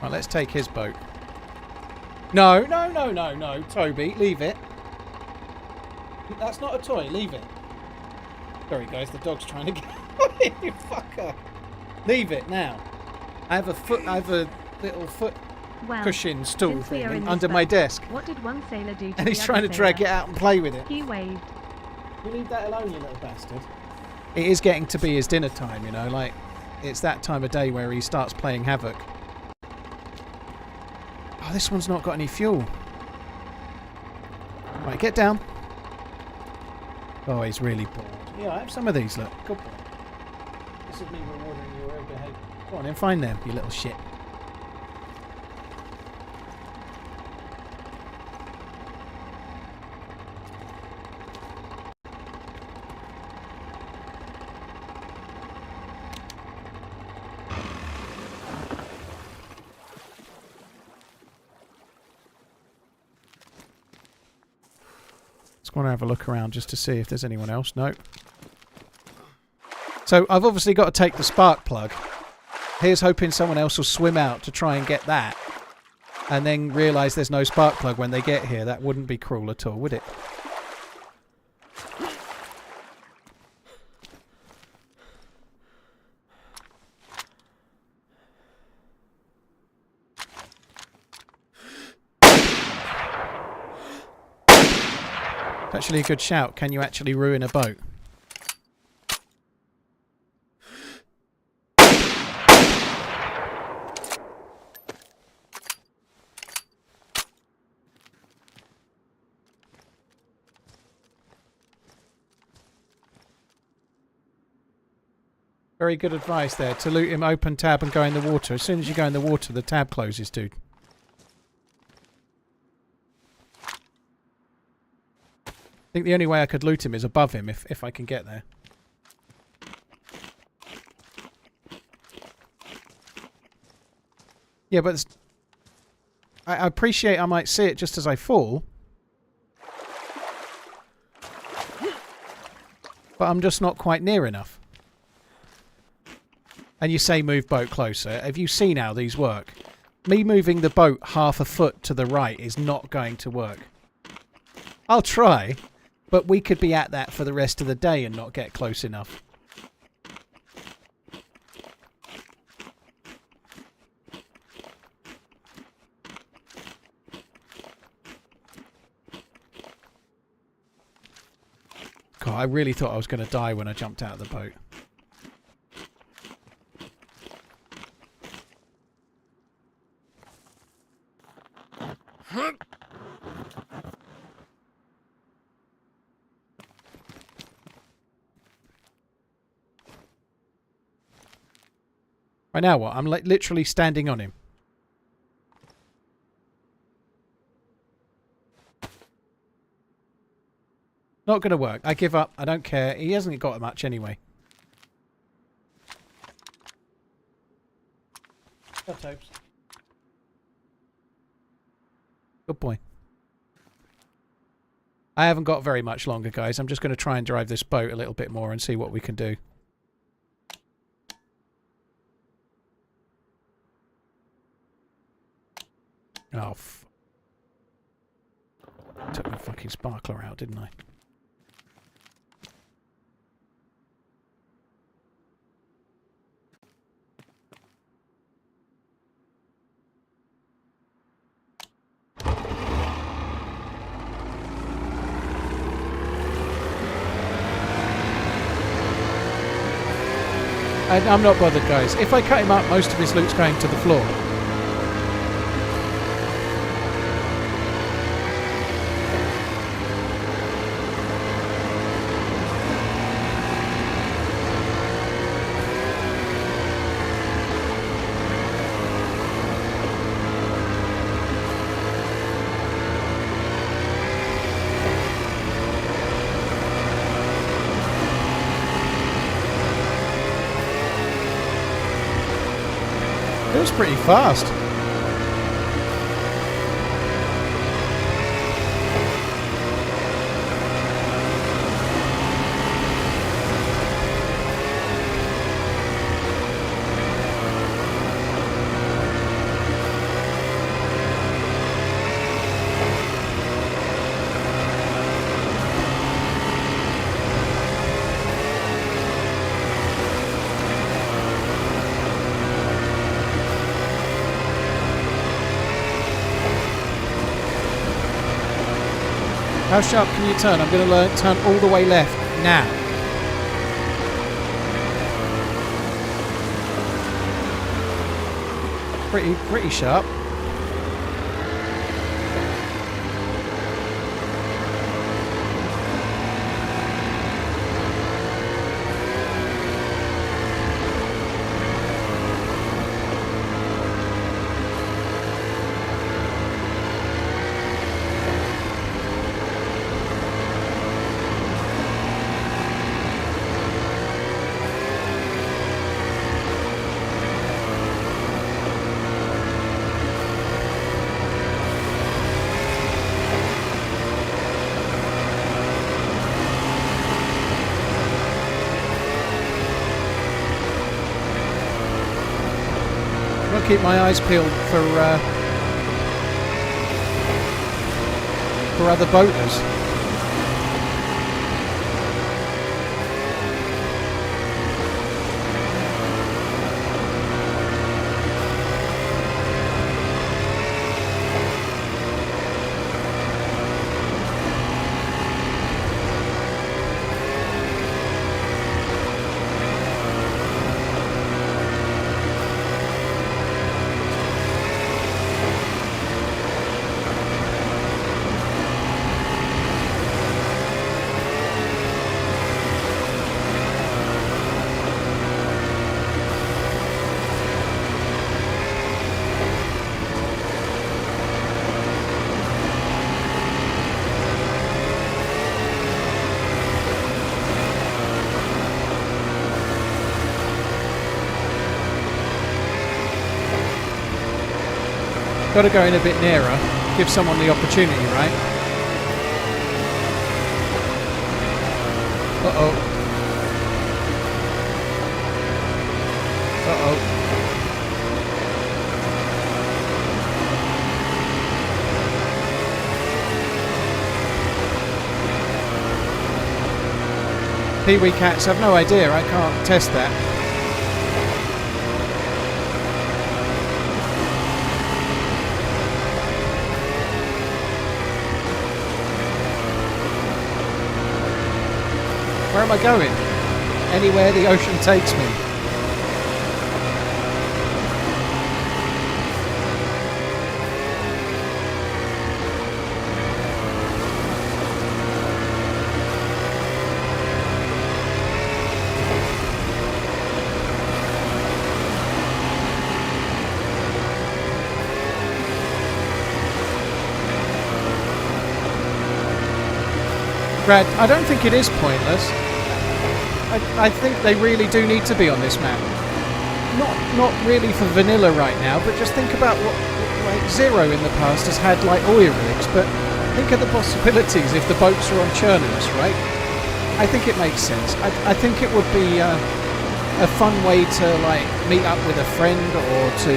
B: Right, let's take his boat. No, no, no, no, no, Toby, leave it. That's not a toy, leave it. Sorry guys, the dog's trying to get away, you fucker. Leave it now. I have a little foot
A: Well,
B: cushion stool
A: since we
B: thing
A: are in
B: under
A: this
B: my
A: boat,
B: desk.
A: What did one sailor do to
B: And
A: the
B: he's
A: other
B: trying to drag it
A: sailor?
B: out and play with it.
A: He waved.
B: You leave that alone, you little bastard. It is getting to be his dinner time, you know, like, it's that time of day where he starts playing havoc. Oh, this one's not got any fuel. Right, get down. Oh, he's really bored. Yeah, I have some of these, look. Good boy. This is me rewarding your behaviour. Go on then, find them, you little shit. Just want to have a look around just to see if there's anyone else. No. So I've obviously got to take the spark plug. Here's hoping someone else will swim out to try and get that. And then realise there's no spark plug when they get here. That wouldn't be cruel at all, would it? It's actually a good shout. Can you actually ruin a boat? Very good advice there. To loot him, open tab and go in the water. As soon as you go in the water, the tab closes, dude. I think the only way I could loot him is above him if I can get there. Yeah, but I appreciate I might see it just as I fall. But I'm just not quite near enough. And you say move boat closer. Have you seen how these work? Me moving the boat half a foot to the right is not going to work. I'll try. But we could be at that for the rest of the day and not get close enough. God, I really thought I was going to die when I jumped out of the boat. Right now what? I'm like literally standing on him. Not going to work. I give up. I don't care. He hasn't got much anyway. Go, Tobes. Good boy. I haven't got very much longer, guys. I'm just going to try and drive this boat a little bit more and see what we can do. Oh, took the fucking sparkler out, didn't I? I'm not bothered, guys. If I cut him up, most of his loot's going to the floor. It was pretty fast. How sharp can you turn? I'm going to turn all the way left now. Pretty sharp. I'll keep my eyes peeled for other boaters. Got to go in a bit nearer, give someone the opportunity, right? Uh-oh. Uh-oh. Pee-wee cats, I've no idea, I can't test that. Where am I going? Anywhere the ocean takes me. Brad, I don't think it is pointless. I think they really do need to be on this map. Not really for vanilla right now, but just think about what like Zero in the past has had like oil rigs, but think of the possibilities if the boats are on churners, right? I think it makes sense. I think it would be a fun way to like meet up with a friend or to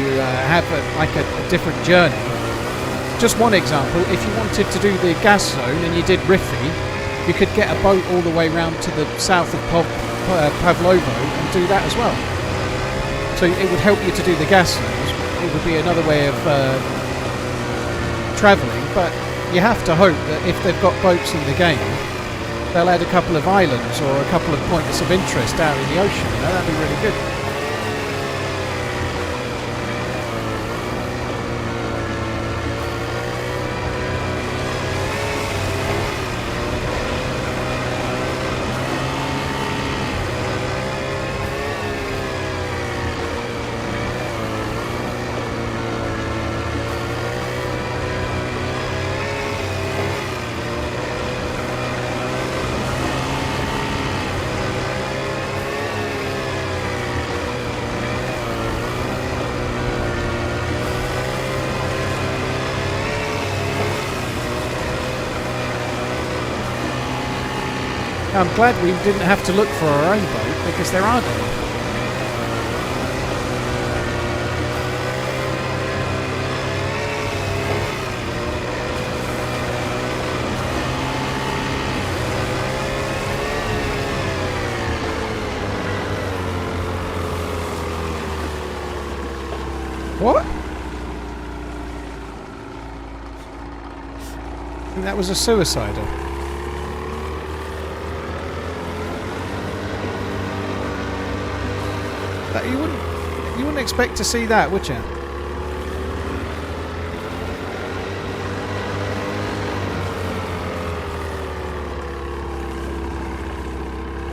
B: have a different journey. Just one example, if you wanted to do the gas zone and you did Riffy, you could get a boat all the way round to the south of Pavlovo and do that as well. So it would help you to do the gas zones. It would be another way of travelling, but you have to hope that if they've got boats in the game, they'll add a couple of islands or a couple of points of interest out in the ocean. You know, that'd be really good. I'm glad we didn't have to look for our own boat, because there are none. What? I think that was a suicidal. You wouldn't expect to see that, would you?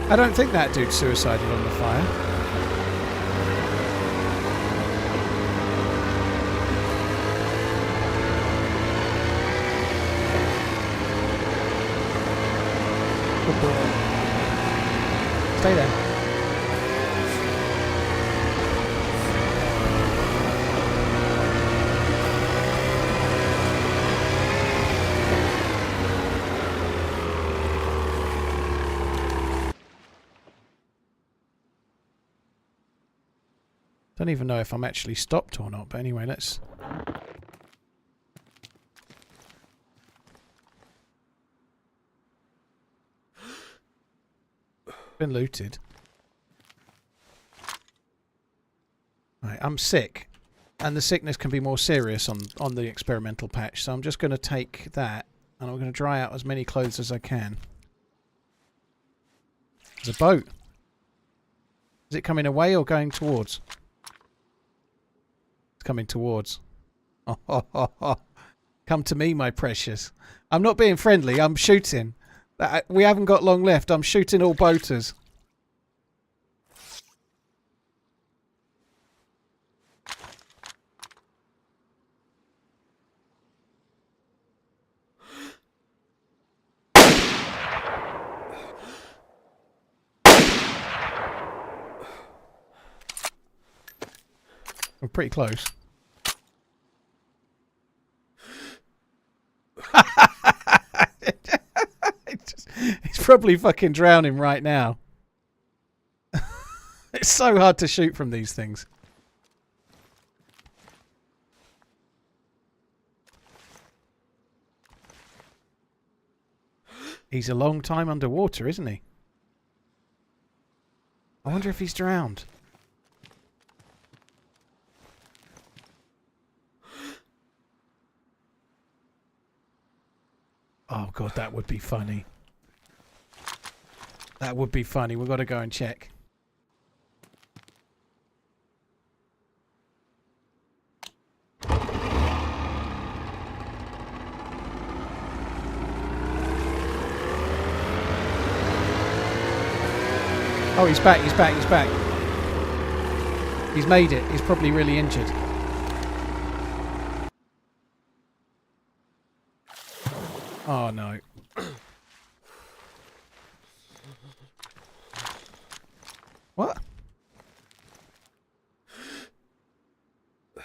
B: I don't think that dude suicided on the fire. Good boy. Stay there. Don't even know if I'm actually stopped or not, but anyway, let's... Been looted. Right, I'm sick, and the sickness can be more serious on the experimental patch, so I'm just going to take that, and I'm going to dry out as many clothes as I can. There's a boat. Is it coming away or going towards? It's coming towards. Come to me, my precious. I'm not being friendly, I'm shooting. We haven't got long left. I'm shooting all boaters. I'm pretty close. He's probably fucking drowning right now. It's so hard to shoot from these things. He's a long time underwater, isn't he? I wonder if he's drowned. Oh god, that would be funny. That would be funny. We've got to go and check. Oh, he's back, he's back, he's back. He's made it. He's probably really injured. Oh no. What?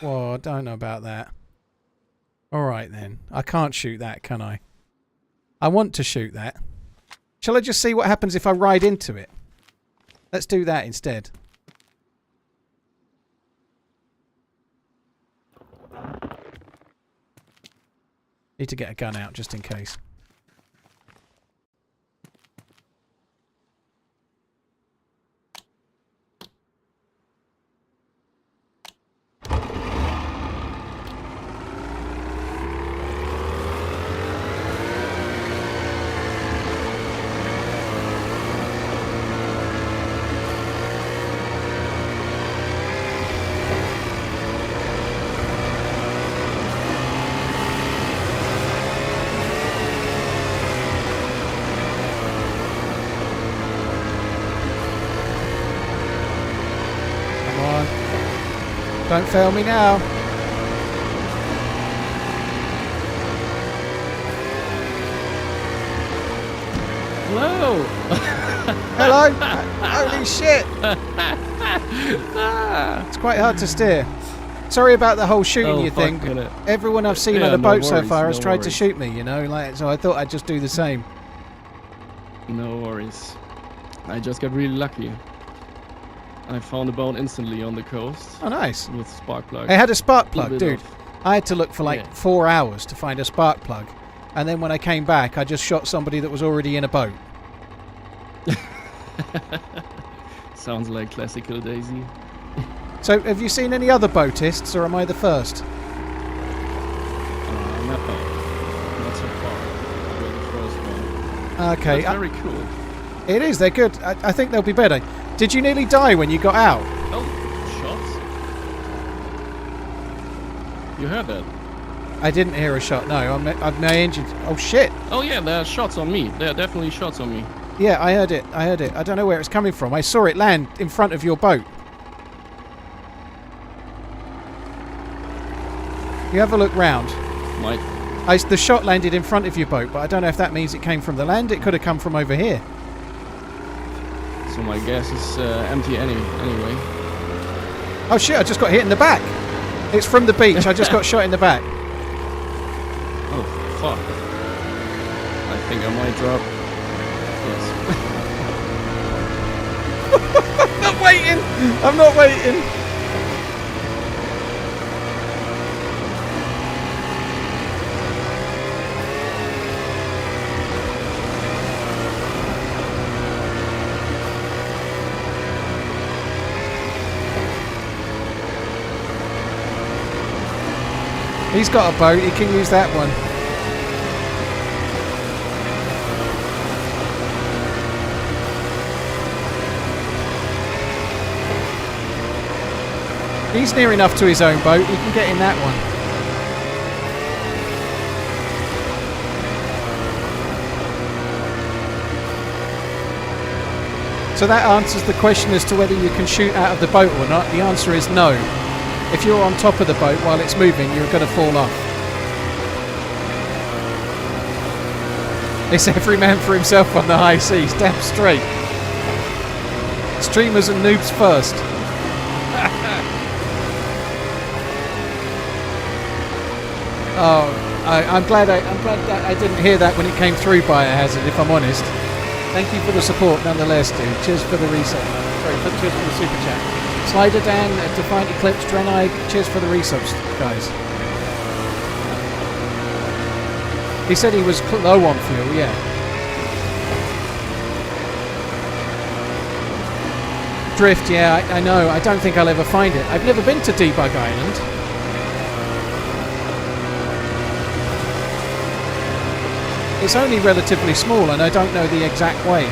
B: Well, I don't know about that. Alright then. I can't shoot that, can I? I want to shoot that. Shall I just see what happens if I ride into it? Let's do that instead. Need to get a gun out just in case. Don't fail me now.
C: Hello!
B: Hello! Holy shit! It's quite hard to steer. Sorry about the whole shooting you thing. Everyone I've seen on a boat so far has tried to shoot me, you know, like, so I thought I'd just do the same.
C: No worries. I just got really lucky. I found a boat instantly on the coast.
B: Oh, nice.
C: With spark plug.
B: I had a spark plug, dude. I had to look for like 4 hours to find a spark plug. And then when I came back, I just shot somebody that was already in a boat.
C: Sounds like classical DayZ.
B: So, have you seen any other boatists, or am I the first?
C: No. Not so far. You're the first one.
B: Okay.
C: That's very cool.
B: It is, they're good. I think they'll be better. Did you nearly die when you got out?
C: Oh, You heard that?
B: I didn't hear a shot. No, my engine. Oh shit!
C: Oh yeah, there are shots on me. There are definitely shots on me.
B: Yeah, I heard it. I don't know where it's coming from. I saw it land in front of your boat. You have a look round.
C: Might.
B: The shot landed in front of your boat, but I don't know if that means it came from the land. It could have come from over here.
C: So my gas is empty anyway.
B: Oh shit! I just got hit in the back. It's from the beach. I just got shot in the back.
C: Oh fuck! I think I might drop. Yes.
B: I'm not waiting. I'm not waiting. He's got a boat, he can use that one. He's near enough to his own boat, he can get in that one. So that answers the question as to whether you can shoot out of the boat or not. The answer is no. If you're on top of the boat while it's moving, you're going to fall off. It's every man for himself on the high seas, damn straight. Streamers and noobs first. Oh, I'm glad that I didn't hear that when it came through Biohazard, if I'm honest. Thank you for the support nonetheless, dude. Cheers for the reset. Sorry, cheers for the super chat. Slider Dan, Defiant Eclipse, Drenai, cheers for the resubs, guys. He said he was low on fuel, yeah. Drift, yeah, I know. I don't think I'll ever find it. I've never been to Debug Island. It's only relatively small and I don't know the exact way.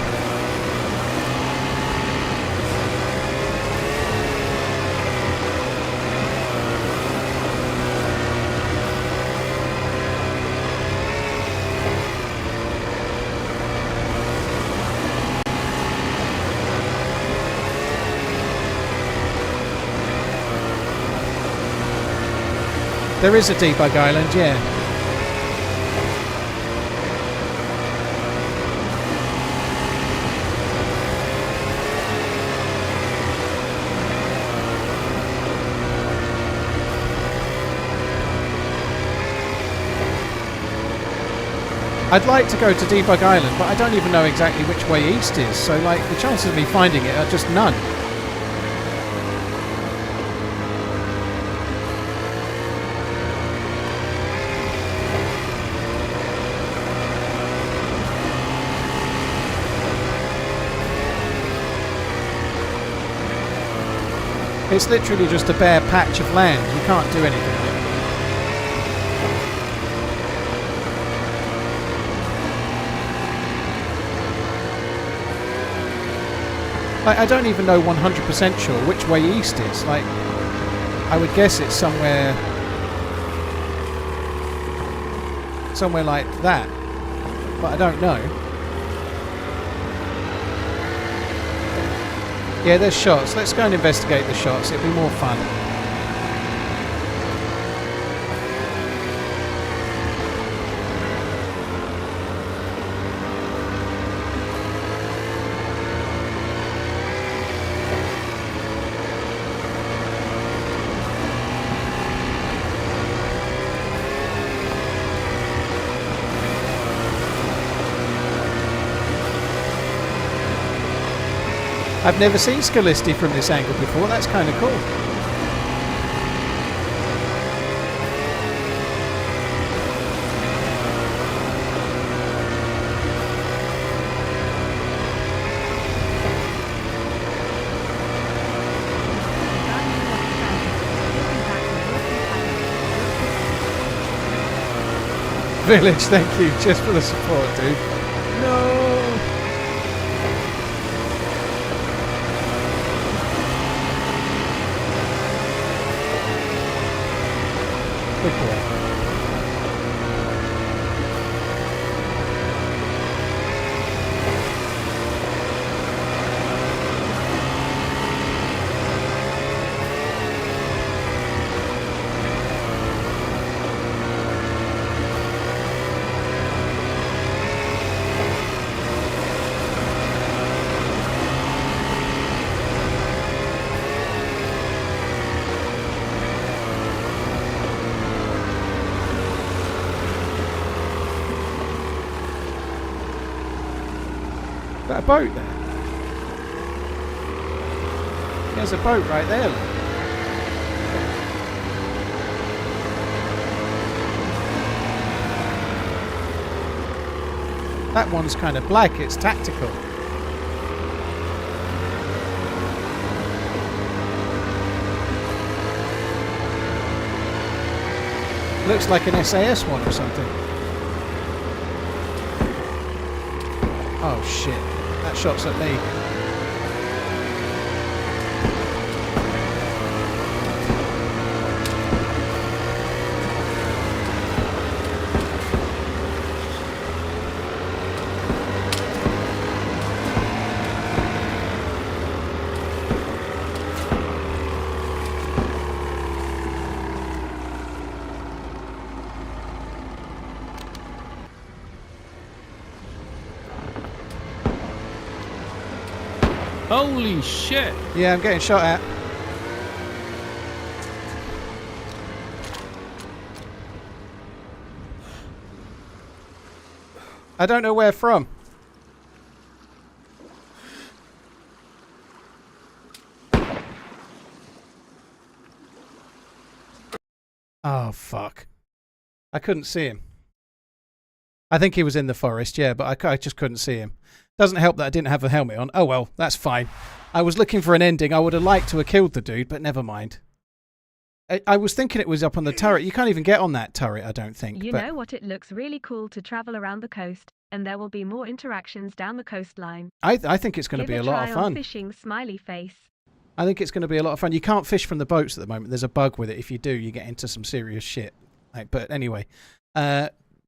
B: There is a Debug Island, yeah. I'd like to go to Debug Island, but I don't even know exactly which way east is, so like the chances of me finding it are just none. It's literally just a bare patch of land. You can't do anything with it. Like, I don't even know 100% sure which way east is. Like, I would guess it's somewhere like that, but I don't know. Yeah, there's shots. Let's go and investigate the shots. It'll be more fun. I've never seen Scalisti from this angle before. That's kind of cool. Village, thank you. Just for the support, dude. No. Good boy. Is that a boat there? There's a boat right there. Look. That one's kind of black, it's tactical. Looks like an SAS one or something. Oh shit, that shot's at me.
C: Holy shit!
B: Yeah, I'm getting shot at. I don't know where from. Oh, fuck. I couldn't see him. I think he was in the forest, yeah, but I just couldn't see him. Doesn't help that I didn't have a helmet on. Oh well, that's fine. I was looking for an ending. I would have liked to have killed the dude, but never mind. I was thinking it was up on the turret. You can't even get on that turret, I don't think.
A: You know what? It looks really cool to travel around the coast, and there will be more interactions down the coastline.
B: I think it's going to be a lot of fun.
A: Fishing smiley face.
B: I think it's going to be a lot of fun. You can't fish from the boats at the moment. There's a bug with it. If you do, you get into some serious shit. But anyway,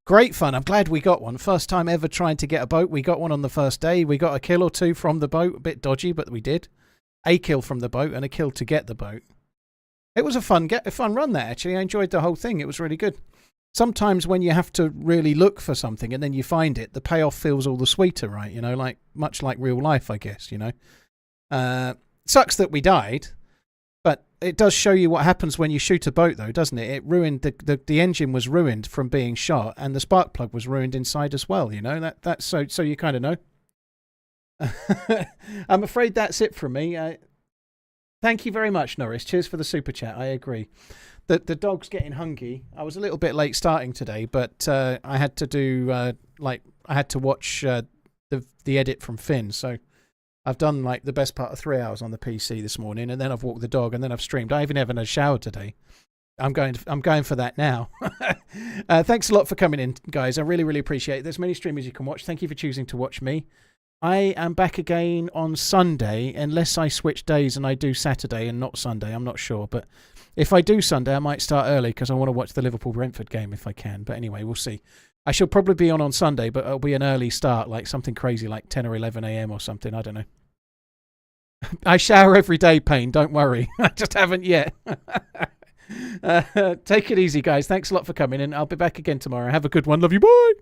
B: great fun. I'm glad we got one. First time ever trying to get a boat. We got one on the first day. We got a kill or two from the boat. A bit dodgy, but we did. A kill from the boat and a kill to get the boat. It was a fun run there, actually. I enjoyed the whole thing. It was really good. Sometimes when you have to really look for something and then you find it, the payoff feels all the sweeter, right? You know, much like real life, I guess, you know. Sucks that we died. But it does show you what happens when you shoot a boat, though, doesn't it? It ruined the engine was ruined from being shot, and the spark plug was ruined inside as well. You know that's so you kind of know. I'm afraid that's it from me. Thank you very much, Norris. Cheers for the super chat. I agree. The dog's getting hungry. I was a little bit late starting today, but I had to do I had to watch the edit from Finn, so. I've done like the best part of 3 hours on the PC this morning, and then I've walked the dog, and then I've streamed. I even haven't had a shower today. I'm going for that now. Thanks a lot for coming in, guys. I really, really appreciate it. There's many streamers you can watch. Thank you for choosing to watch me. I am back again on Sunday, unless I switch days and I do Saturday and not Sunday. I'm not sure, but if I do Sunday, I might start early because I want to watch the Liverpool-Brentford game if I can. But anyway, we'll see. I shall probably be on Sunday, but it'll be an early start, like something crazy like 10 or 11 a.m. or something. I don't know. I shower every day, Payne. Don't worry. I just haven't yet. Take it easy, guys. Thanks a lot for coming in. I'll be back again tomorrow. Have a good one. Love you. Bye.